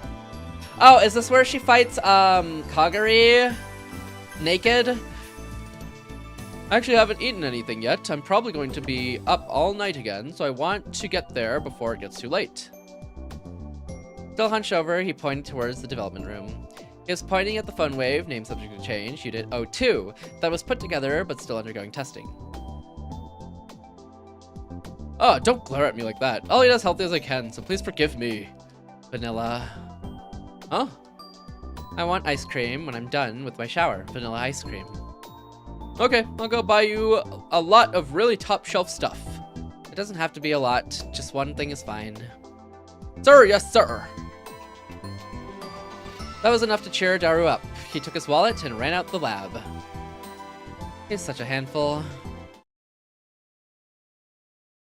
Oh, is this where she fights, Kagari? Naked? I actually haven't eaten anything yet. I'm probably going to be up all night again, so I want to get there before it gets too late. Still hunched over, he pointed towards the development room. He was pointing at the phone wave, name subject to change, Unit 02, that was put together but still undergoing testing. Oh, don't glare at me like that. I'll eat as healthy as I can, so please forgive me. Vanilla. Huh? I want ice cream when I'm done with my shower. Vanilla ice cream. Okay, I'll go buy you a lot of really top shelf stuff. It doesn't have to be a lot, just one thing is fine. Sir, yes sir! That was enough to cheer Daru up. He took his wallet and ran out the lab. He's such a handful.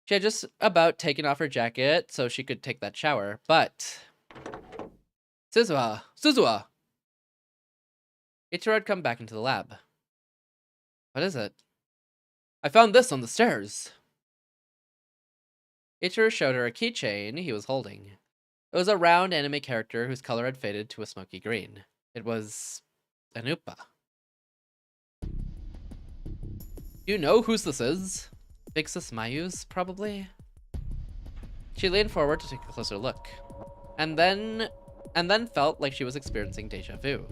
She She had just about taken off her jacket so she could take that shower, but... Suzuha! Ichiro had come back into the lab. What is it? I found this on the stairs. Ichiro showed her a keychain he was holding. It was a round anime character whose color had faded to a smoky green. It was an Upa. You know whose this is? Big Sis Mayu's, probably? She leaned forward to take a closer look, and then felt like she was experiencing deja vu.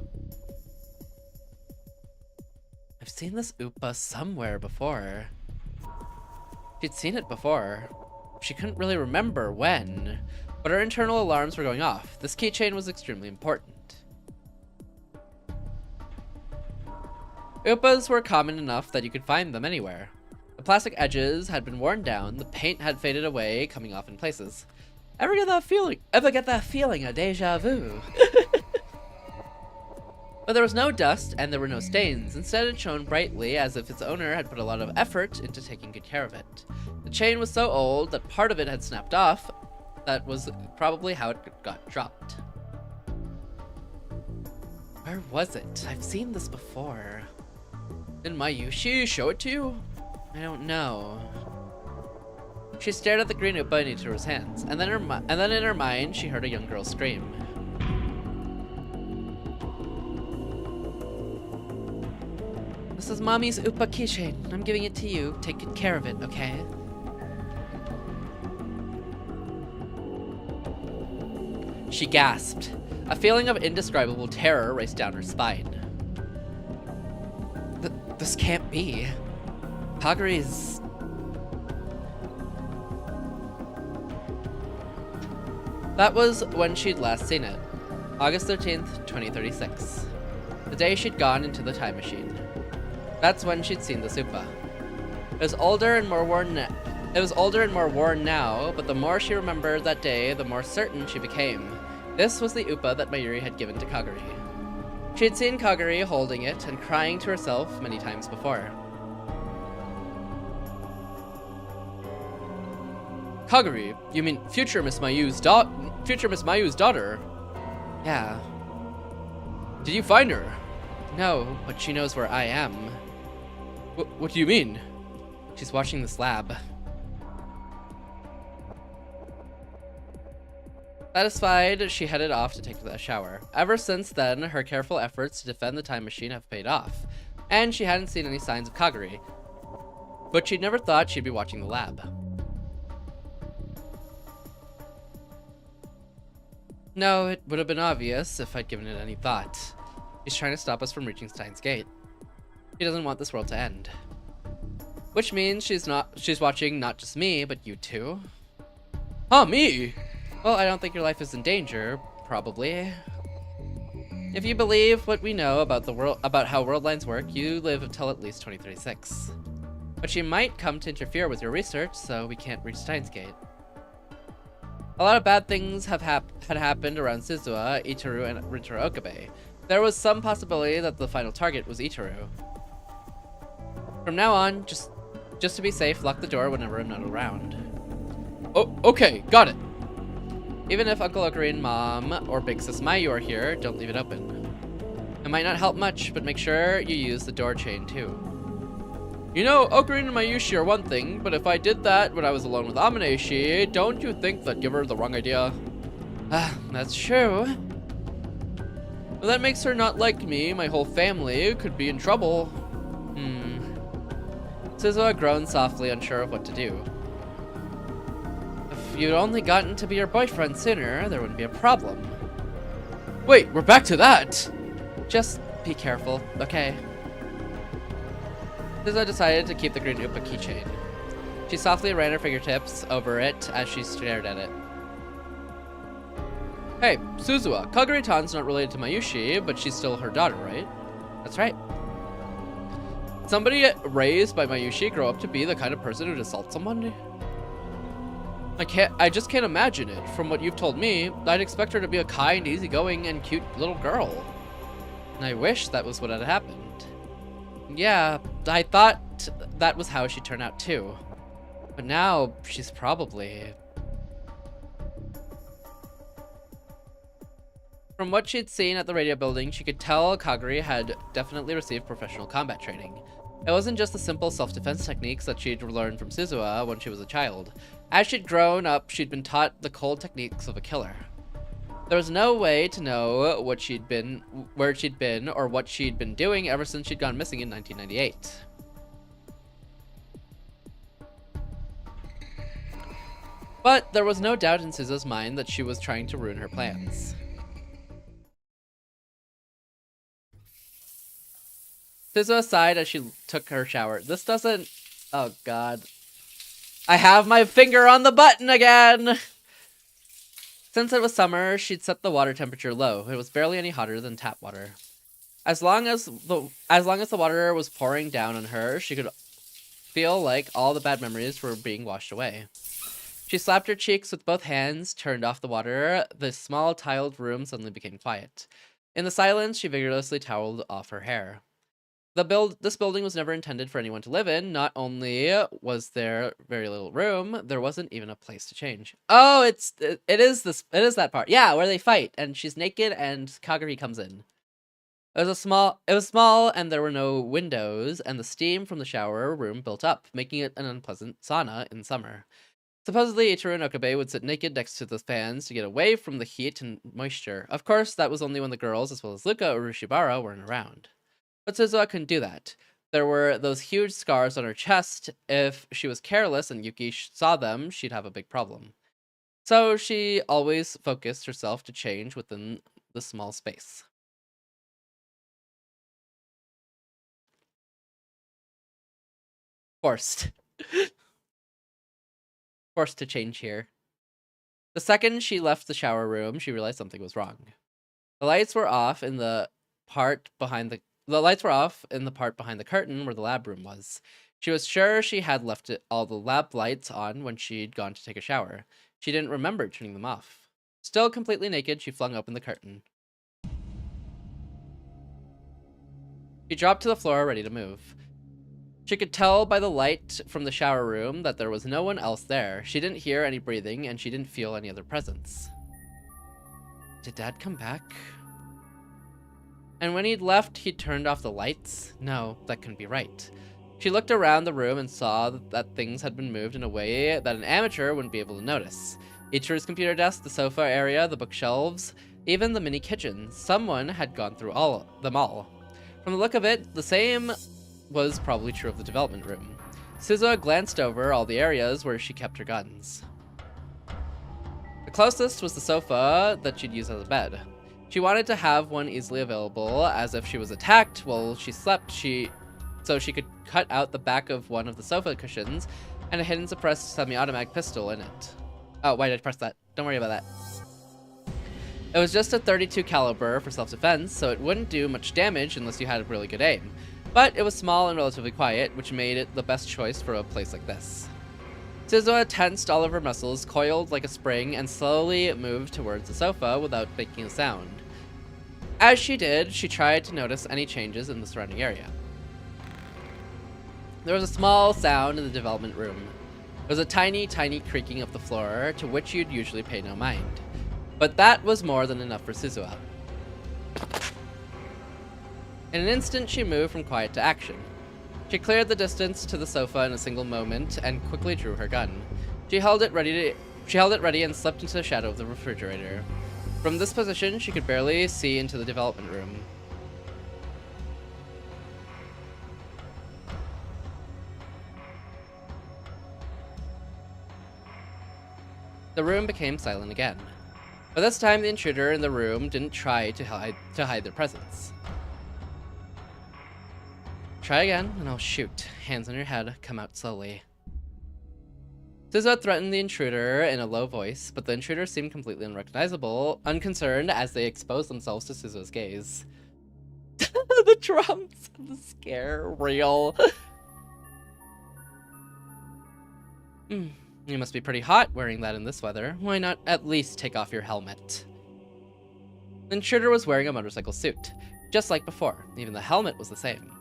I've seen this Upa somewhere before. She'd seen it before. She couldn't really remember when, but her internal alarms were going off. This keychain was extremely important. Upas were common enough that you could find them anywhere. The plastic edges had been worn down, the paint had faded away, coming off in places. Ever get that feeling of deja vu? But there was no dust and there were no stains. Instead, it shone brightly as if its owner had put a lot of effort into taking good care of it. The chain was so old that part of it had snapped off. That was probably how it got dropped. Where was it? I've seen this before. Did Mayushi show it to you? I don't know. She stared at the green Upa in Ichiro's hands, and then in her mind, she heard a young girl scream. This is Mommy's Upa keychain. I'm giving it to you. Take good care of it, okay? She gasped. A feeling of indescribable terror raced down her spine. This can't be. Kaguri's... That was when she'd last seen it. August 13th, 2036. The day she'd gone into the time machine. That's when she'd seen the Upa. It was older and more worn now, but the more she remembered that day, the more certain she became. This was the Upa that Mayuri had given to Kaguri. She had seen Kaguri holding it and crying to herself many times before. Kaguri? You mean future Miss Mayu's daughter? Yeah. Did you find her? No, but she knows where I am. What do you mean? She's watching this lab. Satisfied, she headed off to take a shower. Ever since then, her careful efforts to defend the time machine have paid off, and she hadn't seen any signs of Kaguri. But she'd never thought she'd be watching the lab. No, it would have been obvious if I'd given it any thought. She's trying to stop us from reaching Steins Gate. She doesn't want this world to end. Which means she's watching not just me, but you too. Huh, me? Well, I don't think your life is in danger, probably. If you believe what we know about about how world lines work, you live until at least 2036. But she might come to interfere with your research, so we can't reach Steins Gate. A lot of bad things had happened around Suzuha, Ichiru, and Rintaro Okabe. There was some possibility that the final target was Ichiru. From now on, just to be safe, lock the door whenever I'm not around. Oh, okay, got it. Even if Uncle Ocarina, Mom, or Big Sis Mayu are here, don't leave it open. It might not help much, but make sure you use the door chain too. You know, Ocarina and Mayushi are one thing, but if I did that when I was alone with Amaneshi, don't you think that'd give her the wrong idea? Ah, that's true. Well, that makes her not like me. My whole family could be in trouble. Suzuha groaned softly, unsure of what to do. If you'd only gotten to be your boyfriend sooner, there wouldn't be a problem. Wait, we're back to that! Just be careful, okay? Suzuha decided to keep the green Upa keychain. She softly ran her fingertips over it as she stared at it. Hey, Suzuha, Kaguri-tan's not related to Mayushi, but she's still her daughter, right? That's right. Somebody raised by Mayushi grow up to be the kind of person who'd assault someone? I just can't imagine it. From what you've told me, I'd expect her to be a kind, easygoing, and cute little girl. And I wish that was what had happened. Yeah, I thought that was how she turned out too. But now, she's probably... From what she'd seen at the radio building, she could tell Kagari had definitely received professional combat training. It wasn't just the simple self-defense techniques that she'd learned from Suzuha when she was a child. As she'd grown up, she'd been taught the cold techniques of a killer. There was no way to know where she'd been, or what she'd been doing ever since she'd gone missing in 1998. But there was no doubt in Suzuha's mind that she was trying to ruin her plans. Suzuha sighed as she took her shower. This doesn't... Oh god. I have my finger on the button again! Since it was summer, she'd set the water temperature low. It was barely any hotter than tap water. As long as the water was pouring down on her, she could feel like all the bad memories were being washed away. She slapped her cheeks with both hands, turned off the water. The small tiled room suddenly became quiet. In the silence, she vigorously toweled off her hair. This building was never intended for anyone to live in. Not only was there very little room, there wasn't even a place to change. Oh, it is that part. Yeah, where they fight and she's naked and Kagari comes in. It was small and there were no windows, and the steam from the shower room built up, making it an unpleasant sauna in summer. Supposedly, Ichiru and Okabe would sit naked next to the fans to get away from the heat and moisture. Of course, that was only when the girls, as well as Luka or Ushibara, weren't around. But Suzuha couldn't do that. There were those huge scars on her chest. If she was careless and Yuki saw them, she'd have a big problem. So she always focused herself to change within the small space. Forced to change here. The second she left the shower room, she realized something was wrong. The lights were off in the part behind the curtain where the lab room was. She was sure she had left all the lab lights on when she'd gone to take a shower. She didn't remember turning them off. Still completely naked, she flung open the curtain. She dropped to the floor, ready to move. She could tell by the light from the shower room that there was no one else there. She didn't hear any breathing, and she didn't feel any other presence. Did Dad come back? And when he'd left, he'd turned off the lights? No, that couldn't be right. She looked around the room and saw that things had been moved in a way that an amateur wouldn't be able to notice. Ichiru's computer desk, the sofa area, the bookshelves, even the mini kitchen. Someone had gone through them all. From the look of it, the same was probably true of the development room. Suzuha glanced over all the areas where she kept her guns. The closest was the sofa that she'd use as a bed. She wanted to have one easily available, as if she was attacked while she slept, so she could cut out the back of one of the sofa cushions and a hidden suppressed semi-automatic pistol in it. Oh, why did I press that? Don't worry about that. It was just a .32 caliber for self-defense, so it wouldn't do much damage unless you had really good aim. But it was small and relatively quiet, which made it the best choice for a place like this. Suzuha tensed all of her muscles, coiled like a spring, and slowly moved towards the sofa without making a sound. As she did, she tried to notice any changes in the surrounding area. There was a small sound in the development room. It was a tiny, tiny creaking of the floor, to which you'd usually pay no mind. But that was more than enough for Suzuha. In an instant, she moved from quiet to action. She cleared the distance to the sofa in a single moment and quickly drew her gun. She held it ready and slipped into the shadow of the refrigerator. From this position, she could barely see into the development room. The room became silent again. But this time, the intruder in the room didn't try to hide their presence. Try again, and I'll shoot. Hands on your head, come out slowly. Suzuha threatened the intruder in a low voice, but the intruder seemed completely unconcerned as they exposed themselves to Suzuha's gaze. The drums of the scare reel. You must be pretty hot wearing that in this weather. Why not at least take off your helmet? The intruder was wearing a motorcycle suit, just like before. Even the helmet was the same.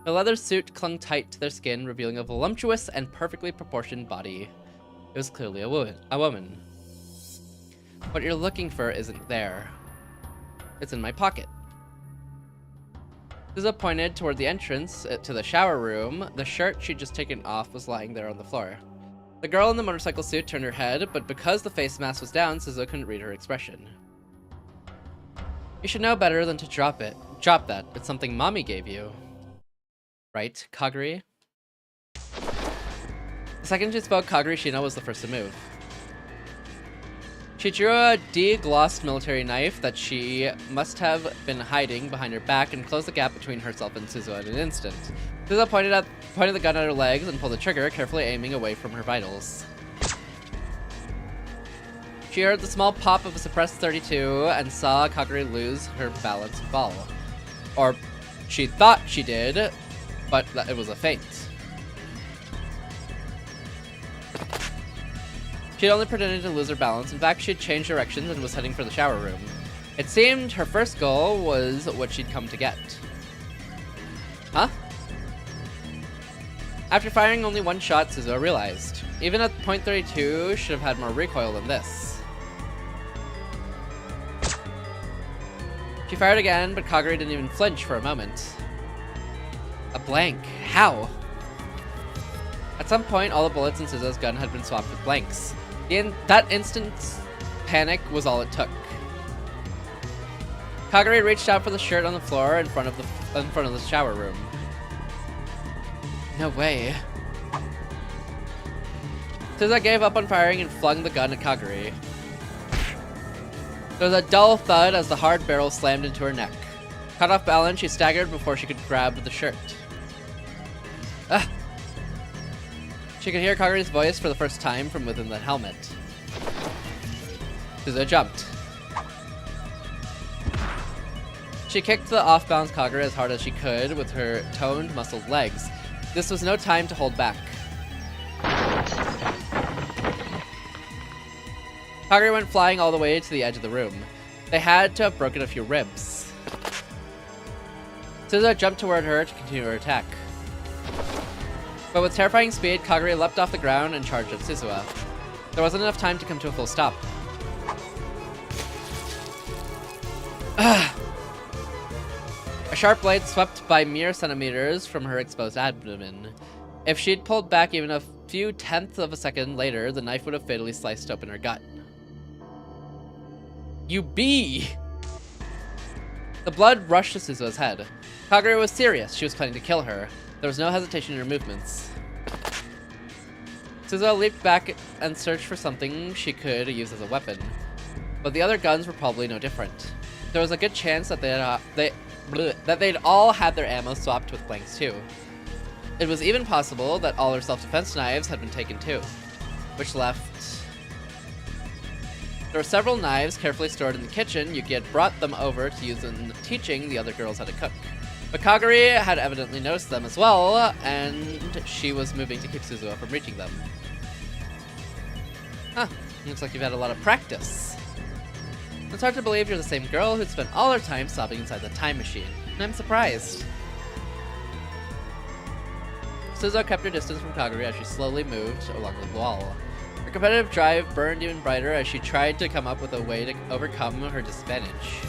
The leather suit clung tight to their skin, revealing a voluptuous and perfectly proportioned body. It was clearly a woman. What you're looking for isn't there. It's in my pocket. Suzuha pointed toward the entrance to the shower room. The shirt she'd just taken off was lying there on the floor. The girl in the motorcycle suit turned her head, but because the face mask was down, Suzuha couldn't read her expression. You should know better than to drop it. Drop that. It's something Mommy gave you. Right, Kaguri? The second she spoke, Kaguri Shino was the first to move. She drew a deglossed military knife that she must have been hiding behind her back and closed the gap between herself and Suzuha in an instant. Suzuha pointed the gun at her legs and pulled the trigger, carefully aiming away from her vitals. She heard the small pop of a suppressed 32 and saw Kaguri lose her balance and fall. Or she thought she did, but it was a feint. She'd only pretended to lose her balance. In fact, she'd changed directions and was heading for the shower room. It seemed her first goal was what she'd come to get. Huh? After firing only one shot, Suzuha realized. Even at .32, should have had more recoil than this. She fired again, but Kaguri didn't even flinch for a moment. A blank. How? At some point, all the bullets in Suzuha's gun had been swapped with blanks. That instant panic was all it took. Kaguri reached out for the shirt on the floor in front of the shower room. No way. Suzuha gave up on firing and flung the gun at Kaguri. There was a dull thud as the hard barrel slammed into her neck. Caught off balance, she staggered before she could grab the shirt. Ah! She could hear Kaguri's voice for the first time from within the helmet. Suzuha jumped. She kicked the off-balance Kaguri as hard as she could with her toned, muscled legs. This was no time to hold back. Kaguri went flying all the way to the edge of the room. They had to have broken a few ribs. Suzuha jumped toward her to continue her attack. But with terrifying speed, Kaguri leapt off the ground and charged at Suzuha. There wasn't enough time to come to a full stop. A sharp blade swept by mere centimeters from her exposed abdomen. If she'd pulled back even a few tenths of a second later, the knife would have fatally sliced open her gut. You bee! The blood rushed to Suzuha's head. Kaguri was serious. She was planning to kill her. There was no hesitation in her movements. Suzuha leaped back and searched for something she could use as a weapon. But the other guns were probably no different. There was a good chance that they'd all had their ammo swapped with blanks too. It was even possible that all her self-defense knives had been taken too, which left... There were several knives carefully stored in the kitchen. Yuki had brought them over to use in teaching the other girls how to cook. But Kaguri had evidently noticed them as well, and she was moving to keep Suzuha from reaching them. Huh, looks like you've had a lot of practice. It's hard to believe you're the same girl who'd spent all her time sobbing inside the time machine. And I'm surprised. Suzuha kept her distance from Kaguri as she slowly moved along the wall. Her competitive drive burned even brighter as she tried to come up with a way to overcome her disadvantage.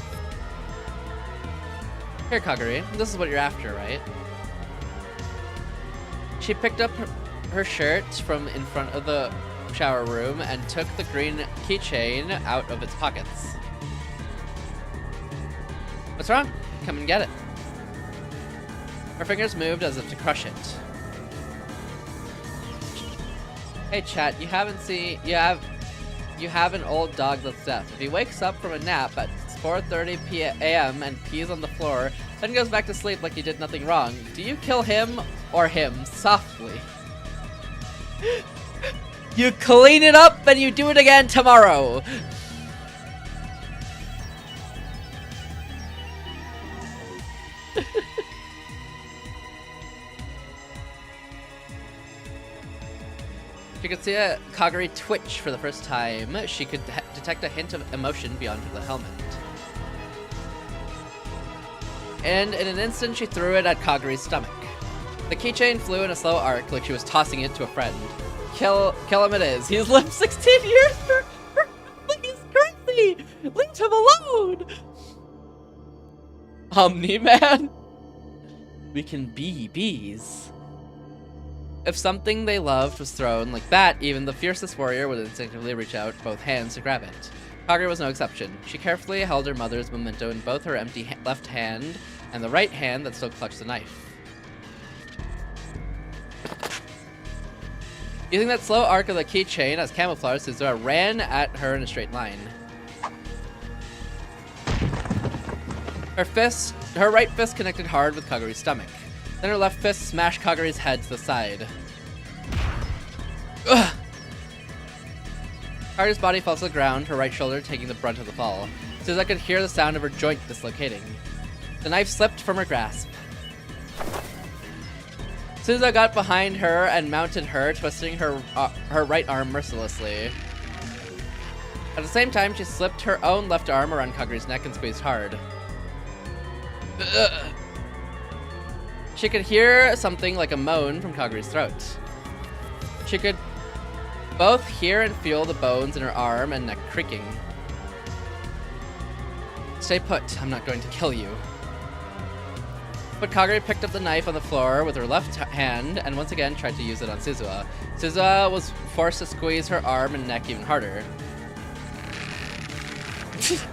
Here, Kaguri, this is what you're after, right? She picked up her shirt from in front of the shower room and took the green keychain out of its pockets. What's wrong? Come and get it. Her fingers moved as if to crush it. Hey chat, you have an old dog that's deaf. If he wakes up from a nap at 4:30 a.m. and pees on the floor, then goes back to sleep like you did nothing wrong, do you kill him or him softly? You clean it up and you do it again tomorrow! She could see a Kaguri twitch for the first time. She could detect a hint of emotion beyond the helmet. And in an instant, she threw it at Kaguri's stomach. The keychain flew in a slow arc like she was tossing it to a friend. Kill him it is. He's lived 16 years for he's crazy! Leave him alone! Omni-Man? We can be bees. If something they loved was thrown like that, even the fiercest warrior would instinctively reach out both hands to grab it. Kagura was no exception. She carefully held her mother's memento in both her empty left hand and the right hand that still clutched the knife. Using that slow arc of the keychain as camouflage, Suzuha ran at her in a straight line. Her right fist connected hard with Kaguri's stomach. Then her left fist smashed Kaguri's head to the side. Ugh. Kaguri's body fell to the ground, her right shoulder taking the brunt of the fall. Suzuha could hear the sound of her joint dislocating. The knife slipped from her grasp. Suzuha got behind her and mounted her, twisting her right arm mercilessly. At the same time, she slipped her own left arm around Kaguri's neck and squeezed hard. Ugh. She could hear something like a moan from Kaguri's throat. She could both hear and feel the bones in her arm and neck creaking. Stay put, I'm not going to kill you. But Kaguri picked up the knife on the floor with her left hand and once again tried to use it on Suzuha. Suzuha was forced to squeeze her arm and neck even harder.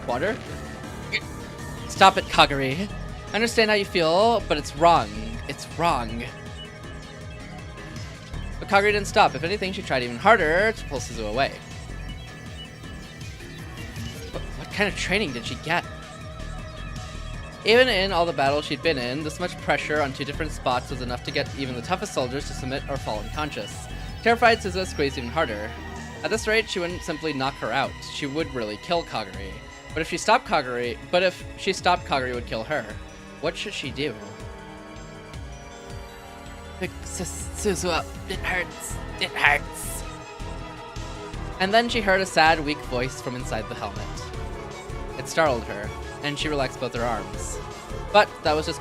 Water? Stop it, Kaguri. I understand how you feel, but it's wrong. It's wrong. But Kaguri didn't stop. If anything, she tried even harder to pull Suzuha away. But what kind of training did she get? Even in all the battles she'd been in, this much pressure on two different spots was enough to get even the toughest soldiers to submit or fall unconscious. Terrified, Suzuha squeezed even harder. At this rate, she wouldn't simply knock her out. She would really kill Kaguri. But if she stopped Kaguri would kill her. What should she do? Suzuha, it hurts. It hurts. And then she heard a sad, weak voice from inside the helmet. It startled her, and she relaxed both her arms. But that was just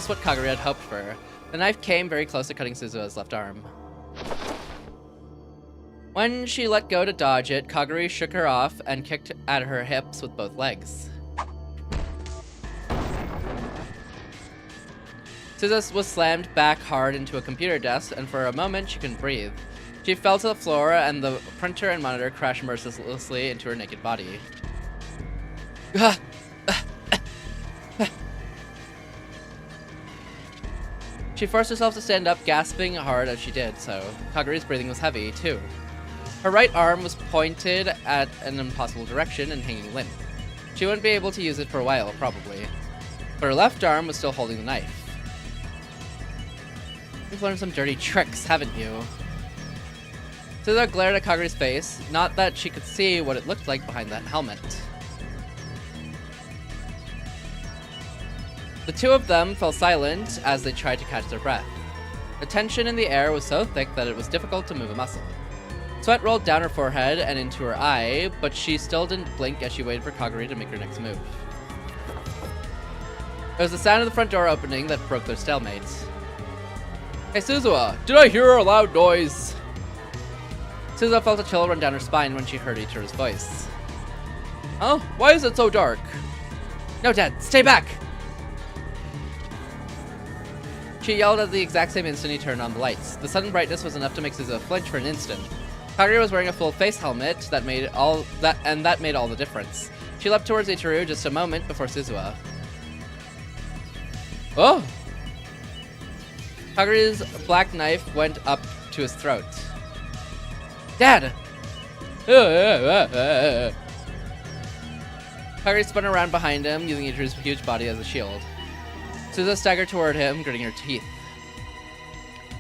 what Kaguri had hoped for. The knife came very close to cutting Suzuha's left arm. When she let go to dodge it, Kaguri shook her off and kicked at her hips with both legs. Suzuha was slammed back hard into a computer desk, and for a moment she couldn't breathe. She fell to the floor, and the printer and monitor crashed mercilessly into her naked body. She forced herself to stand up, gasping hard as she did so. Kaguri's breathing was heavy, too. Her right arm was pointed at an impossible direction and hanging limp. She wouldn't be able to use it for a while, probably. But her left arm was still holding the knife. You've learned some dirty tricks, haven't you? Suzuha glared at Kaguri's face, not that she could see what it looked like behind that helmet. The two of them fell silent as they tried to catch their breath. The tension in the air was so thick that it was difficult to move a muscle. Sweat rolled down her forehead and into her eye, but she still didn't blink as she waited for Kaguri to make her next move. It was the sound of the front door opening that broke their stalemate. Hey Suzuha, did I hear a loud noise? Suzuha felt a chill run down her spine when she heard Ichiro's voice. Oh, why is it so dark? No, Dad, stay back! She yelled at the exact same instant he turned on the lights. The sudden brightness was enough to make Suzuha flinch for an instant. Kaguri was wearing a full face helmet that made all the difference. She leapt towards Ichiro just a moment before Suzuha. Oh! Kaguri's black knife went up to his throat. Dad! Kaguri spun around behind him, using Ichiro's huge body as a shield. Suzuha staggered toward him, gritting her teeth.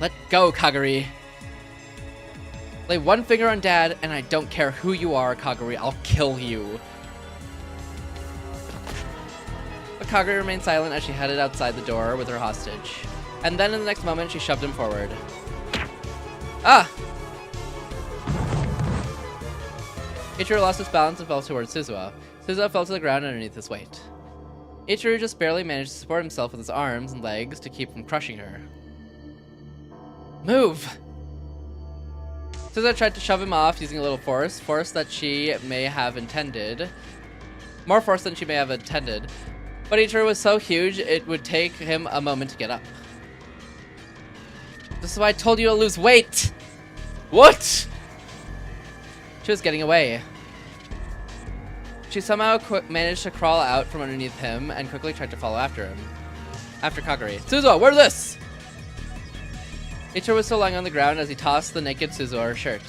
Let go, Kaguri. Lay one finger on Dad, and I don't care who you are, Kaguri, I'll kill you. But Kaguri remained silent as she headed outside the door with her hostage. And then in the next moment, she shoved him forward. Ah! Ichiro lost his balance and fell towards Suzuha. Suzuha fell to the ground underneath his weight. Ichiro just barely managed to support himself with his arms and legs to keep from crushing her. Move! Suzuha tried to shove him off using a little force that she may have intended. More force than she may have intended. But Ichiro was so huge, it would take him a moment to get up. This is why I told you to lose weight! What? She was getting away. She somehow managed to crawl out from underneath him and quickly tried to follow after him. After Kagari. Suzuha, wear this! Ichiro was still lying on the ground as he tossed the naked Suzuha her shirt.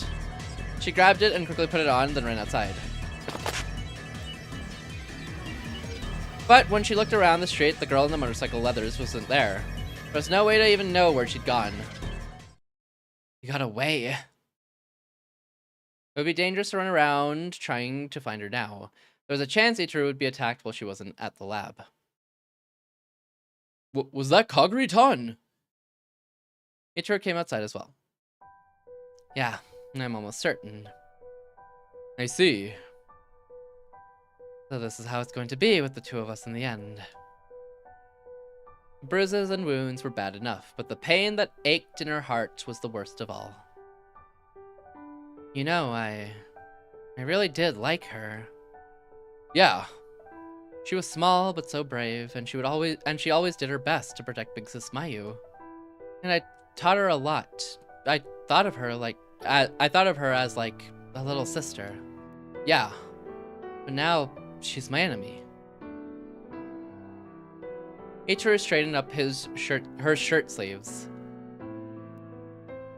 She grabbed it and quickly put it on, then ran outside. But when she looked around the street, the girl in the motorcycle leathers wasn't there. There was no way to even know where she'd gone. You got away. It would be dangerous to run around trying to find her now. There was a chance Ichiro would be attacked while she wasn't at the lab. Was that Kagari-tan? Ichiro came outside as well. Yeah, I'm almost certain. I see. So this is how it's going to be with the two of us in the end. Bruises and wounds were bad enough, but the pain that ached in her heart was the worst of all. You know, I really did like her. Yeah. She was small but so brave, and she always did her best to protect Big Sis Mayu. And I taught her a lot. I thought of her as like a little sister. Yeah. But now she's my enemy. Ichiro straightened up her shirt sleeves.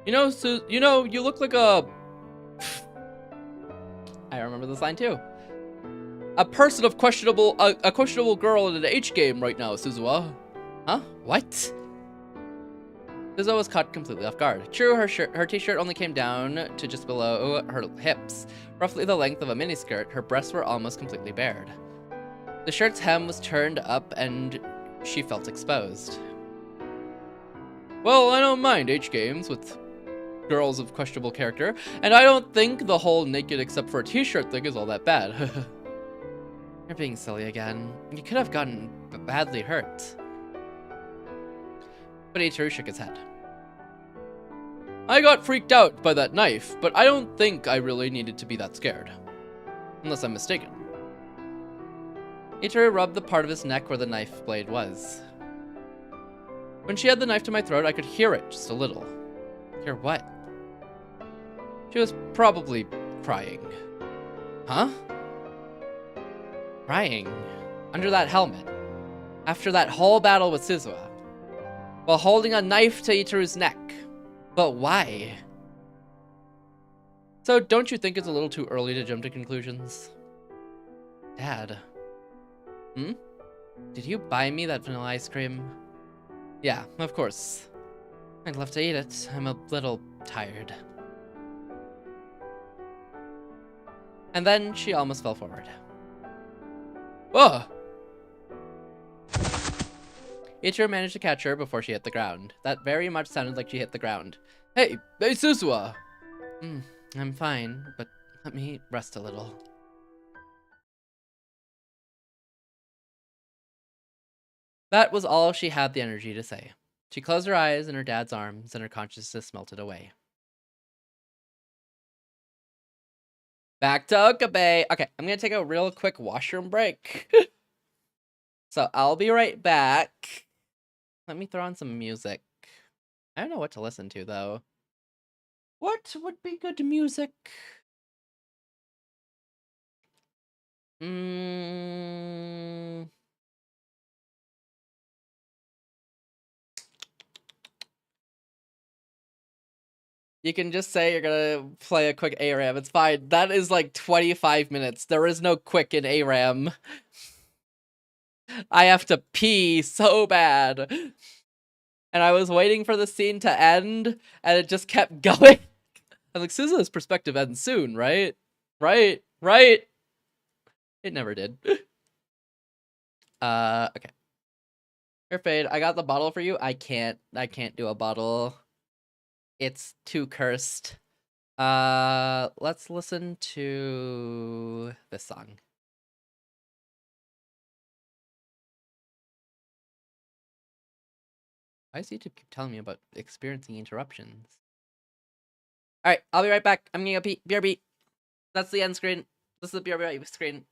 You know, you look like a... I remember this line too. A questionable girl in an H game right now, Suzuha. Huh? What? Suzuha was caught completely off guard. True, her t-shirt only came down to just below her hips, roughly the length of a miniskirt. Her breasts were almost completely bared. The shirt's hem was turned up and she felt exposed. Well, I don't mind H games with girls of questionable character, and I don't think the whole naked except for a t-shirt thing is all that bad. You're being silly again. You could have gotten badly hurt. But Ichiro shook his head. I got freaked out by that knife, but I don't think I really needed to be that scared. Unless I'm mistaken. Ichiro rubbed the part of his neck where the knife blade was. When she had the knife to my throat, I could hear it just a little. Hear what? She was probably crying. Huh? Crying? Under that helmet. After that whole battle with Suzuha. While holding a knife to Ichiro's neck. But why? So don't you think it's a little too early to jump to conclusions? Dad. Hmm? Did you buy me that vanilla ice cream? Yeah, of course. I'd love to eat it. I'm a little tired. And then she almost fell forward. Whoa! Ichiro managed to catch her before she hit the ground. That very much sounded like she hit the ground. Hey Suzuha! I'm fine, but let me rest a little. That was all she had the energy to say. She closed her eyes in her dad's arms, and her consciousness melted away. Back to Okabe. Okay, I'm gonna take a real quick washroom break. So I'll be right back. Let me throw on some music. I don't know what to listen to, though. What would be good music? You can just say you're gonna play a quick ARAM. It's fine. That is like 25 minutes. There is no quick in ARAM. I have to pee so bad. And I was waiting for the scene to end, and it just kept going. I'm like, Suzuha's perspective ends soon, right? Right? It never did. Okay. Here, Fade, I got the bottle for you. I can't do a bottle. It's too cursed. Let's listen to this song. Why does YouTube keep telling me about experiencing interruptions? Alright, I'll be right back. I'm gonna go pee. BRB. That's the end screen. This is the BRB screen.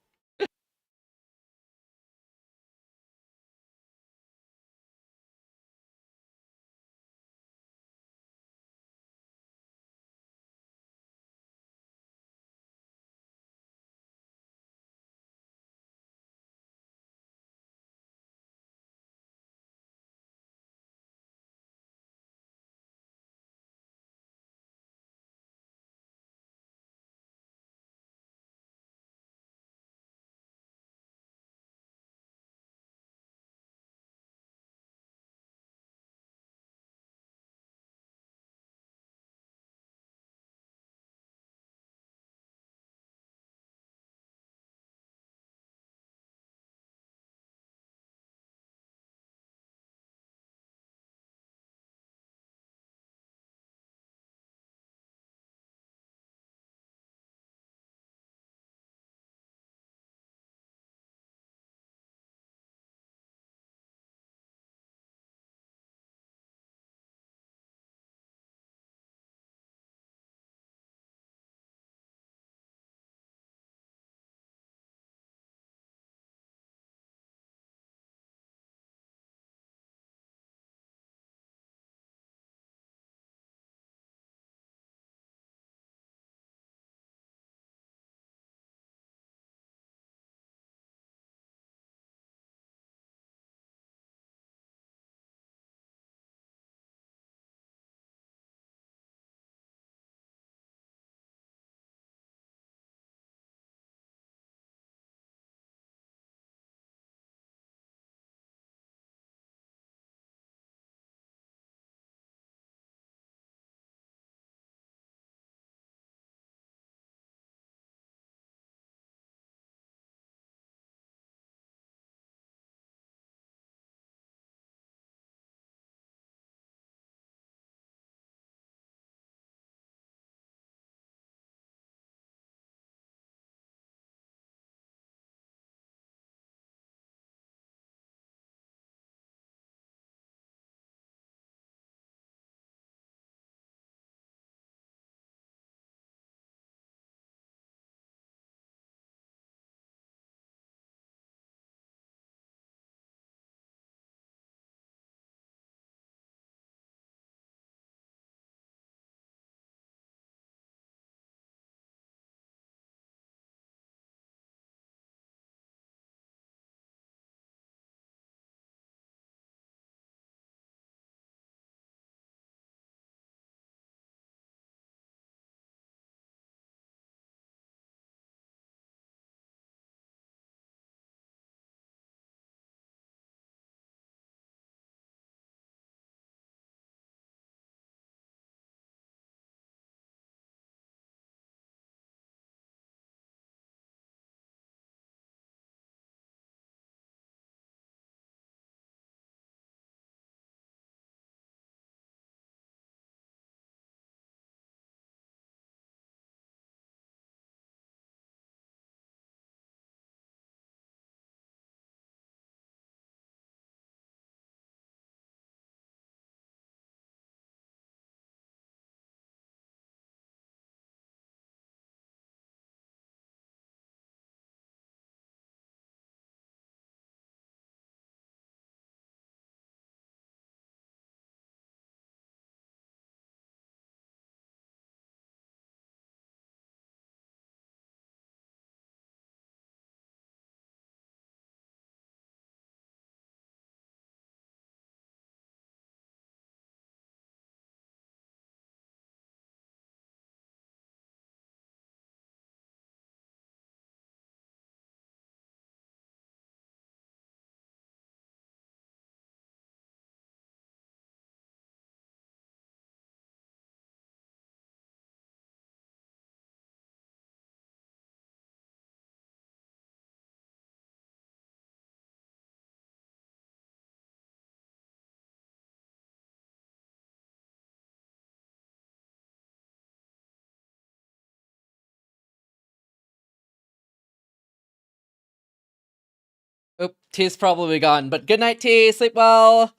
Oop, T's probably gone, but good night, T. Sleep well.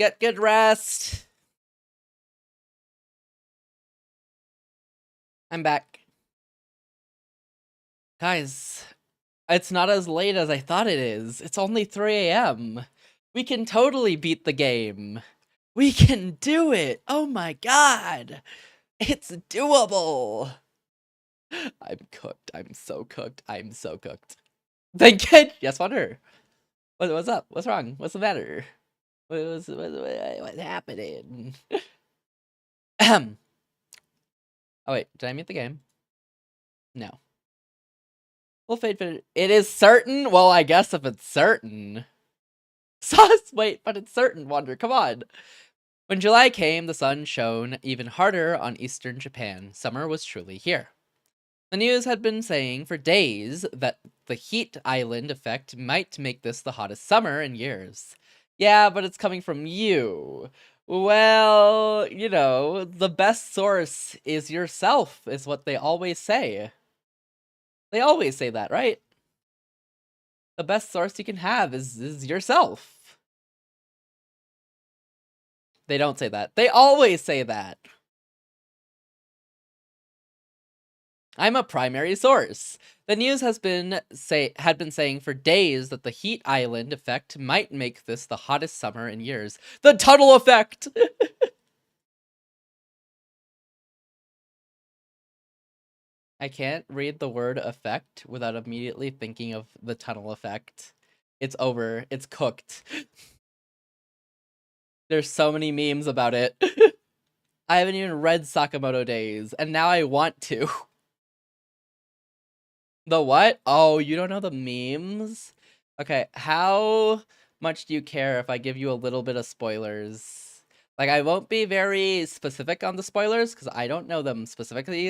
Get good rest. I'm back. Guys, it's not as late as I thought it is. It's only 3 a.m. We can totally beat the game. We can do it. Oh my god. It's doable. I'm cooked. I'm so cooked. I'm so cooked. Thank you. Yes, Wonder. What's up? What's wrong? What's the matter? What's happening? Oh wait, did I mute the game? No. We'll fade. It is certain? Well, I guess if it's certain. Sus, wait, but it's certain, Wonder. Come on. When July came, the sun shone even harder on eastern Japan. Summer was truly here. The news had been saying for days that the heat island effect might make this the hottest summer in years. Yeah, but it's coming from you. Well, you know, the best source is yourself, is what they always say. They always say that, right? The best source you can have is yourself. They don't say that. They always say that. I'm a primary source. The news had been saying for days that the heat island effect might make this the hottest summer in years. The tunnel effect! I can't read the word effect without immediately thinking of the tunnel effect. It's over. It's cooked. There's so many memes about it. I haven't even read Sakamoto Days, and now I want to. The what? Oh, you don't know the memes? Okay, how much do you care if I give you a little bit of spoilers? Like, I won't be very specific on the spoilers, because I don't know them specifically.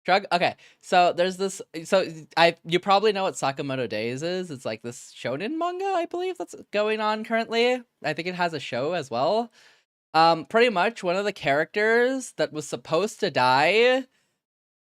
Shrug? Okay, so there's this, you probably know what Sakamoto Days is. It's like this shonen manga, I believe, that's going on currently. I think it has a show as well. Pretty much one of the characters that was supposed to die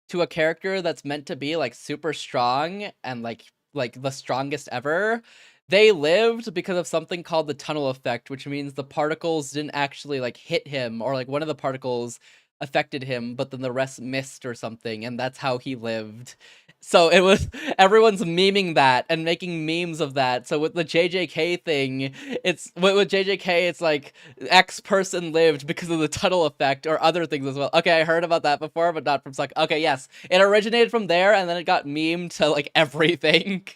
to a character that's meant to be like super strong and like the strongest ever, they lived because of something called the tunnel effect, which means the particles didn't actually like hit him, or like one of the particles affected him, but then the rest missed or something, and that's how he lived. So it was, everyone's memeing that and making memes of that. So with the JJK thing, it's with JJK, it's like X person lived because of the tunnel effect, or other things as well. Okay, I heard about that before, but not from okay, yes, it originated from there, and then it got memed to like everything.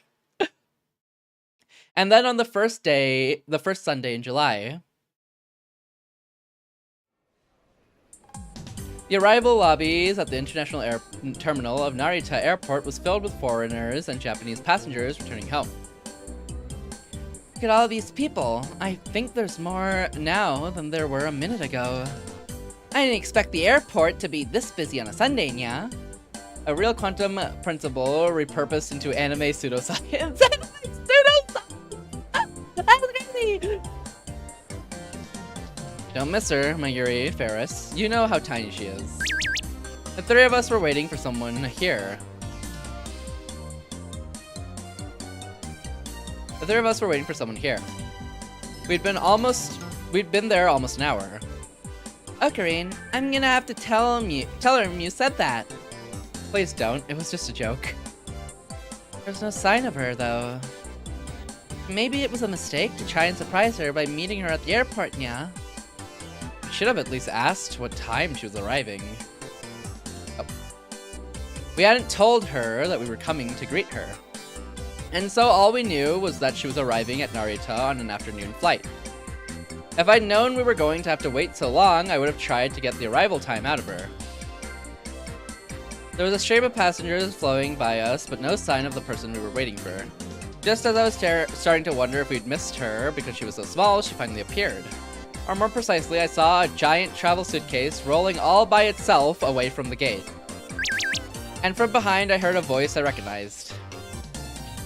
And then on the first Sunday in July, the arrival lobbies at the international terminal of Narita Airport was filled with foreigners and Japanese passengers returning home. Look at all these people. I think there's more now than there were a minute ago. I didn't expect the airport to be this busy on a Sunday, yeah? A real quantum principle repurposed into anime pseudoscience. That's crazy! Don't miss her, my Yuri Ferris. You know how tiny she is. The three of us were waiting for someone here. We'd been there almost an hour. Ocarine, I'm gonna have to tell him you said that. Please don't, it was just a joke. There's no sign of her, though. Maybe it was a mistake to try and surprise her by meeting her at the airport, yeah? Should have at least asked what time she was arriving. Oh. We hadn't told her that we were coming to greet her. And so all we knew was that she was arriving at Narita on an afternoon flight. If I'd known we were going to have to wait so long, I would have tried to get the arrival time out of her. There was a stream of passengers flowing by us, but no sign of the person we were waiting for. Just as I was starting to wonder if we'd missed her because she was so small, she finally appeared. Or more precisely, I saw a giant travel suitcase rolling all by itself away from the gate. And from behind, I heard a voice I recognized.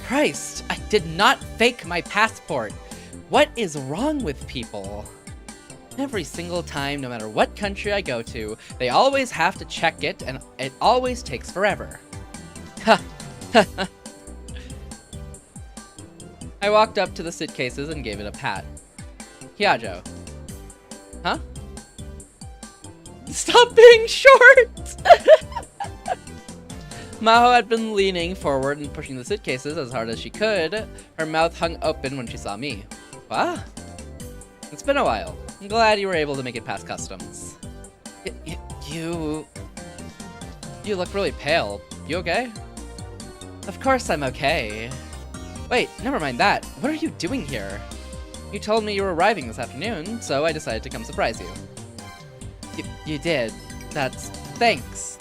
Christ, I did not fake my passport. What is wrong with people? Every single time, no matter what country I go to, they always have to check it, and it always takes forever. Ha! I walked up to the suitcases and gave it a pat. Heyyo. Huh? Stop being short! Maho had been leaning forward and pushing the suitcases as hard as she could. Her mouth hung open when she saw me. What? It's been a while. I'm glad you were able to make it past customs. You look really pale. You okay? Of course I'm okay. Wait, never mind that. What are you doing here? You told me you were arriving this afternoon, so I decided to come surprise you. You did. Thanks.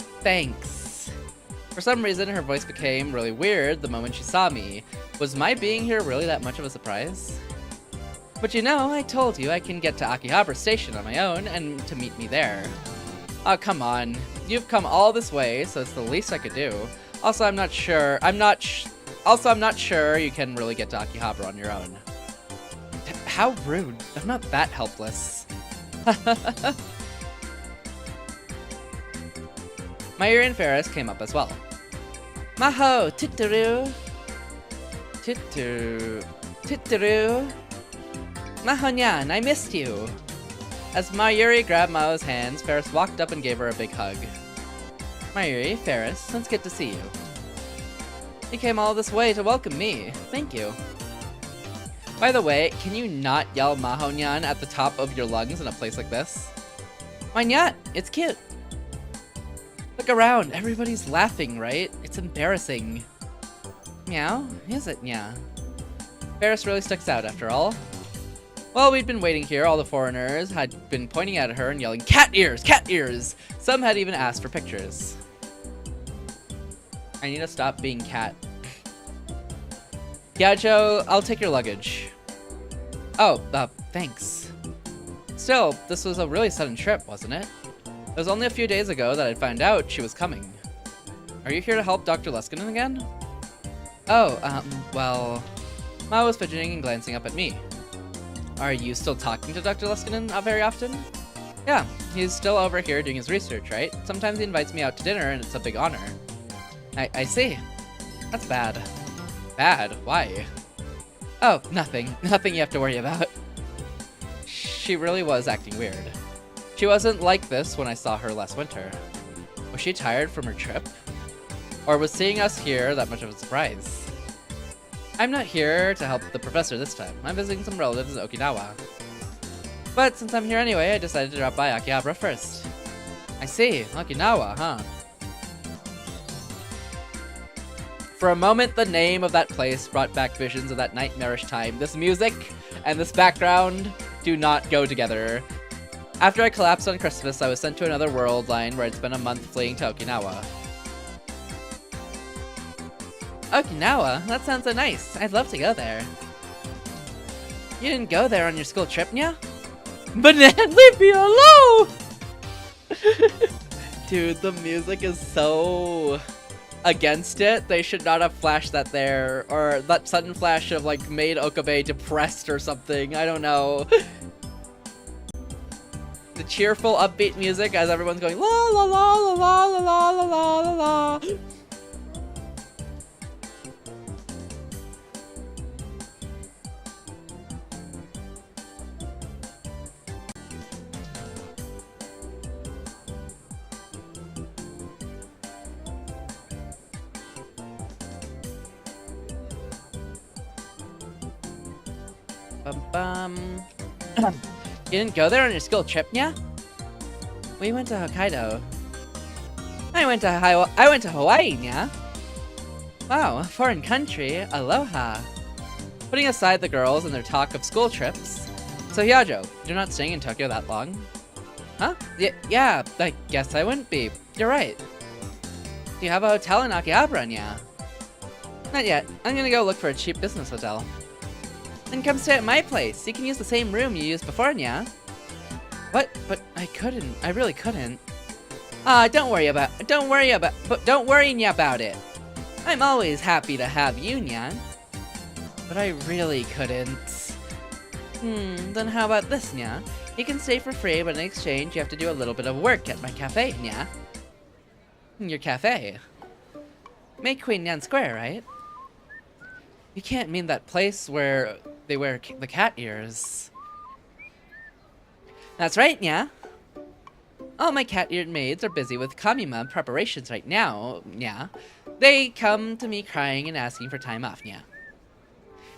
For some reason, her voice became really weird the moment she saw me. Was my being here really that much of a surprise? But you know, I told you I can get to Akihabara Station on my own and to meet me there. Oh, come on. You've come all this way, so it's the least I could do. Also, I'm not sure you can really get to Akihabara on your own. How rude. I'm not that helpless. Mayuri and Faris came up as well. Maho, Titeru. Maho-nyan, I missed you. As Mayuri grabbed Maho's hands, Faris walked up and gave her a big hug. Mayuri, Faris, it's good to see you. You came all this way to welcome me. Thank you. By the way, can you not yell Maho-nyan at the top of your lungs in a place like this? Why not? It's cute. Look around, everybody's laughing, right? It's embarrassing. Meow? Is it, yeah? Faris really sticks out after all. While we'd been waiting here, all the foreigners had been pointing at her and yelling, "Cat ears! Cat ears!" Some had even asked for pictures. I need to stop being cat. Yajo, I'll take your luggage. Oh, thanks. Still, this was a really sudden trip, wasn't it? It was only a few days ago that I'd found out she was coming. Are you here to help Dr. Leskinen again? Oh, well... Ma was fidgeting and glancing up at me. Are you still talking to Dr. Leskinen very often? Yeah, he's still over here doing his research, right? Sometimes he invites me out to dinner and it's a big honor. I see. That's bad. Bad? Why? Oh, nothing. Nothing you have to worry about. She really was acting weird. She wasn't like this when I saw her last winter. Was she tired from her trip? Or was seeing us here that much of a surprise? I'm not here to help the professor this time. I'm visiting some relatives in Okinawa. But since I'm here anyway, I decided to drop by Akihabara first. I see. Okinawa, huh? For a moment, the name of that place brought back visions of that nightmarish time. This music and this background do not go together. After I collapsed on Christmas, I was sent to another world line where I'd spent a month fleeing to Okinawa. Okinawa? That sounds so nice. I'd love to go there. You didn't go there on your school trip, nya? Banan, leave me alone! Dude, the music is so against it. They should not have flashed that there. Or that sudden flash should have, like, made Okabe depressed or something. I don't know. The cheerful, upbeat music as everyone's going la la la la la la la la la la la. You didn't go there on your school trip, nya? We went to Hokkaido. I went to Hawaii, nya? Wow, a foreign country. Aloha. Putting aside the girls and their talk of school trips. So Heyyo, you're not staying in Tokyo that long? Huh? Yeah, I guess I wouldn't be. You're right. Do you have a hotel in Akihabara, nya? Not yet. I'm gonna go look for a cheap business hotel. Then come stay at my place. You can use the same room you used before, nya? What? But I couldn't. I really couldn't. Don't worry nya about it. I'm always happy to have you, nya. But I really couldn't. Then how about this, nya? You can stay for free, but in exchange, you have to do a little bit of work at my cafe, nya. Your cafe? Make Queen Nyan Square, right? You can't mean that place where they wear the cat ears. That's right, yeah. All my cat-eared maids are busy with Kamima preparations right now, yeah. They come to me crying and asking for time off, yeah.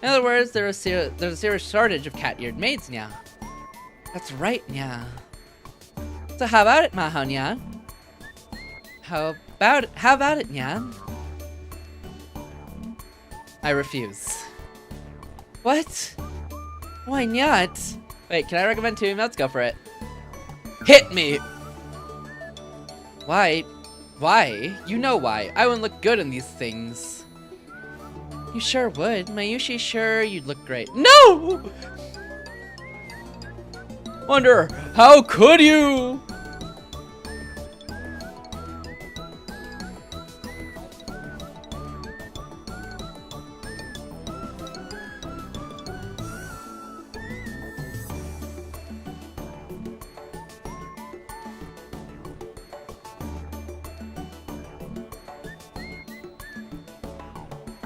In other words, there's a serious shortage of cat-eared maids, yeah. That's right, yeah. So how about it, Mahon, yeah? How about it, yeah? I refuse. What? Why not? Wait, can I recommend 2 emotes? Go for it. Hit me! Why? Why? You know why. I wouldn't look good in these things. You sure would. Mayushi, sure you'd look great. No! Wonder, how could you?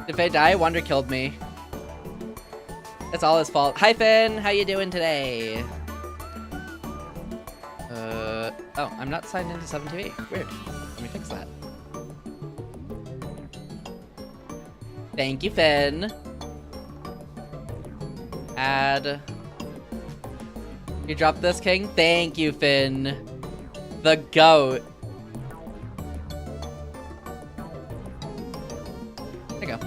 If I die, Wonder killed me. It's all his fault. Hi, Finn. How you doing today? Oh, I'm not signed into 7TV. Weird. Let me fix that. Thank you, Finn. Add. You dropped this, King? Thank you, Finn. The goat. There you go.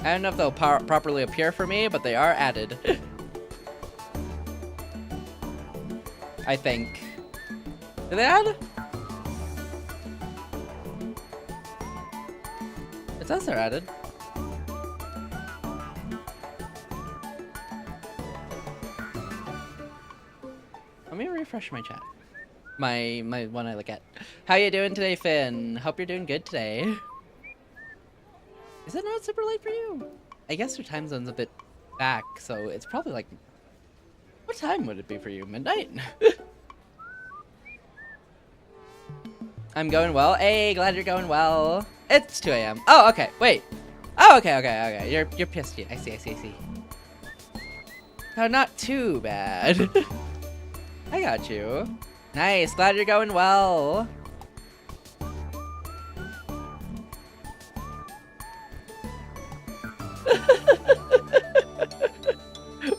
I don't know if they'll properly appear for me, but they are added. I think. Did they add? It says they're added. Let me refresh my chat. My one I look at. How you doing today, Finn? Hope you're doing good today. Is it not super late for you? I guess your time zone's a bit back, so it's probably like... What time would it be for you? Midnight? I'm going well. Hey, glad you're going well. It's 2 AM. Oh, okay. Wait. Oh, okay. You're pissed. I see. Oh, not too bad. I got you. Nice. Glad you're going well.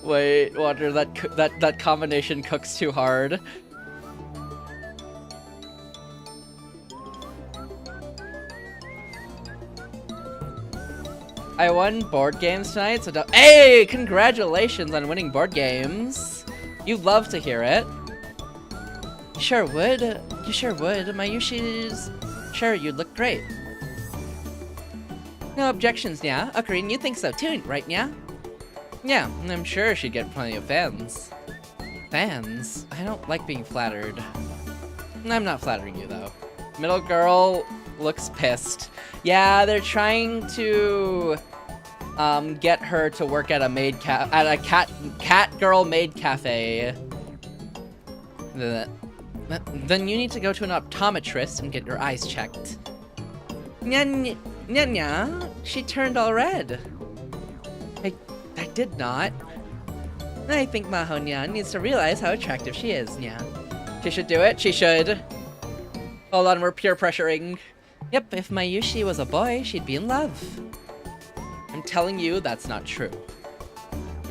Wait, Water, that combination cooks too hard. I won board games tonight, so don't— Hey! Congratulations on winning board games! You love to hear it. You sure would. You sure would. Mayushi's... Sure, you'd look great. No objections, yeah? Ocarina, you think so too, right, yeah? Yeah, I'm sure she'd get plenty of fans. Fans? I don't like being flattered. I'm not flattering you, though. Middle girl looks pissed. Yeah, they're trying to get her to work at a cat girl maid cafe. Then you need to go to an optometrist and get your eyes checked. Nya, she turned all red. I did not. I think Maho-nyan needs to realize how attractive she is, Nya. She should do it. She should. Hold on, we're peer pressuring. Yep, if Mayushi was a boy, she'd be in love. I'm telling you, that's not true.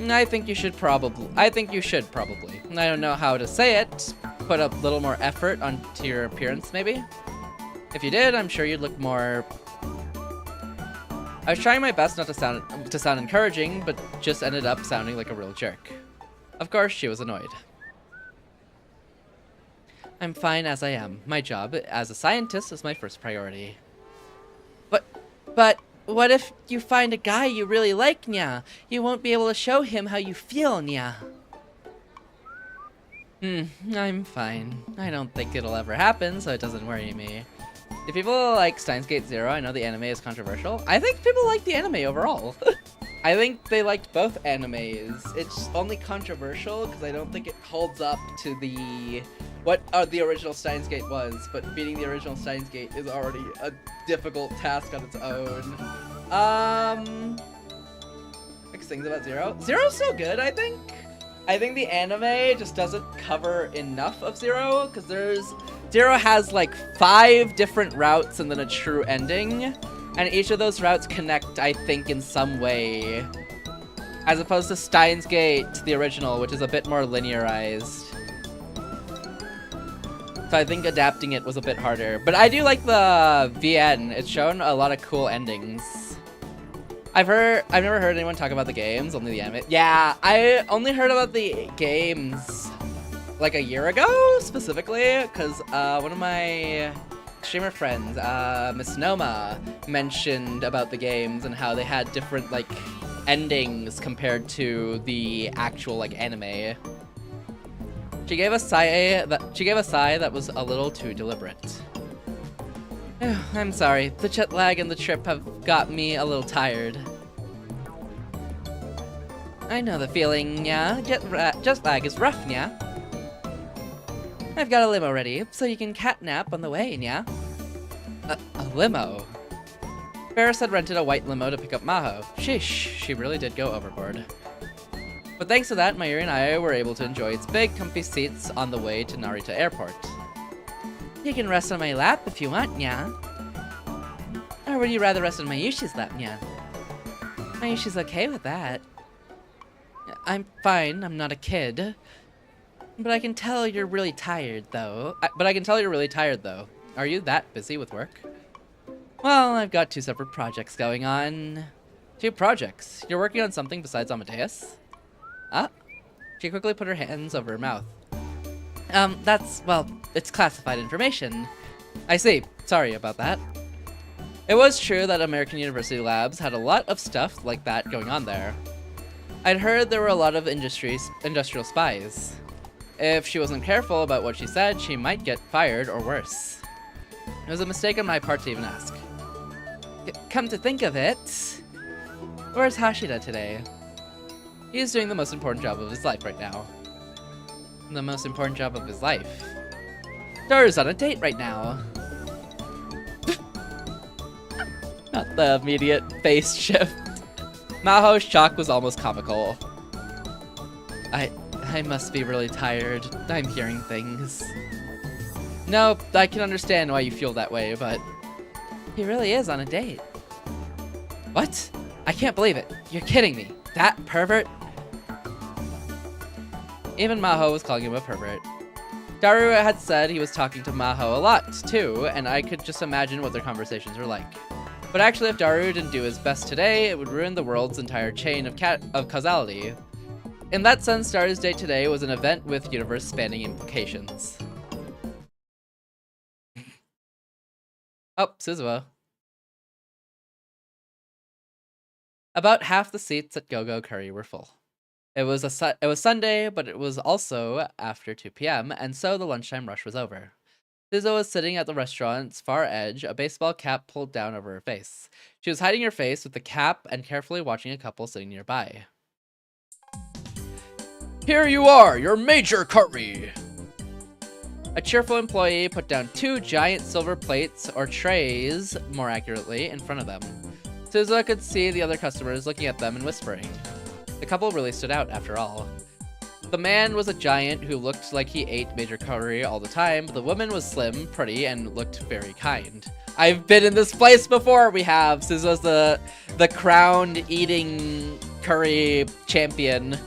I think you should probably. I don't know how to say it. Put a little more effort onto your appearance, maybe. If you did, I'm sure you'd look more... I was trying my best not to sound encouraging, but just ended up sounding like a real jerk. Of course, she was annoyed. I'm fine as I am. My job as a scientist is my first priority. But what if you find a guy you really like, Nya? You won't be able to show him how you feel, Nya. I'm fine. I don't think it'll ever happen, so it doesn't worry me. Do people like Steins Gate Zero? I know the anime is controversial. I think people like the anime overall. I think they liked both animes. It's only controversial because I don't think it holds up to the what the original Steins Gate was, but beating the original Steins Gate is already a difficult task on its own. Mixed things about Zero. Zero's so good, I think. I think the anime just doesn't cover enough of Zero, because Zero has like 5 different routes and then a true ending, and each of those routes connect, I think, in some way, as opposed to Steins Gate, the original, which is a bit more linearized. So I think adapting it was a bit harder. But I do like the VN. It's shown a lot of cool endings. I've never heard anyone talk about the games, only the anime. Yeah, I only heard about the games like a year ago, specifically, because one of my streamer friends, Miss Noma, mentioned about the games and how they had different, like, endings compared to the actual, like, anime. She gave a sigh that was a little too deliberate. I'm sorry, the jet lag and the trip have got me a little tired. I know the feeling, yeah. Jet lag is rough, yeah. I've got a limo ready, so you can catnap on the way, yeah. A limo? Ferris had rented a white limo to pick up Maho. Sheesh, she really did go overboard. But thanks to that, Mayuri and I were able to enjoy its big, comfy seats on the way to Narita Airport. You can rest on my lap if you want, nya. Or would you rather rest on Mayushi's lap, nya? Mayushi's okay with that. I'm fine, I'm not a kid. But I can tell you're really tired, though. Are you that busy with work? Well, I've got 2 separate projects going on. 2 projects? You're working on something besides Amadeus? Ah. She quickly put her hands over her mouth. Well, it's classified information. I see. Sorry about that. It was true that American University Labs had a lot of stuff like that going on there. I'd heard there were a lot of industrial spies. If she wasn't careful about what she said, she might get fired or worse. It was a mistake on my part to even ask. Come to think of it, where's Hashida today? He's doing the most important job of his life right now. The most important job of his life. Daru's on a date right now. Not the immediate face shift. Maho's shock was almost comical. I must be really tired. I'm hearing things. No, I can understand why you feel that way, but he really is on a date. What? I can't believe it. You're kidding me. That pervert? Even Maho was calling him a pervert. Daru had said he was talking to Maho a lot, too, and I could just imagine what their conversations were like. But actually, if Daru didn't do his best today, it would ruin the world's entire chain of causality. In that sense, Daru's date today was an event with universe-spanning implications. Oh, Suzuha. About half the seats at Go-Go Curry were full. It was Sunday, but it was also after 2 p.m., and so the lunchtime rush was over. Suzuha was sitting at the restaurant's far edge, a baseball cap pulled down over her face. She was hiding her face with the cap and carefully watching a couple sitting nearby. Here you are, your major curry! A cheerful employee put down 2 giant silver plates, or trays, more accurately, in front of them. Suzuha could see the other customers looking at them and whispering. The couple really stood out, after all. The man was a giant who looked like he ate major curry all the time, but the woman was slim, pretty, and looked very kind. I've been in this place before, we have! Suzuha's the crowned eating curry champion.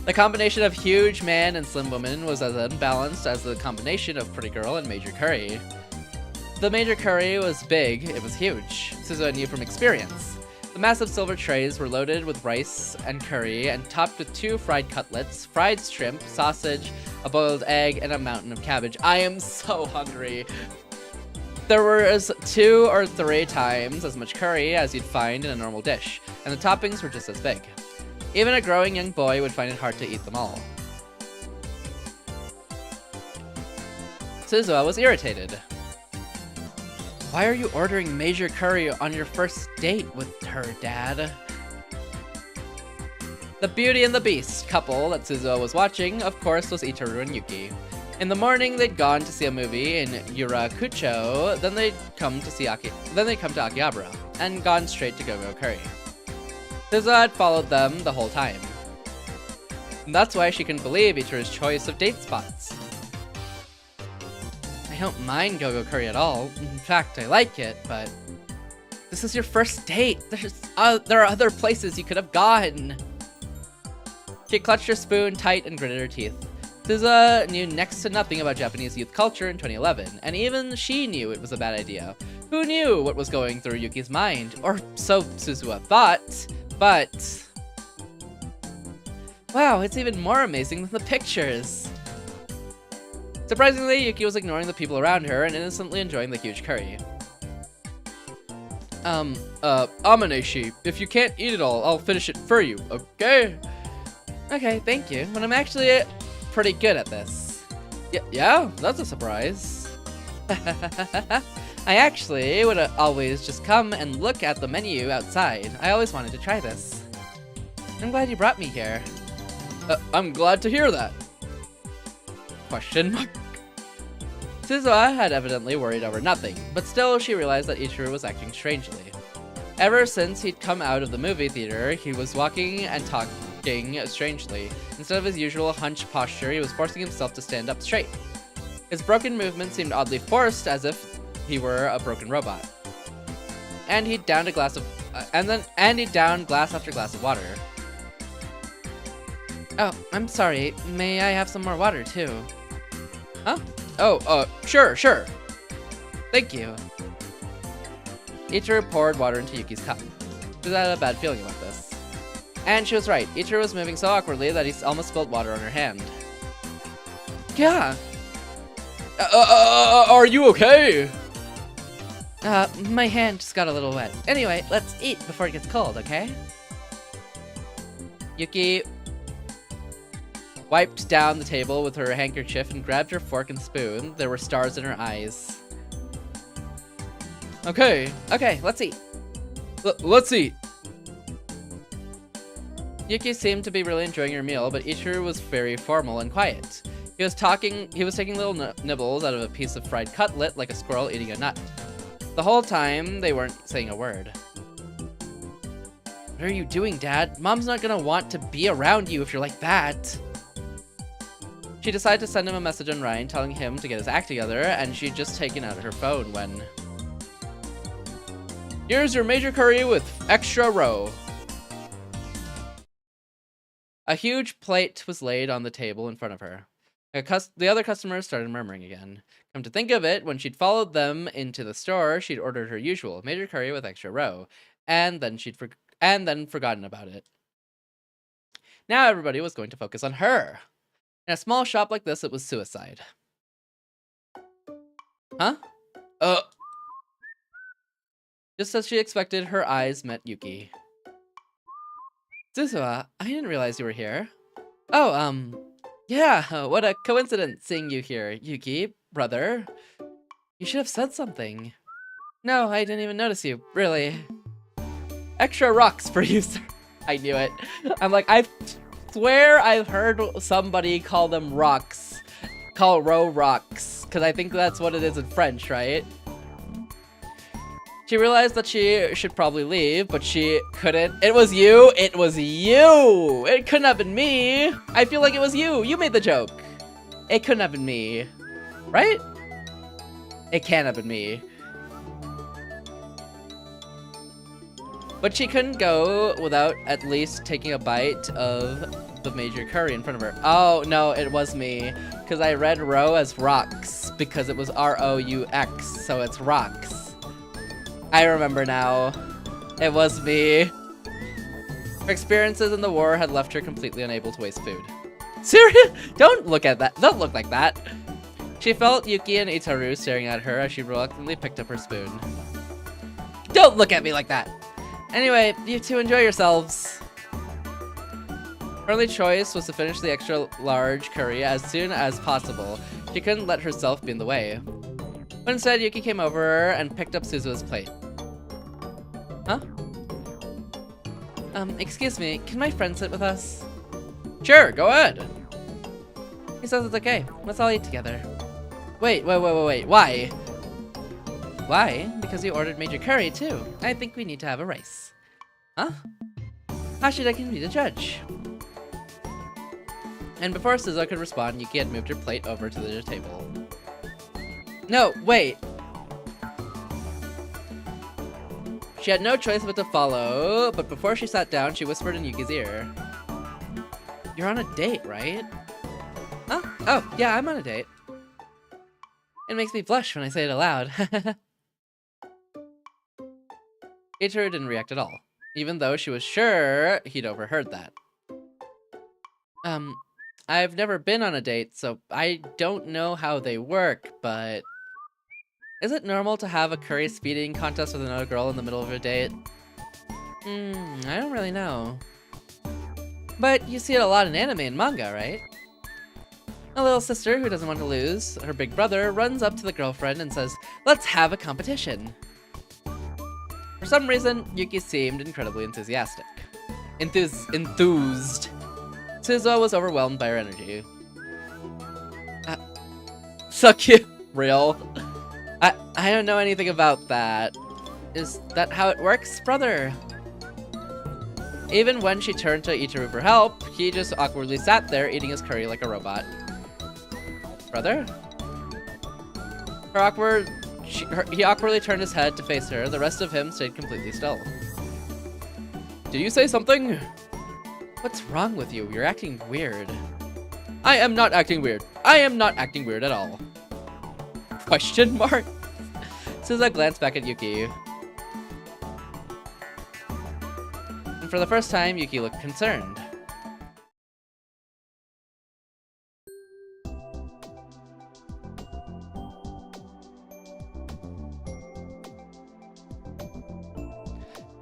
The combination of huge man and slim woman was as unbalanced as the combination of pretty girl and major curry. The major curry was big, it was huge. Suzuha knew from experience. The massive silver trays were loaded with rice and curry and topped with 2 fried cutlets, fried shrimp, sausage, a boiled egg, and a mountain of cabbage. I am so hungry. There was 2 or 3 times as much curry as you'd find in a normal dish, and the toppings were just as big. Even a growing young boy would find it hard to eat them all. Suzuha was irritated. Why are you ordering major curry on your first date with her, Dad? The Beauty and the Beast couple that Suzuha was watching, of course, was Itaru and Yuki. In the morning, they'd gone to see a movie in Yurakucho, then they'd come to Akihabara, and gone straight to Go-Go Curry. Suzuha had followed them the whole time. And that's why she couldn't believe Ichiro's choice of date spots. I don't mind Go-Go Curry at all. In fact, I like it, but this is your first date. There are other places you could have gone. She clutched her spoon tight and gritted her teeth. Suzuha knew next to nothing about Japanese youth culture in 2011, and even she knew it was a bad idea. Who knew what was going through Yuki's mind? Or so Suzuha thought, but... Wow, it's even more amazing than the pictures! Surprisingly, Yuki was ignoring the people around her and innocently enjoying the huge curry. Amaneshi, if you can't eat it all, I'll finish it for you, okay? Okay, thank you, but I'm actually pretty good at this. Yeah, that's a surprise. I actually would always just come and look at the menu outside. I always wanted to try this. I'm glad you brought me here. I'm glad to hear that. Question mark. Suzuha had evidently worried over nothing, but still she realized that Ichiro was acting strangely. Ever since he'd come out of the movie theater, he was walking and talking strangely. Instead of his usual hunched posture, he was forcing himself to stand up straight. His broken movement seemed oddly forced, as if he were a broken robot. And he'd downed a glass of, he'd downed glass after glass of water. Oh, I'm sorry. May I have some more water too? Huh? Oh, sure. Thank you. Ichiro poured water into Yuki's cup. She had a bad feeling about this. And she was right. Ichiro was moving so awkwardly that he almost spilled water on her hand. Yeah. Are you okay? My hand just got a little wet. Anyway, let's eat before it gets cold, okay? Yuki wiped down the table with her handkerchief and grabbed her fork and spoon. There were stars in her eyes. Okay, let's eat. Let's eat. Yuki seemed to be really enjoying her meal, but Ichiro was very formal and quiet. He was taking little nibbles out of a piece of fried cutlet like a squirrel eating a nut. The whole time, they weren't saying a word. What are you doing, Dad? Mom's not gonna want to be around you if you're like that. She decided to send him a message on Ryan telling him to get his act together, and she'd just taken out her phone when... Here's your major curry with extra roe. A huge plate was laid on the table in front of her. The other customers started murmuring again. Come to think of it, when she'd followed them into the store, she'd ordered her usual major curry with extra roe, and then forgotten about it. Now everybody was going to focus on her. In a small shop like this, it was suicide. Huh? Just as she expected, her eyes met Yuki. Suzuha, I didn't realize you were here. Oh, yeah, what a coincidence seeing you here, Yuki, brother. You should have said something. No, I didn't even notice you, really. Extra rocks for you, sir. I knew it. I'm like, I swear I've heard somebody call them rocks. Call roe rocks, because I think that's what it is in French, right? She realized that she should probably leave, but she couldn't. It was you! It was you! It couldn't have been me! I feel like it was you! You made the joke! It couldn't have been me. Right? It can't have been me. But she couldn't go without at least taking a bite of the major curry in front of her. Oh, no, it was me. Because I read roe as rocks, because it was R-O-U-X, so it's rocks. I remember now. It was me. Her experiences in the war had left her completely unable to waste food. Serious? Don't look at that. Don't look like that. She felt Yuki and Itaru staring at her as she reluctantly picked up her spoon. Don't look at me like that. Anyway, you two enjoy yourselves. Her only choice was to finish the extra large curry as soon as possible. She couldn't let herself be in the way. But instead, Yuki came over and picked up Suzuha's plate. Huh? Excuse me, can my friend sit with us? Sure, go ahead. He says it's okay. Let's all eat together. Wait. Why? Why? Because you ordered major curry, too. I think we need to have a race. Huh? Hashida can be the judge. And before Suzuha could respond, Yuki had moved her plate over to the table. No, wait. She had no choice but to follow, but before she sat down, she whispered in Yuki's ear. You're on a date, right? Huh? Oh, yeah, I'm on a date. It makes me blush when I say it aloud. Ichiro didn't react at all, even though she was sure he'd overheard that. I've never been on a date, so I don't know how they work, but... Is it normal to have a curry speeding contest with another girl in the middle of a date? I don't really know. But you see it a lot in anime and manga, right? A little sister who doesn't want to lose, her big brother, runs up to the girlfriend and says, let's have a competition. For some reason, Yuki seemed incredibly enthusiastic. Enthused. Suzuha was overwhelmed by her energy. So cute. Real. I don't know anything about that. Is that how it works, brother? Even when she turned to Ichiro for help, he just awkwardly sat there eating his curry like a robot. Brother? He awkwardly turned his head to face her. The rest of him stayed completely still. Did you say something? What's wrong with you? You're acting weird. I am not acting weird. I am not acting weird at all. Question mark? Suzuha glanced back at Yuki. And for the first time, Yuki looked concerned.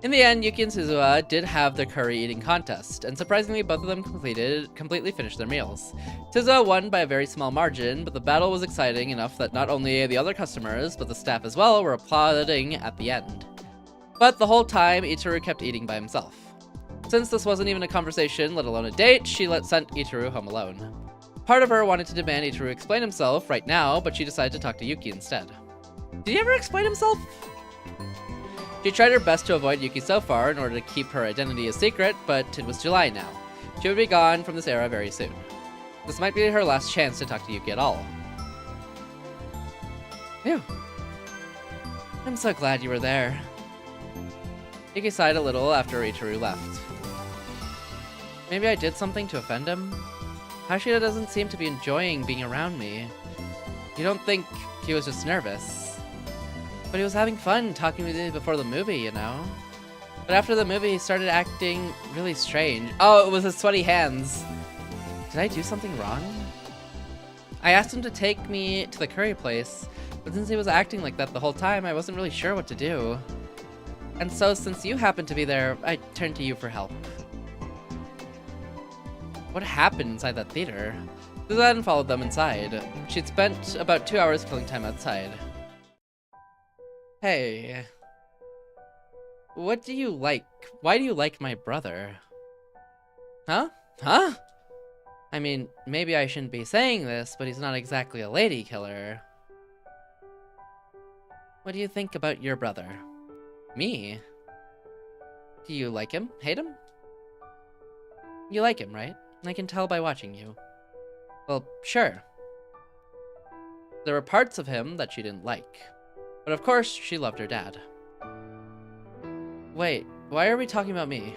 In the end, Yuki and Suzuha did have their curry eating contest, and surprisingly both of them completely finished their meals. Suzuha won by a very small margin, but the battle was exciting enough that not only the other customers, but the staff as well were applauding at the end. But the whole time, Ichiro kept eating by himself. Since this wasn't even a conversation, let alone a date, she sent Ichiro home alone. Part of her wanted to demand Ichiro explain himself right now, but she decided to talk to Yuki instead. Did he ever explain himself? She tried her best to avoid Yuki so far in order to keep her identity a secret, but it was July now. She would be gone from this era very soon. This might be her last chance to talk to Yuki at all. Phew. I'm so glad you were there. Yuki sighed a little after Ichiro left. Maybe I did something to offend him? Hashida doesn't seem to be enjoying being around me. You don't think he was just nervous? But he was having fun talking to me before the movie, you know? But after the movie, he started acting really strange. Oh, it was his sweaty hands. Did I do something wrong? I asked him to take me to the curry place, but since he was acting like that the whole time, I wasn't really sure what to do. And so, since you happened to be there, I turned to you for help. What happened inside that theater? Suzuha followed them inside. She'd spent about 2 hours killing time outside. Hey. What do you like? Why do you like my brother? Huh? Huh? I mean, maybe I shouldn't be saying this, but he's not exactly a lady killer. What do you think about your brother? Me? Do you like him? Hate him? You like him, right? I can tell by watching you. Well, sure. There were parts of him that she didn't like. But of course, she loved her dad. Wait, why are we talking about me?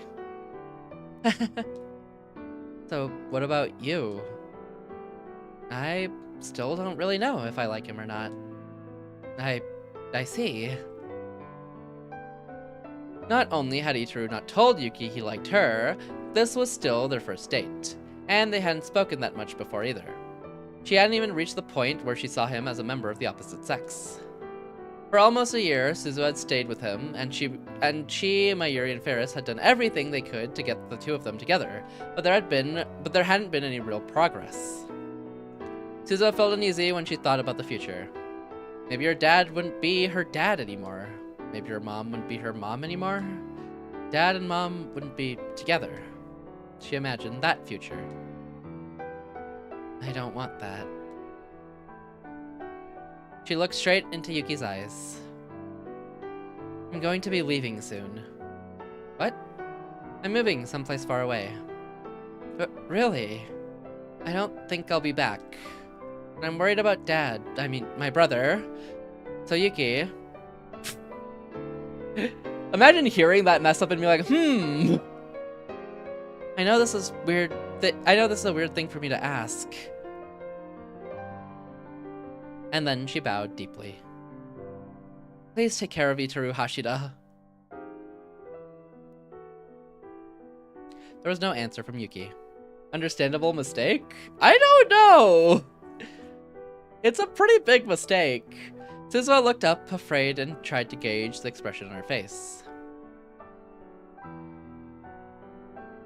So, what about you? I still don't really know if I like him or not. I see. Not only had Ichiro not told Yuki he liked her, this was still their first date, and they hadn't spoken that much before either. She hadn't even reached the point where she saw him as a member of the opposite sex. For almost a year, Suzuha had stayed with him, and she, Mayuri, and Ferris had done everything they could to get the two of them together, but there hadn't been any real progress. Suzuha felt uneasy when she thought about the future. Maybe her dad wouldn't be her dad anymore. Maybe her mom wouldn't be her mom anymore. Dad and mom wouldn't be together. She imagined that future. I don't want that. She looked straight into Yuki's eyes. I'm going to be leaving soon. What? I'm moving someplace far away. But really? I don't think I'll be back. And I'm worried about Dad. I mean, my brother. So Yuki. Imagine hearing that mess up and be like, I know this is weird. I know this is a weird thing for me to ask. And then she bowed deeply. Please take care of Itaru Hashida. There was no answer from Yuki. Understandable mistake? I don't know! It's a pretty big mistake. Suzuha looked up, afraid, and tried to gauge the expression on her face.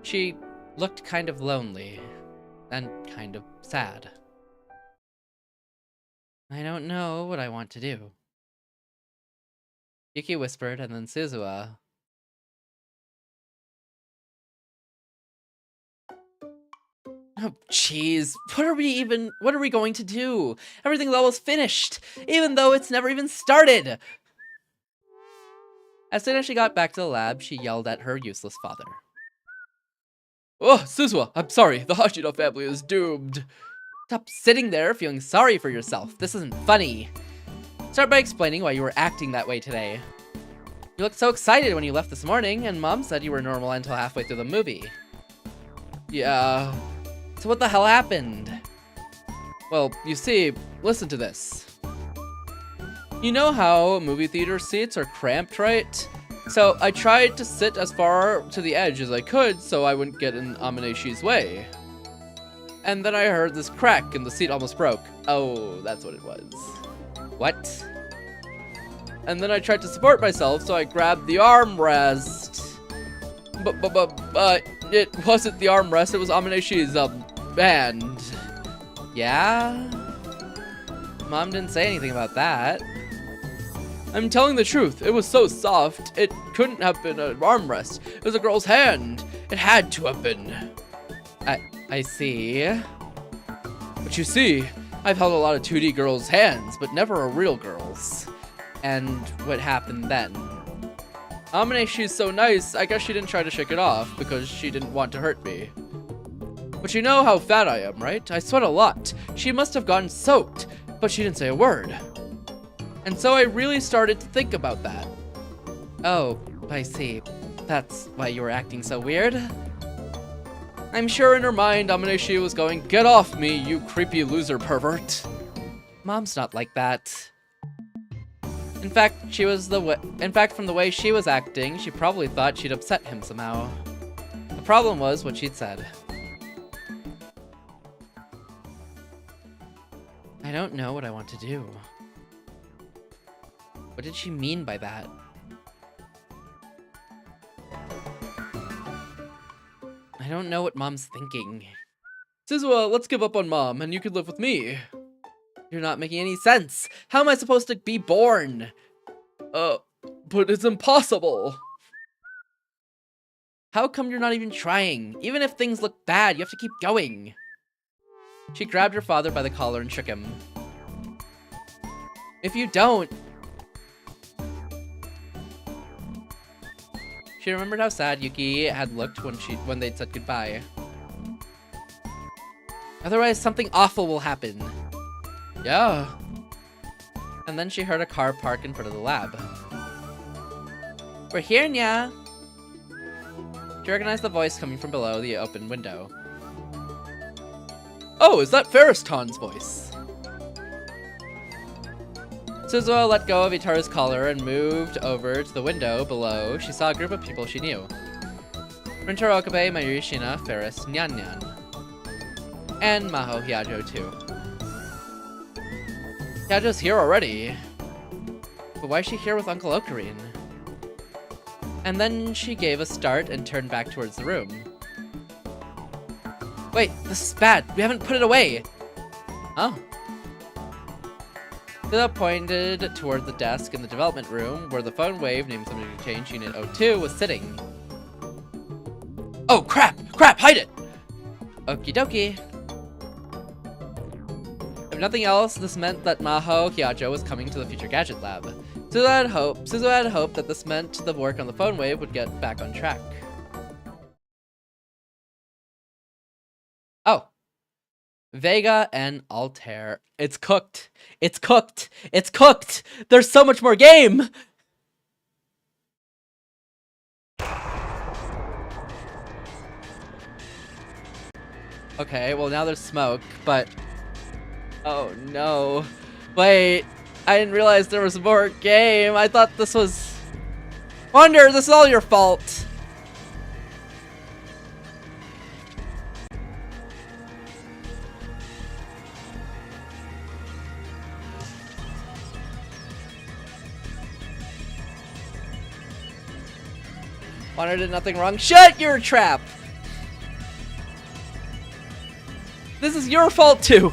She looked kind of lonely, and kind of sad. I don't know what I want to do. Yuki whispered, and then Suzuha. Oh, jeez. What are we going to do? Everything's almost finished, even though it's never even started. As soon as she got back to the lab, she yelled at her useless father. Oh, Suzuha, I'm sorry. The Hashida family is doomed. Stop sitting there feeling sorry for yourself. This isn't funny. Start by explaining why you were acting that way today. You looked so excited when you left this morning, and Mom said you were normal until halfway through the movie. Yeah. So what the hell happened? Well, you see, listen to this. You know how movie theater seats are cramped, right? So I tried to sit as far to the edge as I could so I wouldn't get in Amaneshi's way. And then I heard this crack and the seat almost broke. Oh, that's what it was. What? And then I tried to support myself, so I grabbed the armrest. But it wasn't the armrest, it was Amaneshi's, band. Yeah? Mom didn't say anything about that. I'm telling the truth, it was so soft, it couldn't have been an armrest. It was a girl's hand. It had to have been. I see. But you see, I've held a lot of 2D girls' hands, but never a real girl's. And what happened then? Amaneshi's so nice, I guess she didn't try to shake it off because she didn't want to hurt me. But you know how fat I am, right? I sweat a lot. She must have gotten soaked, but she didn't say a word. And so I really started to think about that. Oh, I see. That's why you were acting so weird? I'm sure in her mind, Amaneshi was going, "Get off me, you creepy loser pervert." Mom's not like that. In fact, from the way she was acting, she probably thought she'd upset him somehow. The problem was what she'd said. I don't know what I want to do. What did she mean by that? I don't know what Mom's thinking. Suzuha, let's give up on Mom, and you can live with me. You're not making any sense. How am I supposed to be born? But it's impossible. How come you're not even trying? Even if things look bad, you have to keep going. She grabbed her father by the collar and shook him. If you don't... She remembered how sad Yuki had looked when they'd said goodbye. Otherwise, something awful will happen. Yeah. And then she heard a car park in front of the lab. We're here, Nya. She recognized the voice coming from below the open window. Oh, is that Ferris Khan's voice? Suzuha let go of Itaru's collar and moved over to the window below. She saw a group of people she knew. Rintaro Okabe, Mayuri Shina, Ferris, Nyan Nyan. And Maho Hyajo too. Hyajo's here already. But why is she here with Uncle Ocarine? And then she gave a start and turned back towards the room. Wait, this is bad. We haven't put it away. Oh. Suzuha pointed toward the desk in the development room where the phone wave named something to change Unit 02 was sitting. Oh, crap! Crap! Hide it! Okie dokie. If nothing else, this meant that Maho Hyajo was coming to the Future Gadget Lab. Suzu had hoped that this meant the work on the phone wave would get back on track. Oh. Vega and Altair. It's cooked. It's cooked. It's cooked. There's so much more game. Okay, well now there's smoke, but... Oh no. Wait, I didn't realize there was more game. I thought this was... Wonder, this is all your fault. Wonder did nothing wrong. Shut your trap! This is your fault too!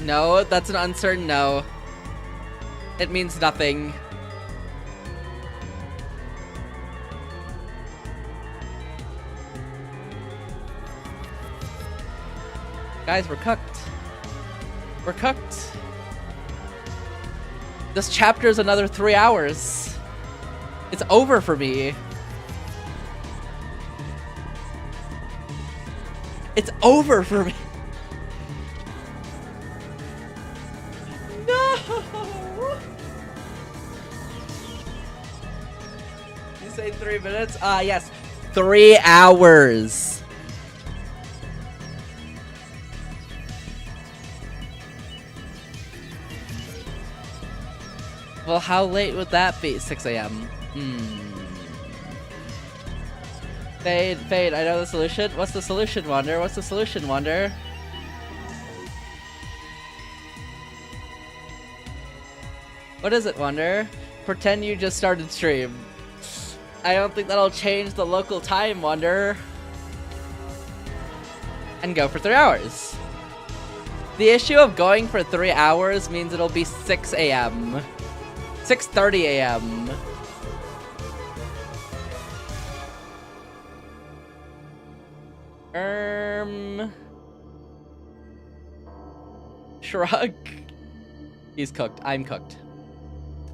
No, that's an uncertain no. It means nothing. Guys, we're cooked. We're cooked. This chapter's another 3 hours. It's over for me. It's over for me. No! You say 3 minutes? Yes. 3 hours. Well, how late would that be? 6 a.m. Fade, I know the solution. What's the solution, Wonder? What's the solution, Wonder? What is it, Wonder? Pretend you just started stream. I don't think that'll change the local time, Wonder. And go for 3 hours. The issue of going for 3 hours means it'll be 6 a.m. 6:30 a.m. Shrug. He's cooked. I'm cooked.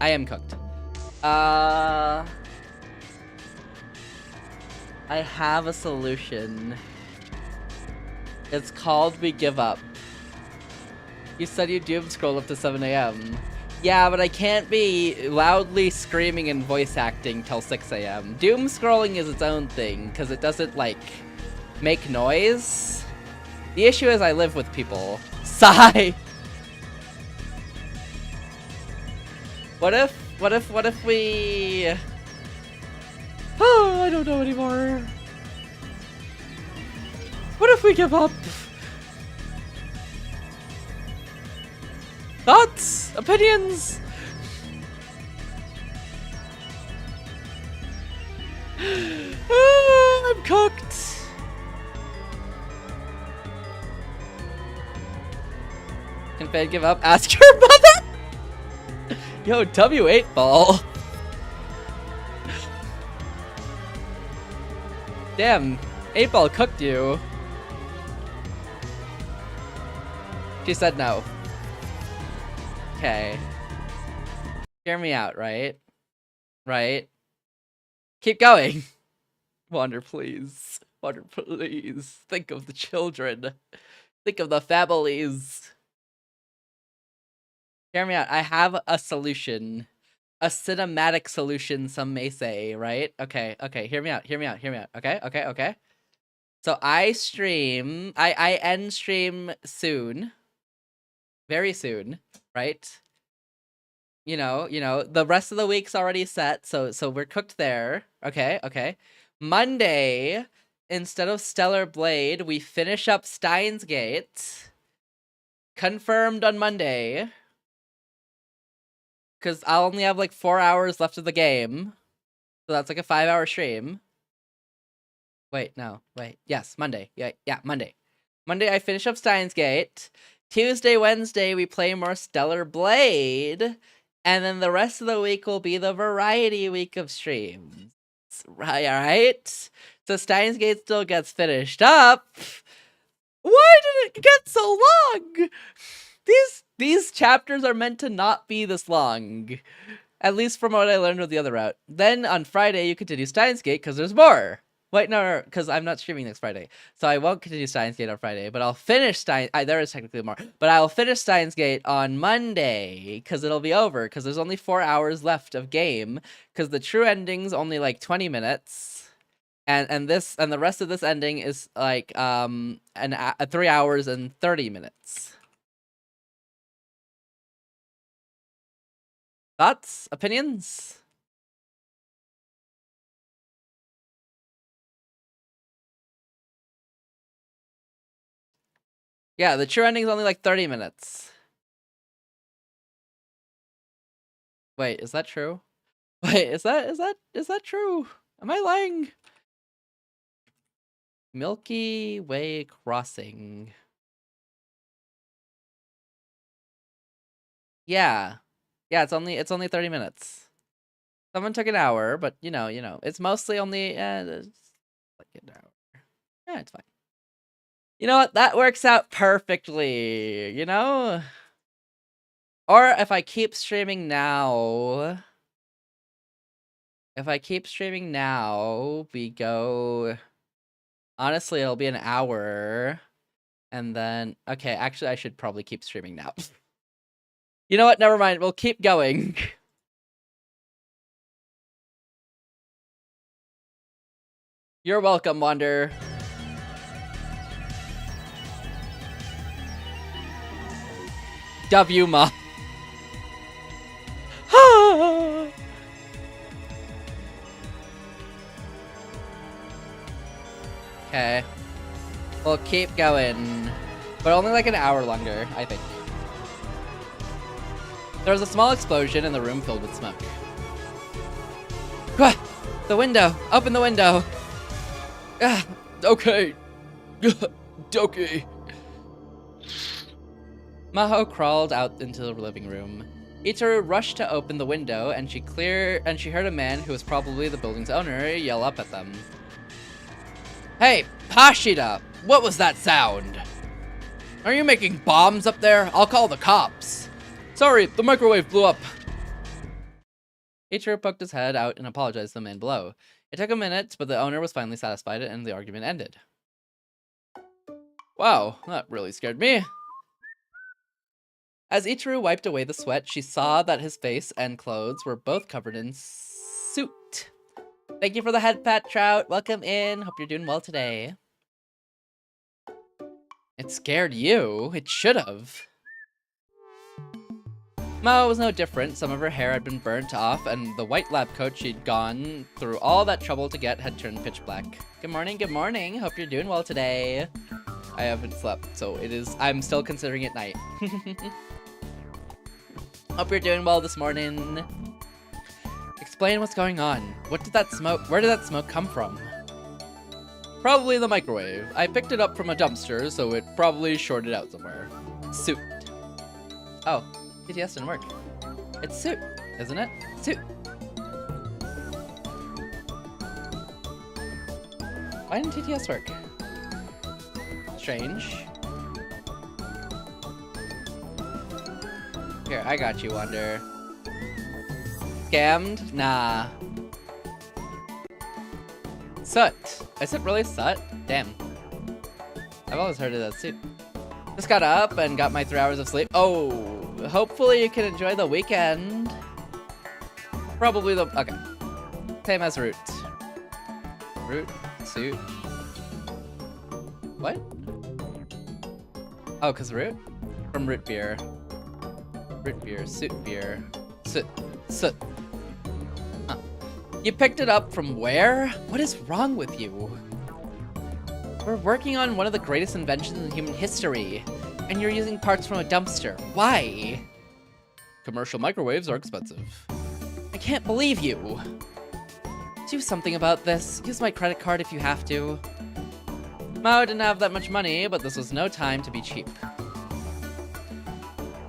I am cooked. I have a solution. It's called We Give Up. You said you doom scroll up to 7 a.m. Yeah, but I can't be loudly screaming and voice acting till 6 a.m. Doom scrolling is its own thing, because it doesn't, like, make noise. The issue is I live with people. Sigh! What if we... Oh, I don't know anymore. What if we give up? Thoughts? Opinions? I'm cooked. Can Fade give up? Ask your mother? Yo, W8 ball. Damn, 8-ball cooked you. She said no. Okay. Hear me out, right? Right? Keep going. Wonder, please. Wonder, please. Think of the children. Think of the families. Hear me out. I have a solution. A cinematic solution, some may say, right? Okay, okay. Hear me out. Hear me out. Hear me out. Okay, okay, okay. So I stream. I end stream soon. Very soon. Right? You know, the rest of the week's already set, so we're cooked there. Okay, okay. Monday, instead of Stellar Blade, we finish up Steins Gate. Confirmed on Monday. Because I'll only have like 4 hours left of the game. So that's like a 5-hour stream. Wait, no, wait. Yes, Monday. Yeah, Monday. Monday, I finish up Steins Gate. Tuesday, Wednesday, we play more Stellar Blade. And then the rest of the week will be the variety week of streams. Right, alright? So Steins Gate still gets finished up. Why did it get so long? These chapters are meant to not be this long. At least from what I learned with the other route. Then on Friday, you continue Steins Gate because there's more. Wait, no, because I'm not streaming next Friday. So I won't continue Steins Gate on Friday, but I'll finish there is technically more. But I'll finish Steins Gate on Monday because it'll be over because there's only 4 hours left of game because the true ending's only like 20 minutes. And the rest of this ending is like 3 hours and 30 minutes. Thoughts? Opinions? Yeah, the true ending is only like 30 minutes. Wait, is that true? Wait, is that true? Am I lying? Milky Way Crossing. Yeah. Yeah, it's only 30 minutes. Someone took an hour, but you know, it's mostly only it's like an hour. Yeah, it's fine. You know what? That works out perfectly, you know? Or if I keep streaming now, we go... Honestly, it'll be an hour. And then... Okay, actually, I should probably keep streaming now. You know what? Never mind. We'll keep going. You're welcome, Wander. W ma. Okay. We'll keep going. But only like an hour longer, I think. There was a small explosion in the room filled with smoke. The window! Open the window! Okay. Doki. Maho crawled out into the living room. Itaru rushed to open the window, and she heard a man who was probably the building's owner yell up at them. Hey, Hashida! What was that sound? Are you making bombs up there? I'll call the cops. Sorry, the microwave blew up. Itaru poked his head out and apologized to the man below. It took a minute, but the owner was finally satisfied and the argument ended. Wow, that really scared me. As Itaru wiped away the sweat, she saw that his face and clothes were both covered in soot. Thank you for the head pat, Trout. Welcome in. Hope you're doing well today. It scared you. It should have. Mao was no different. Some of her hair had been burnt off, and the white lab coat she'd gone through all that trouble to get had turned pitch black. Good morning, good morning. Hope you're doing well today. I haven't slept, so I'm still considering it night. Hope you're doing well this morning. Explain what's going on. Where did that smoke come from? Probably the microwave. I picked it up from a dumpster, so it probably shorted out somewhere. Suit. Oh, TTS didn't work. It's suit, isn't it? Suit. Why didn't TTS work? Strange. Here, I got you, Wonder. Scammed? Nah. Soot. Is it really soot? Damn. I've always heard of that suit. Just got up and got my 3 hours of sleep. Oh, hopefully you can enjoy the weekend. Probably okay. Same as root. Root, suit. What? Oh, cause root? From root beer. Root beer, suit beer. Soot. Huh. You picked it up from where? What is wrong with you? We're working on one of the greatest inventions in human history, and you're using parts from a dumpster. Why? Commercial microwaves are expensive. I can't believe you. Do something about this. Use my credit card if you have to. Mao didn't have that much money, but this was no time to be cheap.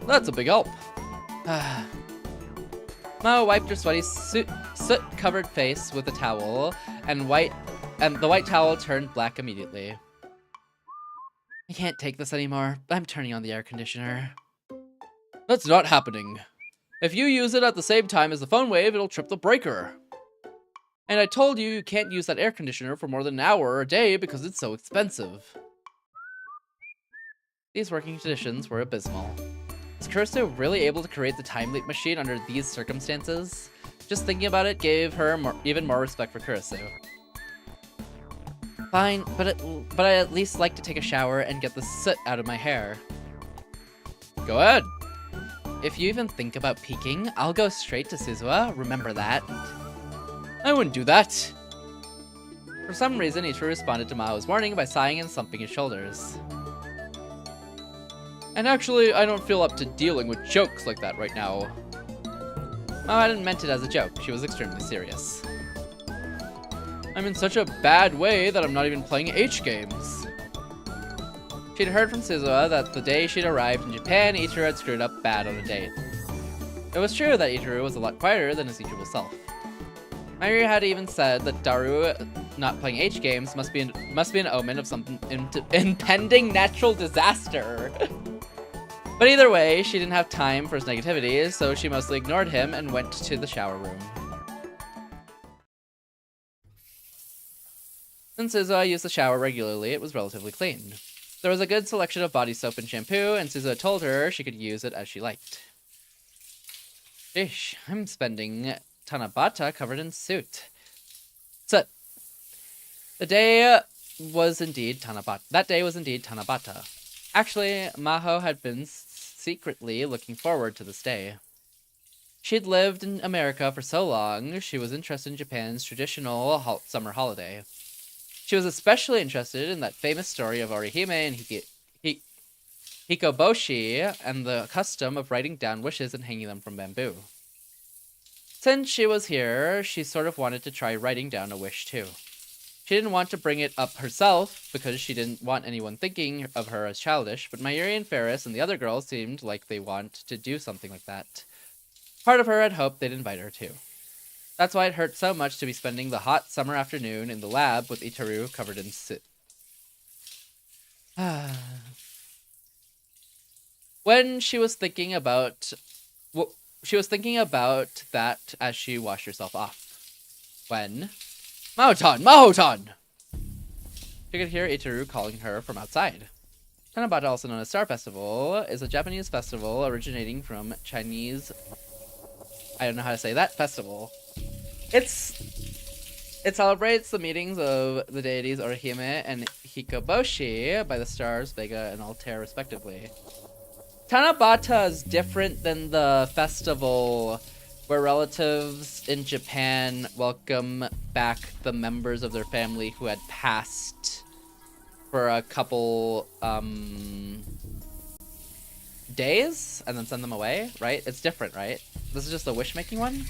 That's a big help. Mao wiped her sweaty soot-covered face with a towel, and the white towel turned black immediately. I can't take this anymore. I'm turning on the air conditioner. That's not happening. If you use it at the same time as the phone wave, it'll trip the breaker. And I told you can't use that air conditioner for more than an hour a day because it's so expensive. These working conditions were abysmal. Is Kurisu really able to create the time leap machine under these circumstances? Just thinking about it gave her even more respect for Kurisu. Fine, but I at least like to take a shower and get the soot out of my hair. Go ahead. If you even think about peeking, I'll go straight to Suzuha, remember that. I wouldn't do that. For some reason, Ichiru responded to Maho's warning by sighing and slumping his shoulders. And actually, I don't feel up to dealing with jokes like that right now. Mao hadn't meant it as a joke, she was extremely serious. I'm in such a bad way that I'm not even playing H games. She'd heard from Suzuha that the day she'd arrived in Japan, Ichiru had screwed up bad on a date. It was true that Ichiru was a lot quieter than his usual self. Mayuri had even said that Daru not playing H games must be an omen of some impending natural disaster. But either way, she didn't have time for his negativity, so she mostly ignored him and went to the shower room. Since Suzuha used the shower regularly, it was relatively clean. There was a good selection of body soap and shampoo, and Suzuha told her she could use it as she liked. Sheesh, I'm spending Tanabata covered in soot. Soot. That day was indeed Tanabata. Actually, Maho had been secretly looking forward to this day. She'd lived in America for so long, she was interested in Japan's traditional summer holiday. She was especially interested in that famous story of Orihime and Hikoboshi and the custom of writing down wishes and hanging them from bamboo. Since she was here, she sort of wanted to try writing down a wish too. She didn't want to bring it up herself because she didn't want anyone thinking of her as childish, but Mayuri and Ferris and the other girls seemed like they want to do something like that. Part of her had hoped they'd invite her too. That's why it hurt so much to be spending the hot summer afternoon in the lab with Ichiru covered in soot. When she was thinking about that as she washed herself off. When Mahotan! She could hear Ichiru calling her from outside. Tanabata, also known as Star Festival, is a Japanese festival originating from Chinese... I don't know how to say that festival. It celebrates the meetings of the deities Orihime and Hikoboshi by the stars Vega and Altair, respectively. Tanabata is different than the festival where relatives in Japan welcome back the members of their family who had passed for a couple days and then send them away, right? It's different, right? This is just a wish-making one?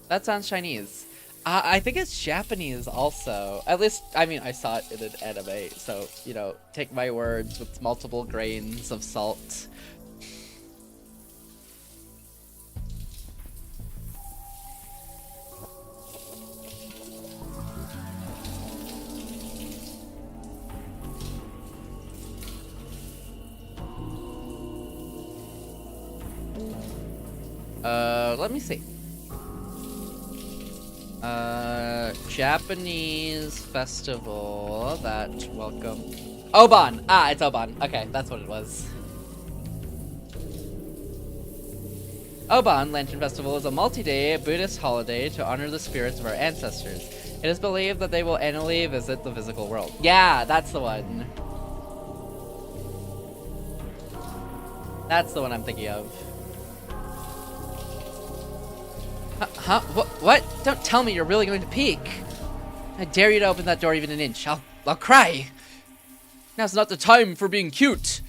That sounds Chinese. I think it's Japanese also. At least, I mean, I saw it in an anime, so, you know, take my words with multiple grains of salt. Let me see. Japanese festival that welcome... Oban! Ah, it's Oban. Okay, that's what it was. Oban Lantern Festival is a multi-day Buddhist holiday to honor the spirits of our ancestors. It is believed that they will annually visit the physical world. Yeah, that's the one. That's the one I'm thinking of. Huh? What? Don't tell me you're really going to peek. I dare you to open that door even an inch. I'll cry. Now's not the time for being cute.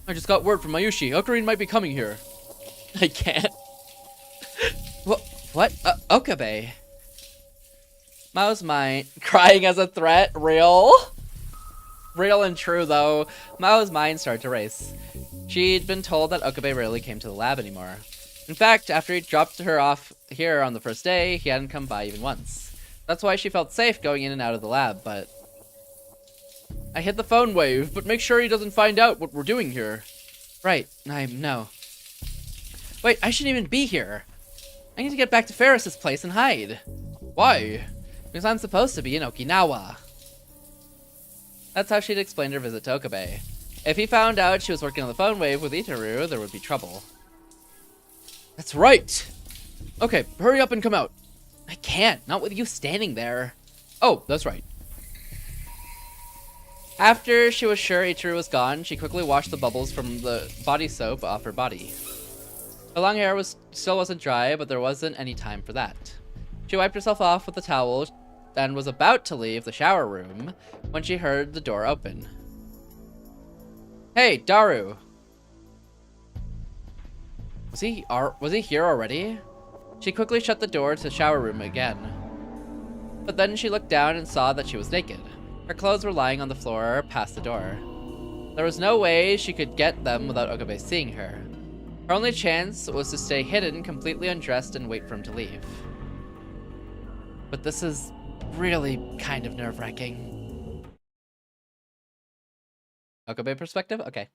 I just got word from Mayushi. Ocarine might be coming here. I can't. What? Okabe. Mao's mind. Crying as a threat? Real? Real and true, though. Mao's mind started to race. She'd been told that Okabe rarely came to the lab anymore. In fact, after he dropped her off here on the first day, he hadn't come by even once. That's why she felt safe going in and out of the lab, but... I hit the phone wave, but make sure he doesn't find out what we're doing here. Right, no. Wait, I shouldn't even be here. I need to get back to Ferris's place and hide. Why? Because I'm supposed to be in Okinawa. That's how she'd explained her visit to Okabe. If he found out she was working on the phone wave with Itaru, there would be trouble. That's right! Okay, hurry up and come out. I can't, not with you standing there. Oh, that's right. After she was sure Itaru was gone, she quickly washed the bubbles from the body soap off her body. Her long hair still wasn't dry, but there wasn't any time for that. She wiped herself off with a towel and was about to leave the shower room when she heard the door open. Hey, Daru! Was he here already? She quickly shut the door to the shower room again. But then she looked down and saw that she was naked. Her clothes were lying on the floor past the door. There was no way she could get them without Okabe seeing her. Her only chance was to stay hidden, completely undressed, and wait for him to leave. But this is really kind of nerve-wracking. Okabe perspective? Okay.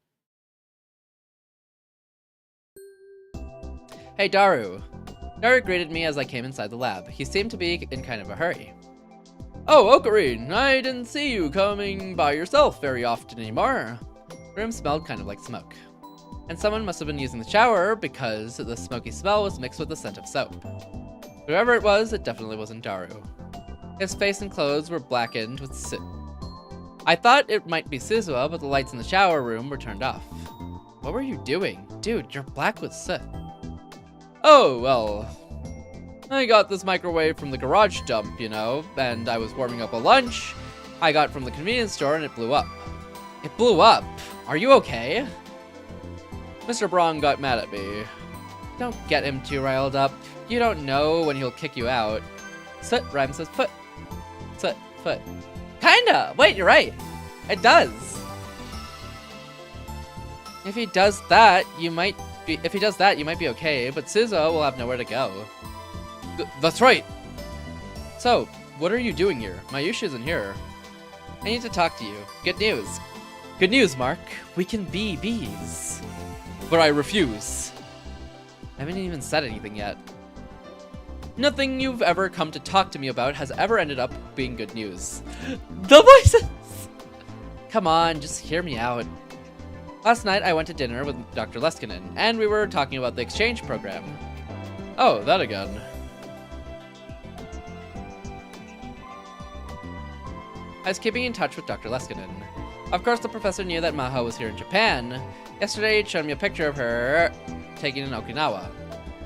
Hey, Daru. Daru greeted me as I came inside the lab. He seemed to be in kind of a hurry. Oh, Ocarine, I didn't see you coming by yourself very often anymore. The room smelled kind of like smoke. And someone must have been using the shower because the smoky smell was mixed with the scent of soap. Whoever it definitely wasn't Daru. His face and clothes were blackened with soot. I thought it might be Suzuha, but the lights in the shower room were turned off. What were you doing? Dude, you're black with soot. Oh, well, I got this microwave from the garage dump, you know, and I was warming up a lunch I got from the convenience store and it blew up. It blew up? Are you okay? Mr. Braun got mad at me. Don't get him too riled up. You don't know when he'll kick you out. Soot rhymes with foot. Soot, foot. Kinda! Wait, you're right. It does. If he does that, you might be okay, but Suzuha will have nowhere to go. That's right! So, what are you doing here? Mayushi isn't here. I need to talk to you. Good news. Good news, Mark. We can be bees. But I refuse. I haven't even said anything yet. Nothing you've ever come to talk to me about has ever ended up being good news. The voices! Come on, just hear me out. Last night, I went to dinner with Dr. Leskinen, and we were talking about the exchange program. Oh, that again. I was keeping in touch with Dr. Leskinen. Of course, the professor knew that Maho was here in Japan. Yesterday, he'd shown me a picture of her taken in Okinawa.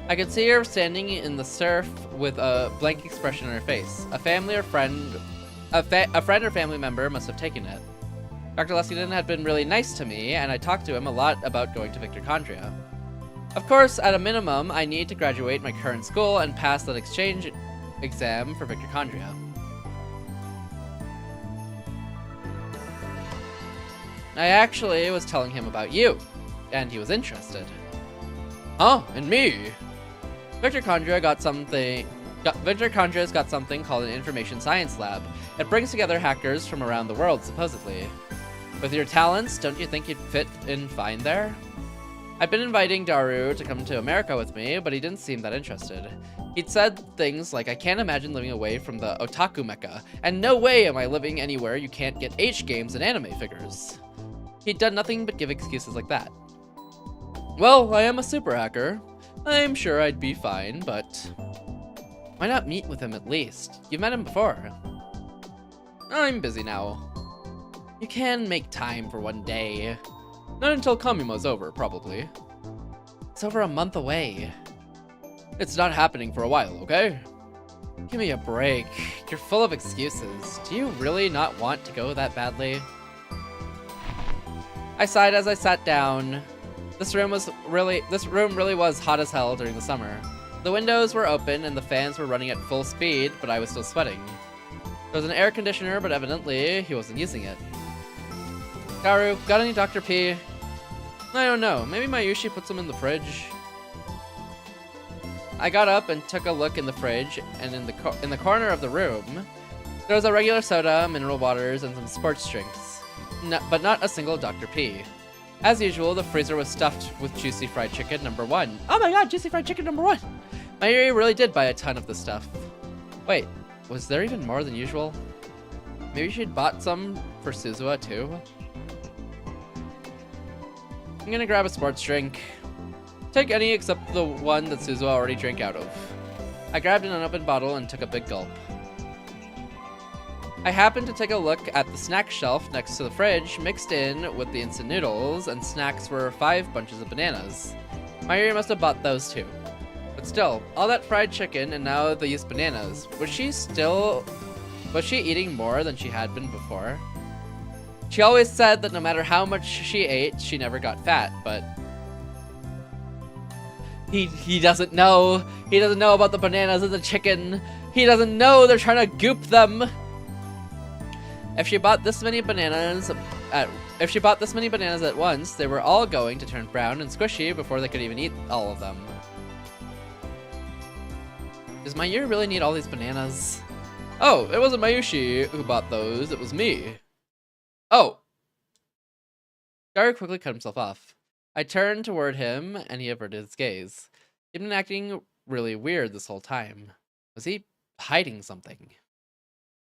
I could see her standing in the surf with a blank expression on her face. A friend or family member must have taken it. Dr. Leskinen had been really nice to me, and I talked to him a lot about going to Vtuber. Of course, at a minimum, I need to graduate my current school and pass that exchange exam for Vtuber. I actually was telling him about you, and he was interested. Huh? And me? Vtuber's got something called an information science lab. It brings together hackers from around the world, supposedly. With your talents, don't you think you'd fit in fine there? I've been inviting Daru to come to America with me, but he didn't seem that interested. He'd said things like, I can't imagine living away from the otaku mecca, and no way am I living anywhere you can't get H games and anime figures. He'd done nothing but give excuses like that. Well, I am a super hacker. I'm sure I'd be fine, but... why not meet with him at least? You've met him before. I'm busy now. You can make time for one day. Not until Kamima's over, probably. It's over a month away. It's not happening for a while, okay? Give me a break. You're full of excuses. Do you really not want to go that badly? I sighed as I sat down. This room really was hot as hell during the summer. The windows were open and the fans were running at full speed, but I was still sweating. There was an air conditioner, but evidently he wasn't using it. Garu, got any Dr. P? I don't know. Maybe Mayushi puts them in the fridge. I got up and took a look in the fridge, and in the corner of the room, there was a regular soda, mineral waters, and some sports drinks. But not a single Dr. P. As usual, the freezer was stuffed with juicy fried chicken #1. Oh my god, juicy fried chicken #1! Mayuri really did buy a ton of this stuff. Wait, was there even more than usual? Maybe she'd bought some for Suzuha too? I'm gonna grab a sports drink. Take any except the one that Suzuha already drank out of. I grabbed an unopened bottle and took a big gulp. I happened to take a look at the snack shelf next to the fridge, mixed in with the instant noodles, and snacks were 5 bunches of bananas. Mayuri must have bought those too. But still, all that fried chicken and now these bananas. Was she eating more than she had been before? She always said that no matter how much she ate, she never got fat, but he doesn't know. He doesn't know about the bananas and the chicken. He doesn't know they're trying to goop them. If she bought this many bananas at once, they were all going to turn brown and squishy before they could even eat all of them. Does Mayuri really need all these bananas? Oh, it wasn't Mayushi who bought those, it was me. Oh! Garu quickly cut himself off. I turned toward him, and he averted his gaze. He'd been acting really weird this whole time. Was he hiding something?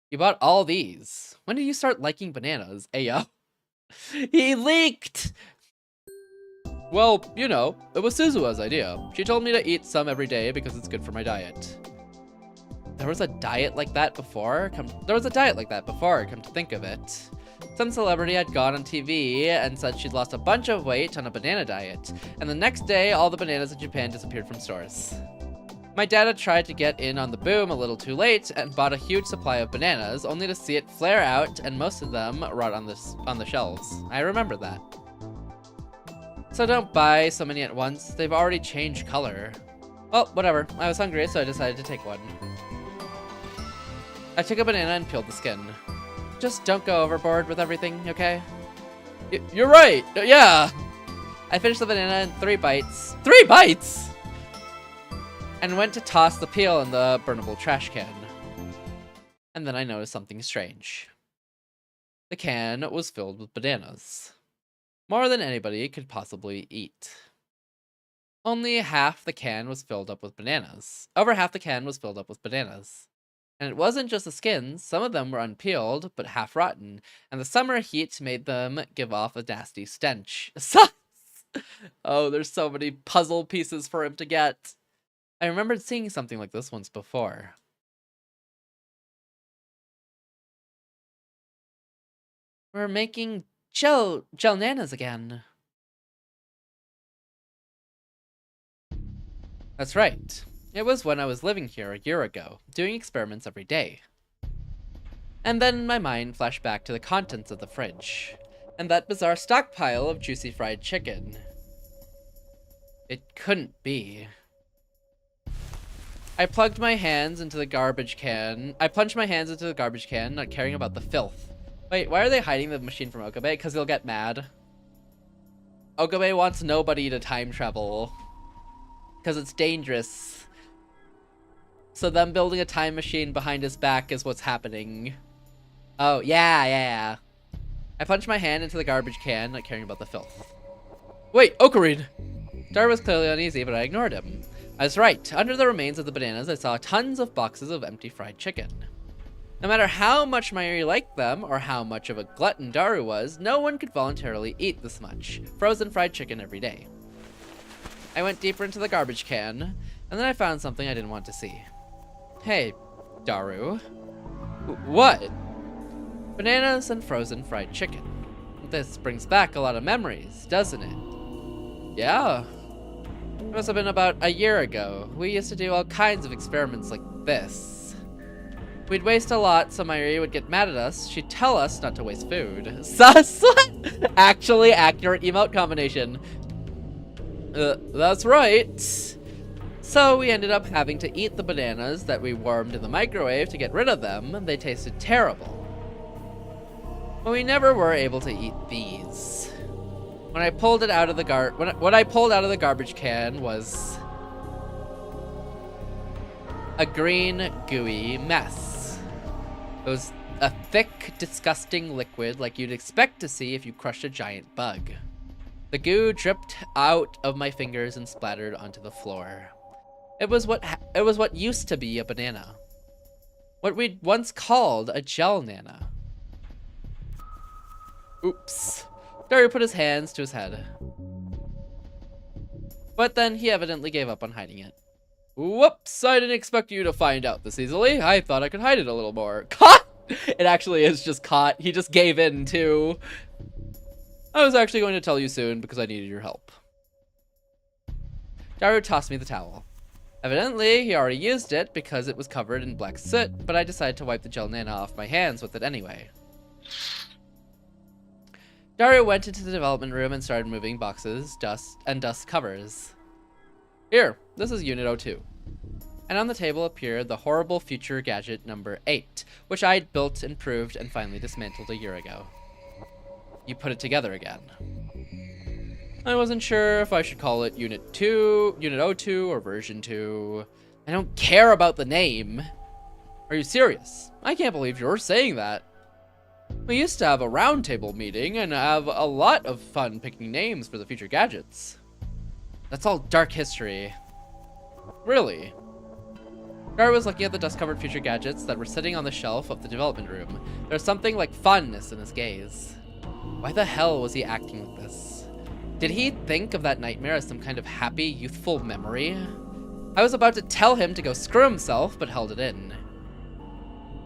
You bought all these. When did you start liking bananas, Heyyo? He leaked! Well, you know, it was Suzuha's idea. She told me to eat some every day because it's good for my diet. There was a diet like that before? Come to think of it. Some celebrity had gone on TV and said she'd lost a bunch of weight on a banana diet, and the next day all the bananas in Japan disappeared from stores. My dad had tried to get in on the boom a little too late and bought a huge supply of bananas, only to see it flare out and most of them rot on the shelves. I remember that. So don't buy so many at once, they've already changed color. Well, whatever, I was hungry so I decided to take one. I took a banana and peeled the skin. Just don't go overboard with everything, okay? You're right, yeah! I finished the banana in 3 bites. 3 bites?! And went to toss the peel in the burnable trash can. And then I noticed something strange. The can was filled with bananas. More than anybody could possibly eat. Only half the can was filled up with bananas. Over half the can was filled up with bananas. And it wasn't just the skins, some of them were unpeeled, but half rotten, and the summer heat made them give off a nasty stench. Oh, there's so many puzzle pieces for him to get. I remembered seeing something like this once before. We're making gel nanas again. That's right. It was when I was living here a year ago, doing experiments every day. And then my mind flashed back to the contents of the fridge, and that bizarre stockpile of juicy fried chicken. It couldn't be. I plunged my hands into the garbage can, not caring about the filth. Wait, why are they hiding the machine from Okabe? Because he'll get mad. Okabe wants nobody to time travel. Because it's dangerous. So them building a time machine behind his back is what's happening. Oh, yeah. I punched my hand into the garbage can, not caring about the filth. Wait, Ocarine! Dar was clearly uneasy, but I ignored him. I was right. Under the remains of the bananas, I saw tons of boxes of empty fried chicken. No matter how much Mayuri liked them, or how much of a glutton Daru was, no one could voluntarily eat this much frozen fried chicken every day. I went deeper into the garbage can, and then I found something I didn't want to see. Hey, Daru. What? Bananas and frozen fried chicken. This brings back a lot of memories, doesn't it? Yeah. It must have been about a year ago. We used to do all kinds of experiments like this. We'd waste a lot, so Mayuri would get mad at us. She'd tell us not to waste food. Sus! Actually accurate emote combination. That's right. So we ended up having to eat the bananas that we warmed in the microwave to get rid of them. They tasted terrible. But we never were able to eat these. When I pulled it out of the what I pulled out of the garbage can was a green, gooey mess. It was a thick, disgusting liquid like you'd expect to see if you crushed a giant bug. The goo dripped out of my fingers and splattered onto the floor. It was what used to be a banana. What we'd once called a gel nana. Oops. Dario put his hands to his head. But then he evidently gave up on hiding it. Whoops, I didn't expect you to find out this easily. I thought I could hide it a little more. Caught! It actually is just caught. He just gave in too. I was actually going to tell you soon because I needed your help. Dario tossed me the towel. Evidently, he already used it because it was covered in black soot, but I decided to wipe the gel nana off my hands with it anyway. Dario went into the development room and started moving boxes, dust covers. Here, this is Unit 02. And on the table appeared the horrible future gadget number 8, which I'd built, improved, and finally dismantled a year ago. You put it together again. I wasn't sure if I should call it Unit 02, or Version 2. I don't care about the name. Are you serious? I can't believe you're saying that. We used to have a roundtable meeting and have a lot of fun picking names for the future gadgets. That's all dark history. Really? Dario was looking at the dust-covered future gadgets that were sitting on the shelf of the development room. There was something like fondness in his gaze. Why the hell was he acting like this? Did he think of that nightmare as some kind of happy, youthful memory? I was about to tell him to go screw himself, but held it in.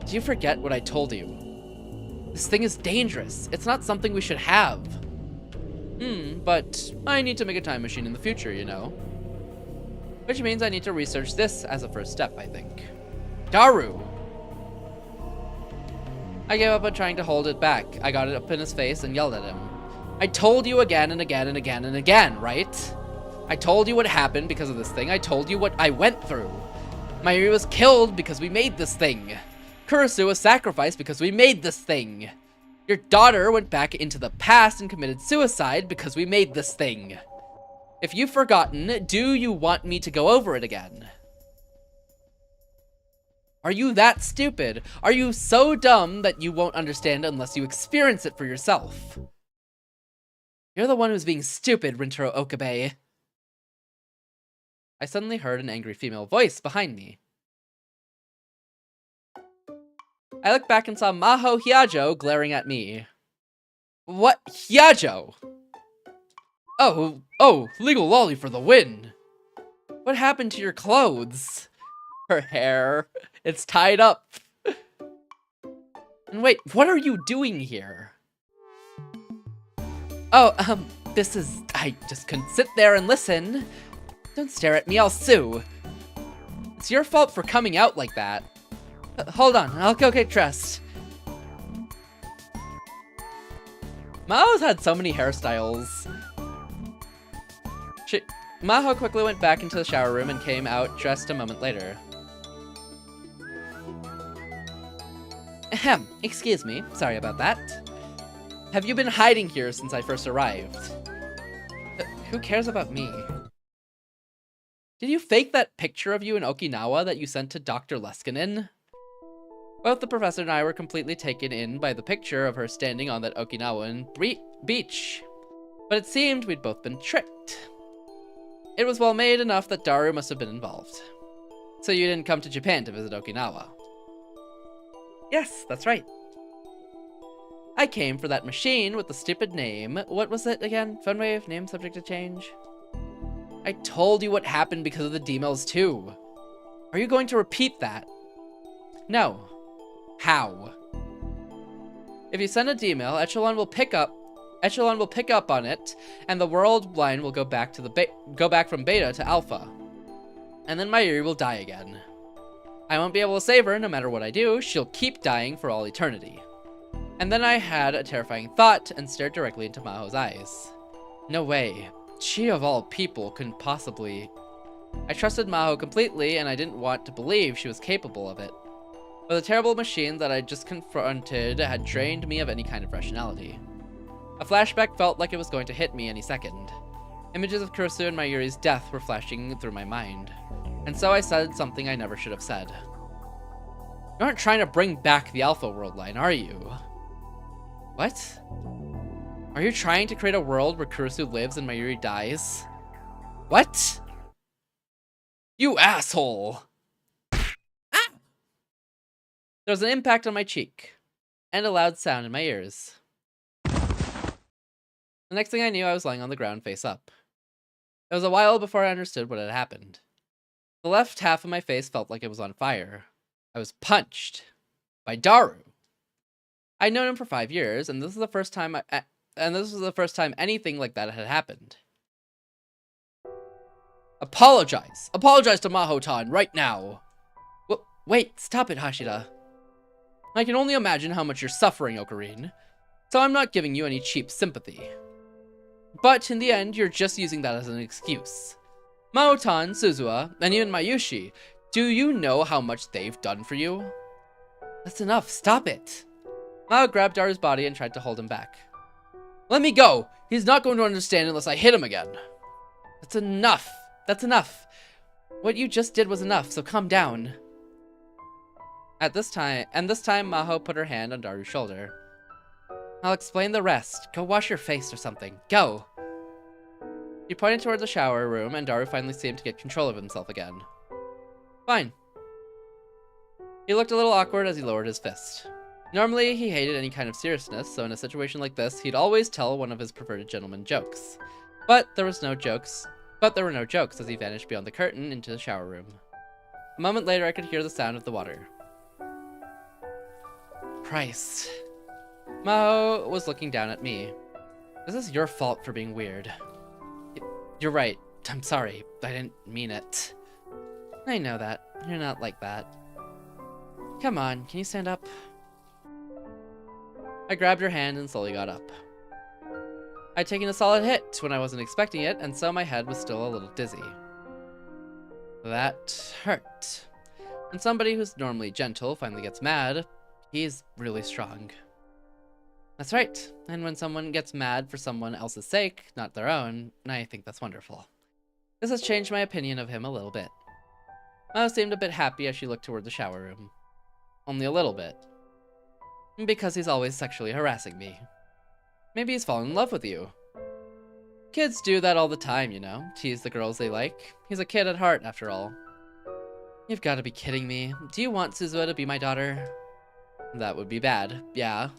Do you forget what I told you? This thing is dangerous. It's not something we should have. But I need to make a time machine in the future, you know. Which means I need to research this as a first step, I think. Daru! I gave up on trying to hold it back. I got it up in his face and yelled at him. I told you again and again and again and again, right? I told you what happened because of this thing. I told you what I went through. Mayuri was killed because we made this thing. Kurisu was sacrificed because we made this thing. Your daughter went back into the past and committed suicide because we made this thing. If you've forgotten, do you want me to go over it again? Are you that stupid? Are you so dumb that you won't understand unless you experience it for yourself? You're the one who's being stupid, Rintaro Okabe. I suddenly heard an angry female voice behind me. I looked back and saw Maho Hyajo glaring at me. What? Hyajo? Oh, legal lolly for the win. What happened to your clothes? Her hair. It's tied up. And wait, what are you doing here? Oh, I just couldn't sit there and listen. Don't stare at me, I'll sue. It's your fault for coming out like that. Hold on, I'll go get dressed. Maho's had so many hairstyles. Maho quickly went back into the shower room and came out dressed a moment later. Ahem, excuse me, sorry about that. Have you been hiding here since I first arrived? Who cares about me? Did you fake that picture of you in Okinawa that you sent to Dr. Leskinen? Both the professor and I were completely taken in by the picture of her standing on that Okinawan beach. But it seemed we'd both been tricked. It was well made enough that Daru must have been involved. So you didn't come to Japan to visit Okinawa? Yes, that's right. I came for that machine with the stupid name. What was it again? Funwave, name subject to change? I told you what happened because of the D-mails too. Are you going to repeat that? No. How? If you send a D-mail, Echelon will pick up on it, and the world line will go back from beta to alpha. And then Mayuri will die again. I won't be able to save her no matter what I do. She'll keep dying for all eternity. And then I had a terrifying thought and stared directly into Maho's eyes. No way. She of all people couldn't possibly... I trusted Maho completely and I didn't want to believe she was capable of it. But the terrible machine that I just confronted had drained me of any kind of rationality. A flashback felt like it was going to hit me any second. Images of Kurusu and Mayuri's death were flashing through my mind. And so I said something I never should have said. You aren't trying to bring back the Alpha World line, are you? What? Are you trying to create a world where Kurusu lives and Mayuri dies? What? You asshole! Ah! There was an impact on my cheek, and a loud sound in my ears. The next thing I knew, I was lying on the ground face up. It was a while before I understood what had happened. The left half of my face felt like it was on fire. I was punched by Daru. I'd known him for 5 years, and this was the first time anything like that had happened. Apologize. Apologize to Mahotan right now. Wait, stop it, Hashira. I can only imagine how much you're suffering, Ocarine. So I'm not giving you any cheap sympathy. But in the end, you're just using that as an excuse. Mahotan, Suzuha, and even Mayushi, do you know how much they've done for you? That's enough, stop it. Mao grabbed Daru's body and tried to hold him back. Let me go! He's not going to understand unless I hit him again. That's enough. That's enough. What you just did was enough, so calm down. This time Maho put her hand on Daru's shoulder. I'll explain the rest. Go wash your face or something. Go! He pointed towards the shower room, and Daru finally seemed to get control of himself again. Fine. He looked a little awkward as he lowered his fist. Normally, he hated any kind of seriousness, so in a situation like this, he'd always tell one of his preferred gentlemen jokes. But there were no jokes as he vanished beyond the curtain into the shower room. A moment later, I could hear the sound of the water. Christ. Maho was looking down at me. This is your fault for being weird. You're right. I'm sorry. I didn't mean it. I know that. You're not like that. Come on, can you stand up? I grabbed her hand and slowly got up. I'd taken a solid hit when I wasn't expecting it, and so my head was still a little dizzy. That hurt. When somebody who's normally gentle finally gets mad, he's really strong. That's right, and when someone gets mad for someone else's sake, not their own, I think that's wonderful. This has changed my opinion of him a little bit. Mao seemed a bit happy as she looked toward the shower room. Only a little bit. Because he's always sexually harassing me. Maybe he's fallen in love with you. Kids do that all the time, you know, tease the girls they like. He's a kid at heart, after all. You've got to be kidding me. Do you want Suzuha to be my daughter? That would be bad, yeah.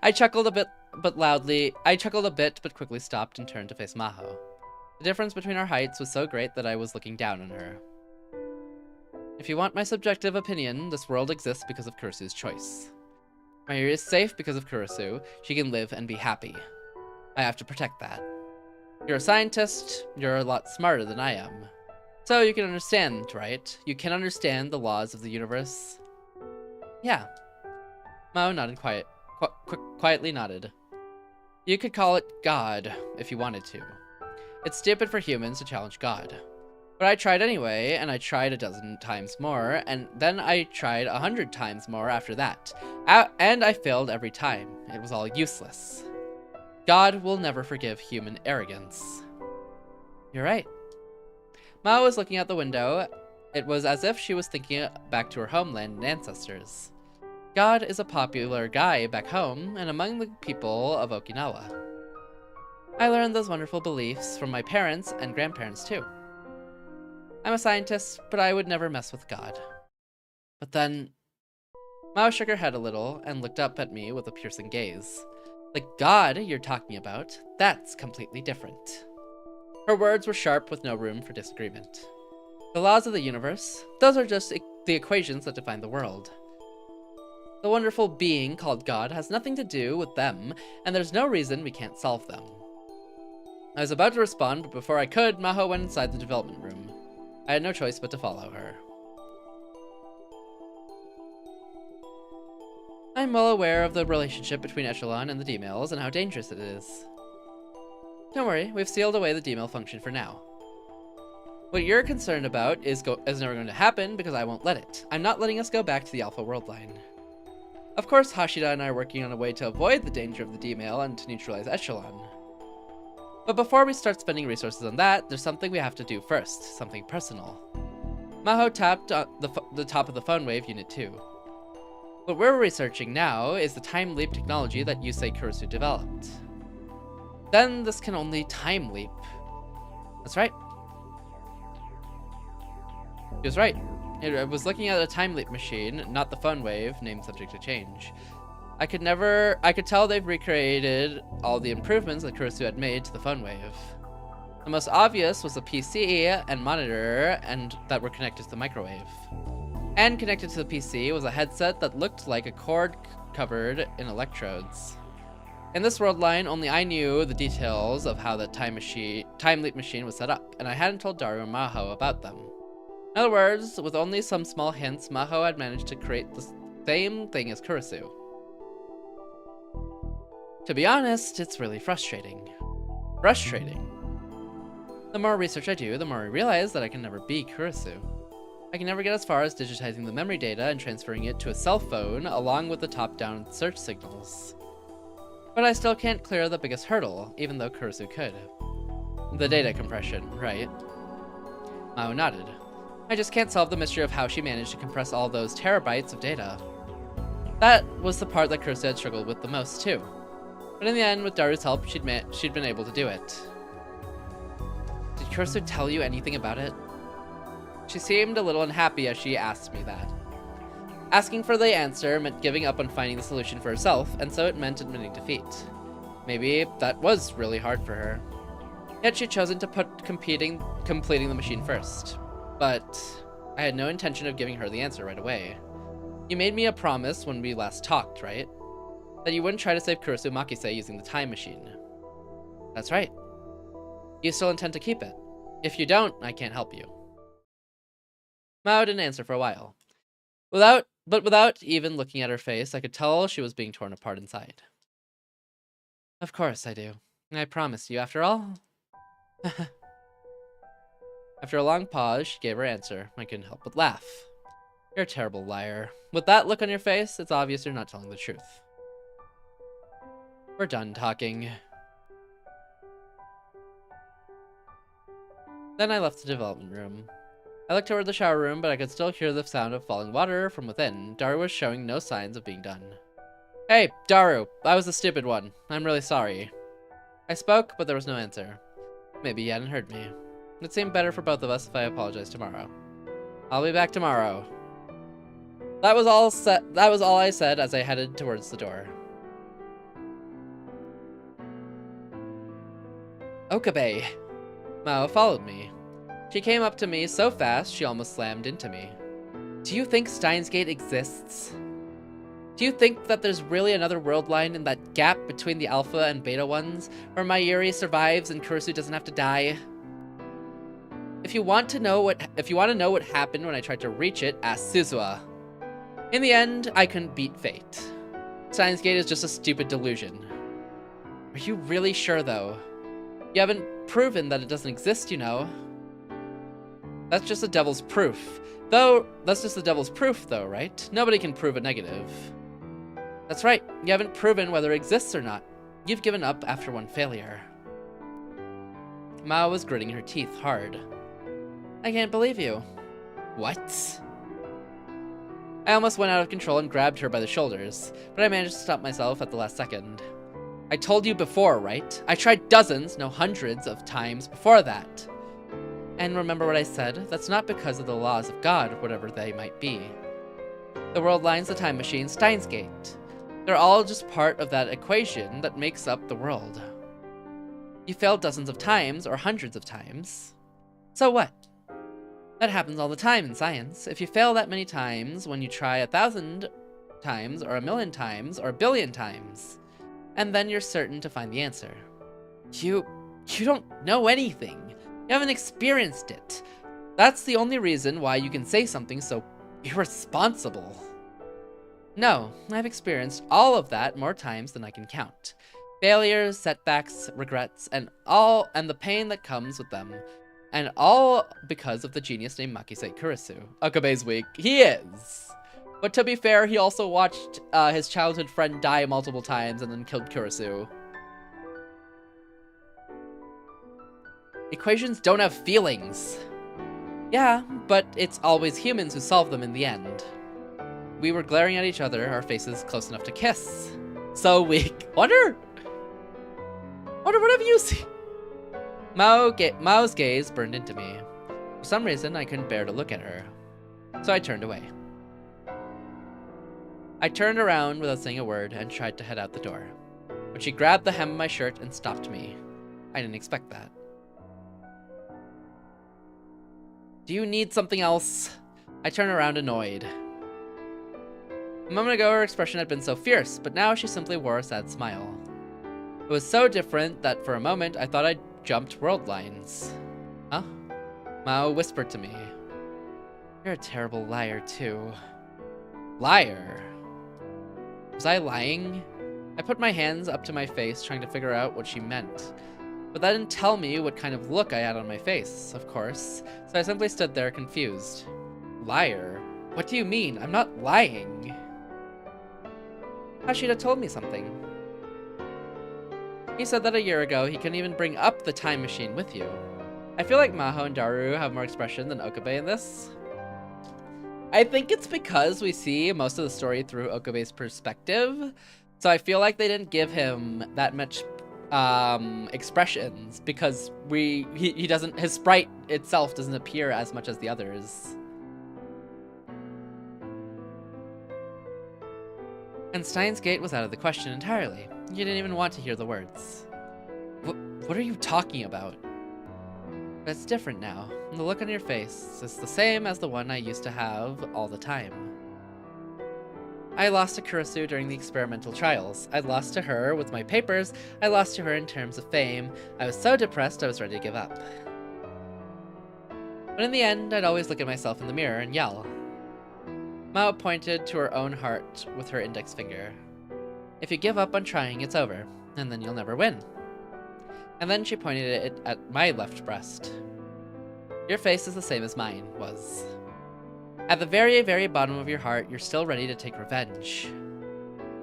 I chuckled a bit, but quickly stopped and turned to face Maho. The difference between our heights was so great that I was looking down on her. If you want my subjective opinion, this world exists because of Kurusu's choice. Mayuri is safe because of Kurusu. She can live and be happy. I have to protect that. You're a scientist. You're a lot smarter than I am. So you can understand, right? You can understand the laws of the universe. Yeah. Mao nodded quietly nodded. You could call it God, if you wanted to. It's stupid for humans to challenge God. But I tried anyway, and I tried a dozen times more, and then I tried 100 times more after that. And I failed every time. It was all useless. God will never forgive human arrogance. You're right. Mao was looking out the window. It was as if she was thinking back to her homeland and ancestors. God is a popular guy back home, and among the people of Okinawa. I learned those wonderful beliefs from my parents and grandparents too. I'm a scientist, but I would never mess with God. But then... Mao shook her head a little and looked up at me with a piercing gaze. The God you're talking about, that's completely different. Her words were sharp with no room for disagreement. The laws of the universe, those are just the equations that define the world. The wonderful being called God has nothing to do with them, and there's no reason we can't solve them. I was about to respond, but before I could, Maho went inside the development room. I had no choice but to follow her. I'm well aware of the relationship between Echelon and the D-mails and how dangerous it is. Don't worry, we've sealed away the D-mail function for now. What you're concerned about is never going to happen because I won't let it. I'm not letting us go back to the Alpha World Line. Of course, Hashida and I are working on a way to avoid the danger of the D-mail and to neutralize Echelon. But before we start spending resources on that, there's something we have to do first, something personal. Maho tapped on the top of the phone wave Unit 2. What we're researching now is the time leap technology that Yusei Kurusu developed. Then this can only time leap. That's right. He was right. It was looking at a time leap machine, not the phone wave, named subject to change. I could tell they've recreated all the improvements that Kurusu had made to the phone wave. The most obvious was the PC and monitor that were connected to the microwave. And connected to the PC was a headset that looked like a cord covered in electrodes. In this world line, only I knew the details of how the time leap machine was set up, and I hadn't told Daru or Maho about them. In other words, with only some small hints, Maho had managed to create the same thing as Kurusu. To be honest, it's really frustrating. The more research I do, the more I realize that I can never be Kurusu. I can never get as far as digitizing the memory data and transferring it to a cell phone along with the top-down search signals. But I still can't clear the biggest hurdle, even though Kurusu could. The data compression, right? Mao nodded. I just can't solve the mystery of how she managed to compress all those terabytes of data. That was the part that Kurusu had struggled with the most too. But in the end, with Daru's help, she'd been able to do it. Did Kurusu tell you anything about it? She seemed a little unhappy as she asked me that. Asking for the answer meant giving up on finding the solution for herself, and so it meant admitting defeat. Maybe that was really hard for her. Yet she'd chosen to put completing the machine first. But I had no intention of giving her the answer right away. You made me a promise when we last talked, right? That you wouldn't try to save Kurusu Makise using the time machine. That's right. You still intend to keep it. If you don't, I can't help you. Mao didn't answer for a while. Without even looking at her face, I could tell she was being torn apart inside. Of course I do. I promised you, after all. After a long pause, she gave her answer. I couldn't help but laugh. You're a terrible liar. With that look on your face, it's obvious you're not telling the truth. We're done talking. Then I left the development room. I looked toward the shower room, but I could still hear the sound of falling water from within. Daru was showing no signs of being done. Hey, Daru, I was the stupid one. I'm really sorry. I spoke, but there was no answer. Maybe he hadn't heard me. It seemed better for both of us if I apologized tomorrow. I'll be back tomorrow. That was all I said as I headed towards the door. Okabe. Mao followed me. She came up to me so fast she almost slammed into me. Do you think Steins Gate exists? Do you think that there's really another world line in that gap between the Alpha and Beta ones, where Mayuri survives and Kurusu doesn't have to die? If you want to know what happened when I tried to reach it, ask Suzuha. In the end, I couldn't beat fate. Steins Gate is just a stupid delusion. Are you really sure, though? You haven't proven that it doesn't exist, you know. That's just the devil's proof. That's just the devil's proof, though, right? Nobody can prove a negative. That's right. You haven't proven whether it exists or not. You've given up after one failure. Mao was gritting her teeth hard. I can't believe you. What? I almost went out of control and grabbed her by the shoulders, but I managed to stop myself at the last second. I told you before, right? I tried dozens, no hundreds of times before that. And remember what I said? That's not because of the laws of God, whatever they might be. The world lines, the time machine, Steins Gate. They're all just part of that equation that makes up the world. You failed dozens of times, or hundreds of times. So what? That happens all the time in science. If you fail that many times, when you try 1,000 times, or 1,000,000 times, or 1,000,000,000 times, and then you're certain to find the answer. You don't know anything. You haven't experienced it. That's the only reason why you can say something so irresponsible. No, I've experienced all of that more times than I can count. Failures, setbacks, regrets, and the pain that comes with them. And all because of the genius named Makise Kurisu. Okabe's weak. He is! But to be fair, he also watched his childhood friend die multiple times and then killed Kurisu. Equations don't have feelings. Yeah, but it's always humans who solve them in the end. We were glaring at each other, our faces close enough to kiss. So weak. Wonder what have you seen? Mao's gaze burned into me. For some reason, I couldn't bear to look at her. So I turned away. I turned around without saying a word and tried to head out the door. But she grabbed the hem of my shirt and stopped me. I didn't expect that. Do you need something else? I turned around annoyed. A moment ago, her expression had been so fierce, but now she simply wore a sad smile. It was so different that for a moment I thought I'd jumped world lines. Huh? Mao whispered to me. You're a terrible liar, too. Liar? Was I lying? I put my hands up to my face, trying to figure out what she meant. But that didn't tell me what kind of look I had on my face, of course, so I simply stood there confused. Liar? What do you mean? I'm not lying. Hashida told me something. He said that a year ago he couldn't even bring up the time machine with you. I feel like Maho and Daru have more expression than Okabe in this. I think it's because we see most of the story through Okabe's perspective, so I feel like they didn't give him that much expressions because he doesn't, his sprite itself doesn't appear as much as the others. And Steins Gate was out of the question entirely. You didn't even want to hear the words. What are you talking about? But it's different now. The look on your face is the same as the one I used to have all the time. I lost to Kurisu during the experimental trials. I lost to her with my papers. I lost to her in terms of fame. I was so depressed I was ready to give up. But in the end, I'd always look at myself in the mirror and yell. Mao pointed to her own heart with her index finger. If you give up on trying, it's over, and then you'll never win. And then she pointed it at my left breast. Your face is the same as mine was. At the very, very bottom of your heart, you're still ready to take revenge.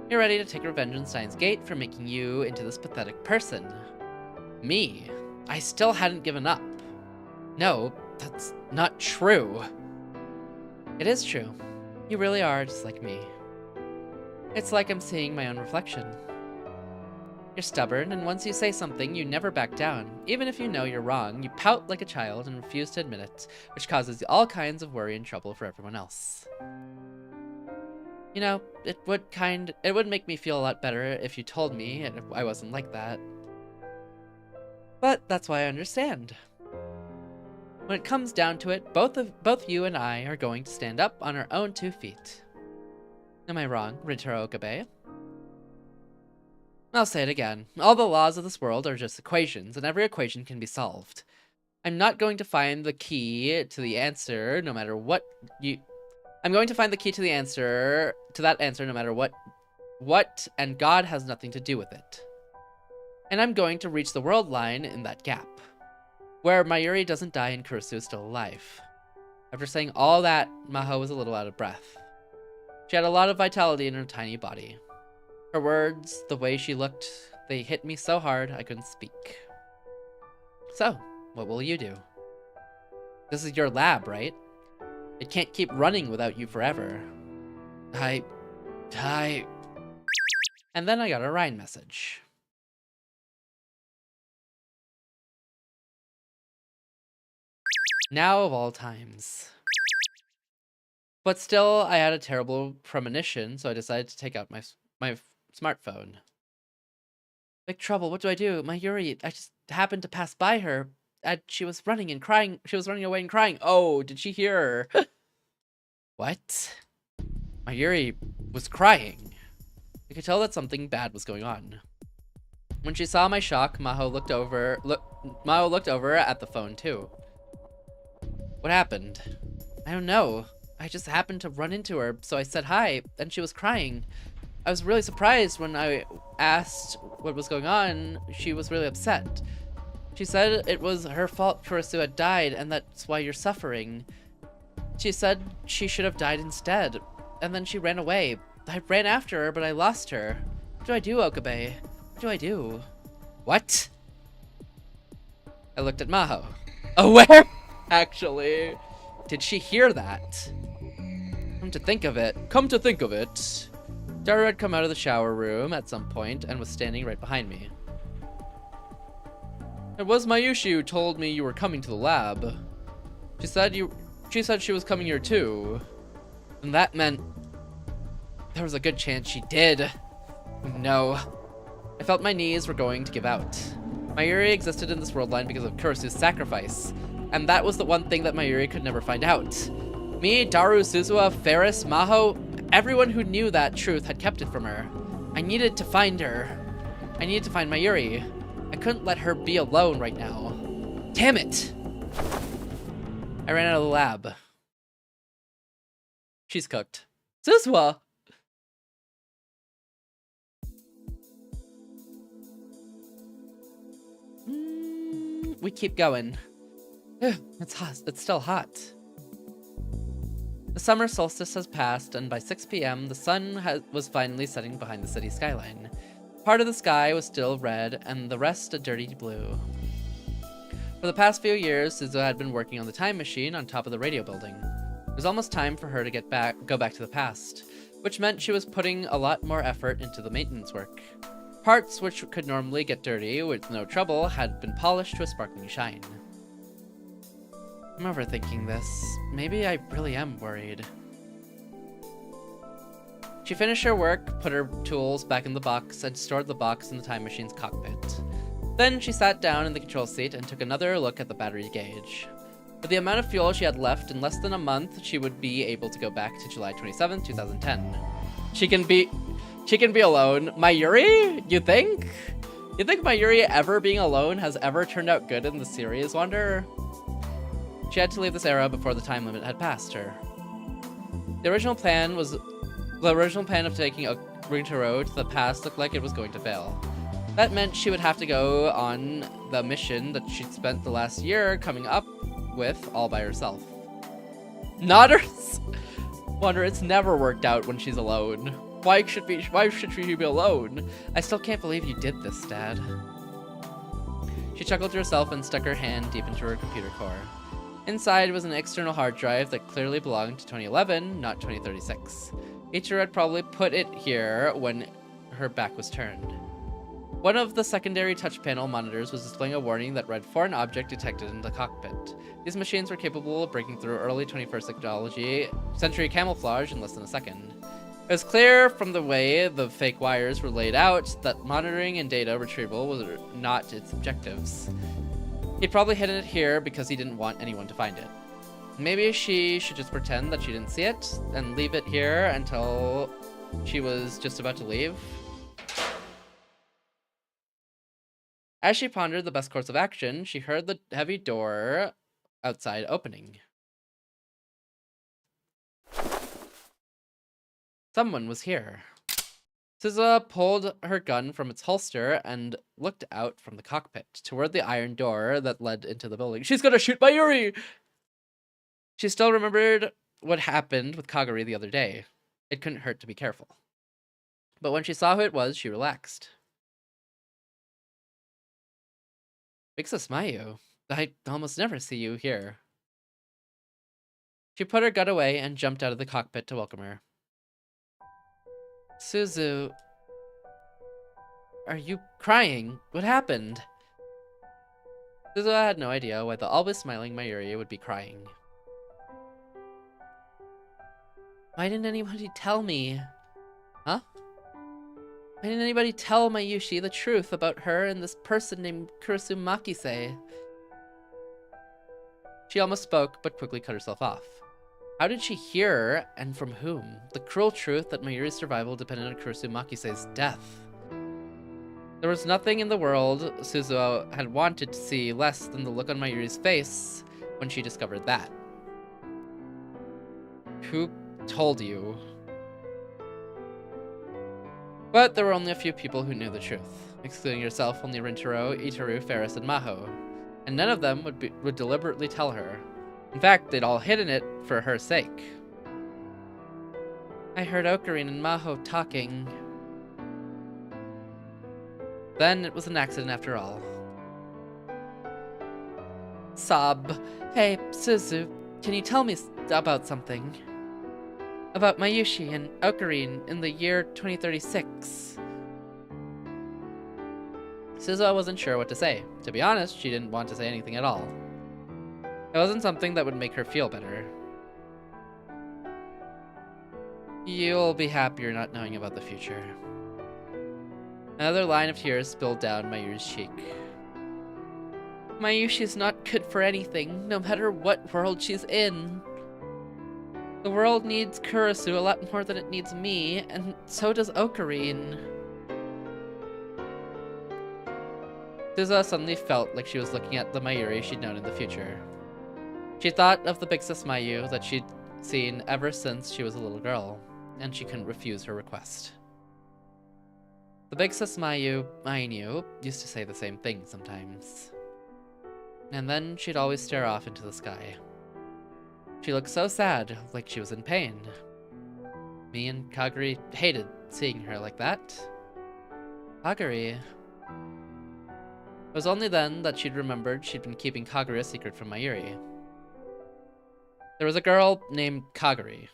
You're ready to take revenge on Steins Gate for making you into this pathetic person. Me, I still hadn't given up. No, that's not true. It is true. You really are just like me. It's like I'm seeing my own reflection. You're stubborn, and once you say something, you never back down. Even if you know you're wrong, you pout like a child and refuse to admit it, which causes all kinds of worry and trouble for everyone else. You know, it would make me feel a lot better if you told me I wasn't like that. But that's why I understand. When it comes down to it, both you and I are going to stand up on our own 2 feet. Am I wrong, Rintaro Okabe? I'll say it again. All the laws of this world are just equations, and every equation can be solved. I'm not going to find the key to the answer no matter what you... I'm going to find the key to the answer, to that answer no matter what, and God has nothing to do with it. And I'm going to reach the world line in that gap, where Mayuri doesn't die and Kurisu is still alive. After saying all that, Maho was a little out of breath. She had a lot of vitality in her tiny body. Her words, the way she looked, they hit me so hard I couldn't speak. So, what will you do? This is your lab, right? It can't keep running without you forever. And then I got a Ryan message. Now of all times. But still, I had a terrible premonition, so I decided to take out my smartphone. Big trouble, what do I do? Mayuri, I just happened to pass by her, and she was running and crying. She was running away and crying. Oh, did she hear her? What? Mayuri was crying. I could tell that something bad was going on. When she saw my shock, Maho looked over at the phone too. What happened? I don't know. I just happened to run into her, so I said hi, and she was crying. I was really surprised when I asked what was going on. She was really upset. She said it was her fault Kurisu had died, and that's why you're suffering. She said she should have died instead, and then she ran away. I ran after her, but I lost her. What do I do, Okabe? What do I do? What? I looked at Maho. Aware? Actually. Did she hear that? Come to think of it. Daru had come out of the shower room at some point and was standing right behind me. It was Mayushi who told me you were coming to the lab. She said she was coming here too. And that meant there was a good chance she did. No. I felt my knees were going to give out. Mayuri existed in this world line because of Kurisu's sacrifice. And that was the one thing that Mayuri could never find out. Me, Daru, Suzuha, Ferris, Maho, everyone who knew that truth had kept it from her. I needed to find her. I needed to find Mayuri. I couldn't let her be alone right now. Damn it! I ran out of the lab. She's cooked. Suzuha! We keep going. It's hot. It's still hot. The summer solstice has passed, and by 6 p.m., the sun was finally setting behind the city skyline. Part of the sky was still red, and the rest a dirty blue. For the past few years, Suzuha had been working on the time machine on top of the radio building. It was almost time for her to go back to the past, which meant she was putting a lot more effort into the maintenance work. Parts which could normally get dirty with no trouble had been polished to a sparkling shine. I'm overthinking this. Maybe I really am worried. She finished her work, put her tools back in the box, and stored the box in the time machine's cockpit. Then she sat down in the control seat and took another look at the battery gauge. With the amount of fuel she had left, in less than a month, she would be able to go back to July 27, 2010. She can be alone. Mayuri? You think? You think Mayuri ever being alone has ever turned out good in the series, Wanderer? She had to leave this era before the time limit had passed her. The original plan of taking a Ringtaro to the past looked like it was going to fail. That meant she would have to go on the mission that she'd spent the last year coming up with all by herself. Nodders! Wonder it's never worked out when she's alone. Why should she be alone? I still can't believe you did this, Dad. She chuckled to herself and stuck her hand deep into her computer core. Inside was an external hard drive that clearly belonged to 2011, not 2036. Ichiro had probably put it here when her back was turned. One of the secondary touch panel monitors was displaying a warning that read foreign object detected in the cockpit. These machines were capable of breaking through early 21st century camouflage in less than a second. It was clear from the way the fake wires were laid out that monitoring and data retrieval were not its objectives. He'd probably hidden it here because he didn't want anyone to find it. Maybe she should just pretend that she didn't see it and leave it here until she was just about to leave. As she pondered the best course of action, she heard the heavy door outside opening. Someone was here. Suzuha pulled her gun from its holster and looked out from the cockpit toward the iron door that led into the building. She's gonna shoot Mayuri! She still remembered what happened with Kagari the other day. It couldn't hurt to be careful. But when she saw who it was, she relaxed. Mixus Mayu, I almost never see you here. She put her gun away and jumped out of the cockpit to welcome her. Suzu, are you crying? What happened? Suzuha had no idea why the always smiling Mayuri would be crying. Why didn't anybody tell me? Huh? Why didn't anybody tell Mayushi the truth about her and this person named Kurisu Makise? She almost spoke, but quickly cut herself off. How did she hear, and from whom, the cruel truth that Mayuri's survival depended on Kurisu Makise's death? There was nothing in the world Suzuha had wanted to see less than the look on Mayuri's face when she discovered that. Who told you? But there were only a few people who knew the truth. Excluding herself, only Rintaro, Itaru, Ferris, and Maho. and none of them would deliberately tell her. In fact, they'd all hidden it for her sake. I heard Ocarine and Maho talking. Then it was an accident after all. Sob. Hey, Suzu, can you tell me about something? About Mayushi and Ocarine in the year 2036. Suzu wasn't sure what to say. To be honest, she didn't want to say anything at all. It wasn't something that would make her feel better. You'll be happier not knowing about the future. Another line of tears spilled down Mayuri's cheek. Mayushi's not good for anything, no matter what world she's in. The world needs Kurisu a lot more than it needs me, and so does Ocarine. Suzu suddenly felt like she was looking at the Mayuri she'd known in the future. She thought of the big sis Mayu that she'd seen ever since she was a little girl, and she couldn't refuse her request. The big sis Mayu I knew used to say the same thing sometimes. And then she'd always stare off into the sky. She looked so sad, like she was in pain. Me and Kaguri hated seeing her like that. Kaguri. It was only then that she'd remembered she'd been keeping Kaguri a secret from Mayuri. There was a girl named Kaguri.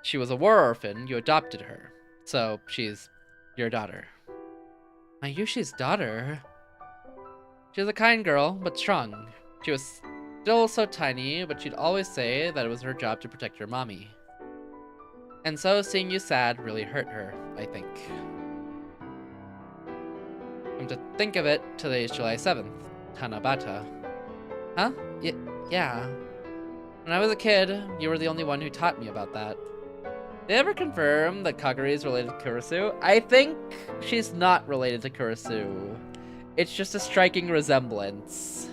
She was a war orphan, you adopted her. So, she's your daughter. Mayushi's daughter? She was a kind girl, but strong. She was still so tiny, but she'd always say that it was her job to protect her mommy. And so seeing you sad really hurt her, I think. Come to think of it, today's July 7th, Hanabata. Huh? Yeah. When I was a kid, you were the only one who taught me about that. Did they ever confirm that Kaguri is related to Kurisu? I think she's not related to Kurisu. It's just a striking resemblance.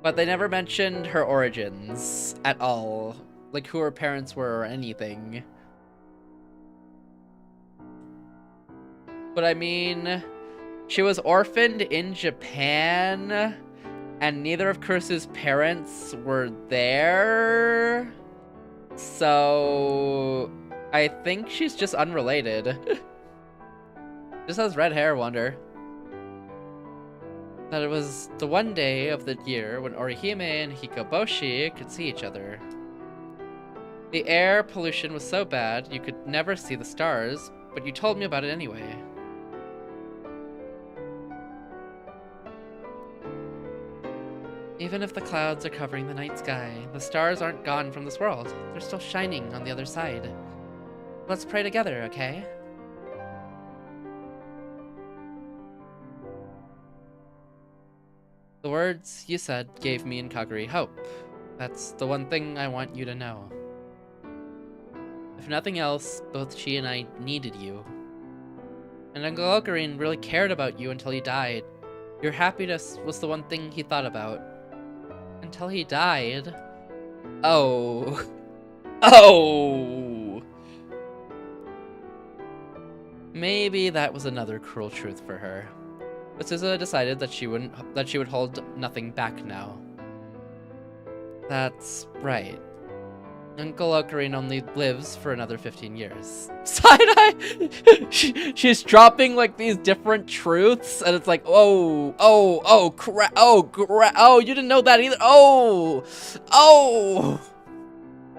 But they never mentioned her origins at all. Like who her parents were or anything. But I mean, she was orphaned in Japan, and neither of Kurisu's parents were there. So I think she's just unrelated. Just has red hair, wonder. That it was the one day of the year when Orihime and Hikoboshi could see each other. The air pollution was so bad you could never see the stars, but you told me about it anyway. Even if the clouds are covering the night sky, the stars aren't gone from this world. They're still shining on the other side. Let's pray together, okay? The words you said gave me and Kaguri hope. That's the one thing I want you to know. If nothing else, both she and I needed you. And Uncle Ocarine really cared about you until he died. Your happiness was the one thing he thought about. Until he died. Oh. Oh! Maybe that was another cruel truth for her. But Suzu decided that she would hold nothing back now. That's right. Uncle Ocarine only lives for another 15 years. Side-eye! She's dropping like these different truths, and it's like, oh, crap, oh, you didn't know that either. Oh,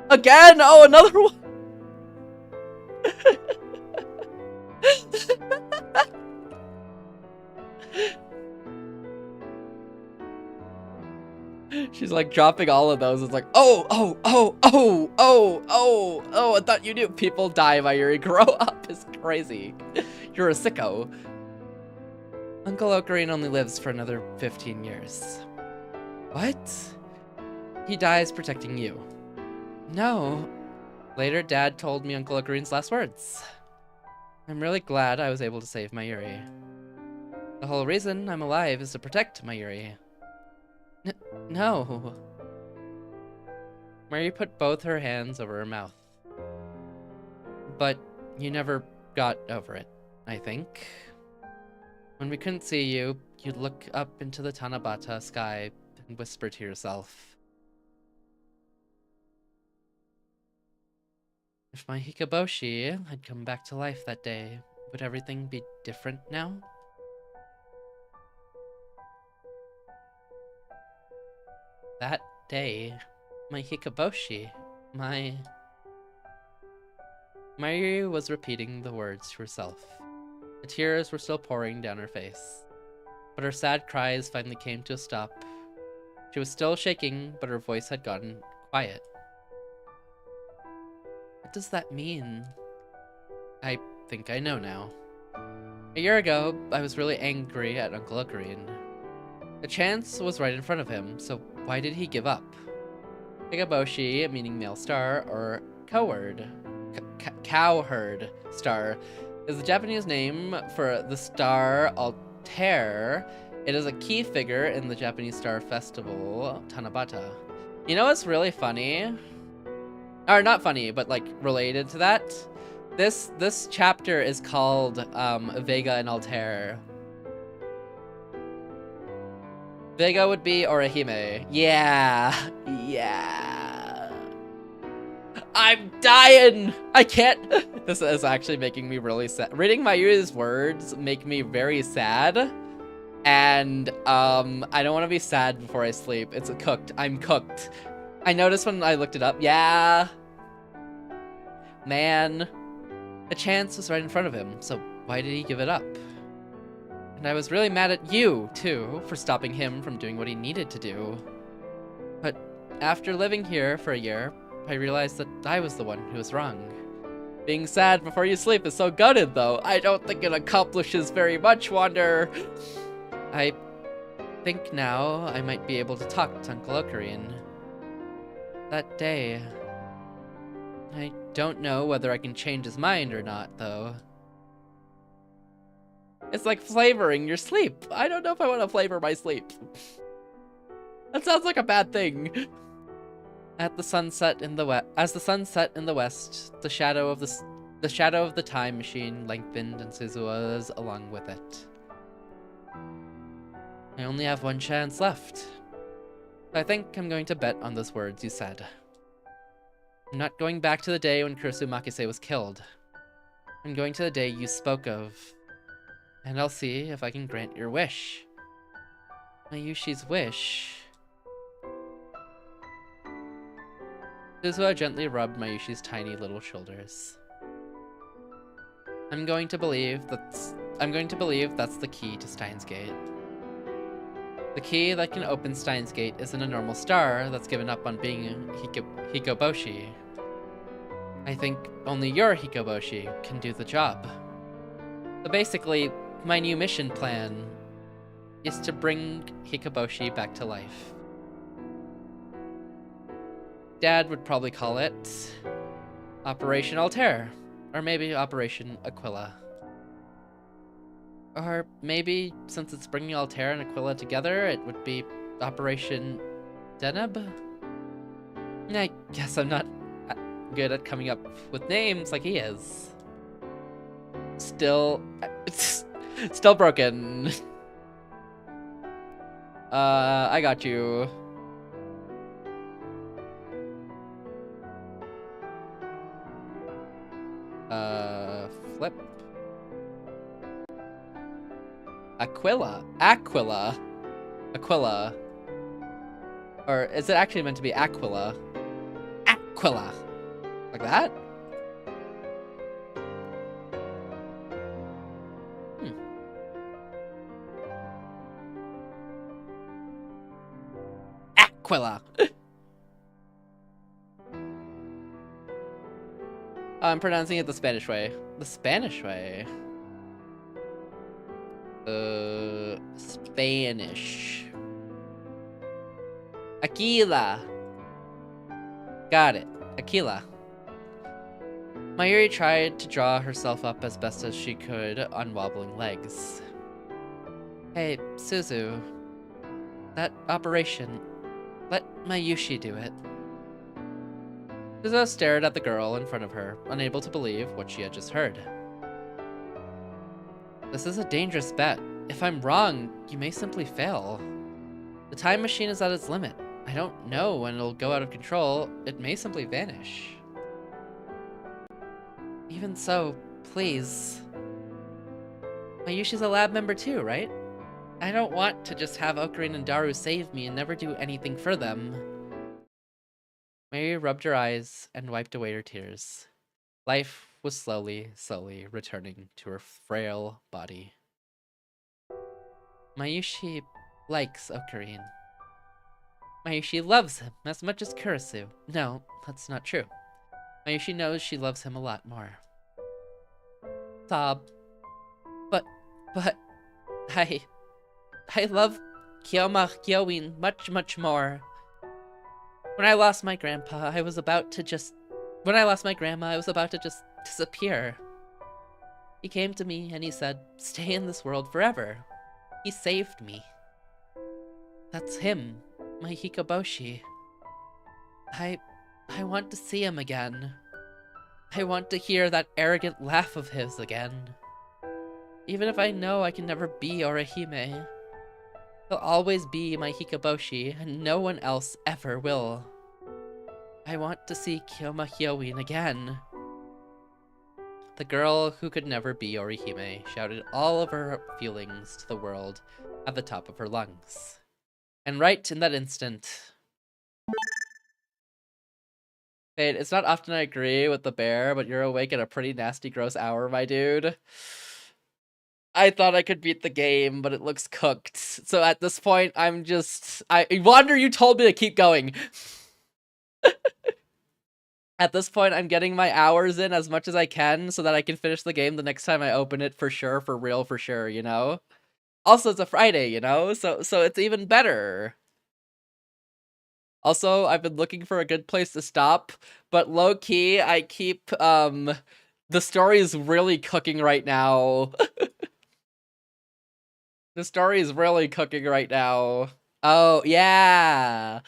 again, oh, another one. She's like dropping all of those. It's like, oh, I thought you knew. People die, Mayuri. Grow up. It's crazy. You're a sicko. Uncle Ocarine only lives for another 15 years. What? He dies protecting you. No. Later, Dad told me Uncle Ocarine's last words. I'm really glad I was able to save Mayuri. The whole reason I'm alive is to protect Mayuri. No. Mayuri put both her hands over her mouth. But you never got over it, I think. When we couldn't see you, you'd look up into the Tanabata sky and whisper to yourself. If my Hikoboshi had come back to life that day, would everything be different now? That day, my Hikoboshi, Mayuri was repeating the words to herself. The tears were still pouring down her face, but her sad cries finally came to a stop. She was still shaking, but her voice had gotten quiet. What does that mean? I think I know now. A year ago, I was really angry at Uncle Ocarine. The chance was right in front of him, so why did he give up? Hikoboshi, meaning male star, or cowherd star, is the Japanese name for the star Altair. It is a key figure in the Japanese star festival, Tanabata. You know what's really funny? Or not funny, but like related to that? This chapter is called Vega and Altair. Vega would be Orihime. Yeah. I'm dying! I can't. This is actually making me really sad. Reading Mayuri's words make me very sad. And I don't want to be sad before I sleep. It's cooked. I'm cooked. I noticed when I looked it up. Yeah. Man. The chance was right in front of him, so why did he give it up? And I was really mad at you, too, for stopping him from doing what he needed to do. But after living here for a year, I realized that I was the one who was wrong. Being sad before you sleep is so gutted, though. I don't think it accomplishes very much, Wander. I think now I might be able to talk to Uncle Ocarine. That day... I don't know whether I can change his mind or not, though. It's like flavoring your sleep. I don't know if I want to flavor my sleep. That sounds like a bad thing. As the sun set in the west, the shadow of the time machine lengthened, and Suzua's along with it. I only have one chance left. I think I'm going to bet on those words you said. I'm not going back to the day when Kurusu Makise was killed. I'm going to the day you spoke of. And I'll see if I can grant your wish. Mayushi's wish. Suzua gently rubbed Mayushi's tiny little shoulders. I'm going to believe that's the key to Steins Gate. The key that can open Steins Gate isn't a normal star that's given up on being Hikoboshi. I think only your Hikoboshi can do the job. So basically, my new mission plan is to bring Hikoboshi back to life. Dad would probably call it Operation Altair, or maybe Operation Aquila. Or maybe, since it's bringing Altair and Aquila together, it would be Operation Deneb? I guess I'm not good at coming up with names like he is. Still broken. I got you. Flip. Aquila. Or is it actually meant to be Aquila? Aquila. Like that? Aquila. I'm pronouncing it the Spanish way. The Spanish way? Spanish. Aquila. Got it. Aquila. Mayuri tried to draw herself up as best as she could on wobbling legs. Hey, Suzu. That operation. Let Mayushi do it. Suzu stared at the girl in front of her, unable to believe what she had just heard. This is a dangerous bet. If I'm wrong, you may simply fail. The time machine is at its limit. I don't know when it'll go out of control. It may simply vanish. Even so, please. Mayushi's a lab member too, right? I don't want to just have Ocarina and Daru save me and never do anything for them. Mary rubbed her eyes and wiped away her tears. Life was slowly returning to her frail body. Mayushi likes Ocarina. Mayushi loves him as much as Kurisu. No, that's not true. Mayushi knows she loves him a lot more. Sob. But, I love Kyoma Hyoin much more. When I lost my grandpa, I was about to just disappear. He came to me and he said, stay in this world forever. He saved me. That's him, my Hikoboshi. I want to see him again. I want to hear that arrogant laugh of his again. Even if I know I can never be Orihime, he'll always be my Hikoboshi, and no one else ever will. I want to see Kyoma Hyoin again. The girl who could never be Orihime shouted all of her feelings to the world at the top of her lungs. And right in that instant... Hey, it's not often I agree with the bear, but you're awake at a pretty nasty gross hour, my dude. I thought I could beat the game, but it looks cooked. So at this point, I'm just... Wander, you told me to keep going. At this point, I'm getting my hours in as much as I can so that I can finish the game the next time I open it for sure, for real, for sure, you know? Also, it's a Friday, you know? So it's even better. Also, I've been looking for a good place to stop, but low-key, I keep, the story is really cooking right now. The story is really cooking right now. Oh, yeah!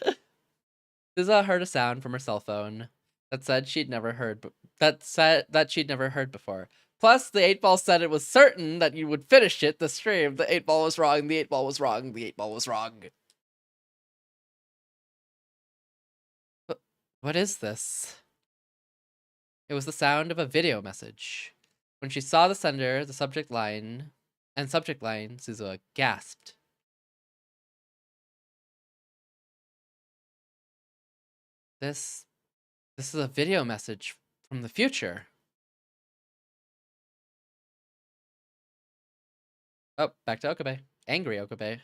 Ziza heard a sound from her cell phone that said she'd never heard, she'd never heard before. Plus, the 8-ball said it was certain that you would finish it, the stream. The 8-ball was wrong, the 8-ball was wrong, the 8-ball was wrong. What is this? It was the sound of a video message. When she saw the sender, the subject line, Suzuha gasped. This is a video message from the future. Oh, back to Okabe. Angry Okabe.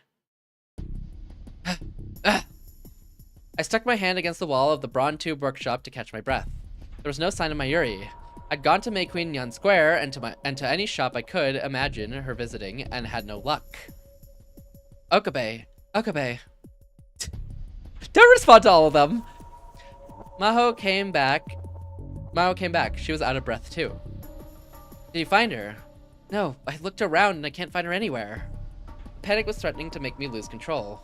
I stuck my hand against the wall of the Vtuber workshop to catch my breath. There was no sign of Mayuri. I'd gone to Mei-Queen Nyan Square and to any shop I could imagine her visiting and had no luck. Okabe. Don't respond to all of them. Maho came back. She was out of breath too. Did you find her? No, I looked around and I can't find her anywhere. Panic was threatening to make me lose control.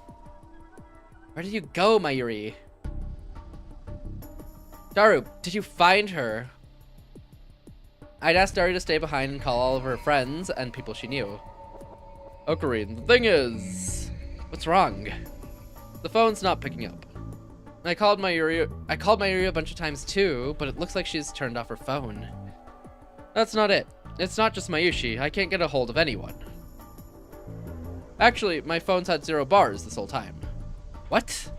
Where did you go, Mayuri? Daru, did you find her? I'd asked Daru to stay behind and call all of her friends and people she knew. Ocarina, the thing is... What's wrong? The phone's not picking up. I called Mayuri a bunch of times too, but it looks like she's turned off her phone. That's not it. It's not just Mayushi. I can't get a hold of anyone. Actually, my phone's had 0 bars this whole time. What?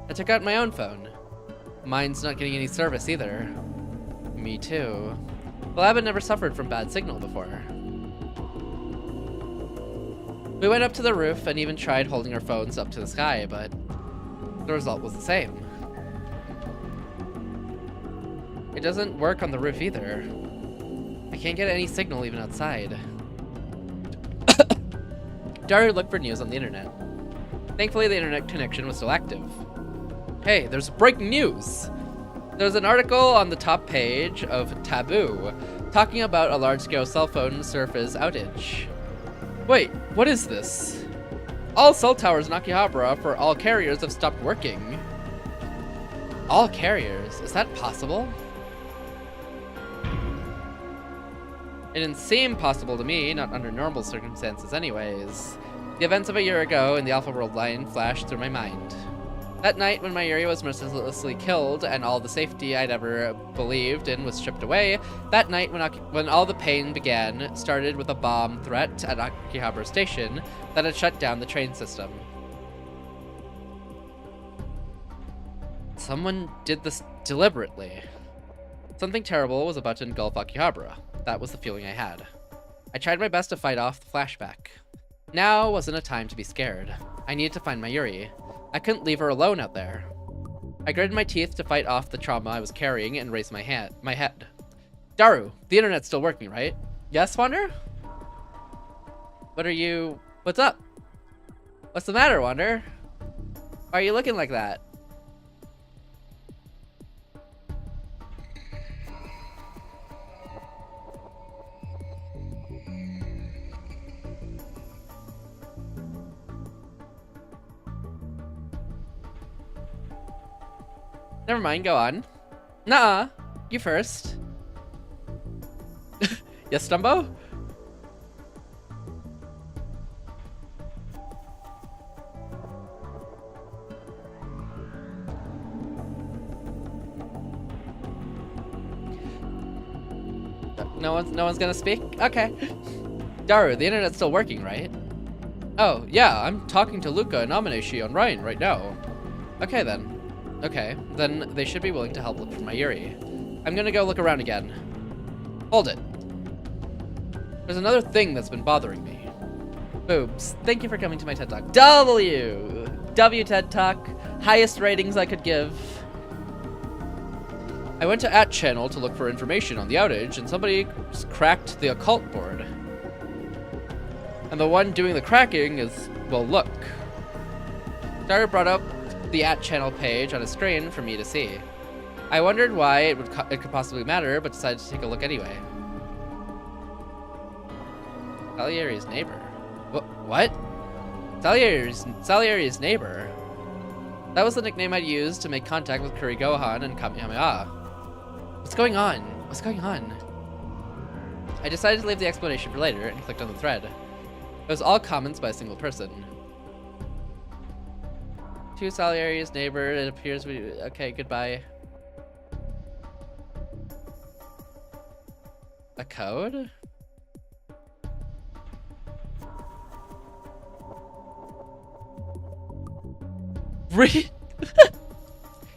I took out my own phone. Mine's not getting any service either. Me too. The lab had never suffered from bad signal before. We went up to the roof and even tried holding our phones up to the sky, but the result was the same. It doesn't work on the roof either. I can't get any signal even outside. Daru looked for news on the internet. Thankfully, the internet connection was still active. Hey, there's breaking news! There's an article on the top page of Taboo talking about a large-scale cell phone service outage. Wait, what is this? All cell towers in Akihabara for all carriers have stopped working. All carriers? Is that possible? It didn't seem possible to me, not under normal circumstances anyways. The events of a year ago in the Alpha World line flashed through my mind. That night when Mayuri was mercilessly killed and all the safety I'd ever believed in was stripped away, that night when all the pain began started with a bomb threat at Akihabara Station that had shut down the train system. Someone did this deliberately. Something terrible was about to engulf Akihabara. That was the feeling I had. I tried my best to fight off the flashback. Now wasn't a time to be scared. I needed to find Mayuri. I couldn't leave her alone out there. I gritted my teeth to fight off the trauma I was carrying and raised my head. Daru, the internet's still working, right? Yes, Wander? What's up? What's the matter, Wander? Why are you looking like that? Never mind, go on. Nuh-uh. You first. Yes, Dumbo? No one's gonna speak? Okay. Daru, the internet's still working, right? Oh, yeah, I'm talking to Luca and Amaneshi on Ryan right now. Okay, then. Okay, then they should be willing to help look for Mayuri. I'm gonna go look around again. Hold it. There's another thing that's been bothering me. Boobs, thank you for coming to my TED Talk. W TED Talk, highest ratings I could give. I went to @channel to look for information on the outage, and somebody cracked the occult board. And the one doing the cracking is, well, look. Daru brought up the @channel page on a screen for me to see. I wondered why it could possibly matter, but decided to take a look anyway. Salieri's neighbor. What? Salieri's neighbor? That was the nickname I'd used to make contact with Kuri Gohan and Kamehameha. What's going on? What's going on? I decided to leave the explanation for later and clicked on the thread. It was all comments by a single person. To Salieri's neighbor, it appears we... Okay, goodbye. A code?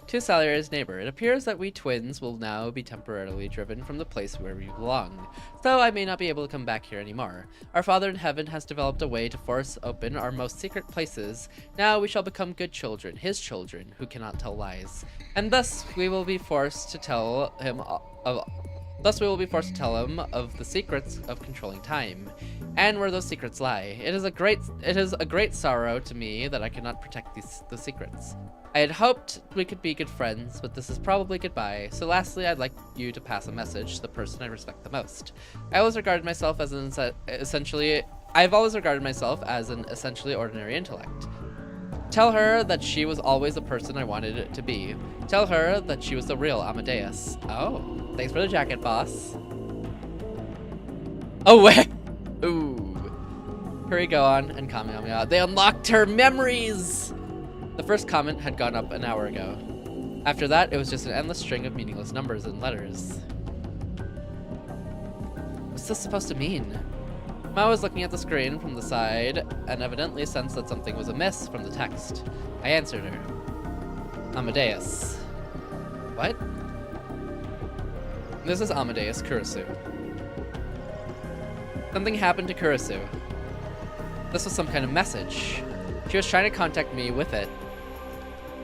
To Salieri's neighbor, it appears that we twins will now be temporarily driven from the place where we belong, so I may not be able to come back here anymore. Our Father in Heaven has developed a way to force open our most secret places. Now we shall become good children, his children, who cannot tell lies. And thus we will be forced to tell him of the secrets of controlling time, and where those secrets lie. It is a great sorrow to me that I cannot protect the secrets. I had hoped we could be good friends, but this is probably goodbye. So lastly, I'd like you to pass a message to the person I respect the most. I've always regarded myself as an essentially ordinary intellect. Tell her that she was always the person I wanted it to be. Tell her that she was the real Amadeus. Oh, thanks for the jacket, boss. Oh, wait. Ooh. Kuri Gohan and Kamehameha. They unlocked her memories! The first comment had gone up an hour ago. After that, it was just an endless string of meaningless numbers and letters. What's this supposed to mean? Ma was looking at the screen from the side and evidently sensed that something was amiss from the text. I answered her. Amadeus. What? This is Amadeus Kurisu. Something happened to Kurisu. This was some kind of message. She was trying to contact me with it.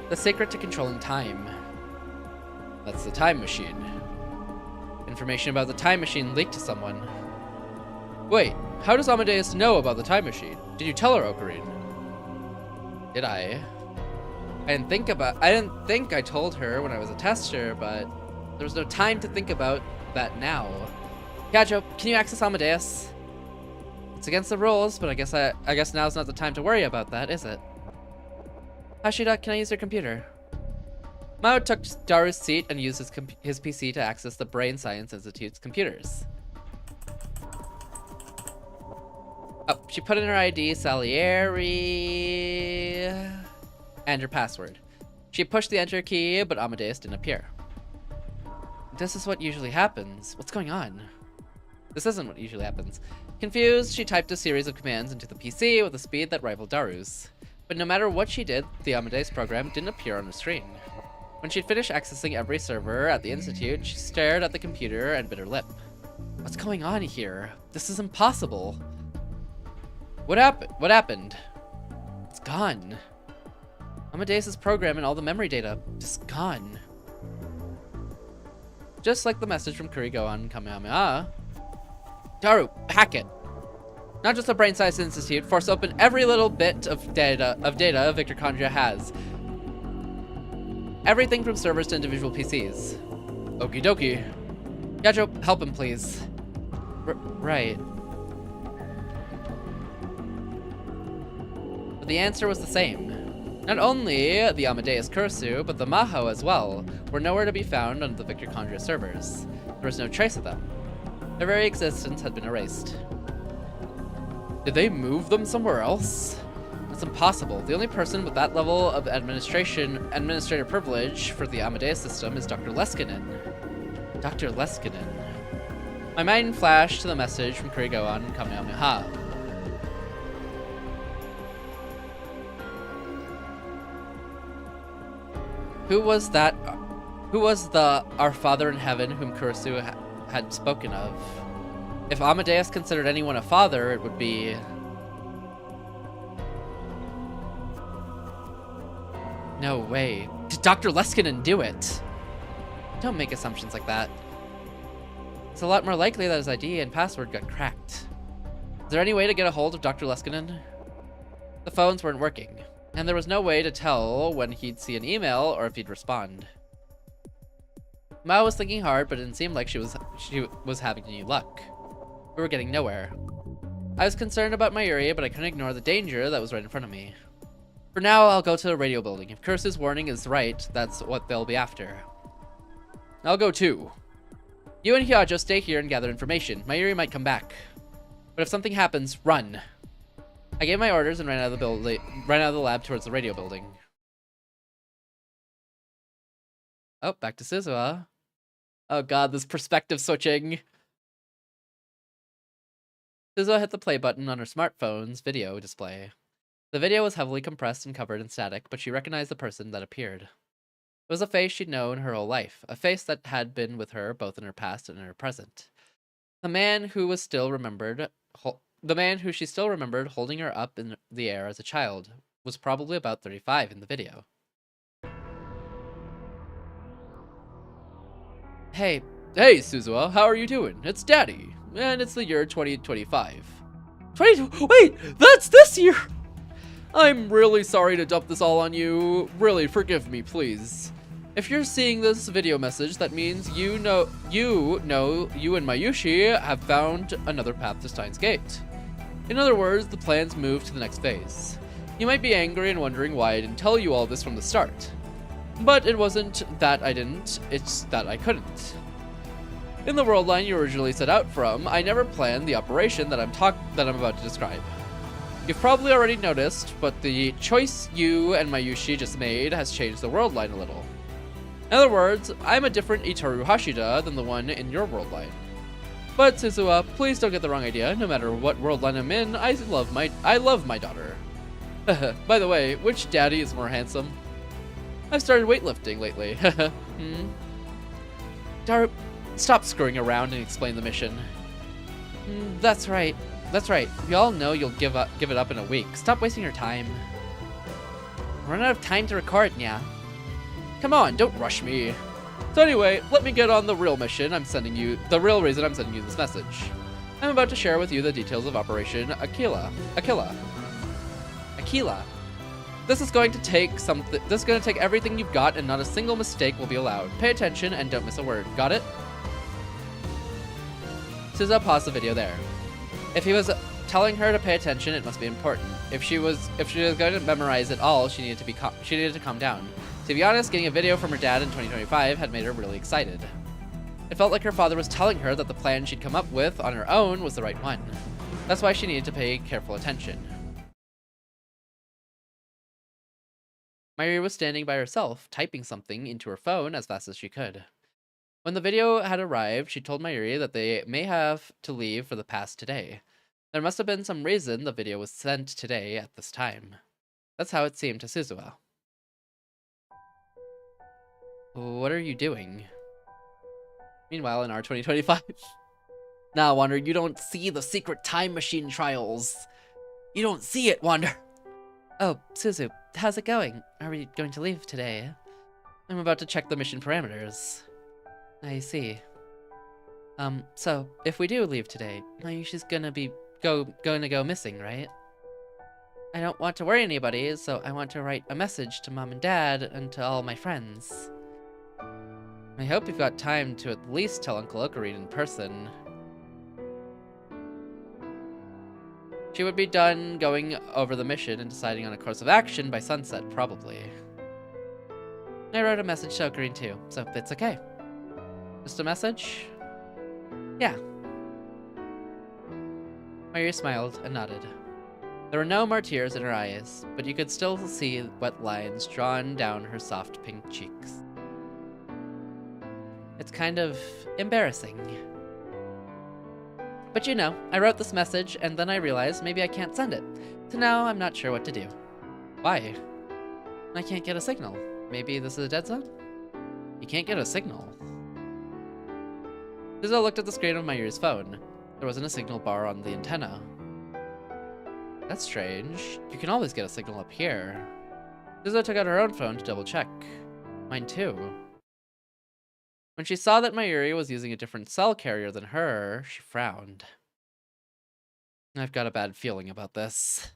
The secret to controlling time. That's the time machine. Information about the time machine leaked to someone. Wait, how does Amadeus know about the time machine? Did you tell her, Ocarine? Did I? I didn't think I told her when I was a tester, but there was no time to think about that now. Gajo, can you access Amadeus? It's against the rules, but I guess now's not the time to worry about that, is it? Hashida, can I use your computer? Mao took Daru's seat and used his PC to access the Brain Science Institute's computers. She put in her ID, Salieri, and her password. She pushed the enter key, but Amadeus didn't appear. This is what usually happens. What's going on? This isn't what usually happens. Confused, she typed a series of commands into the PC with a speed that rivaled Daru's. But no matter what she did, the Amadeus program didn't appear on her screen. When she'd finished accessing every server at the Institute, she stared at the computer and bit her lip. What's going on here? This is impossible. What happened? It's gone. Amadeus's program and all the memory data, just gone. Just like the message from Kurigo on Kamehameha. Daru, hack it. Not just the Brain Science Institute, force open every little bit of data Victor Kandria has. Everything from servers to individual PCs. Okie dokie. Yajo, help him please. Right. But the answer was the same. Not only the Amadeus Kursu, but the Maho as well, were nowhere to be found on the Victor Kandria servers. There was no trace of them. Their very existence had been erased. Did they move them somewhere else? It's impossible. The only person with that level of administrator privilege for the Amadeus system is Dr. Leskinen. Dr. Leskinen. My mind flashed to the message from Kurigo on Kamehameha. Who was that? Who was the Our Father in Heaven whom Kurisu had spoken of? If Amadeus considered anyone a father, it would be... No way. Did Dr. Leskinen do it? Don't make assumptions like that. It's a lot more likely that his ID and password got cracked. Is there any way to get a hold of Dr. Leskinen? The phones weren't working, and there was no way to tell when he'd see an email or if he'd respond. Mao was thinking hard, but it didn't seem like she was having any luck. We were getting nowhere. I was concerned about Mayuri, but I couldn't ignore the danger that was right in front of me. For now, I'll go to the radio building. If Kursu's warning is right, that's what they'll be after. I'll go too. You and Hyajo stay here and gather information. Mayuri might come back. But if something happens, run. I gave my orders and ran out of the lab towards the radio building. Oh, back to Suzuha. Oh god, this perspective switching. Suzuha hit the play button on her smartphone's video display. The video was heavily compressed and covered in static, but she recognized the person that appeared. It was a face she'd known her whole life, a face that had been with her both in her past and in her present. The man who she still remembered holding her up in the air as a child was probably about 35 in the video. Hey, Suzuha, how are you doing? It's Daddy, and it's the year 2025. Wait, that's this year! I'm really sorry to dump this all on you. Really, forgive me, please. If you're seeing this video message, that means you and Mayushi have found another path to Steins Gate. In other words, the plan's moved to the next phase. You might be angry and wondering why I didn't tell you all this from the start. But it wasn't that I didn't, it's that I couldn't. In the world line you originally set out from, I never planned the operation that I'm about to describe. You've probably already noticed, but the choice you and Mayushi just made has changed the world line a little. In other words, I'm a different Itaru Hashida than the one in your world line. But Suzuha, please don't get the wrong idea. No matter what world line I'm in, I love my daughter. By the way, which daddy is more handsome? I've started weightlifting lately. Daru, stop screwing around and explain the mission. That's right. We all know you'll give it up in a week. Stop wasting your time. I'm running out of time to record, yeah. Come on, don't rush me. So anyway, let me get on the real mission the real reason I'm sending you this message. I'm about to share with you the details of Operation Aquila. This is going to take everything you've got, and not a single mistake will be allowed. Pay attention and don't miss a word. Got it? Suzuha paused the video there. If he was telling her to pay attention, it must be important. If she was going to memorize it all, she needed to calm down. To be honest, getting a video from her dad in 2025 had made her really excited. It felt like her father was telling her that the plan she'd come up with on her own was the right one. That's why she needed to pay careful attention. Mayuri was standing by herself, typing something into her phone as fast as she could. When the video had arrived, she told Mayuri that they may have to leave for the past today. There must have been some reason the video was sent today at this time. That's how it seemed to Suzuha. What are you doing? Meanwhile, in our 2025. Nah, Wander, you don't see the secret time machine trials. You don't see it, Wander. Oh, Suzu, how's it going? Are we going to leave today? I'm about to check the mission parameters. I see. So, if we do leave today, Mayushi's gonna go missing, right? I don't want to worry anybody, so I want to write a message to Mom and Dad and to all my friends. I hope you've got time to at least tell Uncle Ocarine in person. She would be done going over the mission and deciding on a course of action by sunset, probably. I wrote a message to Ocarine too, so it's okay. Just a message? Yeah. Mayuri smiled and nodded. There were no more tears in her eyes, but you could still see wet lines drawn down her soft pink cheeks. It's kind of embarrassing. But you know, I wrote this message and then I realized maybe I can't send it. So now I'm not sure what to do. Why? I can't get a signal. Maybe this is a dead zone? You can't get a signal. Suzuha looked at the screen of Mayuri's phone. There wasn't a signal bar on the antenna. That's strange. You can always get a signal up here. Suzuha took out her own phone to double check. Mine too. When she saw that Mayuri was using a different cell carrier than her, she frowned. I've got a bad feeling about this.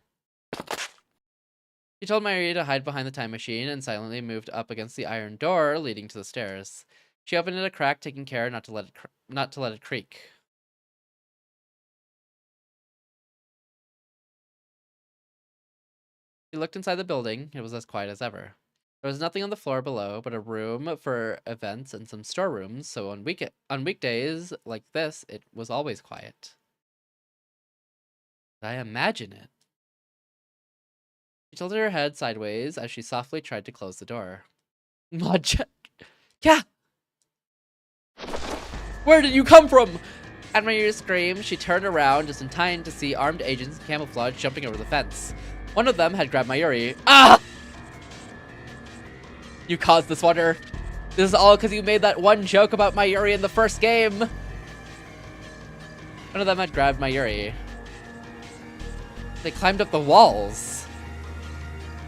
She told Mayuri to hide behind the time machine and silently moved up against the iron door leading to the stairs. She opened it a crack, taking care not to let it creak. She looked inside the building. It was as quiet as ever. There was nothing on the floor below but a room for events and some storerooms, so on weekdays like this, it was always quiet. I imagine it. She tilted her head sideways as she softly tried to close the door. Mod check. Yeah! Where did you come from? At Mayuri's scream, she turned around just in time to see armed agents in camouflage jumping over the fence. One of them had grabbed Mayuri. Ah! You caused this, Wander. This is all because you made that one joke about Mayuri in the first game. One of them had grabbed Mayuri. They climbed up the walls.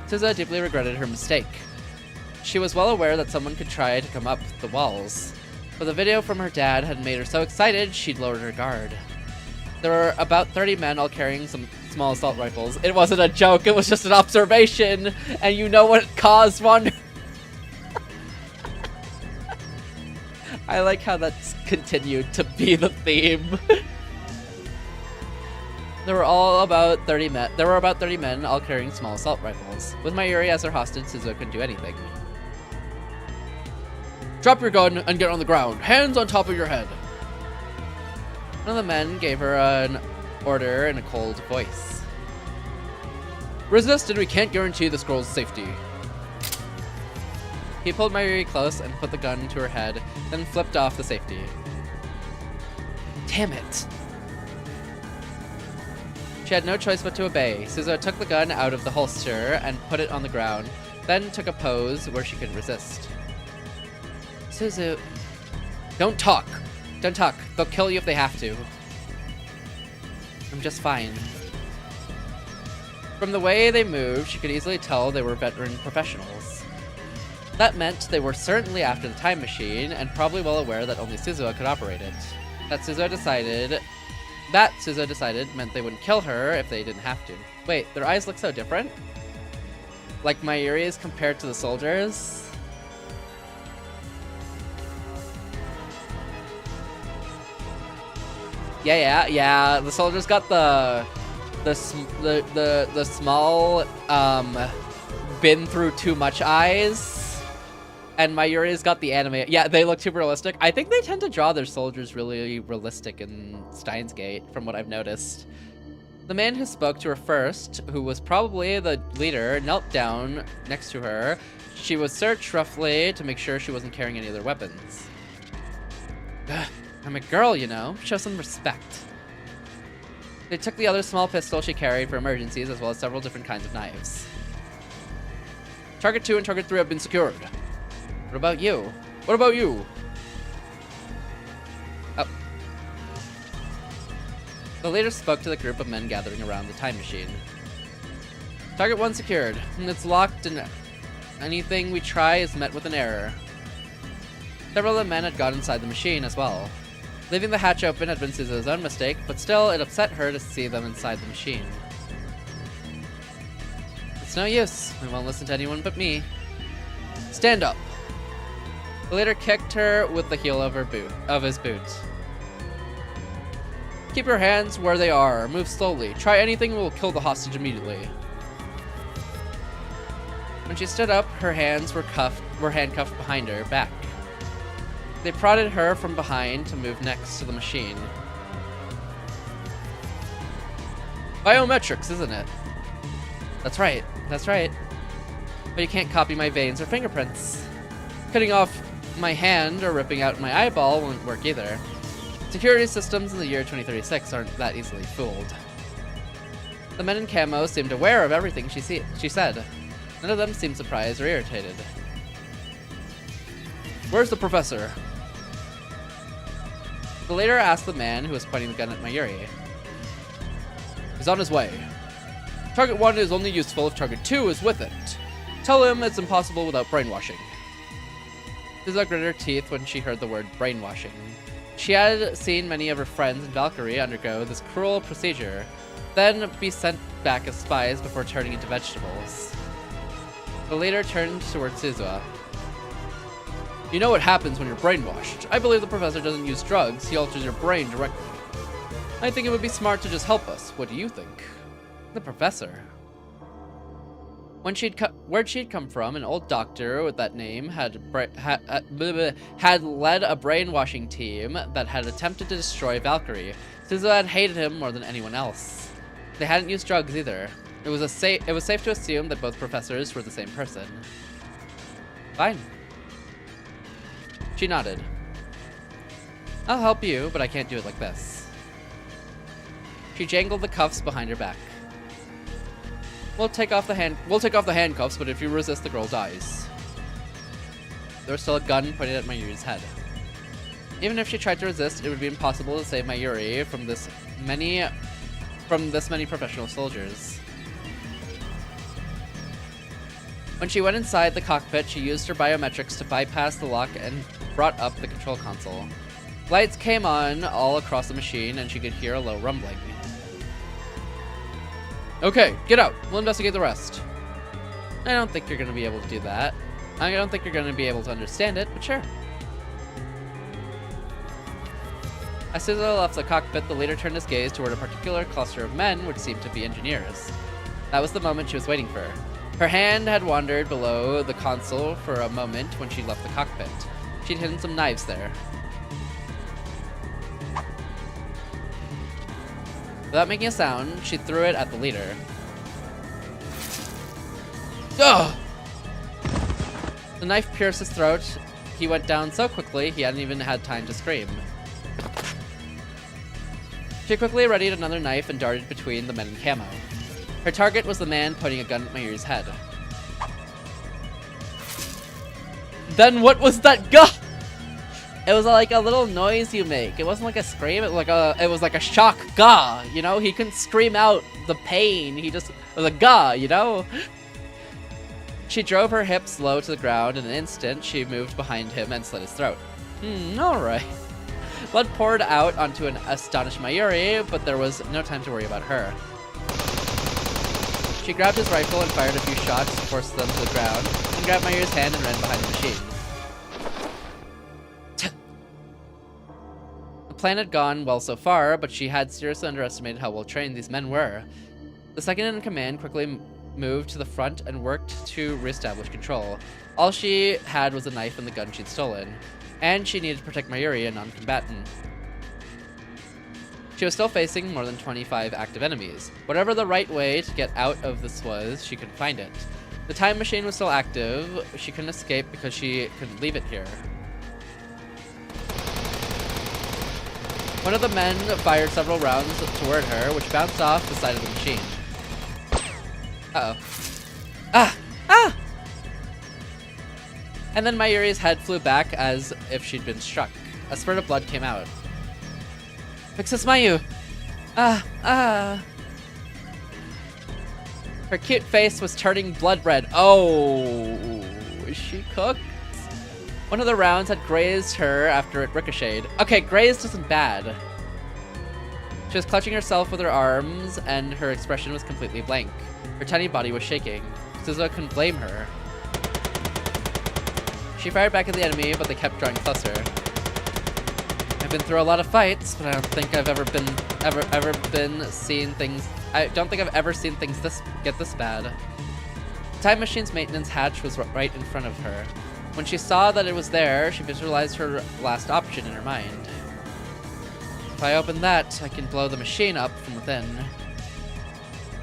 Suzuha deeply regretted her mistake. She was well aware that someone could try to come up the walls, but the video from her dad had made her so excited she'd lowered her guard. There were about 30 men all carrying some small assault rifles. It wasn't a joke, it was just an observation, and you know what it caused, Wander. I like how that's continued to be the theme. There were about 30 men all carrying small assault rifles. With Mayuri as their hostage, Suzuha couldn't do anything. Drop your gun and get on the ground. Hands on top of your head. One of the men gave her an order in a cold voice. Resist and we can't guarantee this girl's safety. He pulled Mayuri close and put the gun to her head, then flipped off the safety. Damn it. She had no choice but to obey. Suzuha took the gun out of the holster and put it on the ground, then took a pose where she could resist. Suzu, don't talk. Don't talk. They'll kill you if they have to. I'm just fine. From the way they moved, she could easily tell they were veteran professionals. That meant they were certainly after the time machine, and probably well aware that only Suzuha could operate it. That Suzuha decided meant they wouldn't kill her if they didn't have to. Wait, their eyes look so different? Like Mayuri's compared to the soldiers? Yeah. The soldiers got the small been through too much eyes. And Mayuri's got the anime. Yeah, they look too realistic. I think they tend to draw their soldiers really realistic in Steins Gate, from what I've noticed. The man who spoke to her first, who was probably the leader, knelt down next to her. She was searched roughly to make sure she wasn't carrying any other weapons. Ugh, I'm a girl, you know. Show some respect. They took the other small pistol she carried for emergencies, as well as several different kinds of knives. Target 2 and Target 3 have been secured. What about you? What about you? Oh. The leader spoke to the group of men gathering around the time machine. Target 1 secured. It's locked and anything we try is met with an error. Several of the men had got inside the machine as well. Leaving the hatch open had been Suzu's own mistake, but still it upset her to see them inside the machine. It's no use. We won't listen to anyone but me. Stand up. The leader kicked her with the heel of his boot. Keep your hands where they are. Move slowly. Try anything will kill the hostage immediately. When she stood up, her hands were handcuffed behind her back. They prodded her from behind to move next to the machine. Biometrics, isn't it? That's right. That's right. But you can't copy my veins or fingerprints. Cutting off my hand or ripping out my eyeball won't work either. Security systems in the year 2036 aren't that easily fooled. The men in camo seemed aware of everything she said. None of them seemed surprised or irritated. Where's the professor? The leader asked the man who was pointing the gun at Mayuri. He's on his way. Target 1 is only useful if Target 2 is with it. Tell him it's impossible without brainwashing. Suzu gritted her teeth when she heard the word brainwashing. She had seen many of her friends in Valkyrie undergo this cruel procedure, then be sent back as spies before turning into vegetables. The leader turned towards Suzu. You know what happens when you're brainwashed. I believe the professor doesn't use drugs, he alters your brain directly. I think it would be smart to just help us. What do you think? The professor. Where'd she'd come from, an old doctor with that name had led a brainwashing team that had attempted to destroy Valkyrie. Suzu had hated him more than anyone else. They hadn't used drugs either. It was safe to assume that both professors were the same person. Fine. She nodded. I'll help you, but I can't do it like this. She jangled the cuffs behind her back. We'll take off the handcuffs, but if you resist, the girl dies. There was still a gun pointed at Mayuri's head. Even if she tried to resist, it would be impossible to save Mayuri from this many professional soldiers. When she went inside the cockpit, she used her biometrics to bypass the lock and brought up the control console. Lights came on all across the machine, and she could hear a low rumbling. Okay, get out. We'll investigate the rest. I don't think you're going to be able to do that. I don't think you're going to be able to understand it, but sure. As Suzu left the cockpit, the leader turned his gaze toward a particular cluster of men, which seemed to be engineers. That was the moment she was waiting for. Her hand had wandered below the console for a moment when she left the cockpit. She'd hidden some knives there. Without making a sound, she threw it at the leader. Ugh! The knife pierced his throat. He went down so quickly, he hadn't even had time to scream. She quickly readied another knife and darted between the men in camo. Her target was the man pointing a gun at Mayuri's head. Then what was that gun? It was like a little noise you make. It wasn't like a scream. It was like a shock gah. You know, he couldn't scream out the pain. It was a gah. You know. She drove her hips low to the ground. In an instant, she moved behind him and slit his throat. All right. Blood poured out onto an astonished Mayuri, but there was no time to worry about her. She grabbed his rifle and fired a few shots to force them to the ground, and grabbed Mayuri's hand and ran behind the machine. The plan had gone well so far, but she had seriously underestimated how well trained these men were. The second in command quickly moved to the front and worked to reestablish control. All she had was a knife and the gun she'd stolen, and she needed to protect Mayuri, a non-combatant. She was still facing more than 25 active enemies. Whatever the right way to get out of this was, she couldn't find it. The time machine was still active. She couldn't escape because she couldn't leave it here. One of the men fired several rounds toward her, which bounced off the side of the machine. Uh-oh. Ah! Ah! And then Mayuri's head flew back as if she'd been struck. A spurt of blood came out. Princess Mayu! Ah! Ah! Her cute face was turning blood red. Oh! Is she cooked? One of the rounds had grazed her after it ricocheted. Okay, grazed isn't bad. She was clutching herself with her arms, and her expression was completely blank. Her tiny body was shaking. Suzuha couldn't blame her. She fired back at the enemy, but they kept drawing closer. I've been through a lot of fights, but I don't think I've ever seen things get this bad. The time machine's maintenance hatch was right in front of her. When she saw that it was there, she visualized her last option in her mind. If I open that, I can blow the machine up from within.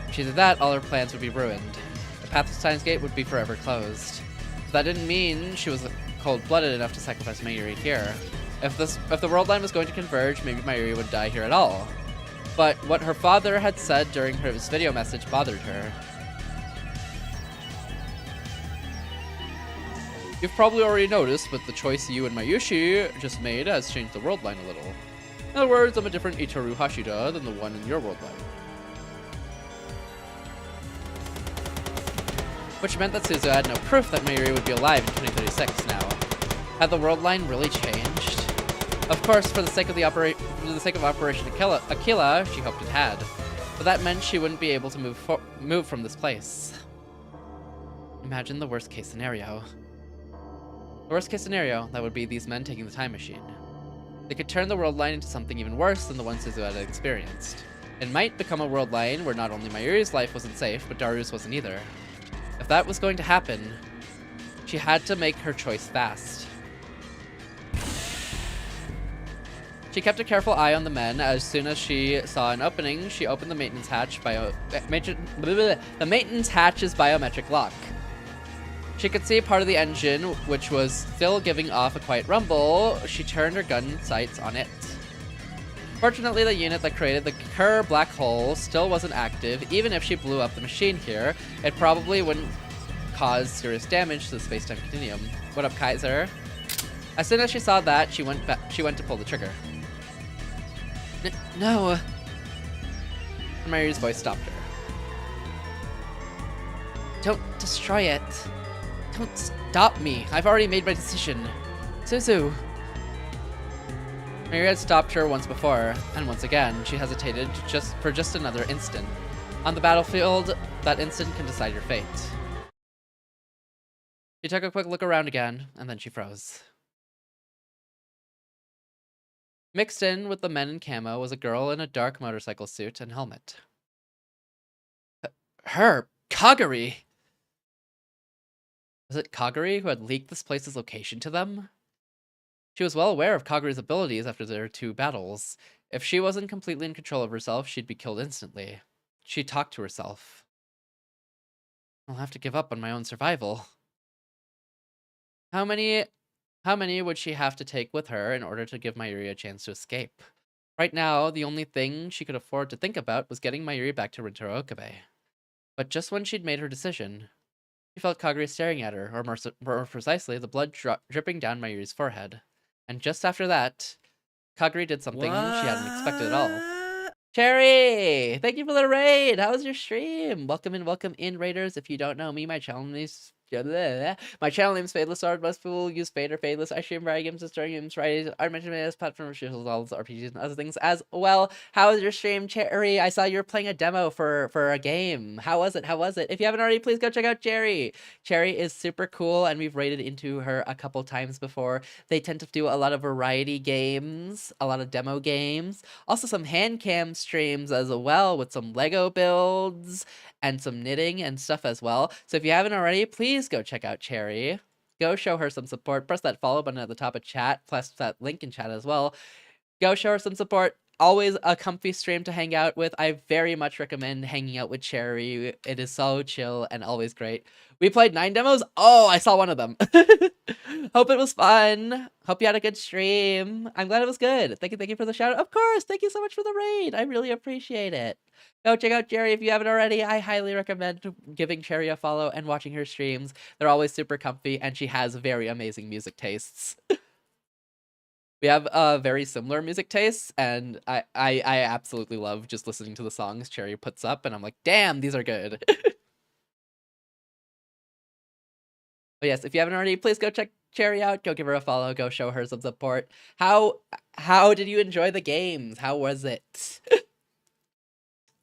If she did that, all her plans would be ruined. The path to Time's Gate would be forever closed. But that didn't mean she was cold-blooded enough to sacrifice Mayuri here. If the world line was going to converge, maybe Mayuri would die here at all. But what her father had said during his video message bothered her. You've probably already noticed, but the choice you and Mayushi just made has changed the world line a little. In other words, I'm a different Itoru Hashida than the one in your world line. Which meant that Suzuha had no proof that Mayuri would be alive in 2036 now. Had the world line really changed? Of course, for the sake of Operation Aquila, she hoped it had. But that meant she wouldn't be able to move from this place. Imagine the worst case scenario. The worst case scenario, that would be these men taking the time machine. They could turn the world line into something even worse than the one Suzuha had experienced. It might become a world line where not only Mayuri's life wasn't safe, but Daru's wasn't either. If that was going to happen, she had to make her choice fast. She kept a careful eye on the men. As soon as she saw an opening, she opened the maintenance hatch's biometric lock. She could see part of the engine, which was still giving off a quiet rumble. She turned her gun sights on it. Fortunately, the unit that created the Kerr black hole still wasn't active. Even if she blew up the machine here, it probably wouldn't cause serious damage to the space-time continuum. What up, Kaiser? As soon as she saw that, she went to pull the trigger. No. And Mayuri's voice stopped her. Don't destroy it. Don't stop me. I've already made my decision. Suzu. Mayuri had stopped her once before, and once again, she hesitated for just another instant. On the battlefield, that instant can decide your fate. She took a quick look around again, and then she froze. Mixed in with the men in camo was a girl in a dark motorcycle suit and helmet. Her! Kagari! Was it Kagari who had leaked this place's location to them? She was well aware of Kagari's abilities after their 2 battles. If she wasn't completely in control of herself, she'd be killed instantly. She talked to herself. I'll have to give up on my own survival. How many would she have to take with her in order to give Mayuri a chance to escape? Right now, the only thing she could afford to think about was getting Mayuri back to Rintaro Okabe. But just when she'd made her decision, she felt Kagari staring at her, or more precisely, the blood dripping down Mayuri's forehead. And just after that, Kagari did something she hadn't expected at all. Cherry! Thank you for the raid! How was your stream? Welcome in, raiders. If you don't know me, my channel is Fadelessword. Most people use Fade or Fadeless. I stream variety games and story games, right? I mentioned it as platform for all RPGs and other things as well. How was your stream, Cherry? I saw you were playing a demo for a game. How was it? If you haven't already, please go check out Cherry. Cherry is super cool, and we've raided into her a couple times before. They tend to do a lot of variety games, a lot of demo games, also some hand cam streams as well with some Lego builds and some knitting and stuff as well. So if you haven't already, please go check out Cherry. Go show her some support. Press that follow button at the top of chat, plus that link in chat as well. Go show her some support. always a comfy stream to hang out with. I very much recommend hanging out with Cherry. It is so chill and always great. We played 9 demos. Oh, I saw one of them. Hope it was fun. Hope you had a good stream. I'm glad it was good. Thank you for the shout out. Of course, thank you so much for the raid. I really appreciate it. Go check out Cherry if you haven't already. I highly recommend giving Cherry a follow and watching her streams. They're always super comfy, and she has very amazing music tastes. We have very similar music tastes, and I absolutely love just listening to the songs Cherry puts up, and I'm like, damn, these are good. But yes, if you haven't already, please go check Cherry out. Go give her a follow. Go show her some support. How did you enjoy the games? How was it?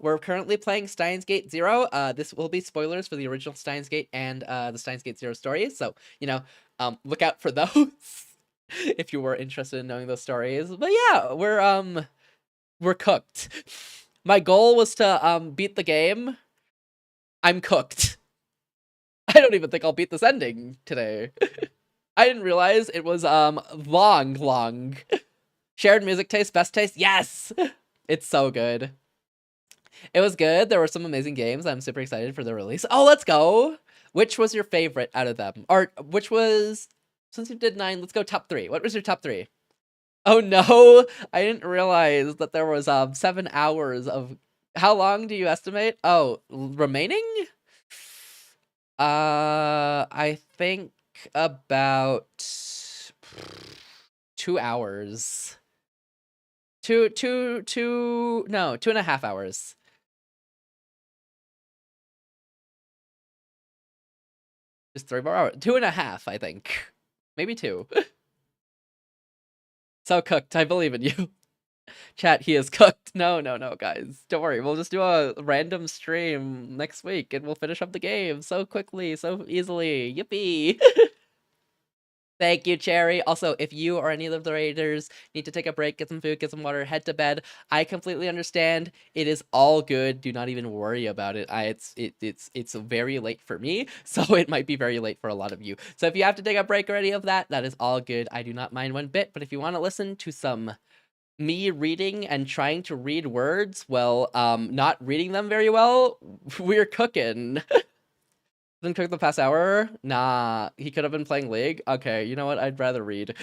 We're currently playing Steins Gate Zero. This will be spoilers for the original Steins Gate and the Steins Gate Zero stories. So, you know, look out for those if you were interested in knowing those stories. But yeah, we're cooked. My goal was to beat the game. I'm cooked. I don't even think I'll beat this ending today. I didn't realize it was long. Shared music taste, best taste. Yes, it's so good. It was good. There were some amazing games. I'm super excited for the release. Oh, let's go. Which was your favorite out of them? Or which was, since you did 9, let's go top 3. What was your top 3? Oh no, I didn't realize that there was 7 hours of, how long do you estimate? Oh, remaining? I think about 2 hours. No, 2.5 hours. Just 3 more hours. 2.5, I think. Maybe 2. So cooked. I believe in you. Chat, he is cooked. No, guys. Don't worry. We'll just do a random stream next week and we'll finish up the game so quickly, so easily. Yippee! Thank you, Cherry. Also, if you or any of the raiders need to take a break, get some food, get some water, head to bed, I completely understand. It is all good. Do not even worry about it. It's very late for me, so it might be very late for a lot of you. So if you have to take a break or any of that, that is all good. I do not mind one bit. But if you want to listen to some me reading and trying to read words, well, not reading them very well, we're cooking. Didn't cook the past hour? Nah, he could have been playing League. Okay, you know what? I'd rather read.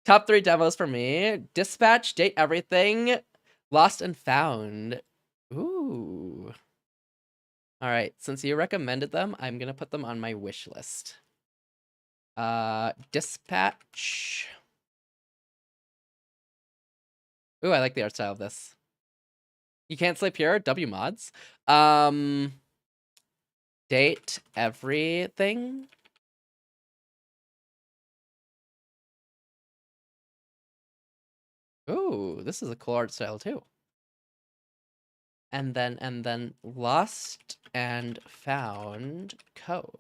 Top 3 demos for me. Dispatch, Date Everything, Lost and Found. Ooh. All right, since you recommended them, I'm gonna put them on my wish list. Dispatch. Ooh, I like the art style of this. You can't sleep here? W mods. Date Everything. Ooh, this is a cool art style too. And then Lost and Found Co.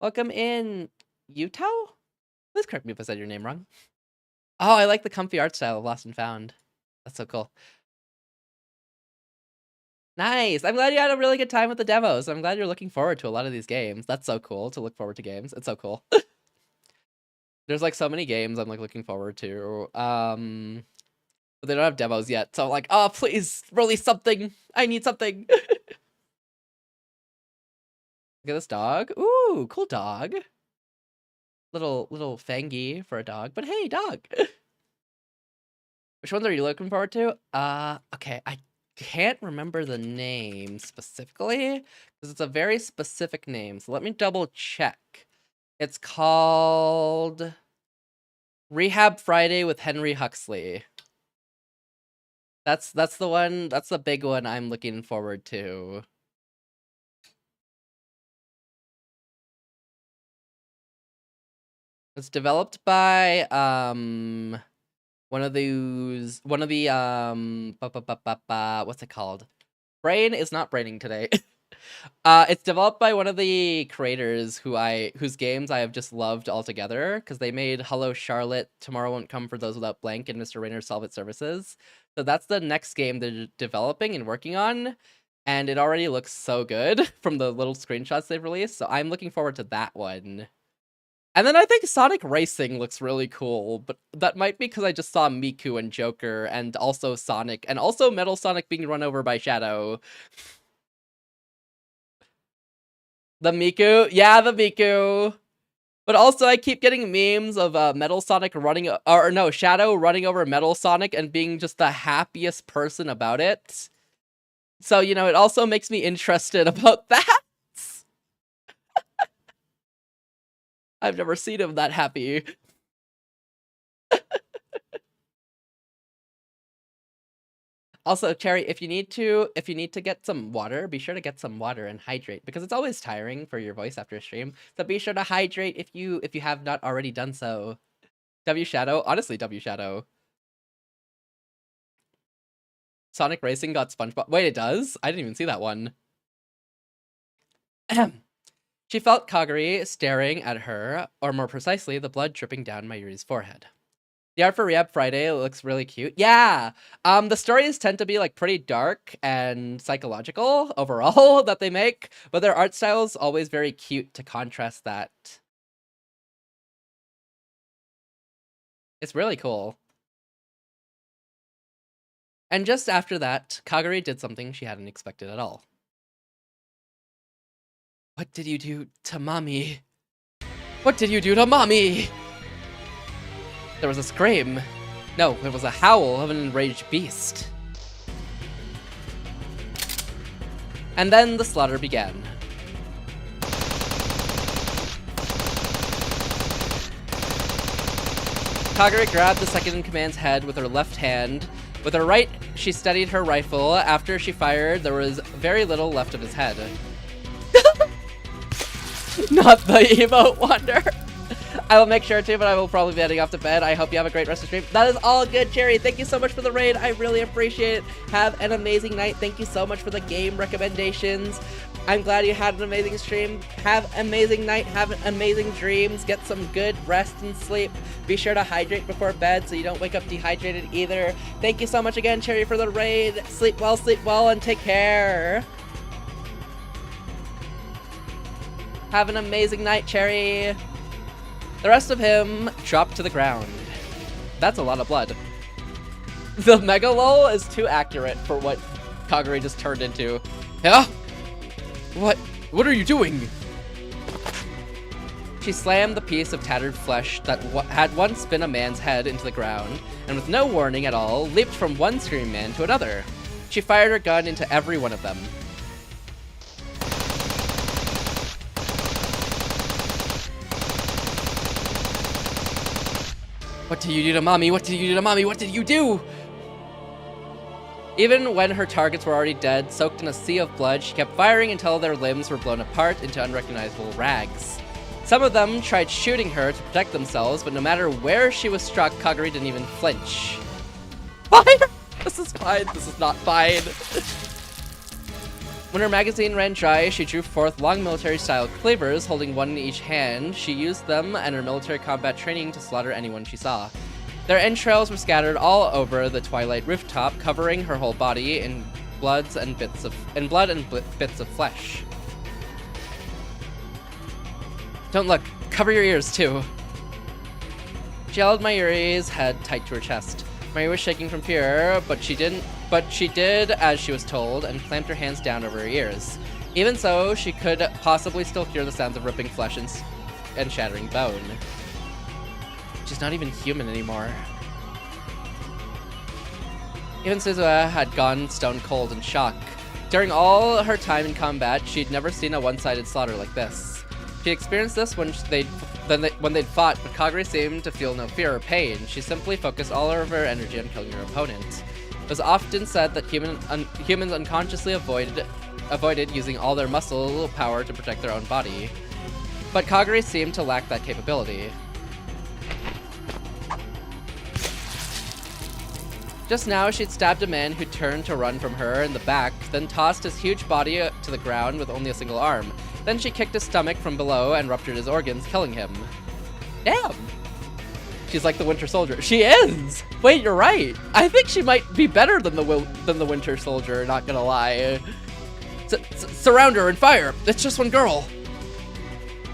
Welcome in, Utah? Please correct me if I said your name wrong. Oh, I like the comfy art style of Lost and Found. That's so cool. Nice. I'm glad you had a really good time with the demos. I'm glad you're looking forward to a lot of these games. That's so cool to look forward to games. It's so cool. There's like so many games I'm like looking forward to. But they don't have demos yet. So I'm like, oh, please release something. I need something. Look at this dog. Ooh, cool dog. Little fangy for a dog. But hey, dog. Which ones are you looking forward to? Okay, I can't remember the name specifically because it's a very specific name. So let me double check. It's called Rehab Friday with Henry Huxley. That's the one. That's the big one I'm looking forward to. It's developed by one of the what's it called? Brain is not braining today. It's developed by one of the creators whose games I have just loved altogether because they made Hello Charlotte, Tomorrow Won't Come for Those Without Blank, and Mr. Rayner's Solve It Services. So that's the next game they're developing and working on, and it already looks so good from the little screenshots they've released. So I'm looking forward to that one. And then I think Sonic Racing looks really cool, but that might be because I just saw Miku and Joker, and also Sonic, and also Metal Sonic being run over by Shadow. The Miku? Yeah, the Miku! But also, I keep getting memes of Metal Sonic running, or no, Shadow running over Metal Sonic and being just the happiest person about it. So, you know, it also makes me interested about that. I've never seen him that happy. Also, Cherry, if you need to get some water, be sure to get some water and hydrate, because it's always tiring for your voice after a stream. So be sure to hydrate if you have not already done so. W Shadow, honestly, W Shadow. Sonic Racing got SpongeBob. Wait, it does? I didn't even see that one. She felt Kaguri staring at her, or more precisely, the blood dripping down Mayuri's forehead. The art for Rehab Friday looks really cute. Yeah! The stories tend to be, like, pretty dark and psychological overall that they make, but their art style is always very cute to contrast that. It's really cool. And just after that, Kaguri did something she hadn't expected at all. What did you do to mommy? What did you do to mommy? There was a scream. No, it was a howl of an enraged beast. And then the slaughter began. Kaguri grabbed the second-in-command's head with her left hand. With her right, she steadied her rifle. After she fired, there was very little left of his head. Not the emote wonder. I will make sure to, but I will probably be heading off to bed. I hope you have a great rest of the stream. That is all good, Cherry. Thank you so much for the raid. I really appreciate it. Have an amazing night. Thank you so much for the game recommendations. I'm glad you had an amazing stream. Have an amazing night. Have amazing dreams. Get some good rest and sleep. Be sure to hydrate before bed so you don't wake up dehydrated either. Thank you so much again, Cherry, for the raid. Sleep well, and take care. Have an amazing night, Cherry. The rest of him dropped to the ground. That's a lot of blood. The Mega Lol is too accurate for what Kaguri just turned into. Yeah? What are you doing? She slammed the piece of tattered flesh that had once been a man's head into the ground, and with no warning at all, leaped from one Scream Man to another. She fired her gun into every one of them. What did you do to mommy? What did you do to mommy? What did you do? Even when her targets were already dead, soaked in a sea of blood, she kept firing until their limbs were blown apart into unrecognizable rags. Some of them tried shooting her to protect themselves, but no matter where she was struck, Kaguri didn't even flinch. Fine! This is fine. This is not fine. When her magazine ran dry, she drew forth long military-style cleavers, holding one in each hand. She used them and her military combat training to slaughter anyone she saw. Their entrails were scattered all over the twilight rooftop, covering her whole body in blood and bits of flesh. Don't look. Cover your ears, too. She held Mayuri's head tight to her chest. Mayuri was shaking from fear, but she did as she was told and clamped her hands down over her ears. Even so, she could possibly still hear the sounds of ripping flesh and shattering bone. She's not even human anymore. Even Suzuha had gone stone cold in shock. During all her time in combat, she'd never seen a one-sided slaughter like this. She'd experienced this when they'd fought, but Kaguri seemed to feel no fear or pain. She simply focused all of her energy on killing her opponent. It was often said that humans unconsciously avoided using all their muscle power to protect their own body. But Kaguri seemed to lack that capability. Just now, she'd stabbed a man who turned to run from her in the back, then tossed his huge body to the ground with only a single arm. Then she kicked his stomach from below and ruptured his organs, killing him. Damn! She's like the Winter Soldier. She is! Wait, you're right! I think she might be better than the Winter Soldier, not gonna lie. Surround her and fire! It's just one girl!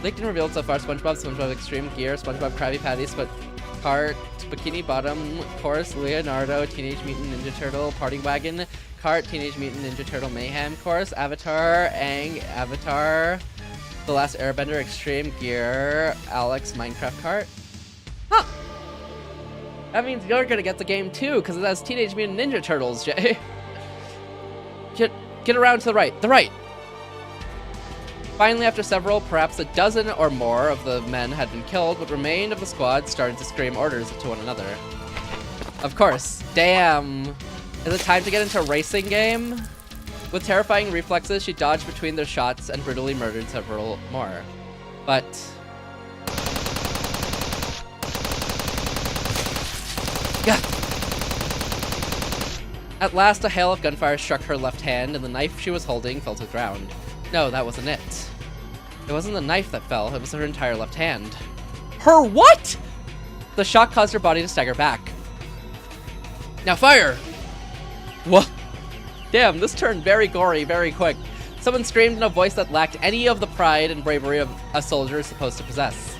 Leaked and revealed so far: SpongeBob, SpongeBob Extreme Gear, SpongeBob Krabby Patty, Cart, Bikini Bottom, Course, Leonardo, Teenage Mutant Ninja Turtle, Party Wagon, Cart, Teenage Mutant Ninja Turtle Mayhem, Course, Avatar, Aang, Avatar, The Last Airbender, Extreme Gear, Alex, Minecraft Cart. Huh! That means you're gonna get the game too, because it has Teenage Mutant Ninja Turtles, Jay. Get around to the right. The right! Finally, after several, perhaps a dozen or more of the men had been killed, what remained of the squad started to scream orders to one another. Of course. Damn. Is it time to get into a racing game? With terrifying reflexes, she dodged between their shots and brutally murdered several more. But... yeah. At last, a hail of gunfire struck her left hand, and the knife she was holding fell to the ground. No, that wasn't it. It wasn't the knife that fell, it was her entire left hand. Her what?! The shock caused her body to stagger back. Now fire! What? Damn, this turned very gory very quick. Someone screamed in a voice that lacked any of the pride and bravery of a soldier is supposed to possess.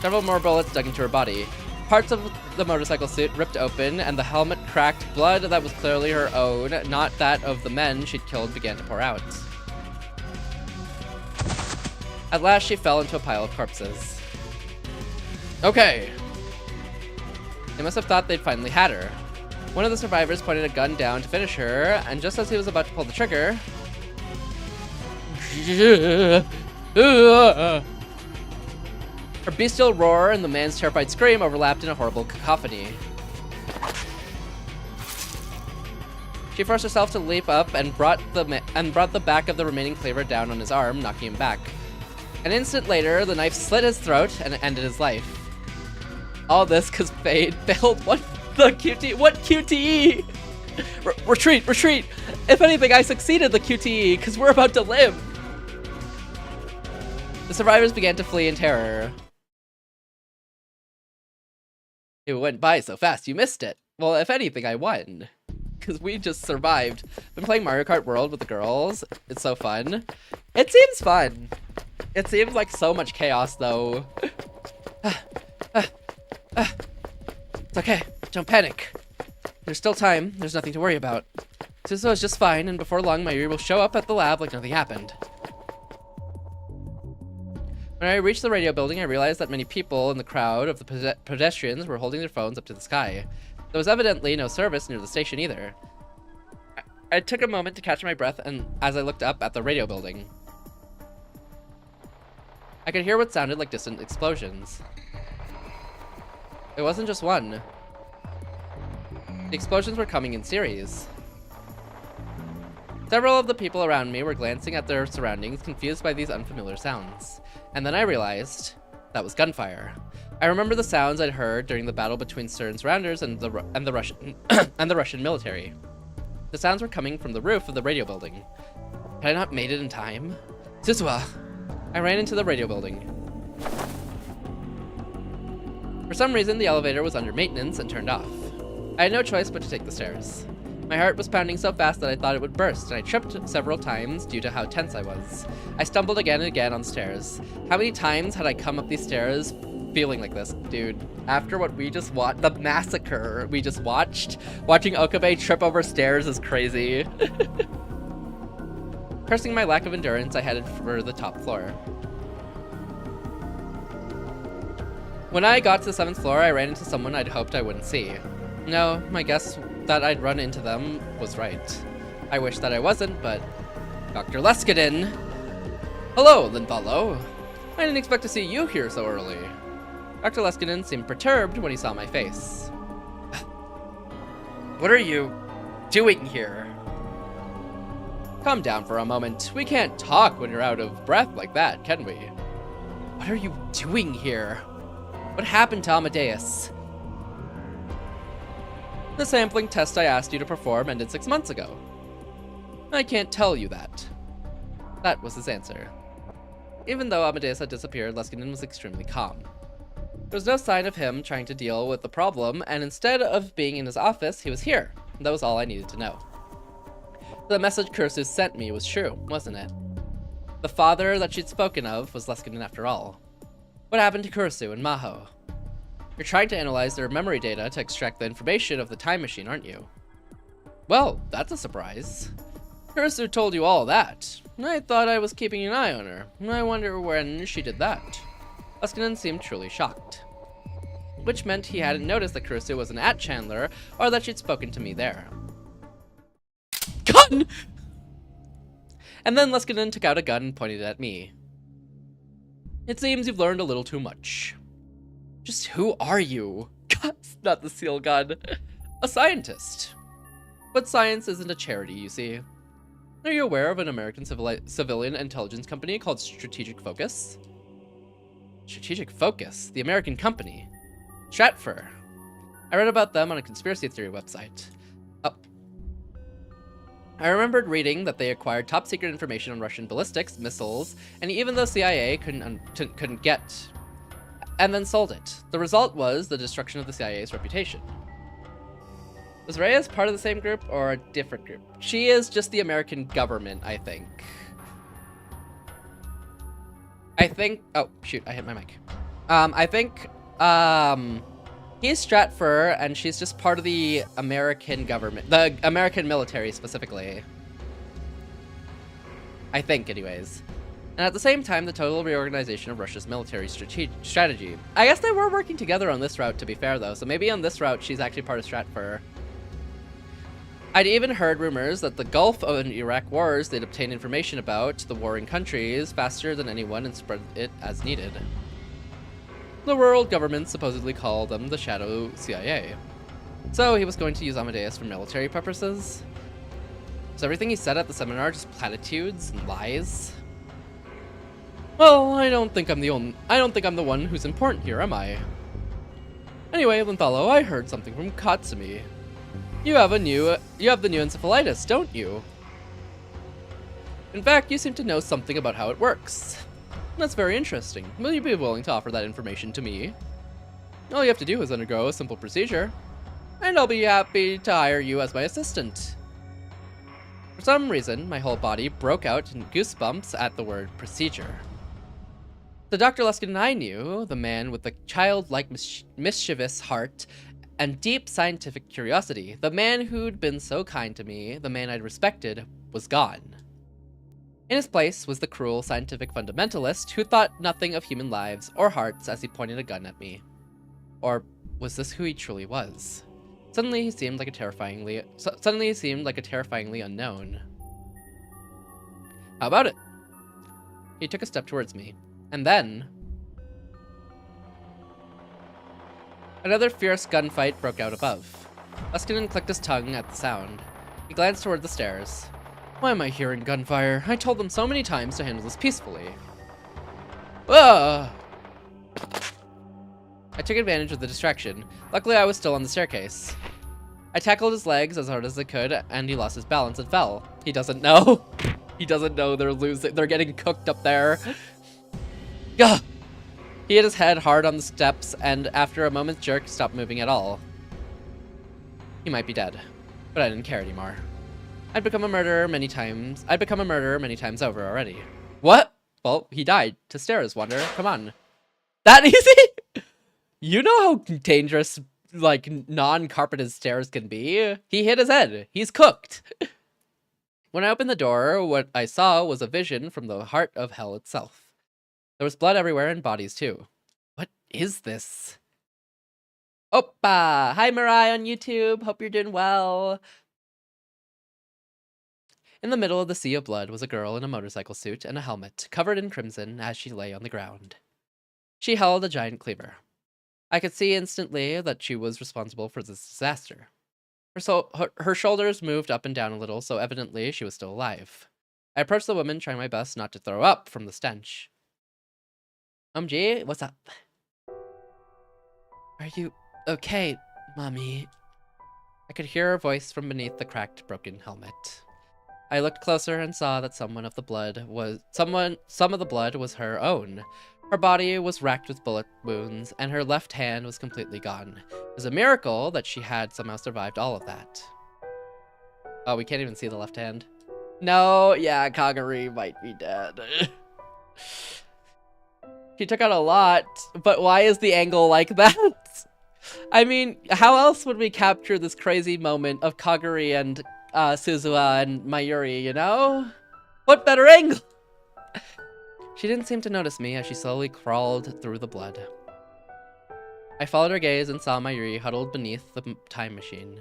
Several more bullets dug into her body. Parts of the motorcycle suit ripped open, and the helmet cracked. Blood that was clearly her own, not that of the men she'd killed, began to pour out. At last, she fell into a pile of corpses. Okay. They must have thought they'd finally had her. One of the survivors pointed a gun down to finish her, and just as he was about to pull the trigger... her bestial roar and the man's terrified scream overlapped in a horrible cacophony. She forced herself to leap up and brought the back of the remaining cleaver down on his arm, knocking him back. An instant later, the knife slit his throat and ended his life. All this because Fade failed what QTE? Retreat, retreat! If anything, I succeeded the QTE because we're about to live! The survivors began to flee in terror. It went by so fast, you missed it. Well, if anything, I won. Because we just survived. Been playing Mario Kart World with the girls. It's so fun. It seems fun. It seems like so much chaos, though. It's okay. Don't panic. There's still time. There's nothing to worry about. Suzuo is just fine, and before long, Mayuri will show up at the lab like nothing happened. When I reached the radio building, I realized that many people in the crowd of the pedestrians were holding their phones up to the sky. There was evidently no service near the station either. I took a moment to catch my breath and as I looked up at the radio building. I could hear what sounded like distant explosions. It wasn't just one. The explosions were coming in series. Several of the people around me were glancing at their surroundings, confused by these unfamiliar sounds. And then I realized that was gunfire. I remember the sounds I'd heard during the battle between certain surrounders and the Russian and the Russian military. The sounds were coming from the roof of the radio building. Had I not made it in time? Suzuha! I ran into the radio building. For some reason, the elevator was under maintenance and turned off. I had no choice but to take the stairs. My heart was pounding so fast that I thought it would burst, and I tripped several times due to how tense I was. I stumbled again and again on the stairs. How many times had I come up these stairs feeling like this? Dude, after what we just watched, the massacre we just watched, watching Okabe trip over stairs is crazy. Cursing my lack of endurance, I headed for the top floor. When I got to the 7th floor, I ran into someone I'd hoped I wouldn't see. No, my guess that I'd run into them was right. I wish that I wasn't, but... Dr. Leskinen! Hello, Linvalo! I didn't expect to see you here so early. Dr. Leskinen seemed perturbed when he saw my face. What are you doing here? Calm down for a moment. We can't talk when you're out of breath like that, can we? What are you doing here? What happened to Amadeus? The sampling test I asked you to perform ended 6 months ago. I can't tell you that. That was his answer. Even though Amadeus had disappeared, Leskinen was extremely calm. There was no sign of him trying to deal with the problem, and instead of being in his office, he was here. That was all I needed to know. The message Kursu sent me was true, wasn't it? The father that she'd spoken of was Leskinen after all. What happened to Kurisu and Maho? You're trying to analyze their memory data to extract the information of the time machine, aren't you? Well, that's a surprise. Kurisu told you all that. I thought I was keeping an eye on her. I wonder when she did that. Leskinen seemed truly shocked. Which meant he hadn't noticed that Kurisu wasn't at Chandler, or that she'd spoken to me there. Gun! And then Leskinen took out a gun and pointed it at me. It seems you've learned a little too much. Just who are you? Not the seal gun. A scientist. But science isn't a charity, you see. Are you aware of an American civilian intelligence company called Strategic Focus? Strategic Focus? The American company? Stratfor. I read about them on a conspiracy theory website. Oh. I remembered reading that they acquired top secret information on Russian ballistics, missiles, and even the CIA couldn't get, and then sold it. The result was the destruction of the CIA's reputation. Was Reyes part of the same group or a different group? She is just the American government, I think. Oh shoot, I hit my mic. I think he's Stratfor and she's just part of the American government, the American military specifically. I think anyways. And at the same time, the total reorganization of Russia's military strategy. I guess they were working together on this route, to be fair though, so maybe on this route she's actually part of Stratfor. I'd even heard rumors that the Gulf and Iraq wars, they'd obtain information about the warring countries faster than anyone and spread it as needed. The world government supposedly called them the Shadow CIA. So he was going to use Amadeus for military purposes? Was everything he said at the seminar just platitudes and lies? Well, I don't think I'm the one who's important here, am I? Anyway, Lenthallo, I heard something from Katsumi. You have the new encephalitis, don't you? In fact, you seem to know something about how it works. That's very interesting. Will you be willing to offer that information to me? All you have to do is undergo a simple procedure, and I'll be happy to hire you as my assistant. For some reason, my whole body broke out in goosebumps at the word procedure. The Dr. Leskinen I knew, the man with the childlike mischievous heart and deep scientific curiosity, the man who'd been so kind to me, the man I'd respected, was gone. In his place was the cruel scientific fundamentalist who thought nothing of human lives or hearts as he pointed a gun at me. Or was this who he truly was? Suddenly he seemed like a terrifyingly unknown. How about it? He took a step towards me, and then another fierce gunfight broke out above. Leskinen clicked his tongue at the sound. He glanced toward the stairs. Why am I hearing gunfire? I told them so many times to handle this peacefully. Ah! I took advantage of the distraction. Luckily, I was still on the staircase. I tackled his legs as hard as I could, and he lost his balance and fell. He doesn't know. He doesn't know they're losing. They're getting cooked up there. Gah! He hit his head hard on the steps, and after a moment's jerk, stopped moving at all. He might be dead, but I didn't care anymore. I'd become a murderer many times over already. What? Well, he died. To stare is wonder. Come on. That easy? You know how dangerous, like, non-carpeted stairs can be. He hit his head. He's cooked. When I opened the door, what I saw was a vision from the heart of hell itself. There was blood everywhere and bodies too. What is this? Oppa! Hi Mirai on YouTube. Hope you're doing well. In the middle of the sea of blood was a girl in a motorcycle suit and a helmet, covered in crimson as she lay on the ground. She held a giant cleaver. I could see instantly that she was responsible for this disaster. Her shoulders moved up and down a little, so evidently she was still alive. I approached the woman, trying my best not to throw up from the stench. G, what's up? Are you okay, Mommy? I could hear her voice from beneath the cracked, broken helmet. I looked closer and saw that some of the blood was her own. Her body was racked with bullet wounds, and her left hand was completely gone. It was a miracle that she had somehow survived all of that. Oh, we can't even see the left hand. No, yeah, Kagari might be dead. She took out a lot, but why is the angle like that? I mean, how else would we capture this crazy moment of Kagari and Suzuha and Mayuri, you know? What better angle? She didn't seem to notice me as she slowly crawled through the blood. I followed her gaze and saw Mayuri huddled beneath the time machine.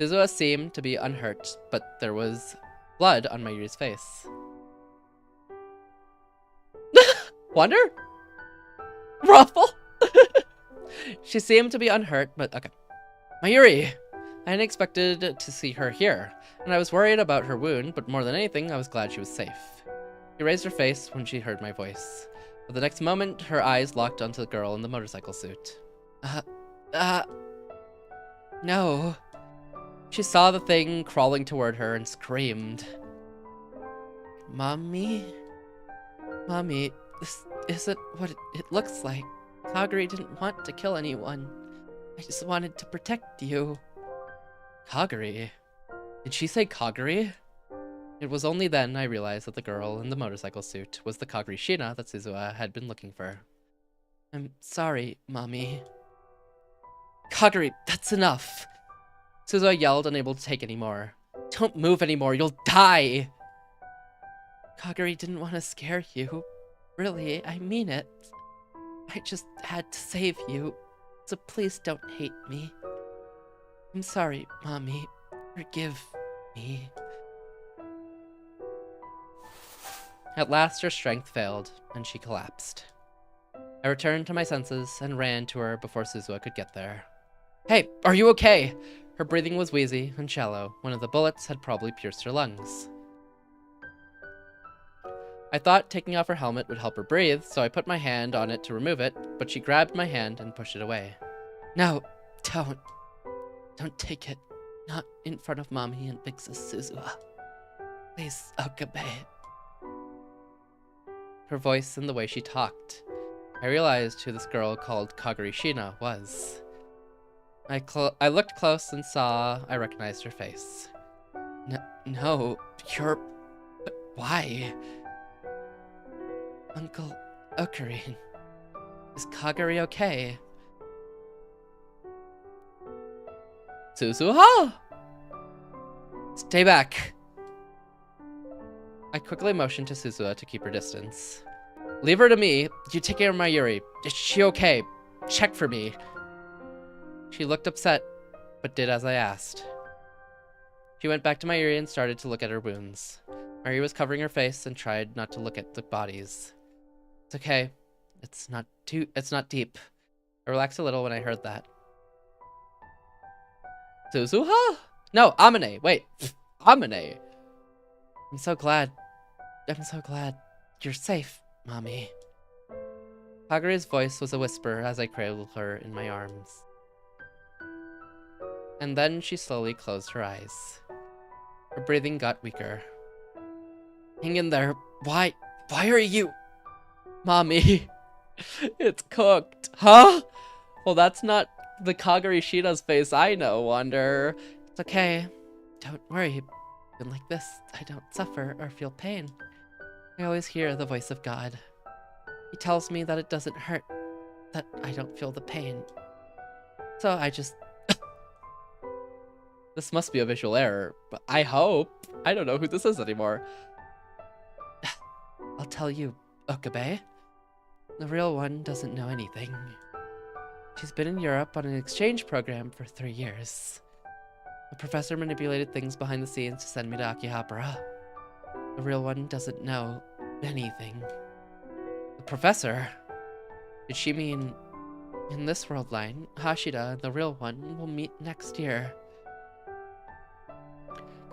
Suzuha seemed to be unhurt, but there was blood on Mayuri's face. Wonder? Ruffle? She seemed to be unhurt, but okay. Mayuri! I hadn't expected to see her here, and I was worried about her wound, but more than anything, I was glad she was safe. She raised her face when she heard my voice, but the next moment, her eyes locked onto the girl in the motorcycle suit. No. She saw the thing crawling toward her and screamed. Mommy? Mommy, this isn't what it looks like. Kagari didn't want to kill anyone. I just wanted to protect you. Kagari? Did she say Kagari? It was only then I realized that the girl in the motorcycle suit was the Kagari Shina that Suzuha had been looking for. I'm sorry, Mommy. Kagari, that's enough! Suzuha yelled, unable to take any more. Don't move anymore, you'll die! Kagari didn't want to scare you. Really, I mean it. I just had to save you, so please don't hate me. I'm sorry, Mommy. Forgive me. At last, her strength failed, and she collapsed. I returned to my senses and ran to her before Suzuha could get there. Hey, are you okay? Her breathing was wheezy and shallow. One of the bullets had probably pierced her lungs. I thought taking off her helmet would help her breathe, so I put my hand on it to remove it, but she grabbed my hand and pushed it away. No, don't. Don't take it. Not in front of Mommy and Big Sis Suzuha. Please, Okabe. Her voice and the way she talked. I realized who this girl called Kagari Shina was. I looked close and I recognized her face. No, you're... But why? Uncle Ocarine. Is Kagari okay? Suzuha! Stay back! I quickly motioned to Suzuha to keep her distance. Leave her to me. You take care of Mayuri. Is she okay? Check for me. She looked upset, but did as I asked. She went back to Mayuri and started to look at her wounds. Mayuri was covering her face and tried not to look at the bodies. It's okay. It's not deep. I relaxed a little when I heard that. Suzuha? No, Amane. Wait. Amane. I'm so glad you're safe, Mommy. Kagari's voice was a whisper as I cradled her in my arms. And then she slowly closed her eyes. Her breathing got weaker. Hang in there. Why are you... Mommy. It's cooked. Huh? Well, that's not the Kagari Shina's face I know, Wonder. It's okay. Don't worry. Even like this, I don't suffer or feel pain. I always hear the voice of God. He tells me that it doesn't hurt, that I don't feel the pain. So I just... This must be a visual error, but I hope. I don't know who this is anymore. I'll tell you, Okabe. The real one doesn't know anything. She's been in Europe on an exchange program for 3 years. The professor manipulated things behind the scenes to send me to Akihabara. The real one doesn't know anything. The professor? Did she mean... In this world line, Hashida and the real one will meet next year.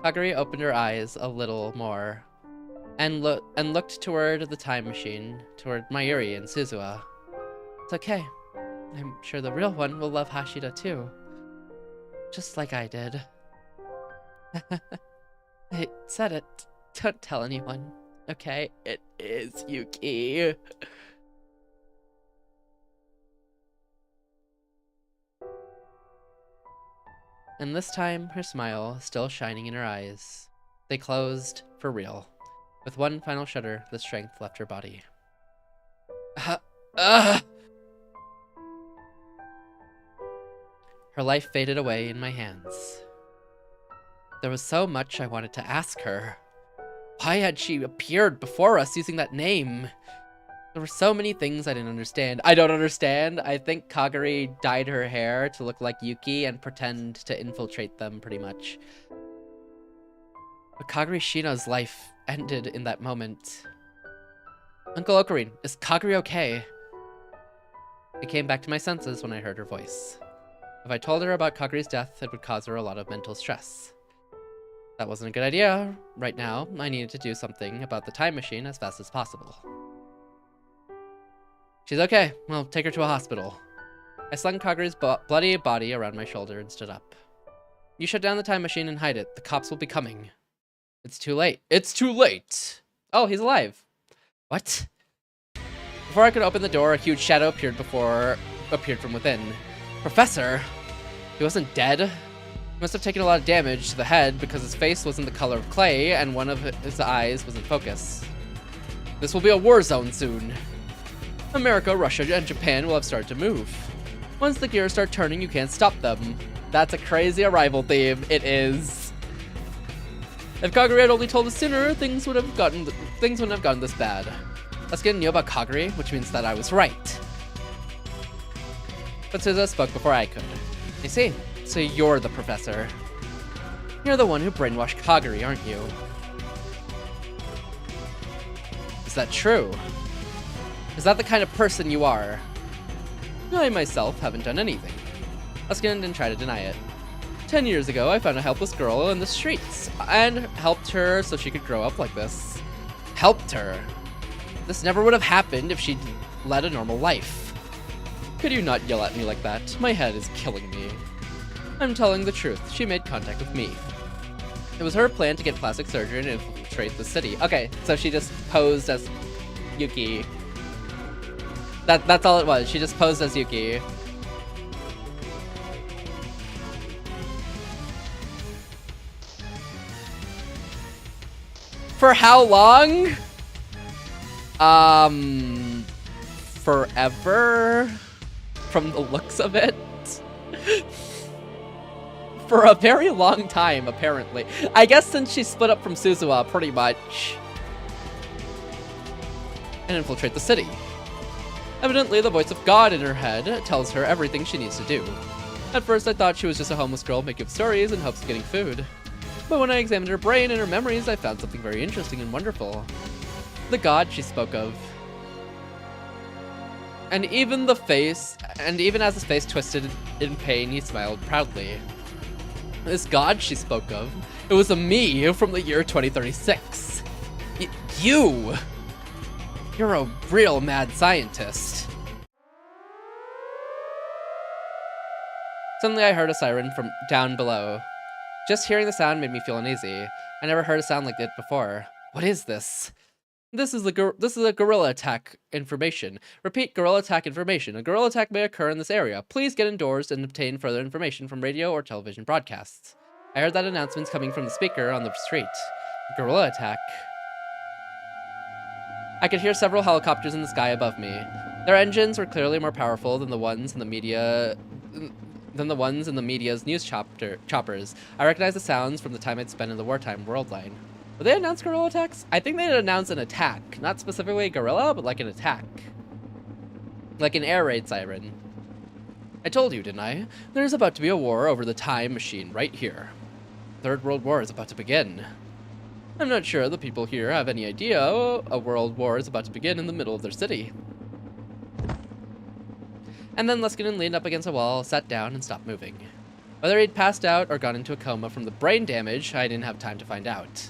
Kagari opened her eyes a little more and looked toward the time machine, toward Mayuri and Suzuha. It's okay. I'm sure the real one will love Hashida too. Just like I did. I said it. Don't tell anyone. Okay? It is Yuki. And this time, her smile still shining in her eyes. They closed for real. With one final shudder, the strength left her body. Her life faded away in my hands. There was so much I wanted to ask her. Why had she appeared before us using that name? There were so many things I didn't understand. I don't understand. I think Kagari dyed her hair to look like Yuki and pretend to infiltrate them, pretty much. But Kagari Shina's life ended in that moment. Uncle Ocarine, is Kagari okay? I came back to my senses when I heard her voice. If I told her about Kagari's death, it would cause her a lot of mental stress. That wasn't a good idea. Right now, I needed to do something about the time machine as fast as possible. She's okay. Well, take her to a hospital. I slung Kagari's bloody body around my shoulder and stood up. You shut down the time machine and hide it. The cops will be coming. It's too late. It's too late! Oh, he's alive. What? Before I could open the door, a huge shadow appeared from within. Professor? He wasn't dead. He must have taken a lot of damage to the head because his face wasn't the color of clay and one of his eyes was in focus. This will be a war zone soon. America, Russia, and Japan will have started to move. Once the gears start turning, you can't stop them. That's a crazy arrival theme. It is. If Kagari had only told us sooner, things wouldn't have gotten this bad. Asuka knew about Kagari, which means that I was right. But Suza spoke before I could. You see, so you're the professor. You're the one who brainwashed Kagari, aren't you? Is that true? Is that the kind of person you are? I myself haven't done anything. Asuka didn't try to deny it. 10 years ago, I found a helpless girl in the streets and helped her so she could grow up like this. Helped her? This never would have happened if she'd led a normal life. Could you not yell at me like that? My head is killing me. I'm telling the truth. She made contact with me. It was her plan to get plastic surgery and infiltrate the city. Okay, so she just posed as Yuki. That's all it was. She just posed as Yuki. For how long? Forever? From the looks of it? For a very long time, apparently. I guess since she split up from Suzuha, pretty much. And infiltrate the city. Evidently, the voice of God in her head tells her everything she needs to do. At first, I thought she was just a homeless girl making up stories in hopes of getting food. But when I examined her brain and her memories, I found something very interesting and wonderful. The God she spoke of. And even as his face twisted in pain, he smiled proudly. This God she spoke of, it was a me from the year 2036. You! You're a real mad scientist. Suddenly I heard a siren from down below. Just hearing the sound made me feel uneasy. I never heard a sound like it before. What is this? This is a guerrilla attack information. Repeat, guerrilla attack information. A guerrilla attack may occur in this area. Please get indoors and obtain further information from radio or television broadcasts. I heard that announcements coming from the speaker on the street. Guerrilla attack. I could hear several helicopters in the sky above me. Their engines were clearly more powerful than the ones in the media's news choppers. I recognized the sounds from the time I'd spent in the wartime world line. Would they announce guerrilla attacks? I think they'd announce an attack. Not specifically a guerrilla, but like an attack. Like an air raid siren. I told you, didn't I? There's about to be a war over the time machine right here. Third World War is about to begin. I'm not sure the people here have any idea a world war is about to begin in the middle of their city. And then Leskinen leaned up against a wall, sat down, and stopped moving. Whether he'd passed out or gone into a coma from the brain damage, I didn't have time to find out.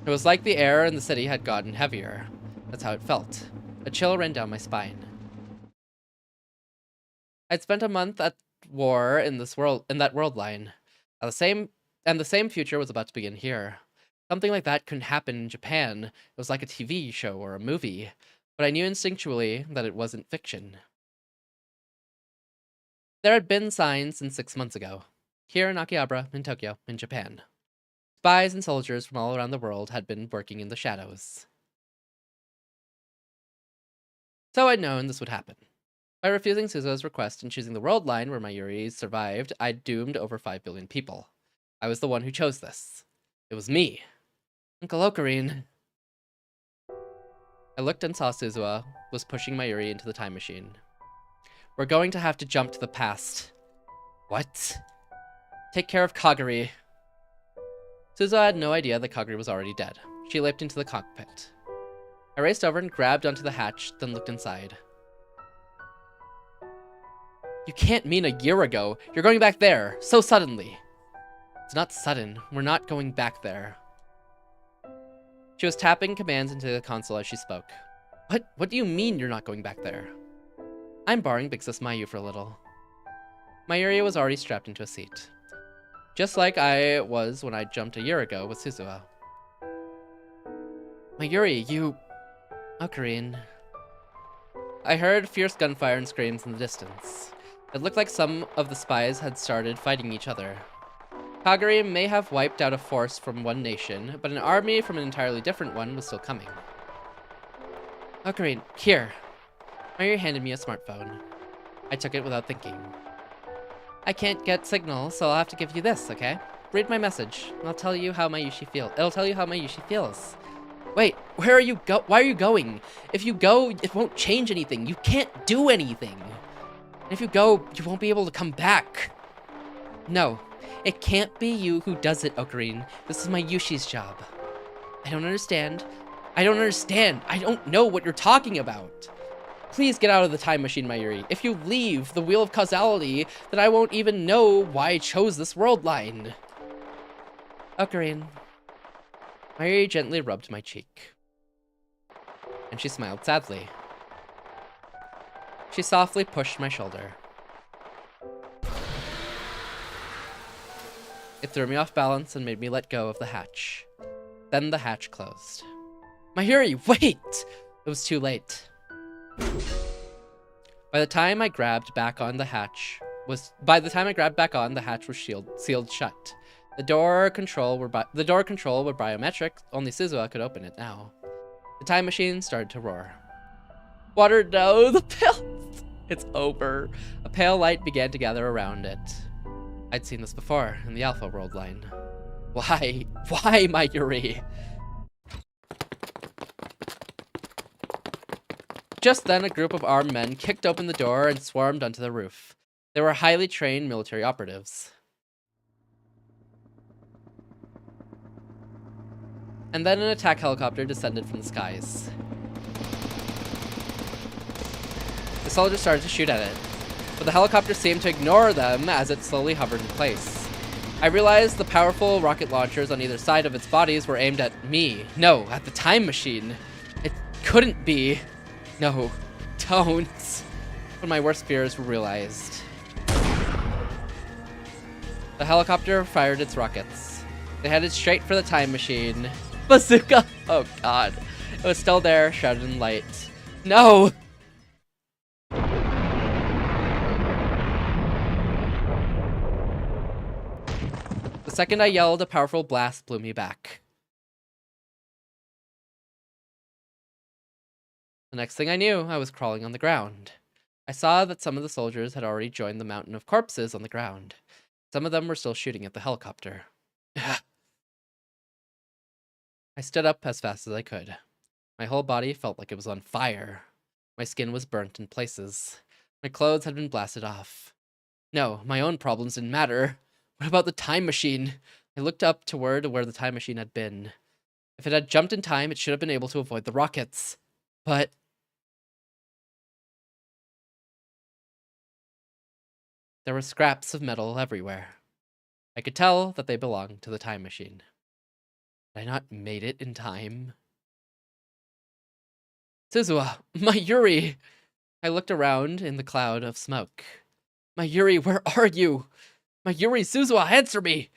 It was like the air in the city had gotten heavier. That's how it felt. A chill ran down my spine. I'd spent a month at war in that world line. The same future was about to begin here. Something like that couldn't happen in Japan. It was like a TV show or a movie. But I knew instinctually that it wasn't fiction. There had been signs since 6 months ago. Here in Akihabara, in Tokyo, in Japan. Spies and soldiers from all around the world had been working in the shadows. So I'd known this would happen. By refusing Suzuha's request and choosing the world line where Mayuri survived, I'd doomed over 5 billion people. I was the one who chose this. It was me. Uncle Ocarine. I looked and saw Suzuha was pushing Mayuri into the time machine. We're going to have to jump to the past. What? Take care of Kagari. Suzuha had no idea that Kagari was already dead. She leaped into the cockpit. I raced over and grabbed onto the hatch, then looked inside. You can't mean a year ago. You're going back there, so suddenly. It's not sudden. We're not going back there. She was tapping commands into the console as she spoke. What do you mean you're not going back there? I'm borrowing Big Sis Mayu for a little. Mayuri was already strapped into a seat. Just like I was when I jumped a year ago with Suzuha. Mayuri, you... Ocarine. I heard fierce gunfire and screams in the distance. It looked like some of the spies had started fighting each other. Kagari may have wiped out a force from one nation, but an army from an entirely different one was still coming. Ocarine, here. Mayuri handed me a smartphone. I took it without thinking. I can't get signal, so I'll have to give you this, okay? Read my message. I'll tell you how Mayushi feels. It'll tell you how Mayushi feels. Wait, where are you why are you going? If you go, it won't change anything. You can't do anything. And if you go, you won't be able to come back. No, it can't be you who does it, Ocarine. This is Mayushi's job. I don't understand. I don't understand. I don't know what you're talking about. Please get out of the time machine, Mayuri. If you leave the wheel of causality, then I won't even know why I chose this world line. Ocarine. Mayuri gently rubbed my cheek. And she smiled sadly. She softly pushed my shoulder. It threw me off balance and made me let go of the hatch. Then the hatch closed. Mayuri, wait! It was too late. By the time I grabbed back on, the hatch was sealed shut. The door control were biometric. Only Suzuha could open it now. The time machine started to roar. Water, no, the pale. It's over. A pale light began to gather around it. I'd seen this before in the Alpha world line. Why, Mayuri? Just then, a group of armed men kicked open the door and swarmed onto the roof. They were highly trained military operatives. And then an attack helicopter descended from the skies. The soldiers started to shoot at it, but the helicopter seemed to ignore them as it slowly hovered in place. I realized the powerful rocket launchers on either side of its bodies were aimed at me. No, at the time machine. It couldn't be. No, don't. When my worst fears were realized. The helicopter fired its rockets. They headed straight for the time machine. Bazooka! Oh god. It was still there, shrouded in light. No! The second I yelled, a powerful blast blew me back. The next thing I knew, I was crawling on the ground. I saw that some of the soldiers had already joined the mountain of corpses on the ground. Some of them were still shooting at the helicopter. I stood up as fast as I could. My whole body felt like it was on fire. My skin was burnt in places. My clothes had been blasted off. No, my own problems didn't matter. What about the time machine? I looked up toward where the time machine had been. If it had jumped in time, it should have been able to avoid the rockets. But... there were scraps of metal everywhere. I could tell that they belonged to the time machine. Had I not made it in time? Suzuha! Mayuri! I looked around in the cloud of smoke. Mayuri, where are you? Mayuri, Suzuha, answer me!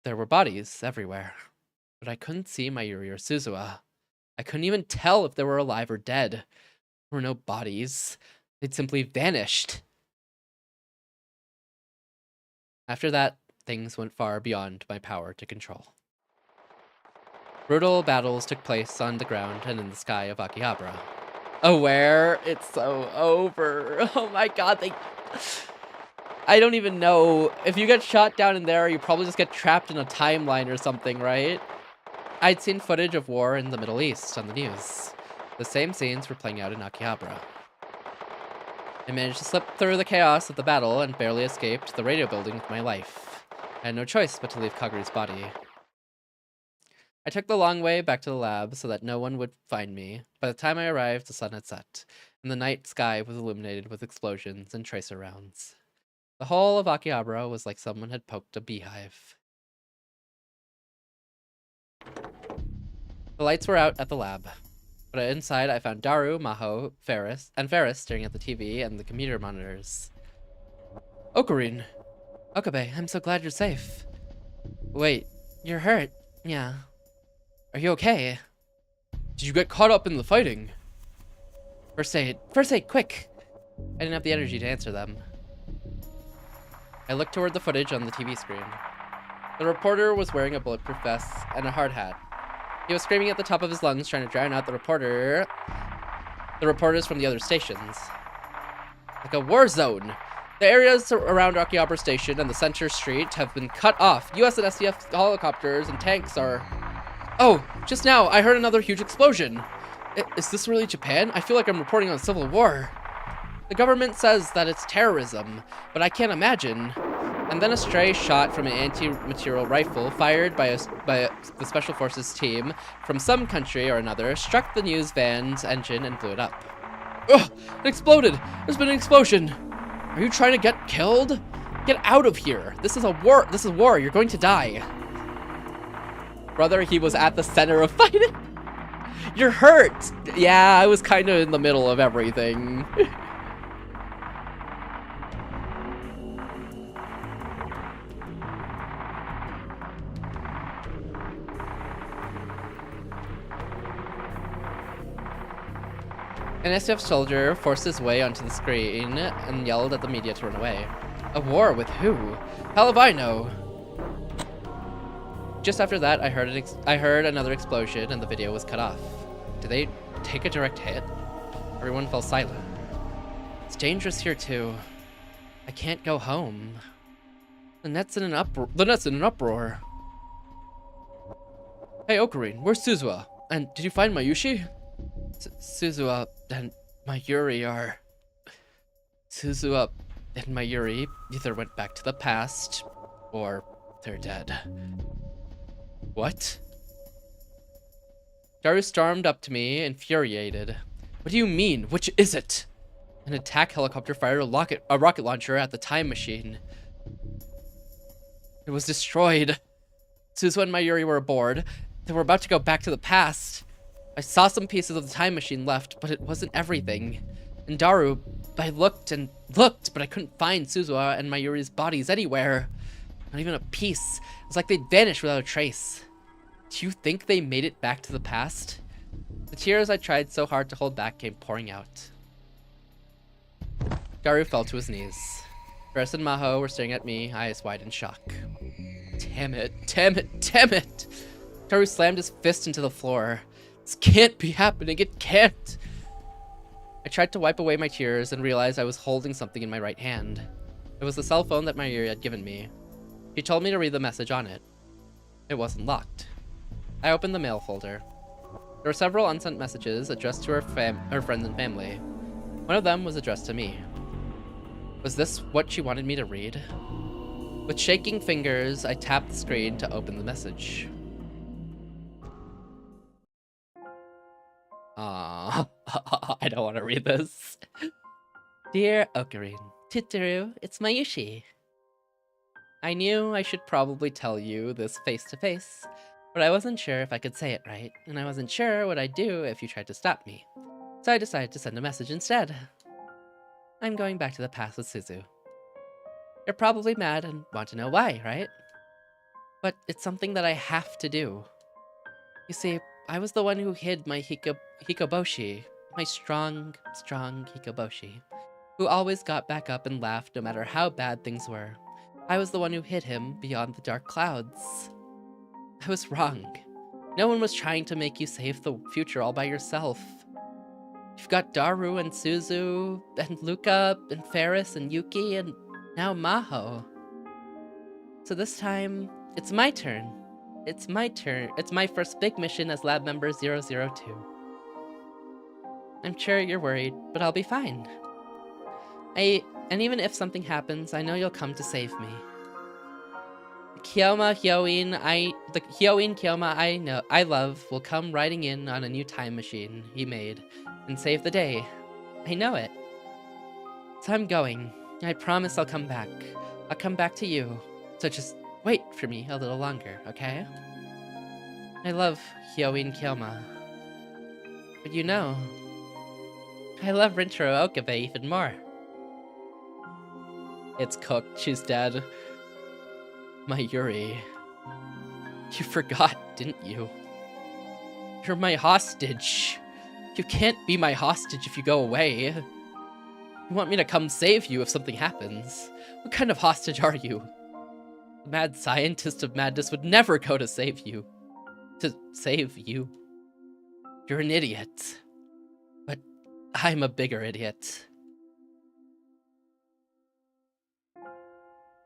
There were bodies everywhere, but I couldn't see Mayuri or Suzuha. I couldn't even tell if they were alive or dead. There were no bodies. They'd simply vanished. After that, things went far beyond my power to control. Brutal battles took place on the ground and in the sky of Akihabara. Aware, it's so over. Oh my god, I don't even know. If you get shot down in there, you probably just get trapped in a timeline or something, right? I'd seen footage of war in the Middle East on the news. The same scenes were playing out in Akihabara. I managed to slip through the chaos of the battle and barely escaped the radio building with my life. I had no choice but to leave Kaguri's body. I took the long way back to the lab so that no one would find me. By the time I arrived, the sun had set, and the night sky was illuminated with explosions and tracer rounds. The whole of Akihabara was like someone had poked a beehive. The lights were out at the lab, but inside I found Daru, Maho, Ferris staring at the TV and the computer monitors. Ocarine! Okabe, I'm so glad you're safe. Wait, you're hurt? Yeah. Are you okay? Did you get caught up in the fighting? First aid, quick! I didn't have the energy to answer them. I looked toward the footage on the TV screen. The reporter was wearing a bulletproof vest and a hard hat. He was screaming at the top of his lungs, trying to drown out the reporters from the other stations. Like a war zone. The areas around Akihabara Station and the center street have been cut off. US and SDF helicopters and tanks are... Oh, just now, I heard another huge explosion. Is this really Japan? I feel like I'm reporting on a civil war. The government says that it's terrorism, but I can't imagine. And then a stray shot from an anti-material rifle fired by the Special Forces team from some country or another struck the news van's engine and blew it up. Ugh! It exploded! There's been an explosion! Are you trying to get killed? Get out of here! This is a war! This is war! You're going to die! Brother, he was at the center of fighting! You're hurt! Yeah, I was kind of in the middle of everything. An SDF soldier forced his way onto the screen and yelled at the media to run away. A war with who? Hell if I know! Just after that, I heard another explosion and the video was cut off. Did they take a direct hit? Everyone fell silent. It's dangerous here too. I can't go home. The net's in an uproar. Hey Ocarine, where's Suzuha? And did you find Mayushi? Suzuha and Mayuri are... Suzuha and Mayuri either went back to the past, or they're dead. What? Daru stormed up to me, infuriated. What do you mean? Which is it? An attack helicopter fired a rocket launcher at the time machine. It was destroyed. Suzuha and Mayuri were aboard. They were about to go back to the past. I saw some pieces of the time machine left, but it wasn't everything. And Daru, I looked and looked, but I couldn't find Suzuha and Mayuri's bodies anywhere. Not even a piece. It was like they'd vanished without a trace. Do you think they made it back to the past? The tears I tried so hard to hold back came pouring out. Daru fell to his knees. Ferris and Maho were staring at me, eyes wide in shock. Damn it, damn it, damn it! Daru slammed his fist into the floor. This can't be happening, it can't! I tried to wipe away my tears and realized I was holding something in my right hand. It was the cell phone that Mayuri had given me. He told me to read the message on it. It wasn't locked. I opened the mail folder. There were several unsent messages addressed to her friends and family. One of them was addressed to me. Was this what she wanted me to read? With shaking fingers, I tapped the screen to open the message. Aww, I don't want to read this. Dear Ocarine, Titeru, it's Mayushi. I knew I should probably tell you this face to face, but I wasn't sure if I could say it right, and I wasn't sure what I'd do if you tried to stop me. So I decided to send a message instead. I'm going back to the past with Suzu. You're probably mad and want to know why, right? But it's something that I have to do. You see, I was the one who hid my Hikoboshi, my strong Hikoboshi, who always got back up and laughed no matter how bad things were. I was the one who hid him beyond the dark clouds. I was wrong. No one was trying to make you save the future all by yourself. You've got Daru and Suzu, and Luca, and Ferris, and Yuki, and now Maho. So this time, it's my turn. It's my turn. It's my first big mission as lab member 002. I'm sure you're worried, but I'll be fine. And even if something happens, I know you'll come to save me. The Hyoin Kyoma I love will come riding in on a new time machine he made and save the day. I know it. So I'm going. I promise I'll come back. I'll come back to you. So just wait for me a little longer, okay? I love Hyoin Kyoma. But you know, I love Rintaro Okabe even more. It's cooked. She's dead. My Yuri. You forgot, didn't you? You're my hostage. You can't be my hostage if you go away. You want me to come save you if something happens. What kind of hostage are you? The mad scientist of madness would never go to save you. To save you. You're an idiot. But I'm a bigger idiot.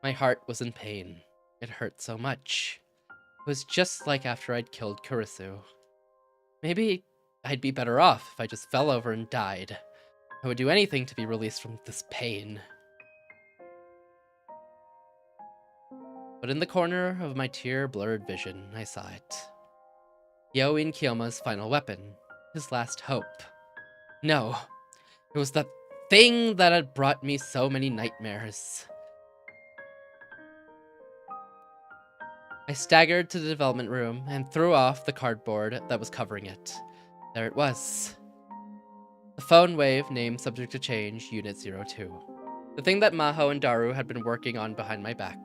My heart was in pain. It hurt so much. It was just like after I'd killed Kurisu. Maybe I'd be better off if I just fell over and died. I would do anything to be released from this pain. But in the corner of my tear-blurred vision, I saw it. Hyoin Kyoma's final weapon. His last hope. No. It was the thing that had brought me so many nightmares. I staggered to the development room and threw off the cardboard that was covering it. There it was. The phone wave name subject to change, Unit 02. The thing that Maho and Daru had been working on behind my back.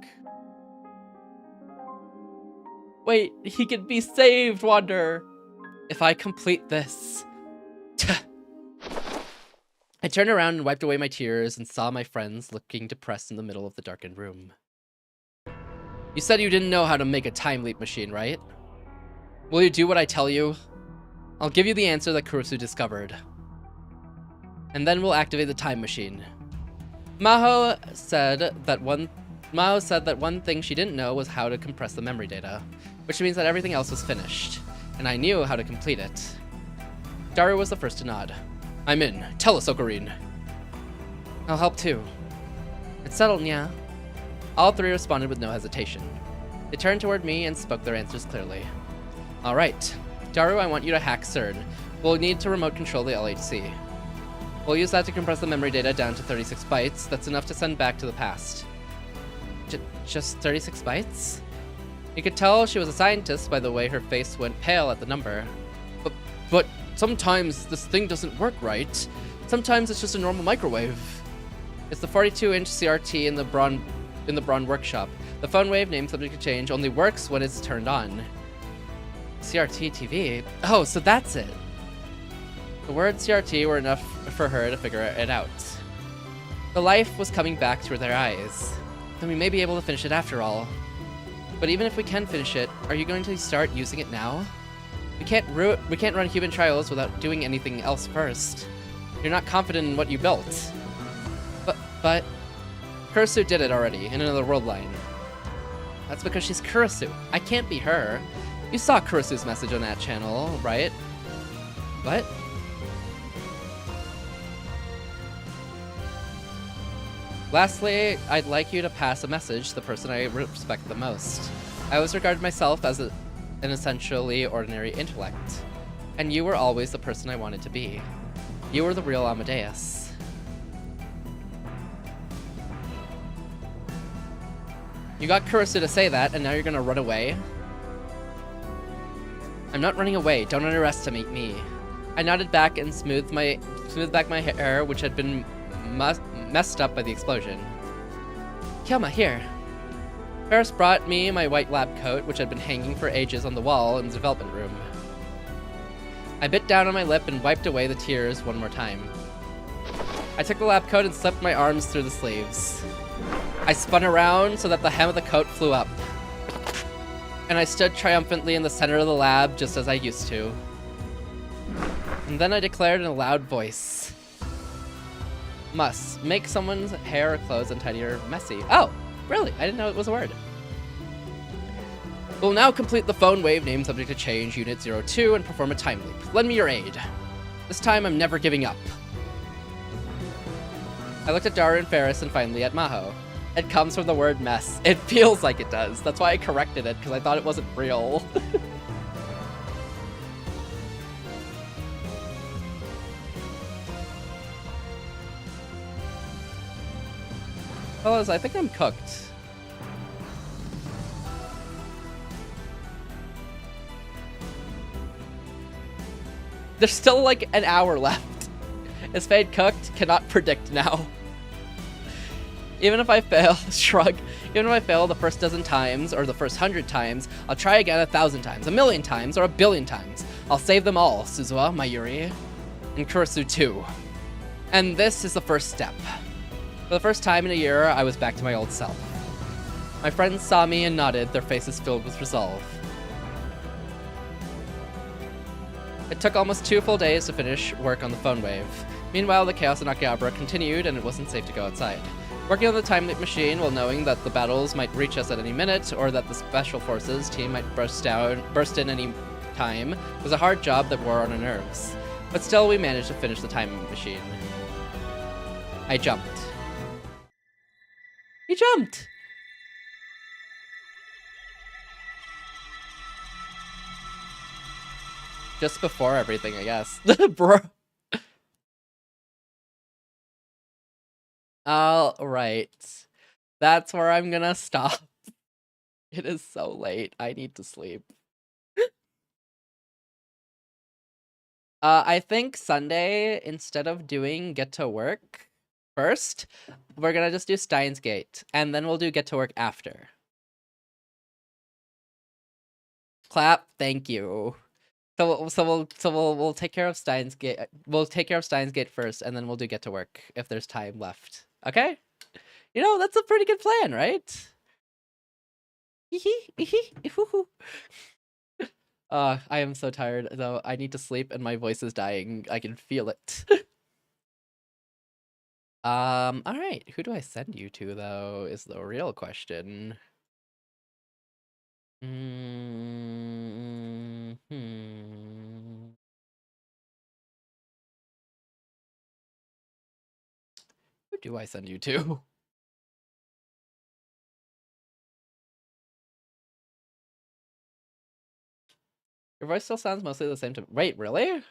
Wait, he can be saved, Wanderer! If I complete this. I turned around and wiped away my tears and saw my friends looking depressed in the middle of the darkened room. You said you didn't know how to make a time leap machine, right? Will you do what I tell you? I'll give you the answer that Kurisu discovered. And then we'll activate the time machine. Maho said that one thing she didn't know was how to compress the memory data, which means that everything else was finished, and I knew how to complete it. Daru was the first to nod. I'm in. Tell us, Ocarine. I'll help too. It's settled, yeah. All three responded with no hesitation. They turned toward me and spoke their answers clearly. All right. Daru, I want you to hack CERN. We'll need to remote control the LHC. We'll use that to compress the memory data down to 36 bytes. That's enough to send back to the past. Just 36 bytes? You could tell she was a scientist by the way her face went pale at the number. But sometimes this thing doesn't work right. Sometimes it's just a normal microwave. It's the 42-inch CRT in the Braun workshop. The phone wave name subject to change only works when it's turned on. CRT TV? Oh, so that's it. The words CRT were enough for her to figure it out. The life was coming back to their eyes. Then we may be able to finish it after all. But even if we can finish it, are you going to start using it now? We can't run human trials without doing anything else first. You're not confident in what you built. But Kurisu did it already in another world line. That's because she's Kurisu. I can't be her. You saw Kurisu's message on that channel, right? What? Lastly, I'd like you to pass a message to the person I respect the most. I always regarded myself as an essentially ordinary intellect, and you were always the person I wanted to be. You were the real Amadeus. You got Kurisu to say that, and now you're gonna run away? I'm not running away. Don't underestimate me. I nodded back and smoothed back my hair, which had been messed up by the explosion. Kyoma, here. Ferris brought me my white lab coat, which had been hanging for ages on the wall in the development room. I bit down on my lip and wiped away the tears one more time. I took the lab coat and slipped my arms through the sleeves. I spun around so that the hem of the coat flew up. And I stood triumphantly in the center of the lab, just as I used to. And then I declared in a loud voice. Must make someone's hair or clothes untidy or messy. Oh, really? I didn't know it was a word. We'll now complete the phone wave name subject to change, Unit 02, and perform a time leap. Lend me your aid. This time I'm never giving up. I looked at Dara and Ferris and finally at Maho. It comes from the word mess. It feels like it does. That's why I corrected it, because I thought it wasn't real. Fellas, I think I'm cooked. There's still like an hour left. Is Fade cooked? Cannot predict now. Even if I fail, shrug. Even if I fail the first dozen times, or the first 100 times, I'll try again 1,000 times, 1,000,000 times, or 1,000,000,000 times. I'll save them all, Suzuha, Mayuri, and Kurisu too. And this is the first step. For the first time in a year, I was back to my old self. My friends saw me and nodded, their faces filled with resolve. It took almost 2 full days to finish work on the phone wave. Meanwhile, the chaos in Akihabara continued, and it wasn't safe to go outside. Working on the time leap machine while knowing that the battles might reach us at any minute, or that the special forces team might burst in any time, was a hard job that wore on our nerves. But still, we managed to finish the time machine. I jumped. He jumped! Just before everything, I guess. Bro. Alright. That's where I'm gonna stop. It is so late. I need to sleep. I think Sunday, instead of doing Get to Work first, we're gonna just do Steins Gate, and then we'll do Get to Work after. Clap, thank you. So we'll take care of Steins Gate. We'll take care of Steins Gate first, and then we'll do Get to Work if there's time left. Okay? You know, that's a pretty good plan, right? I am so tired, though. I need to sleep, and my voice is dying. I can feel it. Alright. Who do I send you to, though, is the real question. Who do I send you to? Your voice still sounds mostly the same to me. Wait, really?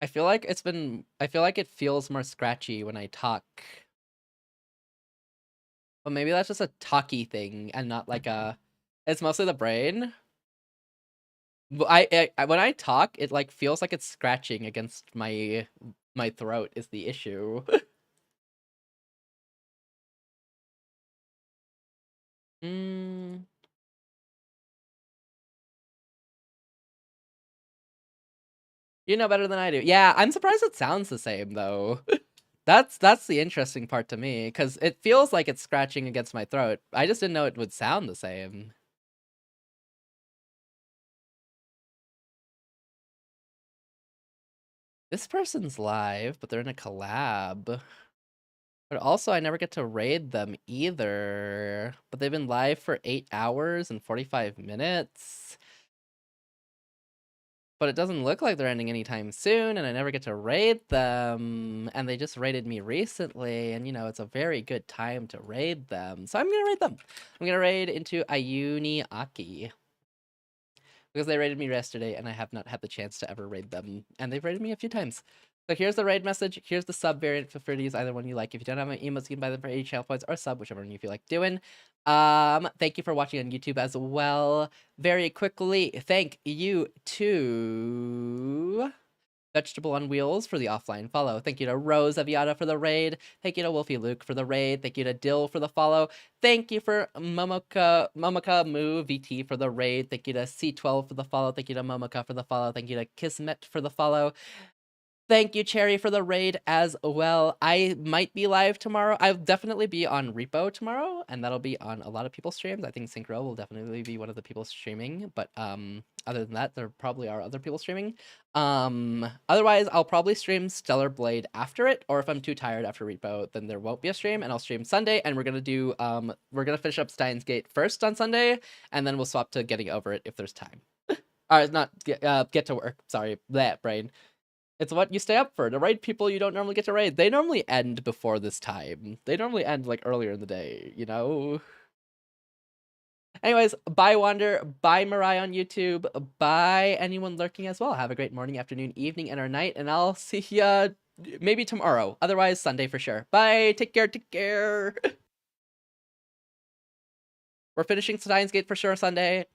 I feel like it feels more scratchy when I talk. But maybe that's just a talky thing and not like a... It's mostly the brain. When I talk, it like feels like it's scratching against my throat is the issue. You know better than I do. Yeah, I'm surprised it sounds the same though. That's the interesting part to me, because it feels like it's scratching against my throat. I just didn't know it would sound the same. This person's live, but they're in a collab. But also, I never get to raid them either. But they've been live for 8 hours and 45 minutes. But it doesn't look like they're ending anytime soon, and I never get to raid them. And they just raided me recently, and you know, it's a very good time to raid them. So I'm gonna raid them. I'm gonna raid into Ayuni Aki. Because they raided me yesterday, and I have not had the chance to ever raid them. And they've raided me a few times. So here's the raid message. Here's the sub variant. Feel free to use either one you like. If you don't have my emotes, you can buy them for 80 channel points or sub, whichever one you feel like doing. Thank you for watching on YouTube as well. Very quickly, thank you to Vegetable on Wheels for the offline follow. Thank you to Rose Aviata for the raid. Thank you to Wolfie Luke for the raid. Thank you to Dill for the follow. Thank you for Momoka Moo VT for the raid. Thank you to C12 for the follow. Thank you to Momoka for the follow. Thank you to Kismet for the follow. Thank you, Cherry, for the raid as well. I might be live tomorrow. I'll definitely be on Repo tomorrow, and that'll be on a lot of people's streams. I think Synchro will definitely be one of the people streaming, but other than that, there probably are other people streaming. Otherwise, I'll probably stream Stellar Blade after it, or if I'm too tired after Repo, then there won't be a stream, and I'll stream Sunday, and we're gonna finish up Steins Gate first on Sunday, and then we'll swap to Getting Over It if there's time. Not get to work. Sorry, that brain. It's what you stay up for. To raid people you don't normally get to raid. They normally end before this time. They normally end like earlier in the day, you know? Anyways, bye Wander, bye Mariah on YouTube, bye anyone lurking as well. Have a great morning, afternoon, evening, and or night, and I'll see ya maybe tomorrow. Otherwise, Sunday for sure. Bye, take care, take care. We're finishing Steins Gate for sure Sunday.